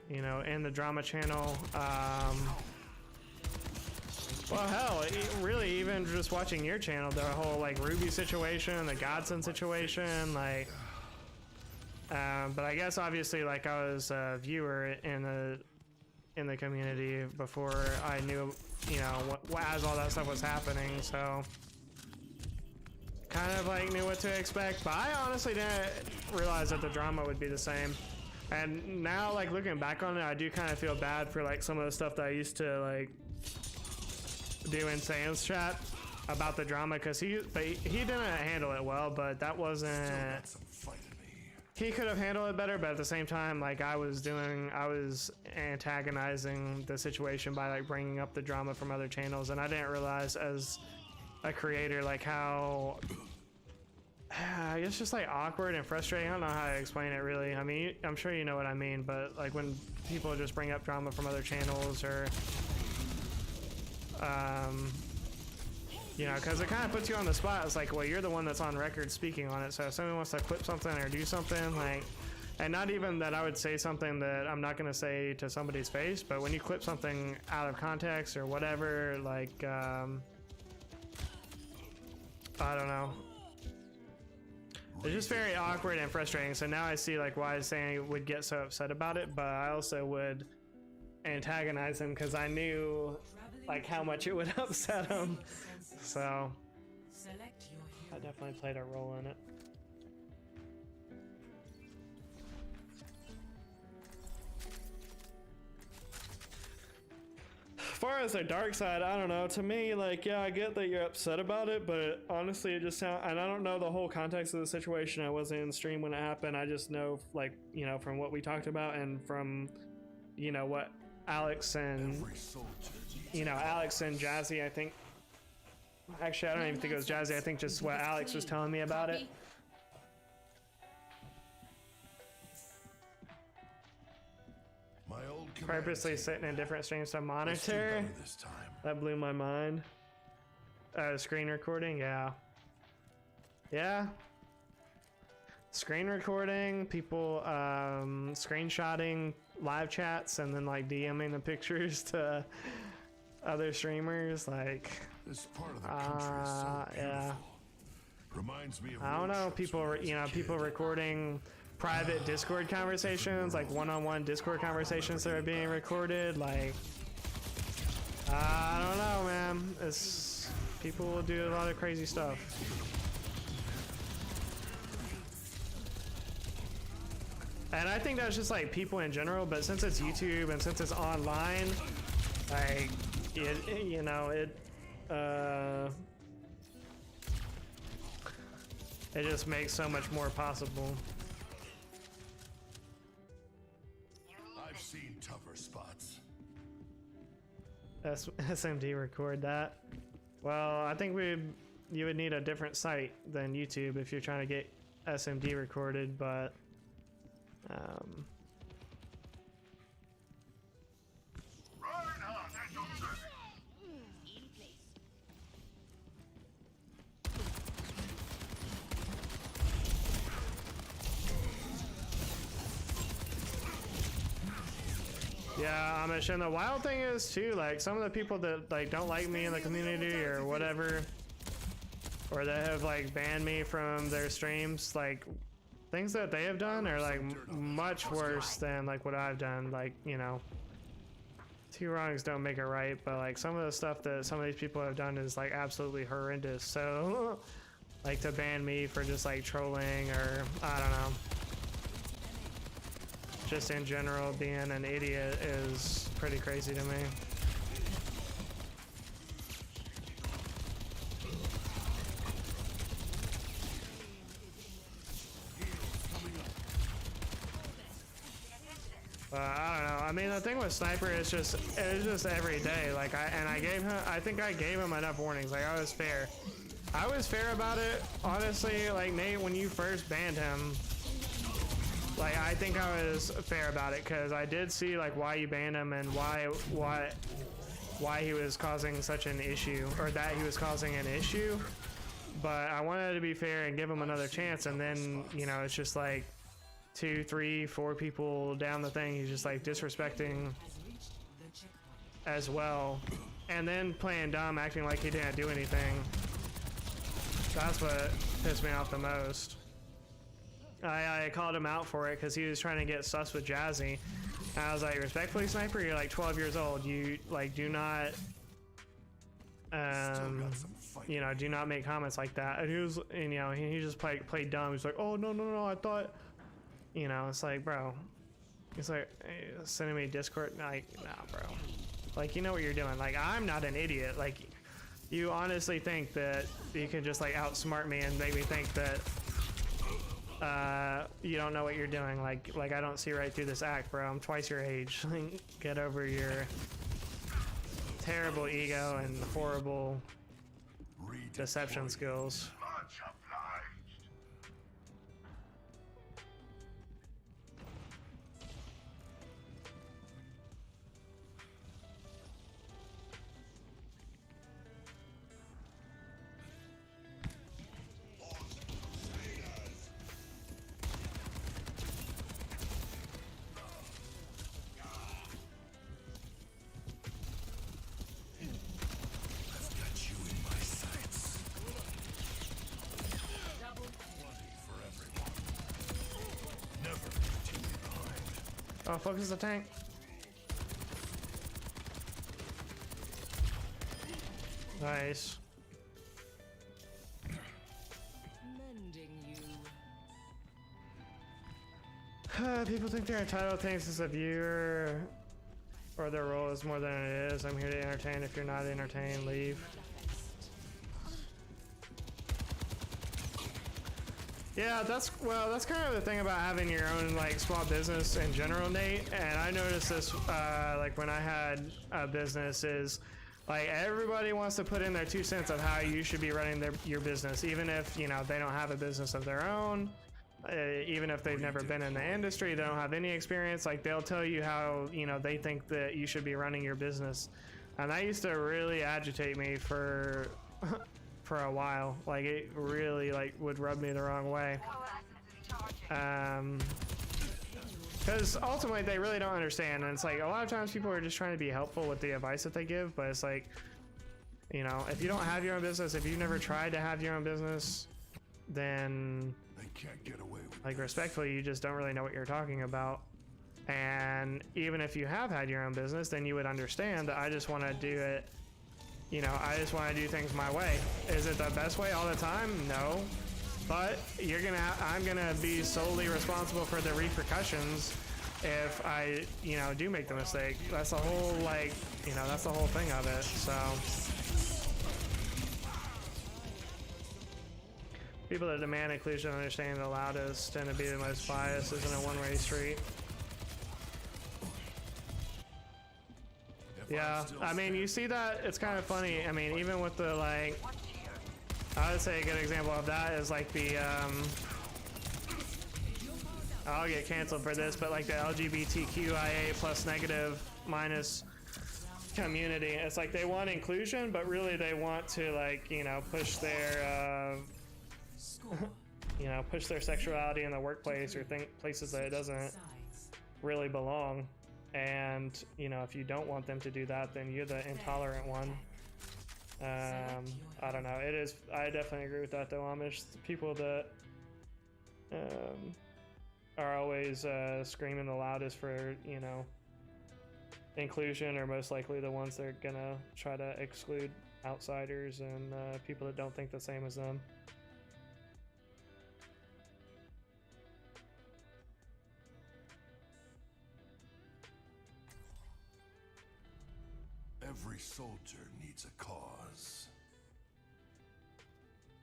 you know, in the drama channel. Well, hell, really, even just watching your channel, the whole like Ruby situation, the Godson situation, like. But I guess obviously, like, I was a viewer in the community before I knew, you know, as all that stuff was happening, so kind of like knew what to expect. But I honestly didn't realize that the drama would be the same. And now, like, looking back on it, I do kind of feel bad for like some of the stuff that I used to like do in Sam's chat about the drama, because he didn't handle it well, but that wasn't. He could have handled it better, but at the same time, like I was antagonizing the situation by like bringing up the drama from other channels, and I didn't realize as a creator like how I guess just like awkward and frustrating. I don't know how to explain it really. I mean, I'm sure you know what I mean, but like when people just bring up drama from other channels, or you know, because it kind of puts you on the spot. It's like, well, you're the one that's on record speaking on it, so if someone wants to clip something or do something, like, and not even that I would say something that I'm not going to say to somebody's face, but when you clip something out of context or whatever, like, I don't know. It's just very awkward and frustrating. So now I see like why Sandy would get so upset about it, but I also would antagonize him because I knew like how much it would upset him. So Select your I hero. definitely played a role in it. As far as the dark side, I don't know. To me, like, yeah, I get that you're upset about it, but honestly, it just sounds, and I don't know the whole context of the situation. I wasn't in stream when it happened. I just know, like, you know, from what we talked about and from, you know, what Alex and, you know, Alex and Jazzy, I think, actually, I don't even think it was Jazzy. I think just what Alex was telling me about it. My old Purposely sitting in different streams to monitor. this time. That blew my mind. Screen recording, yeah. Yeah. Screen recording, people screenshotting live chats and then like DMing the pictures to other streamers, like This part of the country is so beautiful. yeah. Reminds me of I don't road know, trips people, when I was you a know, kid. people recording private Discord conversations, like one-on-one Discord conversations that are being recorded, like, I don't know, man. It's, people will do a lot of crazy stuff. And I think that's just like people in general, but since it's YouTube and since it's online, like, you know, it just makes so much more possible. I've seen tougher spots. SMD record that. Well, I think you would need a different site than YouTube if you're trying to get SMD recorded, but yeah, I'm and the wild thing is too, like some of the people that like don't like me in the community or whatever, or that have like banned me from their streams, like things that they have done are like much worse than like what I've done. Like, you know, two wrongs don't make it right, but like some of the stuff that some of these people have done is like absolutely horrendous. So like to ban me for just like trolling or I don't know, just in general being an idiot is pretty crazy to me. I don't know. I mean, the thing with Sniper is just, it's just every day. Like I think I gave him enough warnings. Like I was fair. I was fair about it. Honestly, like Nate, when you first banned him, like I think I was fair about it because I did see like why you banned him and why he was causing such an issue, or that he was causing an issue. But I wanted to be fair and give him another chance, and then, you know, it's just like 2, 3, 4 people down the thing, he's just like disrespecting as well, and then playing dumb, acting like he didn't do anything. That's what pissed me off the most. I called him out for it because he was trying to get sus with Jazzy, and I was like, respectfully, Sniper, you're like 12 years old, you like do not you know, do not make comments like that. And he was, and, you know, he just played dumb. He's like, oh no, I thought, you know, it's like, bro, he's like, hey, sending me Discord, like, nah, bro, like, you know what you're doing. Like, I'm not an idiot. Like, you honestly think that you can just like outsmart me and make me think that you don't know what you're doing. Like I don't see right through this act, bro. I'm twice your age. Get over your terrible ego and horrible deception skills. Much obliged. I've got you in my sights. Oh, focus the tank. Nice. Mending you. People think they're entitled to things as a viewer, or their role is more than it is. I'm here to entertain. If you're not entertained, leave. Yeah, that's kind of the thing about having your own like small business in general, Nate. And I noticed this like when I had a business is like everybody wants to put in their 2 cents of how you should be running your business, even if you know they don't have a business of their own, even if they've never been in the industry, they don't have any experience. Like they'll tell you how you know they think that you should be running your business, and that used to really agitate me for. For a while. Like it really like would rub me the wrong way, because ultimately they really don't understand, and it's like a lot of times people are just trying to be helpful with the advice that they give, but it's like, you know, if you don't have your own business, if you've never tried to have your own business, then They can't get away with like this. respectfully you just don't really know what you're talking about. And even if you have had your own business, then you would understand that I just want to do it. You know, I just want to do things my way. Is it the best way all the time? No. But I'm gonna be solely responsible for the repercussions if I, you know, do make the mistake. That's the whole, like, you know, that's the whole thing of it, so. People that demand inclusion and understanding the loudest tend to be the most biased. Isn't a one-way street. Yeah, I mean, you see that, it's kind of funny. I mean, even with the, like, I would say a good example of that is like the, I'll get canceled for this, but like the LGBTQIA plus negative minus community. It's like they want inclusion, but really they want to, like, you know, push their, you know, push their sexuality in the workplace or places that it doesn't really belong. And, you know, if you don't want them to do that, then you're the intolerant one. I don't know. I definitely agree with that though, Amish. The people that are always screaming the loudest for, you know, inclusion are most likely the ones that are gonna try to exclude outsiders and people that don't think the same as them. Every soldier needs a cause.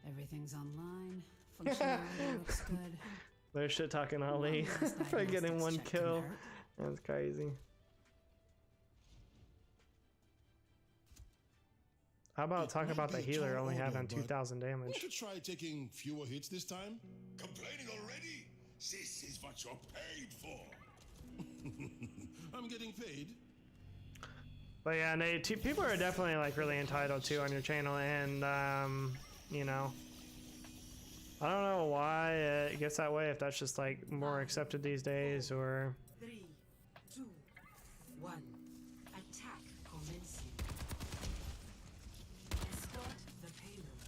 Everything's online. Functionality looks good. They're shit talking Ali for getting one kill. That's crazy. How about talking about the healer only having 2,000 damage? Won't you try taking fewer hits this time? Complaining already? This is what you're paid for. I'm getting paid. But yeah, people are definitely like really entitled to on your channel, and you know, I don't know why it gets that way. If that's just like more accepted these days, or 3, 2, 1. Attack commencing. Escort the payload.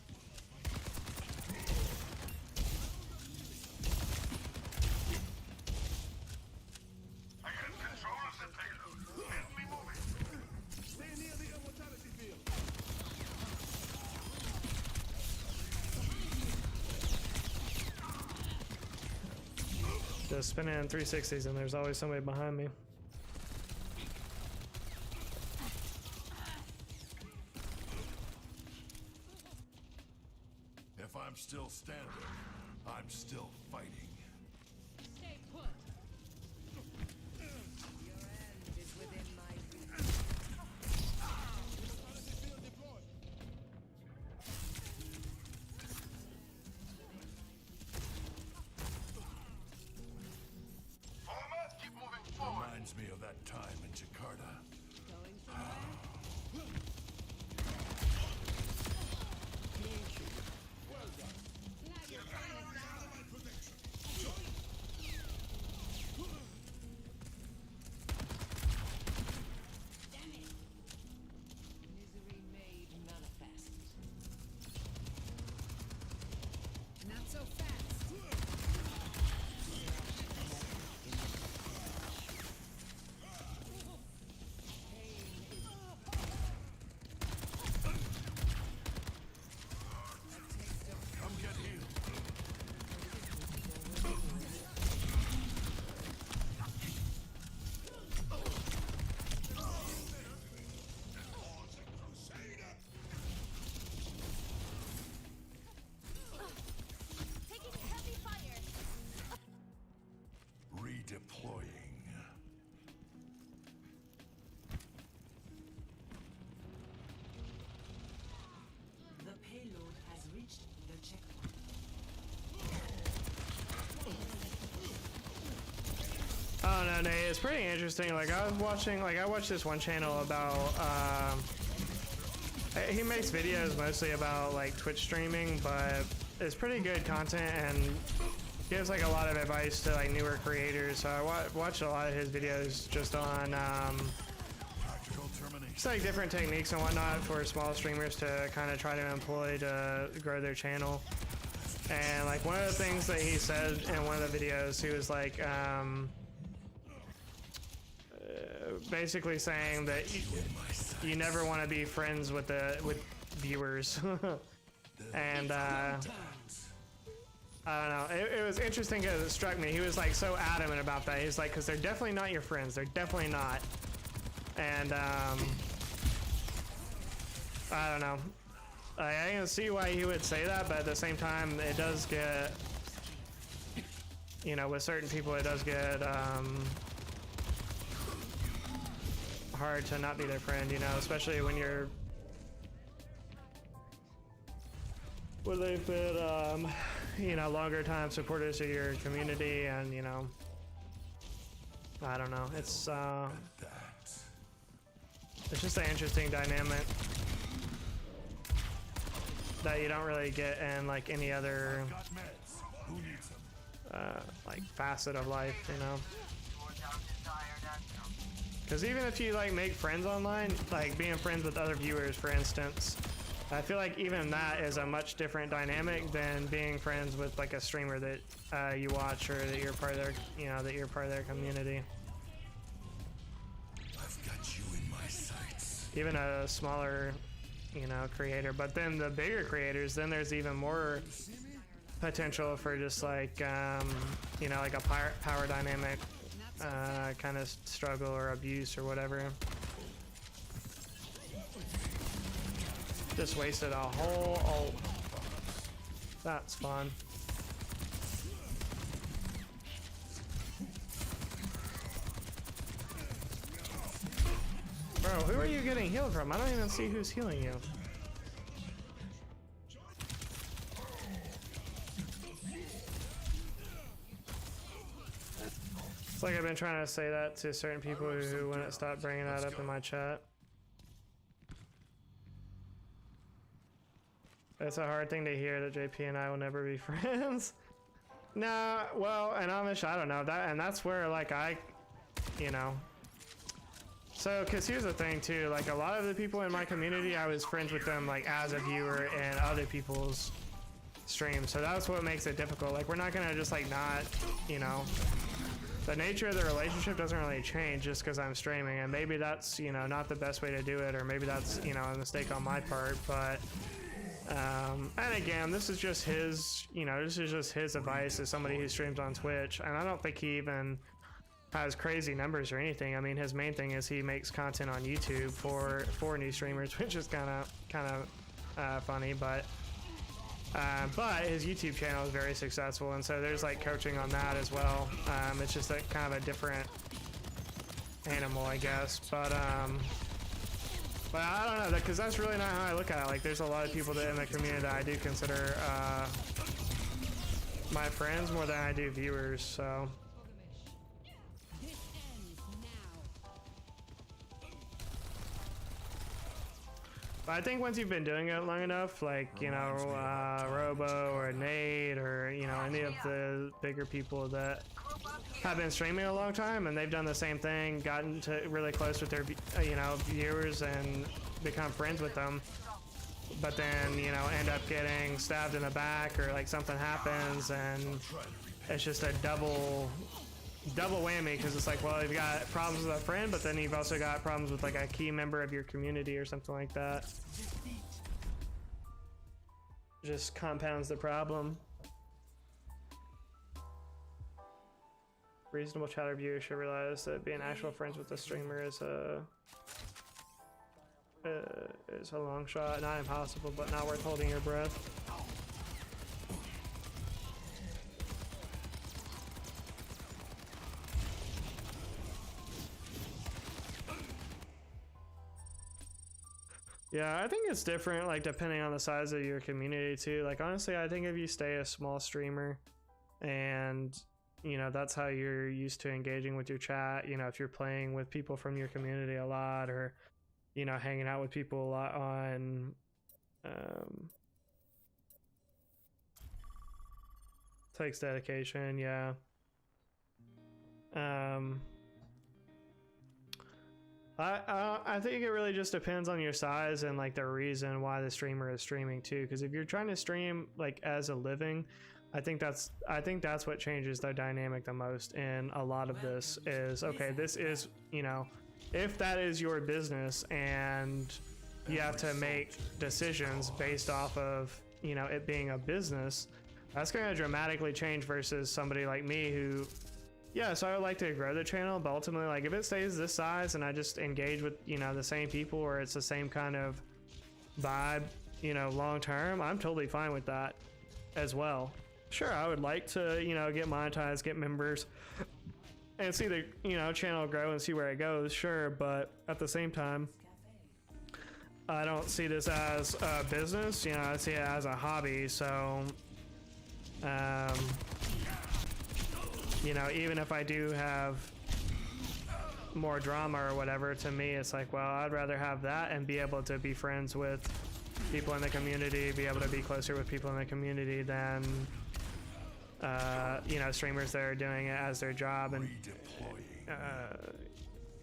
I have control of the payload. Help me move it. Stay near the immortality field. just spinning in 360s, and there's always somebody behind me. If I'm still standing, I'm still fighting. Stay put. Your end is within my reach. Immortality field deployed. Former, keep moving forward. Reminds me of that time in Jakarta. Going somewhere? Misery made manifest. Not so fast. don't know, Nate. It's pretty interesting. Like I was watching, like I watched this one channel about. He makes videos mostly about like Twitch streaming, but it's pretty good content and gives like a lot of advice to like newer creators. So I watched a lot of his videos just on just like different techniques and whatnot for small streamers to kind of try to employ to grow their channel. And like one of the things that he said in one of the videos, he was like basically saying that you never want to be friends with viewers. And I don't know, it was interesting because it struck me. He was like so adamant about that. He's like, because they're definitely not your friends. They're definitely not. And I don't know. I can see why he would say that, but at the same time, it does get, you know, with certain people, it does get hard to not be their friend, you know, especially when you're, when they've been, you know, longer time supporters of your community, and, you know, I don't know, it's just an interesting dynamic that you don't really get in like any other like facet of life, you know. Because even if you like make friends online, like being friends with other viewers, for instance, I feel like even that is a much different dynamic than being friends with like a streamer that you watch or that you're part of their, you know, that you're part of their community. I've got you in my sights. Even a smaller, you know, creator, but then the bigger creators, then there's even more potential for just like you know, like a power dynamic kind of struggle or abuse or whatever. Just wasted a whole ult. That's fun. Bro, who are you getting healed from? I don't even see who's healing you. It's like I've been trying to say that to certain people who wouldn't stop bringing that up in my chat. It's a hard thing to hear that JP and I will never be friends. Nah, well, and Amish, I don't know that, and that's where like you know. So, cause here's the thing too, like a lot of the people in my community, I was friends with them like as a viewer in other people's streams. So that's what makes it difficult. Like we're not gonna just like not, you know, the nature of the relationship doesn't really change just because I'm streaming, and maybe that's, you know, not the best way to do it, or maybe that's, you know, a mistake on my part, but and again, this is just his, you know, this is just his advice as somebody who streams on Twitch, and I don't think he even has crazy numbers or anything. I mean, his main thing is he makes content on YouTube for new streamers, which is kind of funny, but his YouTube channel is very successful, and so there's like coaching on that as well. It's just a kind of a different animal, I guess, but I don't know, because that's really not how I look at it. Like, there's a lot of people that in the community that I do consider my friends more than I do viewers, so. But I think once you've been doing it long enough, like, you know, Robo or Nate or, you know, any of the bigger people that have been streaming a long time and they've done the same thing, gotten to really close with their, you know, viewers and become friends with them, but then, you know, end up getting stabbed in the back or like something happens, and it's just a double whammy, because it's like, well, you've got problems with a friend, but then you've also got problems with like a key member of your community or something like that. Just compounds the problem. Reasonable chatter viewers should realize that being actual friends with the streamer is a long shot, not impossible, but not worth holding your breath. Yeah, I think it's different, like, depending on the size of your community, too. Like, honestly, I think if you stay a small streamer and you know, that's how you're used to engaging with your chat. You know, if you're playing with people from your community a lot, or, you know, hanging out with people a lot on takes dedication, yeah. I think it really just depends on your size and like the reason why the streamer is streaming too. Because if you're trying to stream like as a living, I think that's what changes the dynamic the most in a lot of this is, okay, this is, you know, if that is your business and you have to make decisions based off of, you know, it being a business, that's going to dramatically change versus somebody like me who, yeah, so I would like to grow the channel, but ultimately, like, if it stays this size and I just engage with, you know, the same people, or it's the same kind of vibe, you know, long term, I'm totally fine with that as well. Sure, I would like to, you know, get monetized, get members, and see the, you know, channel grow and see where it goes, sure, but at the same time, I don't see this as a business, you know, I see it as a hobby, so, you know, even if I do have more drama or whatever, to me, it's like, well, I'd rather have that and be able to be friends with people in the community, be able to be closer with people in the community than, you know, streamers that are doing it as their job and,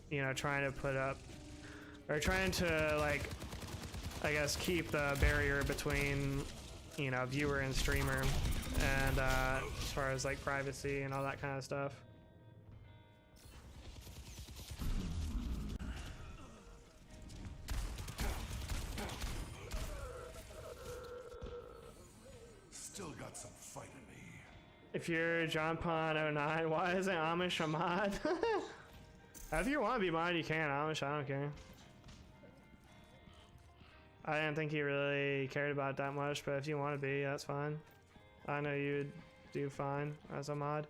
you know, trying to put up, or trying to, like, I guess, keep the barrier between, you know, viewer and streamer. And as far as like privacy and all that kind of stuff. Still got some fight in me. If you're John Pond 09, why isn't Amish a mod? If you want to be mod, you can. Amish, I don't care. I didn't think he really cared about it that much, but if you want to be, that's fine. I know you'd do fine as a mod.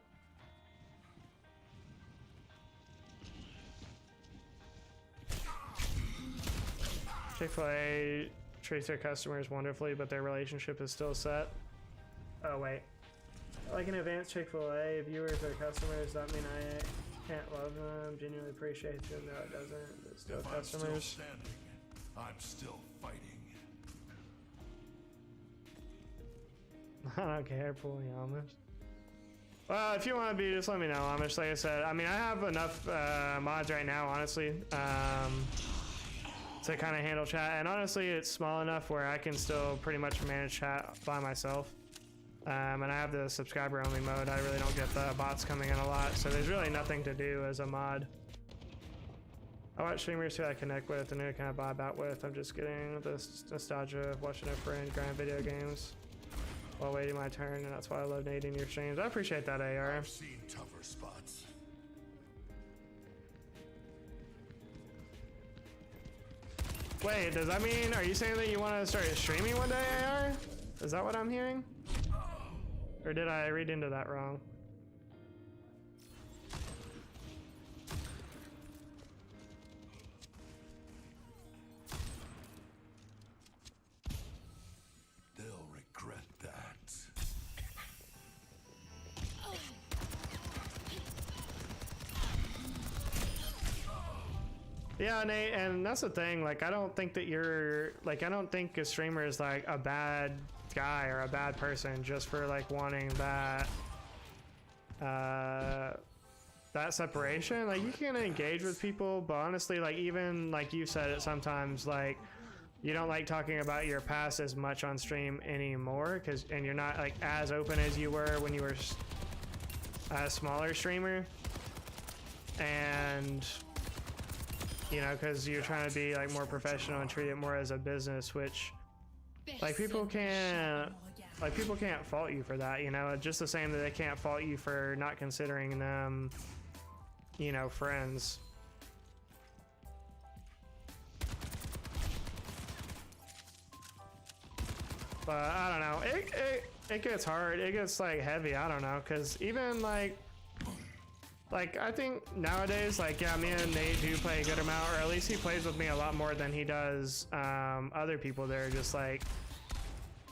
Chick-fil-A treats their customers wonderfully, but their relationship is still set. Oh, wait. Like an advanced Chick-fil-A, viewers are customers. That mean I can't love them, genuinely appreciate them. No, it doesn't. It's still customers. I'm still standing. I'm still fighting. I don't care, pulling Amish. Well, if you want to be, just let me know, Amish. Like I said, I mean, I have enough mods right now, honestly, to kind of handle chat. And honestly, it's small enough where I can still pretty much manage chat by myself. And I have the subscriber only mode. I really don't get the bots coming in a lot, so there's really nothing to do as a mod. I watch streamers who I connect with and who I kind of vibe out with. I'm just getting this nostalgia of watching a friend grind video games while waiting my turn, and that's why I love nading your streams. I appreciate that, AR. I've seen tougher spots. Wait, does that mean, are you saying that you want to start streaming one day, AR? Is that what I'm hearing? Or did I read into that wrong? They'll regret that. Yeah, Nate, and that's the thing, like, I don't think that you're, like, I don't think a streamer is, like, a bad guy or a bad person just for, like, wanting that, that separation. Like, you can engage with people, but honestly, like, even, like you said it sometimes, like, you don't like talking about your past as much on stream anymore, and you're not, like, as open as you were when you were a smaller streamer, and... you know, because you're trying to be like more professional and treat it more as a business, which like people can't fault you for that, you know, just the same that they can't fault you for not considering them, you know, friends. But I don't know, it gets hard, it gets like heavy, I don't know, because even like I think nowadays, like, yeah, me and Nate do play a good amount, or at least he plays with me a lot more than he does other people that are just like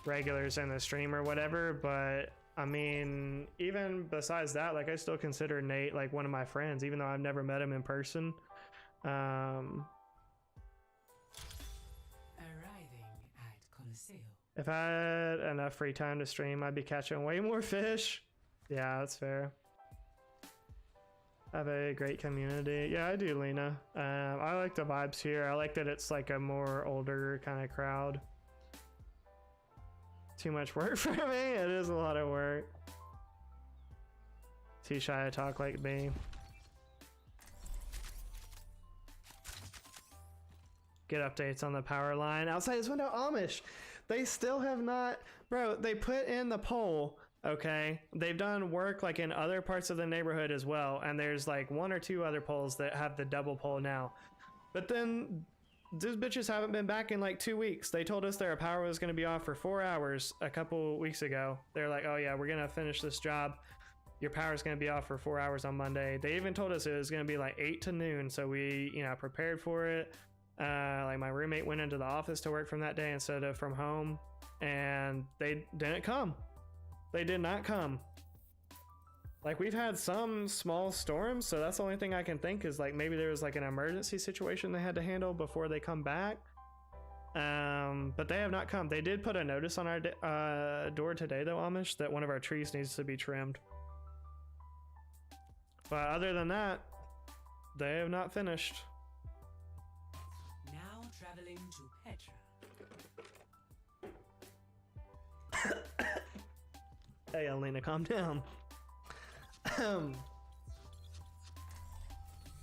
regulars in the stream or whatever. But I mean, even besides that, like I still consider Nate like one of my friends, even though I've never met him in person. Arriving at Coliseo. If I had enough free time to stream, I'd be catching way more fish. Yeah, that's fair. I have a great community. Yeah, I do, Lena. I like the vibes here. I like that it's like a more older kind of crowd. Too much work for me. It is a lot of work. Too shy to talk like me. Get updates on the power line outside this window. Amish, they still have not, bro. They put in the pole. Okay, they've done work like in other parts of the neighborhood as well, and there's like 1 or 2 other poles that have the double pole now. But then those bitches haven't been back in like 2 weeks. They told us their power was going to be off for 4 hours a couple weeks ago. They're like, oh yeah, we're going to finish this job. Your power's going to be off for 4 hours on Monday. They even told us it was going to be like 8 to noon, so we, you know, prepared for it. Like my roommate went into the office to work from that day instead of from home, and they didn't come. They did not come. Like we've had some small storms, so that's the only thing I can think is like maybe there was like an emergency situation they had to handle before they come back. But they have not come. They did put a notice on our door today though, Amish, that one of our trees needs to be trimmed. But other than that, they have not finished. Now traveling to Petra. Hey, Elena, calm down.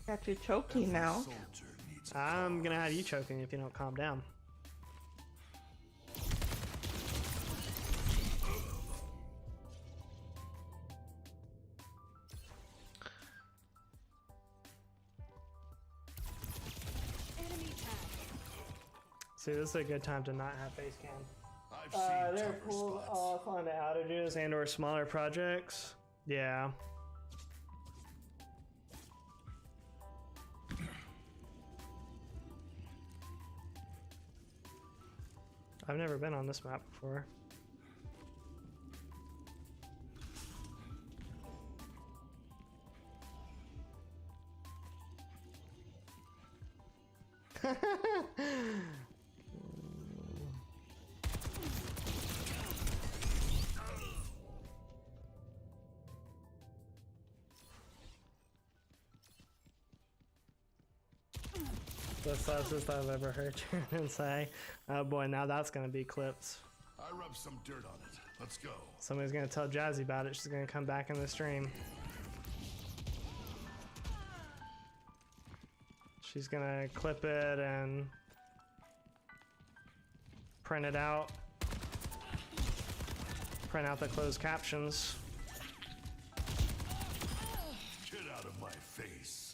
Got you choking now. I'm gonna have you choking if you don't calm down. See, this is a good time to not have face cam. They're pulled off on the outages and or smaller projects. Yeah. I've never been on this map before. The fastest I've ever heard Jordan say. Oh boy, now that's gonna be clips. I rubbed some dirt on it. Let's go. Somebody's gonna tell Jazzy about it. She's gonna come back in the stream. She's gonna clip it and print it out. Print out the closed captions. Get out of my face.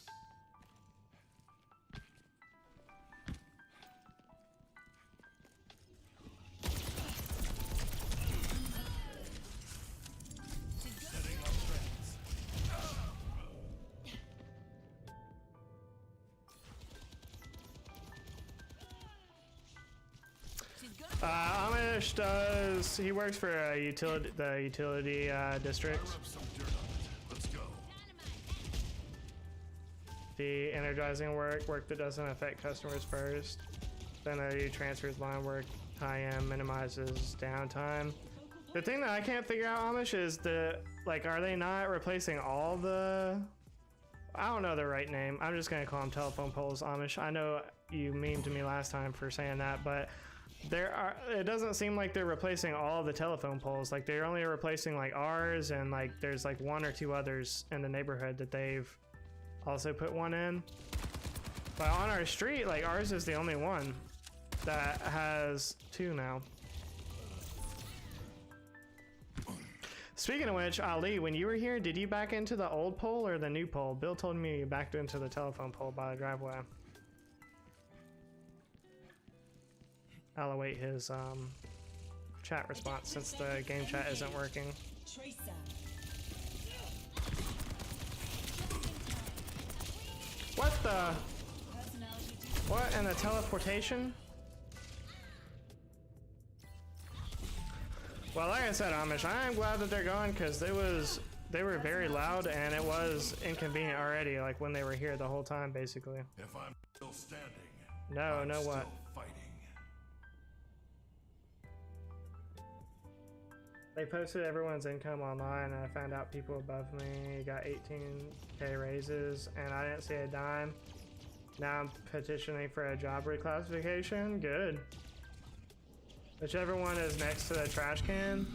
Amish does. He works for a the utility district. Let's go. The energizing work that doesn't affect customers first. Then the transfers line work. IM minimizes downtime. The thing that I can't figure out, Amish, is like, are they not replacing all the? I don't know the right name. I'm just gonna call them telephone poles, Amish. I know you memed to me last time for saying that, but it doesn't seem like they're replacing all the telephone poles. Like they're only replacing like ours, and like there's like 1 or 2 others in the neighborhood that they've also put one in. But on our street, like ours is the only one that has 2 now. Speaking of which, Ali, when you were here, did you back into the old pole or the new pole? Bill told me you backed into the telephone pole by the driveway. I'll await his chat response since the game chat isn't working. What the? What in the teleportation? Well, like I said, Amish, I'm glad that they're gone because they were very loud and it was inconvenient already. Like when they were here the whole time, basically. If I'm still standing, No, I'm no still what? fighting. They posted everyone's income online and I found out people above me got 18k raises and I didn't see a dime. Now I'm petitioning for a job reclassification. Good. Whichever one is next to the trash can.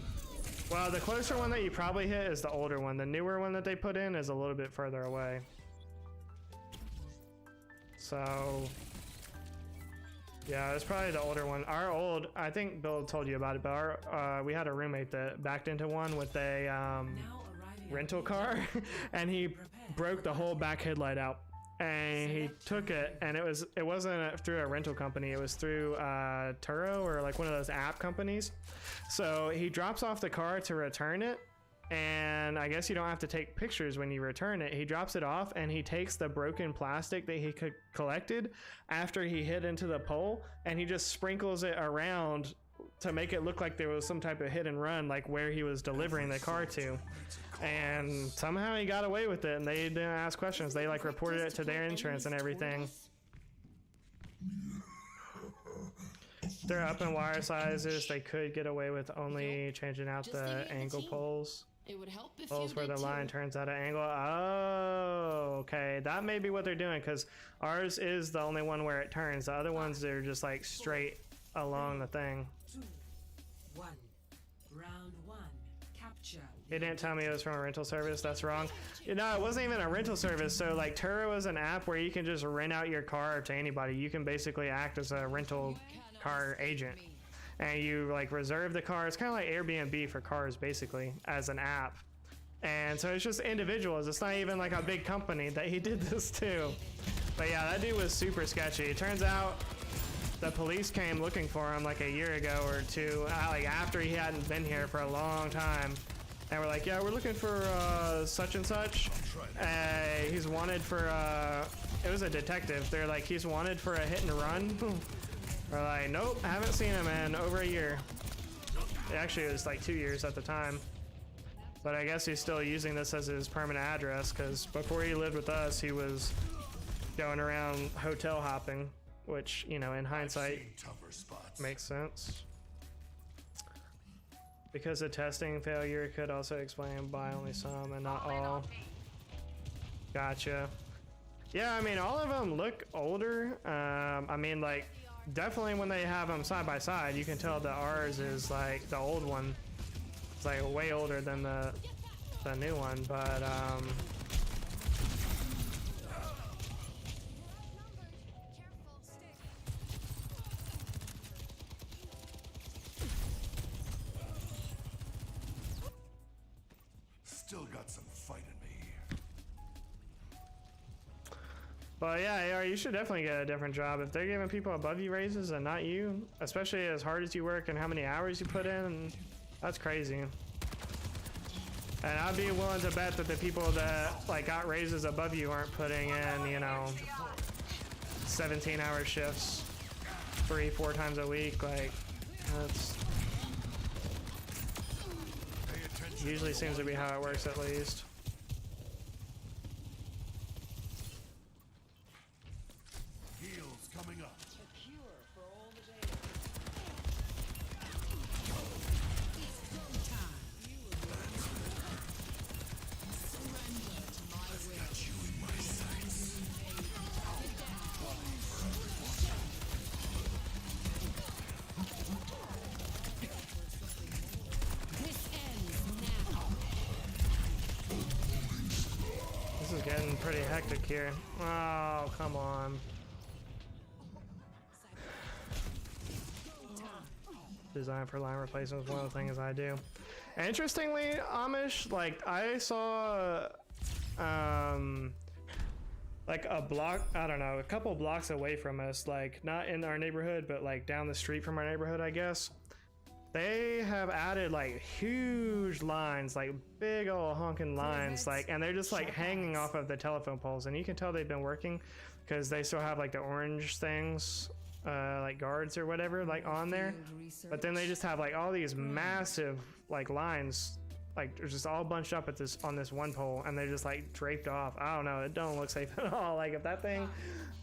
Well, the closer one that you probably hit is the older one. The newer one that they put in is a little bit further away. So yeah, it's probably the older one. Our old, I think Bill told you about it, but our, we had a roommate that backed into one with a rental car and he broke the whole back headlight out. And he took it, and it wasn't through a rental company. It was through Turo or like one of those app companies. So he drops off the car to return it, and I guess you don't have to take pictures when you return it. He drops it off, and he takes the broken plastic that he collected after he hit into the pole, and he just sprinkles it around to make it look like there was some type of hit and run, like where he was delivering the car to. And somehow he got away with it and they didn't ask questions. They like reported it to their insurance and everything. They're up in wire sizes. They could get away with only changing out the angle poles. It would help if Poles you where did the line too. turns out an angle. Oh, okay. That may be what they're doing because ours is the only one where it turns. The other ones, they're just like straight along the thing. 2, 1. Round 1. Capture. It didn't tell me it was from a rental service. That's wrong. You know, it wasn't even a rental service. So like Turo is an app where you can just rent out your car to anybody. You can basically act as a rental car agent and you like reserve the car. It's kind of like Airbnb for cars basically as an app. And so it's just individuals. It's not even like a big company that he did this to. But yeah, that dude was super sketchy. It turns out the police came looking for him like a year ago or two, like after he hadn't been here for a long time. And we're like, yeah, we're looking for such and such. He's wanted for, it was a detective. They're like, he's wanted for a hit and run. We're like, nope, haven't seen him in over a year. Actually, it was like 2 years at the time. But I guess he's still using this as his permanent address because before he lived with us, he was going around hotel hopping, which, you know, in hindsight makes sense. Because the testing failure could also explain by only some and not all. Gotcha. Yeah, I mean, all of them look older. I mean, like, definitely when they have them side by side, you can tell that ours is like the old one. It's like way older than the new one, but Still got some fight in me. But yeah, you should definitely get a different job. If they're giving people above you raises and not you, especially as hard as you work and how many hours you put in, that's crazy. And I'd be willing to bet that the people that like got raises above you aren't putting in, you know, 17-hour shifts 3-4 times a week. Like, that's usually seems to be how it works, at least. Heals coming up. This is getting pretty hectic here. Oh, come on. Design for line replacement is one of the things I do. Interestingly, Amish, like I saw like a block, I don't know, a couple blocks away from us, like not in our neighborhood, but like down the street from our neighborhood, I guess. They have added like huge lines, like big old honking lines, like, and they're just like hanging off of the telephone poles, and you can tell they've been working because they still have like the orange things like guards or whatever like on there, but then they just have like all these massive like lines, like they're just all bunched up at this on this one pole, and they're just like draped off. I don't know, it don't look safe at all. Like if that thing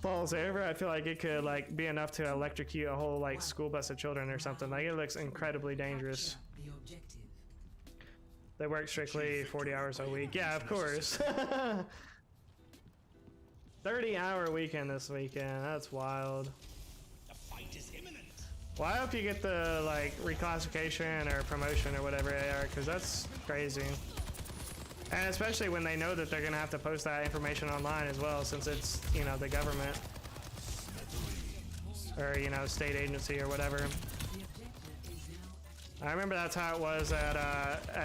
falls over, I feel like it could like be enough to electrocute a whole like school bus of children or something. Like it looks incredibly dangerous. The objective. They work strictly 40 hours a week. Yeah, of course. 30-hour weekend this weekend. That's wild. The fight is imminent. Well, I hope you get the like reclassification or promotion or whatever they are, because that's crazy. And especially when they know that they're gonna have to post that information online as well, since it's, you know, the government or, you know, state agency or whatever. I remember that's how it was at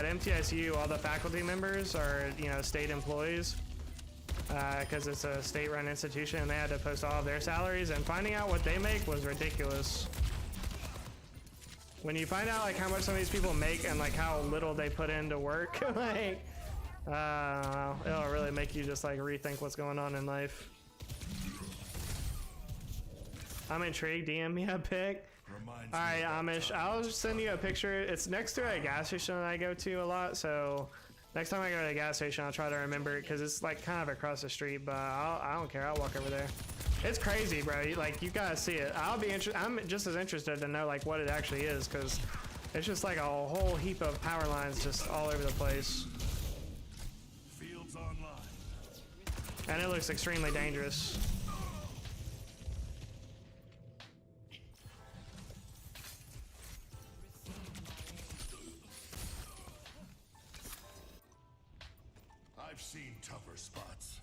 MTSU. All the faculty members are, you know, state employees. Because it's a state-run institution, and they had to post all of their salaries, and finding out what they make was ridiculous. When you find out like how much some of these people make and like how little they put into work, like it'll really make you just like rethink what's going on in life. I'm intrigued. DM me a pic. All right, Amish, I'll just send you a picture. It's next to a gas station that I go to a lot, so next time I go to the gas station, I'll try to remember it, because it's like kind of across the street, but I don't care. I'll walk over there. It's crazy, bro. Like, you gotta see it. I'm just as interested to know like what it actually is, because it's just like a whole heap of power lines just all over the place. Fields online. And it looks extremely dangerous. I've seen tougher spots.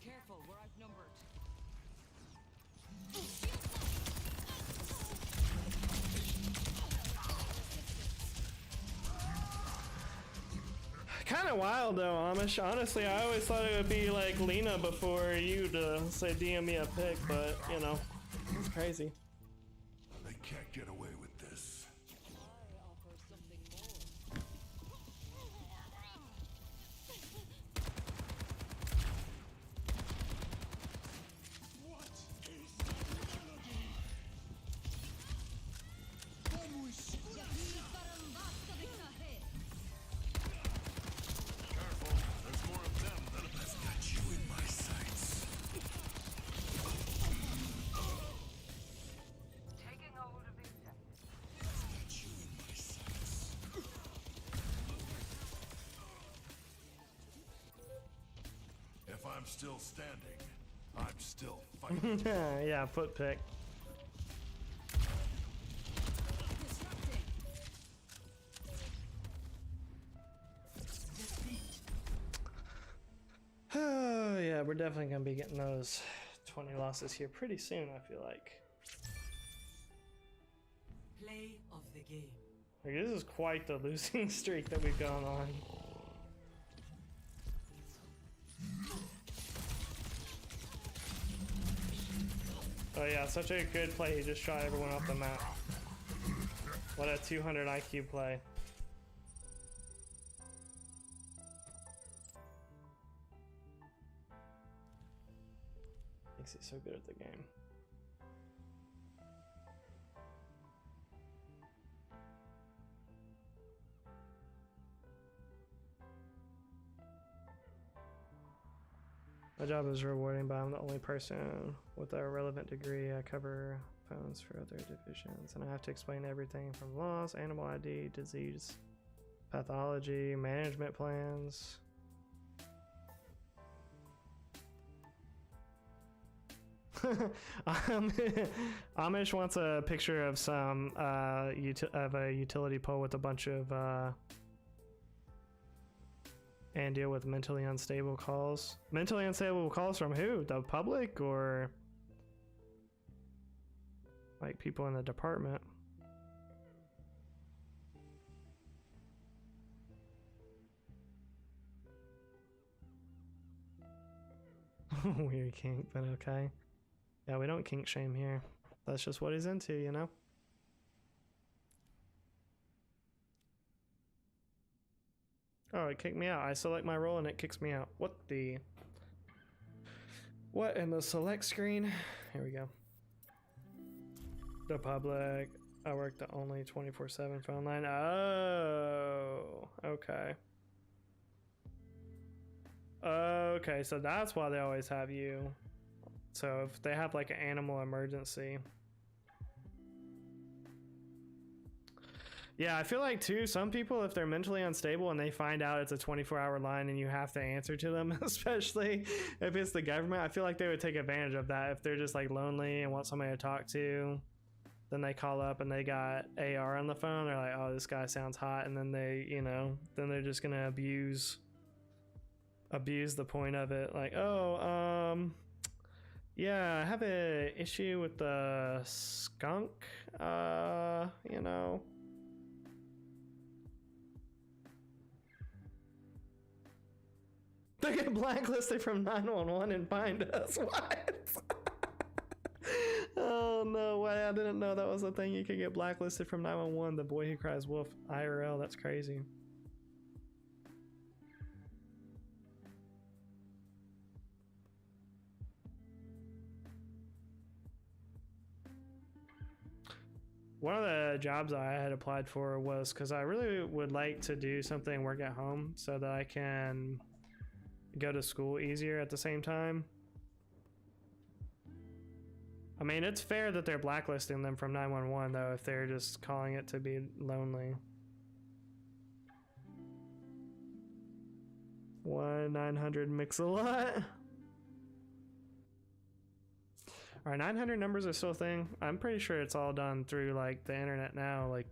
Careful, we're outnumbered. Kind of wild though, Amish. Honestly, I always thought it would be like Lena before you to say DM me a pic, but you know, it's crazy. They can't get away with this. I offer something more. What is the melody? When we splash. Careful, there's more of them than I've got you in my sights. Taking hold of the objective. I've got you in my sights. If I'm still standing, I'm still fighting. Yeah, foot pick. Oh yeah, we're definitely gonna be getting those 20 losses here pretty soon, I feel like. Play of the game. Like, this is quite the losing streak that we've gone on. Oh yeah, such a good play. He just shot everyone off the map. What a 200 IQ play. Makes it so good at the game. My job is rewarding, but I'm the only person with a relevant degree. I cover phones for other divisions, and I have to explain everything from laws, animal ID, disease, pathology, management plans. Amish wants a picture of some of a utility pole with a bunch of and deal with mentally unstable calls. Mentally unstable calls from who? The public or like people in the department? Weird kink, but okay. Yeah, we don't kink shame here. That's just what he's into, you know? Oh, it kicked me out. I select my role and it kicks me out. What the What in the select screen? Here we go. The public. I work the only 24/7 phone line. Oh, okay. Okay, so that's why they always have you. So if they have like an animal emergency. Yeah, I feel like too, some people, if they're mentally unstable and they find out it's a 24-hour line and you have to answer to them, especially if it's the government, I feel like they would take advantage of that. If they're just like lonely and want somebody to talk to, then they call up and they got AR on the phone. They're like, oh, this guy sounds hot. And then they, you know, then they're just going to abuse the point of it. Like, oh, yeah, I have an issue with the skunk, you know. They get blacklisted from 911 and find us. What? Oh no way, I didn't know that was a thing. You could get blacklisted from 911. The boy who cries wolf IRL. That's crazy. One of the jobs I had applied for was because I really would like to do something, work at home, so that I can go to school easier at the same time. I mean, it's fair that they're blacklisting them from 911 though, if they're just calling it to be lonely. 1-900 mix-a-lot. Are 900 numbers are still a thing? I'm pretty sure it's all done through like the internet now, like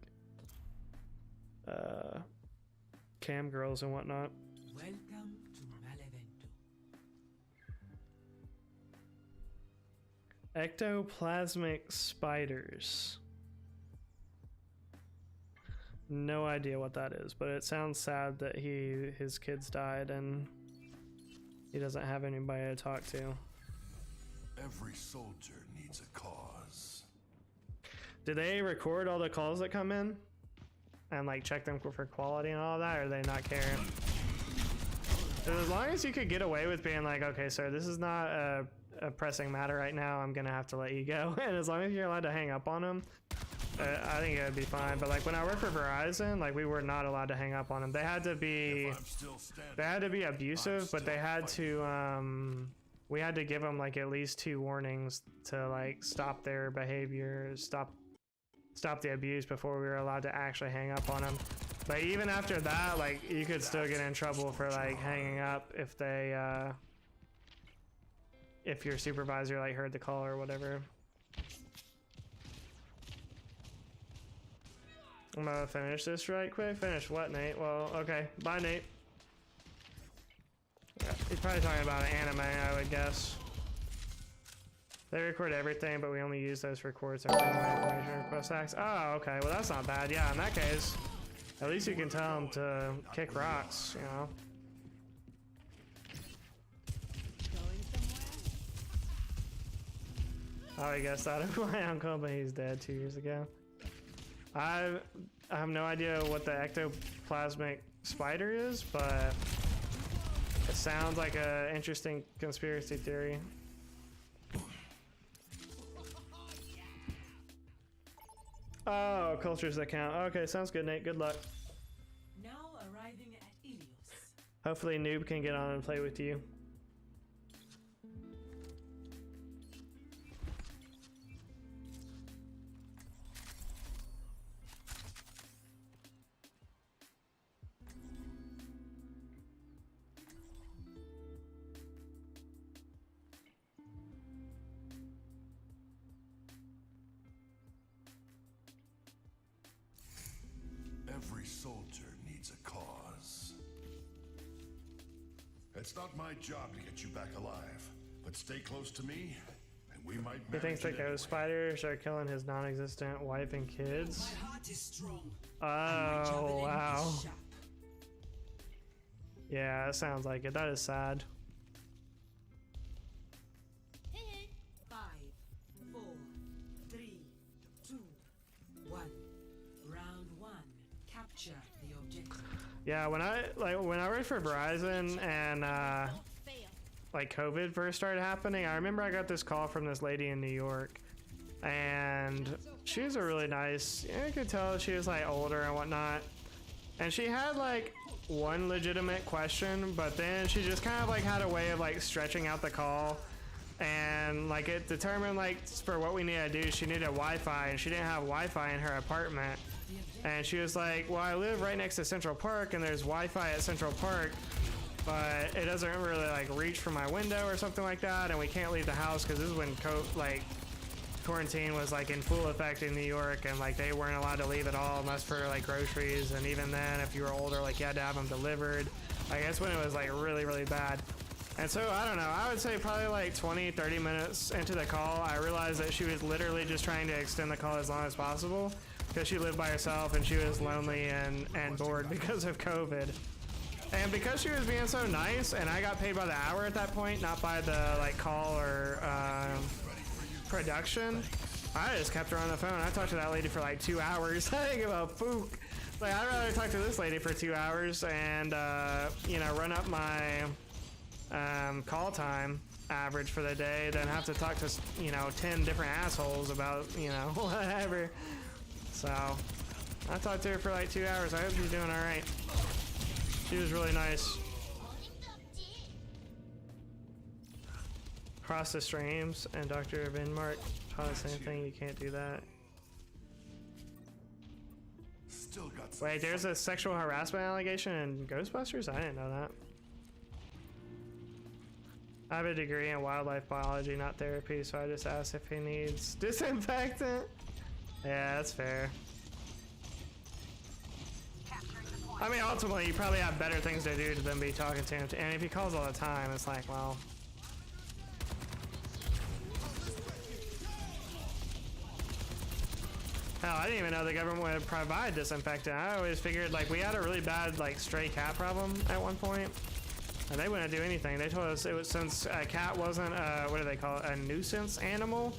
cam girls and whatnot. Welcome to Malevento. Ectoplasmic spiders. No idea what that is, but it sounds sad that his kids died and he doesn't have anybody to talk to. Every soldier needs a cause. Do they record all the calls that come in and like check them for quality and all that, or do they not care? As long as you could get away with being like, okay, sir, this is not a pressing matter right now, I'm gonna have to let you go. And as long as you're allowed to hang up on them, I think it would be fine. But like when I worked for Verizon, like we were not allowed to hang up on them. They had to be abusive, but they had to we had to give them like at least 2 warnings to like stop their behavior, stop the abuse before we were allowed to actually hang up on them. But even after that, like you could still get in trouble for like hanging up if they if your supervisor like heard the call or whatever. I'm gonna finish this right quick. Finish what, Nate? Well, okay. Bye, Nate. He's probably talking about an anime, I would guess. They record everything, but we only use those for courts and information request acts. Oh, okay. Well, that's not bad. Yeah, in that case, at least you can tell them to kick rocks, you know. Oh, I guess that of my uncle, but he's dead 2 years ago. I have no idea what the ectoplasmic spider is, but it sounds like an interesting conspiracy theory. Oh, cultures that count. Okay, sounds good, Nate. Good luck. Now arriving at Ilios. Hopefully Noob can get on and play with you. Every soldier needs a cause. It's not my job to get you back alive, but stay close to me, and we might He thinks that those spiders are killing his non-existent wife and kids. My heart is strong. Oh, wow. Yeah, that sounds like it. That is sad. 5, 4, 3, 2, 1. Round 1. Capture the objective. Yeah, when I worked for Verizon and like COVID first started happening, I remember I got this call from this lady in New York, and she was a really nice, I could tell she was like older and whatnot, and she had like one legitimate question, but then she just kind of like had a way of like stretching out the call, and like it determined like for what we needed to do, she needed Wi-Fi, and she didn't have Wi-Fi in her apartment. And she was like, well, I live right next to Central Park and there's Wi-Fi at Central Park, but it doesn't really like reach from my window or something like that, and we can't leave the house because this is when quarantine was like in full effect in New York, and like they weren't allowed to leave at all unless for like groceries, and even then if you were older, like you had to have them delivered. I guess when it was like really, really bad. And so I don't know, I would say probably like 20-30 minutes into the call, I realized that she was literally just trying to extend the call as long as possible because she lived by herself and she was lonely and bored because of COVID. And because she was being so nice, and I got paid by the hour at that point, not by the like call or production, I just kept her on the phone. I talked to that lady for like 2 hours. I didn't give a poop. Like, I'd rather talk to this lady for 2 hours and you know, run up my call time average for the day than have to talk to, you know, 10 different assholes about, you know, whatever. So I talked to her for like 2 hours. I hope she's doing all right. She was really nice. Cross the streams and Dr. Vinmark taught the same thing. You can't do that. Still got Wait, there's a sexual harassment allegation in Ghostbusters? I didn't know that. I have a degree in wildlife biology, not therapy, so I just asked if he needs disinfectant. Yeah, that's fair. I mean, ultimately, you probably have better things to do than be talking to him. And if he calls all the time, it's like, well. Hell, I didn't even know the government would provide disinfectant. I always figured, like, we had a really bad, like, stray cat problem at one point. And they wouldn't do anything. They told us it was, since a cat wasn't, what do they call it, a nuisance animal,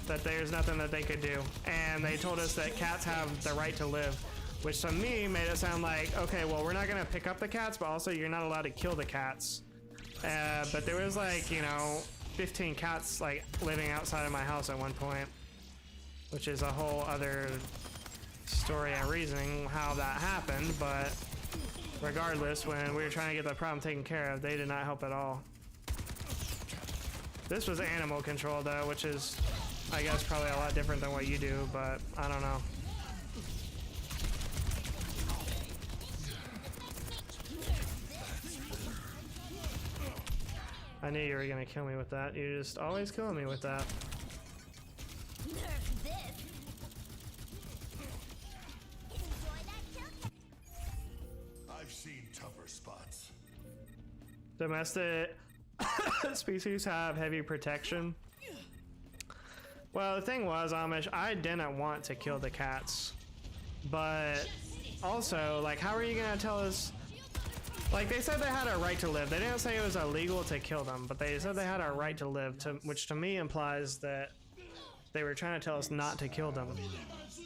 that there's nothing that they could do. And they told us that cats have the right to live, which to me made it sound like, okay, well, we're not gonna pick up the cats, but also you're not allowed to kill the cats. But there was like, you know, 15 cats like living outside of my house at one point, which is a whole other story and reasoning how that happened. But regardless, when we were trying to get the problem taken care of, they did not help at all. This was animal control though, which is, I guess, probably a lot different than what you do, but I don't know. I knew you were gonna kill me with that. You're just always killing me with that. I've seen tougher spots. Domestic species have heavy protection. Well, the thing was, Amish, I didn't want to kill the cats, but also, like, how are you gonna tell us? Like, they said they had a right to live. They didn't say it was illegal to kill them, but they said they had a right to live, which to me implies that they were trying to tell us not to kill them.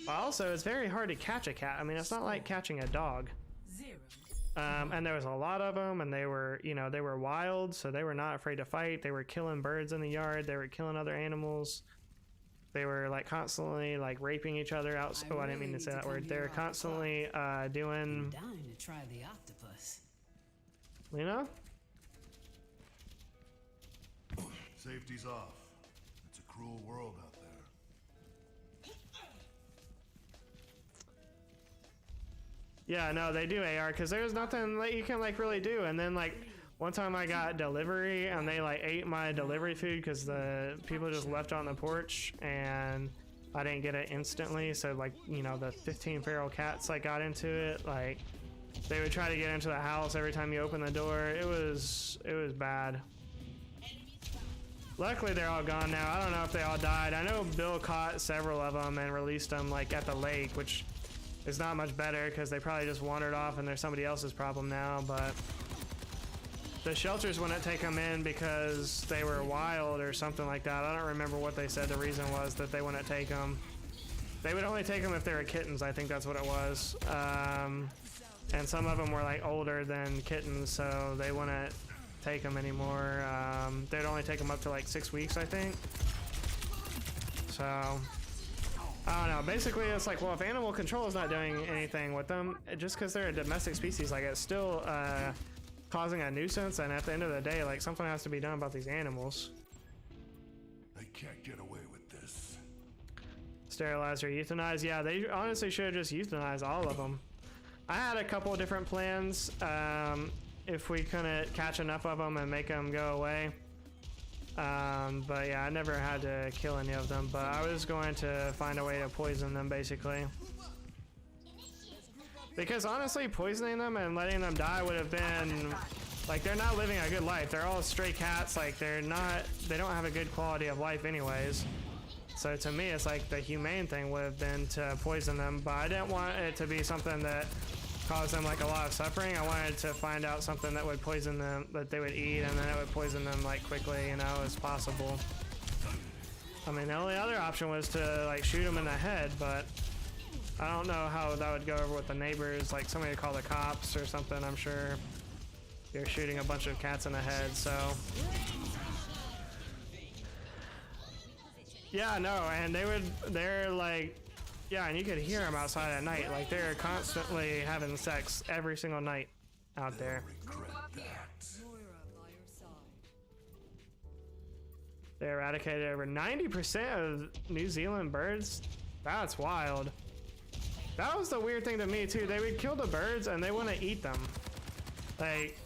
But also, it's very hard to catch a cat. I mean, it's not like catching a dog. And there was a lot of them, and they were, you know, they were wild, so they were not afraid to fight. They were killing birds in the yard. They were killing other animals. They were like constantly like raping each other out. Oh, I didn't mean to say that word. They were constantly doing. Dying to try the octopus. You know? Safety's off. It's a cruel world out there. Yeah, no, they do AR because there's nothing that you can like really do. And then like one time I got delivery and they like ate my delivery food because the people just left it on the porch and I didn't get it instantly. So like, you know, the 15 feral cats like got into it. Like they would try to get into the house every time you open the door. It was bad. Luckily they're all gone now. I don't know if they all died. I know Bill caught several of them and released them like at the lake, which is not much better because they probably just wandered off and they're somebody else's problem now. But the shelters wouldn't take them in because they were wild or something like that. I don't remember what they said the reason was that they wouldn't take them. They would only take them if they were kittens. I think that's what it was. And some of them were like older than kittens, so they wouldn't take them anymore. They'd only take them up to like 6 weeks, I think. So I don't know. Basically, it's like, well, if animal control is not doing anything with them, just because they're a domestic species, like it's still causing a nuisance. And at the end of the day, like something has to be done about these animals. They can't get away with this. Sterilize or euthanize? Yeah, they honestly should have just euthanized all of them. I had a couple of different plans. If we couldn't catch enough of them and make them go away. But yeah, I never had to kill any of them, but I was going to find a way to poison them basically. Because honestly, poisoning them and letting them die would have been, like, they're not living a good life. They're all stray cats, like they don't have a good quality of life anyways. So to me, it's like the humane thing would have been to poison them, but I didn't want it to be something that caused them like a lot of suffering. I wanted to find out something that would poison them, that they would eat, and then it would poison them like quickly, you know, as possible. I mean, the only other option was to like shoot them in the head, but I don't know how that would go over with the neighbors. Like somebody would call the cops or something. I'm sure you're shooting a bunch of cats in the head. So yeah, no, and they're like, yeah, and you could hear them outside at night. Like they're constantly having sex every single night out there. They eradicated over 90% of New Zealand birds. That's wild. That was the weird thing to me too. They would kill the birds and they wouldn't eat them. Like,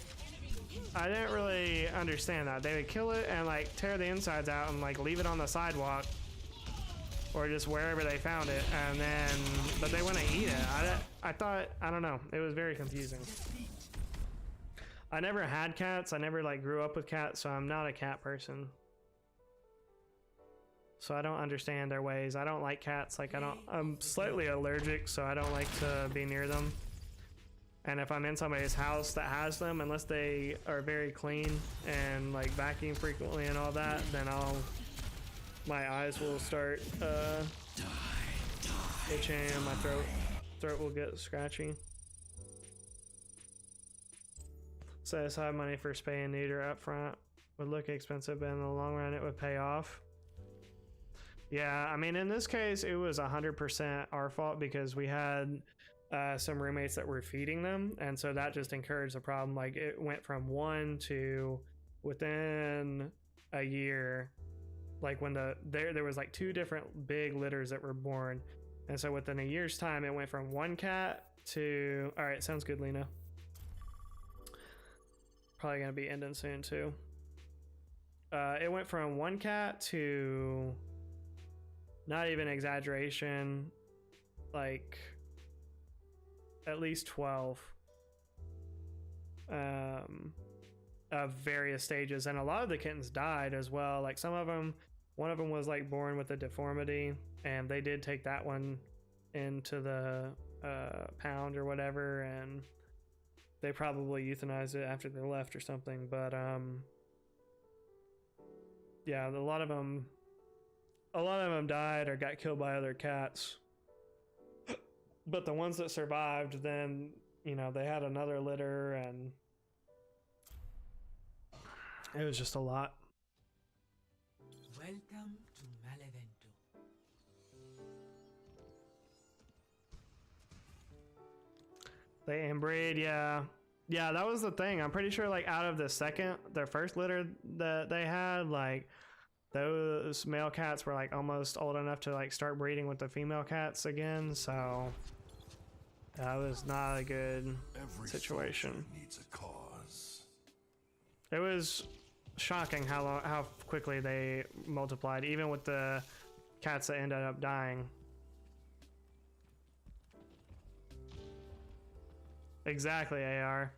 I didn't really understand that. They would kill it and like tear the insides out and like leave it on the sidewalk or just wherever they found it, and then, but they wouldn't eat it. I thought, I don't know. It was very confusing. I never had cats. I never like grew up with cats, so I'm not a cat person. So I don't understand their ways. I don't like cats. Like I'm slightly allergic, so I don't like to be near them. And if I'm in somebody's house that has them, unless they are very clean and like vacuum frequently and all that, then my eyes will start itching and my throat will get scratchy. Set aside money for spay and neuter up front. Would look expensive, but in the long run it would pay off. Yeah, I mean, in this case, it was 100% our fault because we had some roommates that were feeding them, and so that just encouraged the problem. Like, it went from 1 to within a year, like when there was like 2 different big litters that were born, and so within a year's time, it went from 1 cat to, all right, sounds good, Lena. Probably gonna be ending soon too. It went from 1 cat to, not even exaggeration, like at least 12 of various stages, and a lot of the kittens died as well. Like some of them, one of them was like born with a deformity, and they did take that one into the pound or whatever, and they probably euthanized it after they left or something. But yeah, a lot of them died or got killed by other cats. But the ones that survived, then, you know, they had another litter, and it was just a lot. Welcome to Malevento. They inbreed, yeah. Yeah, that was the thing. I'm pretty sure, like, out of their first litter that they had, like, those male cats were, like, almost old enough to, like, start breeding with the female cats again, so that was not a good situation. Needs a cause. It was shocking how quickly they multiplied, even with the cats that ended up dying. Exactly, AR.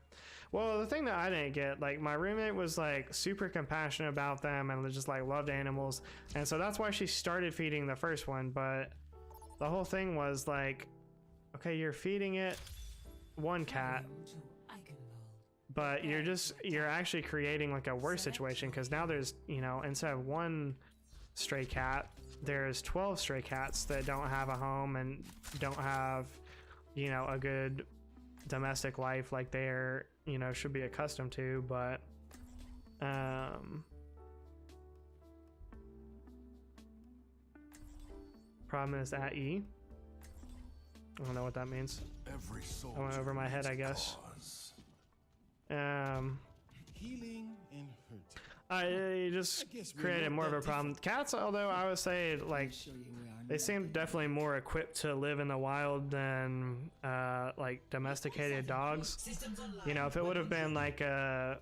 Well, the thing that I didn't get, like, my roommate was like super compassionate about them and just like loved animals, and so that's why she started feeding the first one. But the whole thing was like, okay, you're feeding it 1 cat, but you're actually creating like a worse situation, because now there's, you know, instead of 1 stray cat, there's 12 stray cats that don't have a home and don't have, you know, a good domestic life like they're, you know, should be accustomed to. But Problem is at E. I don't know what that means. Every soul I went over my head, I guess. Healing and hurting. I just created more of a problem. Cats, although I would say like they seem definitely more equipped to live in the wild than like domesticated dogs. You know, if it would have been like a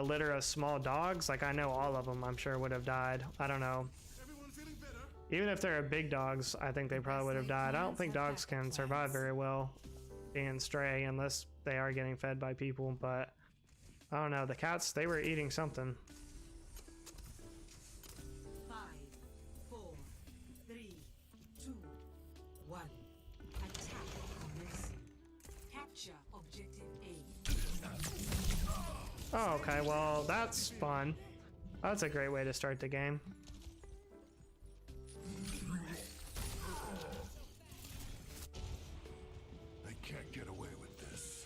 litter of small dogs, like I know all of them, I'm sure would have died. I don't know. Even if they're big dogs, I think they probably would have died. I don't think dogs can survive very well being stray unless they are getting fed by people, but I don't know. The cats, they were eating something. 5, 4, 3, 2, 1. Attack commencing. Capture objective A. Oh, okay. Well, that's fun. That's a great way to start the game. They can't get away with this.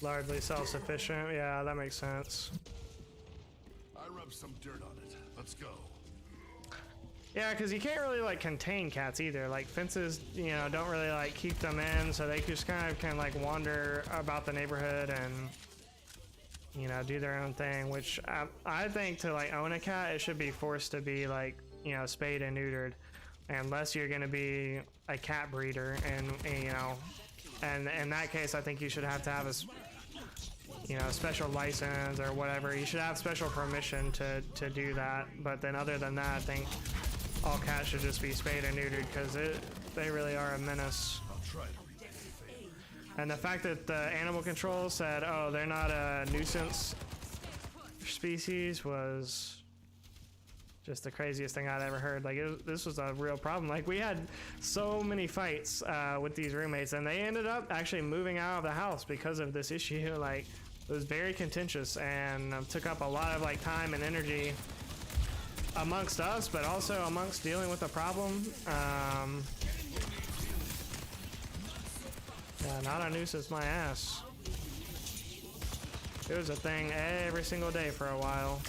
Largely self-sufficient. Yeah, that makes sense. I rub some dirt on it. Let's go. Yeah, because you can't really like contain cats either. Like fences, you know, don't really like keep them in, so they just kind of can like wander about the neighborhood and, you know, do their own thing. Which I think to like own a cat, it should be forced to be like, you know, spayed and neutered, unless you're gonna be a cat breeder, and you know, and in that case, I think you should have to have a, you know, special license or whatever. You should have special permission to do that. But then other than that, I think all cats should just be spayed and neutered because they really are a menace. I'll try to read your favor. And the fact that the animal control said, oh, they're not a nuisance species was just the craziest thing I'd ever heard. Like, this was a real problem. Like, we had so many fights with these roommates, and they ended up actually moving out of the house because of this issue. Like, it was very contentious and took up a lot of like time and energy amongst us, but also amongst dealing with the problem. Yeah, not a nuisance, my ass. It was a thing every single day for a while.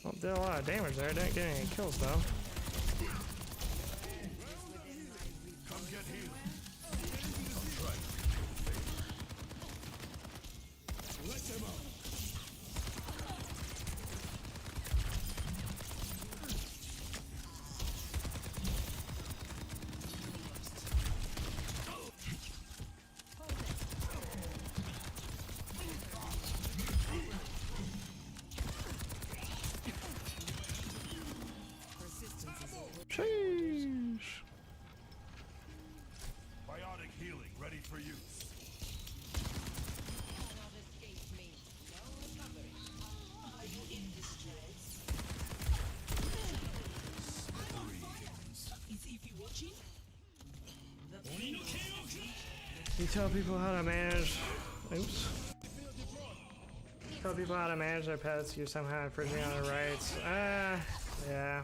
Well, did a lot of damage there. Didn't get any kills though. Come get healed. I'll try to read your favor. Let them out. Sheesh. Biotic healing ready for use. You tell people how to manage. Oops. Tell people how to manage their pets. You somehow infringing on their rights. Yeah.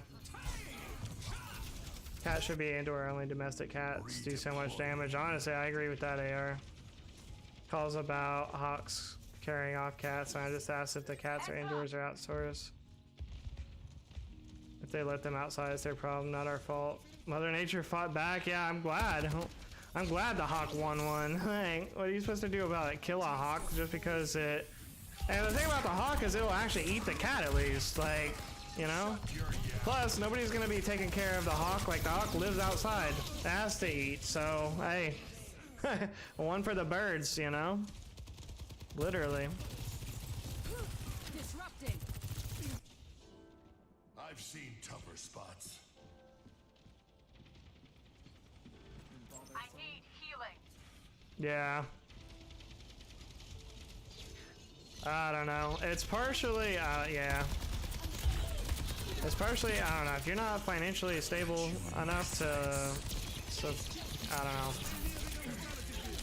Cats should be indoor only. Domestic cats do so much damage. Honestly, I agree with that, AR. Calls about hawks carrying off cats, and I just asked if the cats are indoors or outdoors. If they let them outside, it's their problem, not our fault. Mother Nature fought back. Yeah, I'm glad. I'm glad the hawk won one. Like, what are you supposed to do about it? Kill a hawk just because it... And the thing about the hawk is it'll actually eat the cat at least. Like, you know? Plus, nobody's gonna be taking care of the hawk. Like, the hawk lives outside. It has to eat, so, hey. One for the birds, you know? Literally. Disrupting. I've seen tougher spots. I need healing. Yeah. I don't know. It's partially, yeah. It's partially, I don't know, if you're not financially stable enough to I don't know.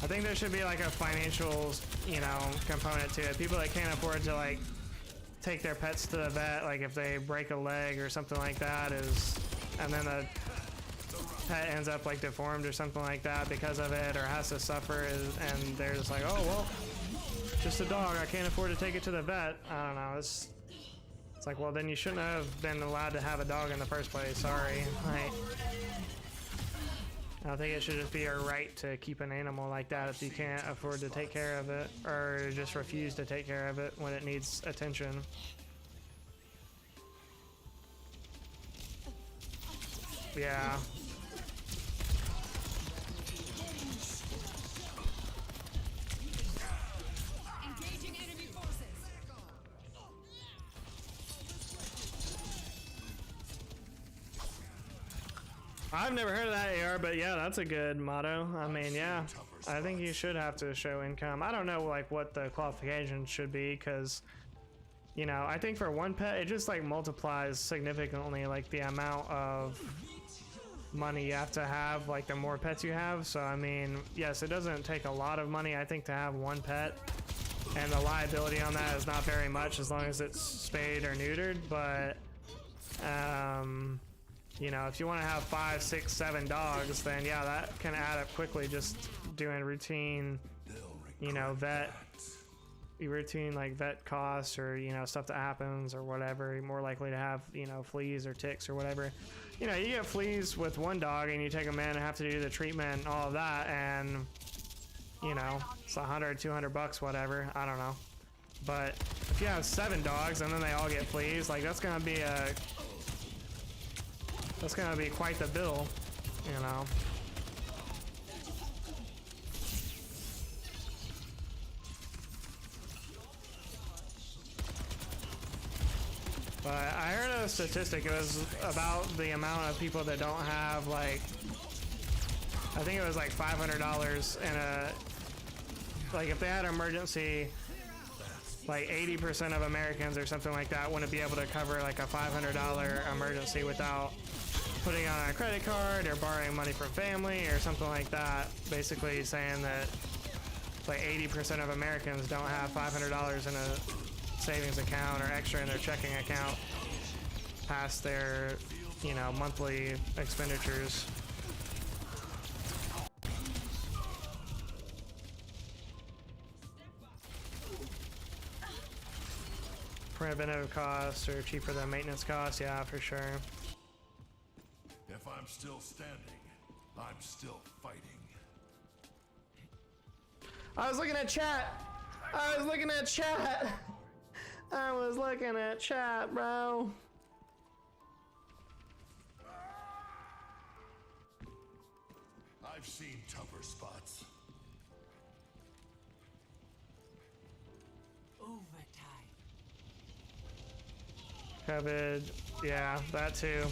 I think there should be like a financial, you know, component to it. People that can't afford to like take their pets to the vet, like if they break a leg or something like that, and then the pet ends up like deformed or something like that because of it, or has to suffer, and they're just like, oh well, just a dog, I can't afford to take it to the vet. I don't know. It's like, well, then you shouldn't have been allowed to have a dog in the first place. Sorry. Like, I think it should just be a right to keep an animal like that if you can't afford to take care of it, or just refuse to take care of it when it needs attention. Yeah. Engaging enemy forces. I've never heard of that AR, but yeah, that's a good motto. I mean, yeah, I think you should have to show income. I don't know like what the qualifications should be, because, you know, I think for one pet, it just like multiplies significantly, like the amount of money you have to have, like the more pets you have. So I mean, yes, it doesn't take a lot of money, I think, to have one pet, and the liability on that is not very much as long as it's spayed or neutered. But you know, if you want to have 5, 6, 7 dogs, then yeah, that can add up quickly. Just doing routine, you know, routine like vet costs, or, you know, stuff that happens or whatever. You're more likely to have, you know, fleas or ticks or whatever. You know, you get fleas with one dog and you take them in and have to do the treatment and all of that, and, you know, it's $100, $200, whatever. I don't know. But if you have 7 dogs and then they all get fleas, like that's gonna be quite the bill, you know. But I heard a statistic, it was about the amount of people that don't have, like, I think it was like $500 in a, like if they had an emergency, like 80% of Americans or something like that wouldn't be able to cover like a $500 emergency without putting on a credit card or borrowing money from family or something like that. Basically saying that like 80% of Americans don't have $500 in a savings account or extra in their checking account past their, you know, monthly expenditures. Preventative costs are cheaper than maintenance costs, yeah, for sure. If I'm still standing, I'm still fighting. I was looking at chat. I was looking at chat. I was looking at chat, bro. I've seen tougher spots. Overtime. COVID, yeah, that too.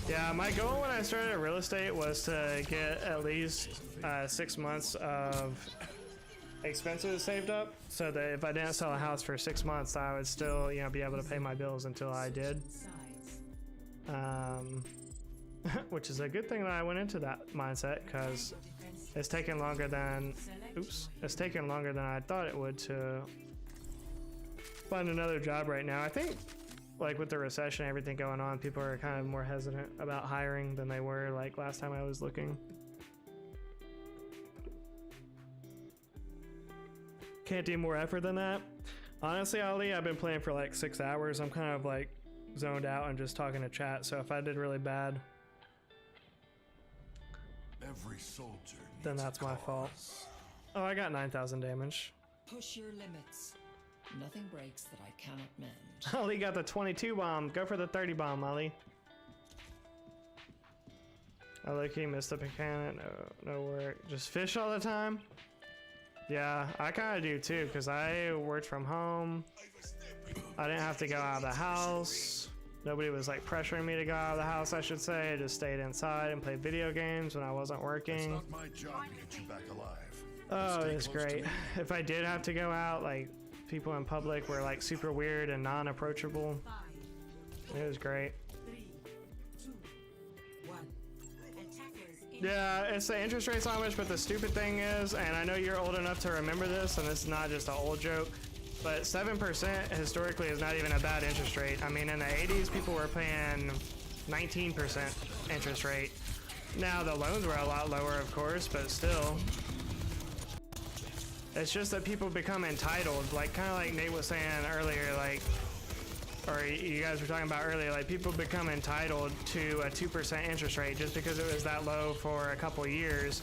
Yeah, my goal when I started real estate was to get at least 6 months of expenses saved up, so that if I didn't sell a house for 6 months, I would still, you know, be able to pay my bills until I did. Which is a good thing that I went into that mindset, because it's taken longer than, it's taken longer than I thought it would to find another job right now. I think, like with the recession and everything going on, people are kind of more hesitant about hiring than they were like last time I was looking. Can't do more effort than that. Honestly, Ali, I've been playing for like 6 hours. I'm kind of like zoned out and just talking to chat. So if I did really bad, Every soldier then needs that's a my fault. cause. Oh, I got 9,000 damage. Push your limits. Nothing breaks that I cannot mend. Ali got the 22 bomb. Go for the 30 bomb, Ali. I like he missed the mechanic. No work. Just fish all the time. Yeah, I kind of do too, because I worked from home. I didn't have to go out of the house. Nobody was like pressuring me to go out of the house, I should say. I just stayed inside and played video games when I wasn't working. It's not my job to get you back alive. Oh, Stay it's close to great. me. If I did have to go out, like people in public were like super weird and non-approachable. 5, It was great. 3, 2, 1. Attackers in Yeah, it's the interest rate sandwich, but the stupid thing is, and I know you're old enough to remember this, and this is not just an old joke, but 7% historically is not even a bad interest rate. I mean, in the 80s, people were paying 19% interest rate. Now, the loans were a lot lower, of course, but still. It's just that people become entitled, like kind of like Nate was saying earlier, like, or you guys were talking about earlier, like people become entitled to a 2% interest rate just because it was that low for a couple years.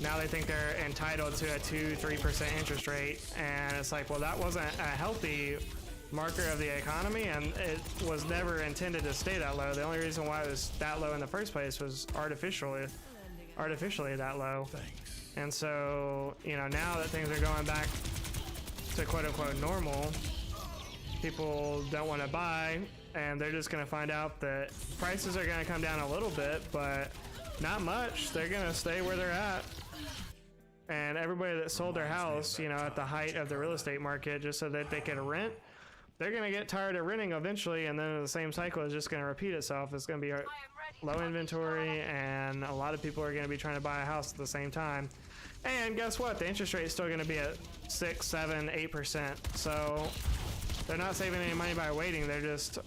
Now they think they're entitled to a 2-3% interest rate, and it's like, well, that wasn't a healthy marker of the economy, and it was never intended to stay that low. The only reason why it was that low in the first place was artificially that low. And so, you know, now that things are going back to quote unquote normal, people don't want to buy, and they're just going to find out that prices are going to come down a little bit, but not much. They're going to stay where they're at. And everybody that sold their house, you know, at the height of the real estate market just so that they could rent, they're going to get tired of renting eventually, and then the same cycle is just going to repeat itself. It's going to be low inventory, and a lot of people are going to be trying to buy a house at the same time. And guess what? The interest rate is still going to be at 6, 7, 8%. So they're not saving any money by waiting. They're just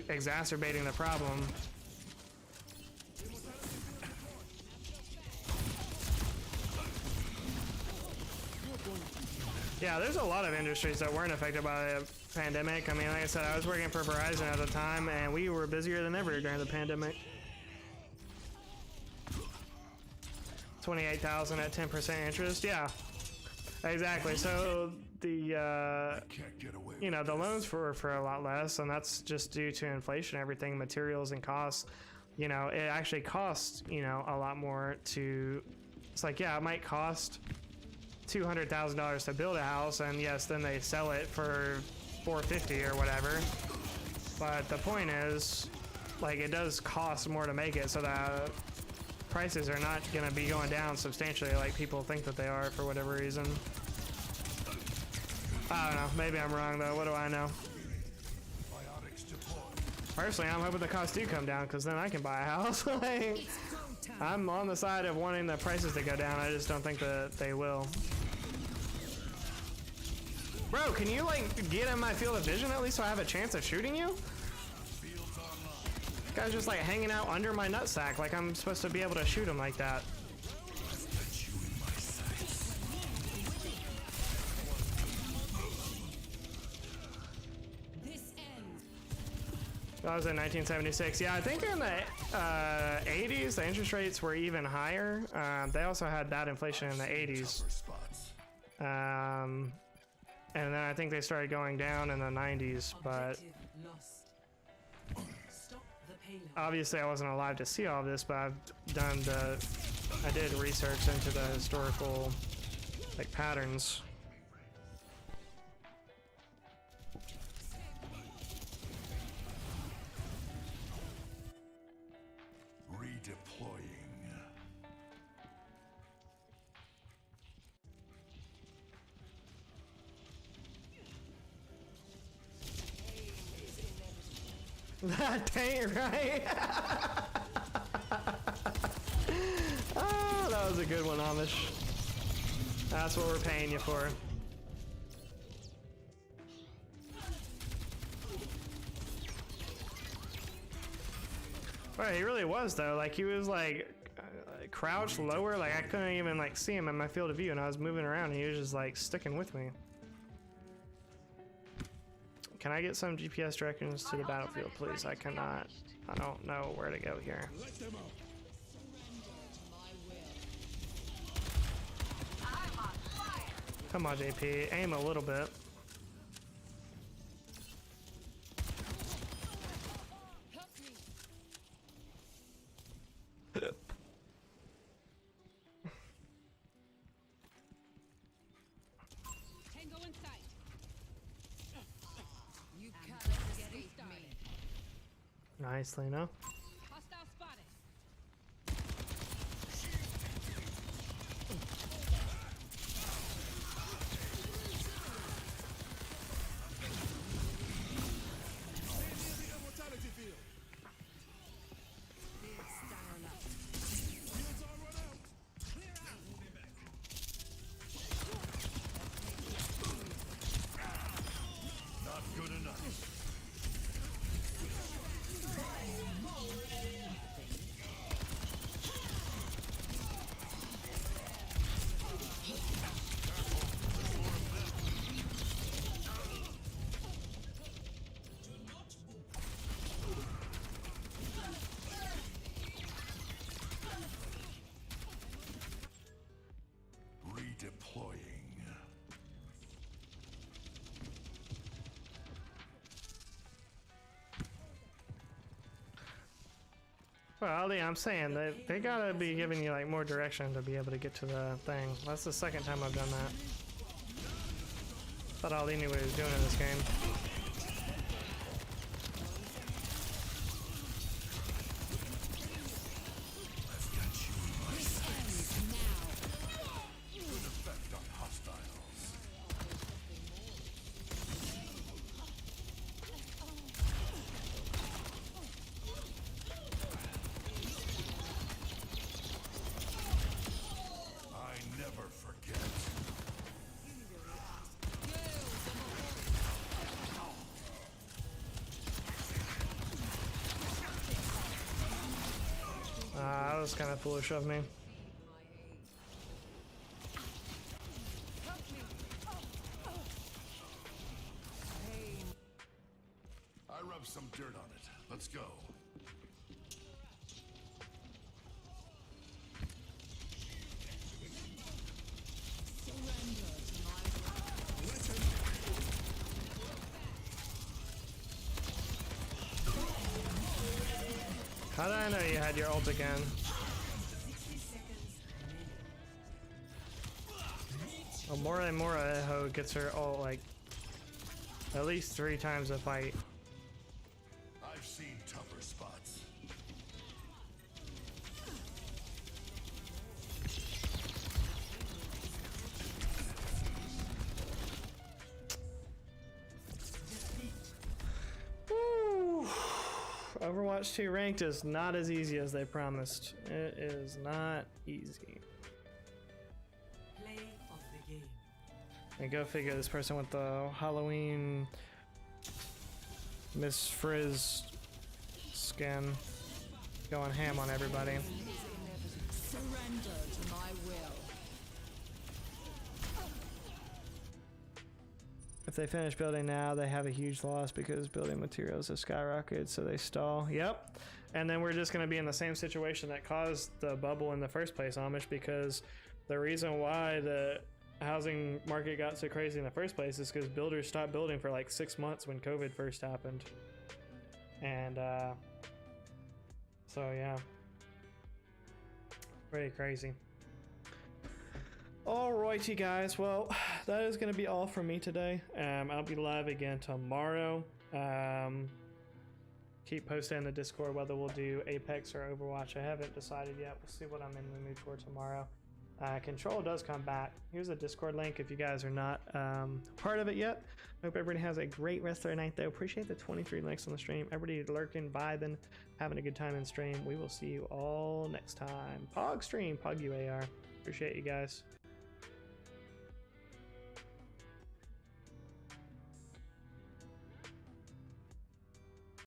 exacerbating the problem. Yeah, there's a lot of industries that weren't affected by the pandemic. I mean, like I said, I was working for Verizon at the time, and we were busier than ever during the pandemic. 28,000 at 10% interest. Yeah, exactly. So the you know, the loans for a lot less, and that's just due to inflation, everything, materials and costs. You know, it actually costs, you know, a lot more to. It's like, yeah, it might cost $200,000 to build a house, and yes, then they sell it for $450 or whatever. But the point is, like, it does cost more to make it, so that prices are not going to be going down substantially like people think that they are for whatever reason. I don't know. Maybe I'm wrong though. What do I know? Personally, I'm hoping the costs do come down, because then I can buy a house. Like, I'm on the side of wanting the prices to go down. I just don't think that they will. Bro, can you like get in my field of vision at least so I have a chance of shooting you? This guy's just like hanging out under my nutsack, like I'm supposed to be able to shoot him like that. That was in 1976. Yeah, I think in the 80s, the interest rates were even higher. They also had bad inflation in the 80s. And then I think they started going down in the 90s, but obviously I wasn't alive to see all of this, but I did research into the historical like patterns. That ain't right. Oh, that was a good one, Amish. That's what we're paying you for. Right, he really was though. Like he was like crouched lower. Like I couldn't even like see him in my field of view, and I was moving around, and he was just like sticking with me. Can I get some GPS directions to the battlefield, please? I cannot. I don't know where to go here. Let them out. Come on, JP. Aim a little bit. Tango in sight. You can't escape me. Nice, Lena. Hostile spotted. The immortality field. Fields all run out. Clear out. Not good enough. Redeploying. Well, yeah, I'm saying they gotta be giving you like more direction to be able to get to the thing. That's the second time I've done that. Thought all they knew what he was doing in this game. I've got you in my sights. Good effect on hostiles. I never forget. That was kind of foolish of me. I rubbed some dirt on it. Let's go. How did I know you had your ult again? Oh, Mora Moraho gets her ult like at least 3 times a fight. I've seen tougher spots. Woo. Overwatch 2 ranked is not as easy as they promised. It is not easy. Play of the game. And go figure, this person with the Halloween Miss Frizz skin going ham on everybody. Surrender to my will. If they finish building now, they have a huge loss because building materials have skyrocketed, so they stall. Yep. And then we're just going to be in the same situation that caused the bubble in the first place, Amish, because the reason why the housing market got so crazy in the first place is because builders stopped building for like 6 months when COVID first happened. And so yeah, pretty crazy. Alrighty guys, well that is going to be all from me today. I'll be live again tomorrow. Keep posting in the Discord whether we'll do Apex or Overwatch. I haven't decided yet. We'll see what I'm in the mood for tomorrow. Control does come back. Here's a Discord link if you guys are not part of it yet. Hope everybody has a great rest of their night though. Appreciate the 23 likes on the stream. Everybody lurking, vibing, having a good time in stream. We will see you all next time. Pog stream, Pog UAR. Appreciate you guys.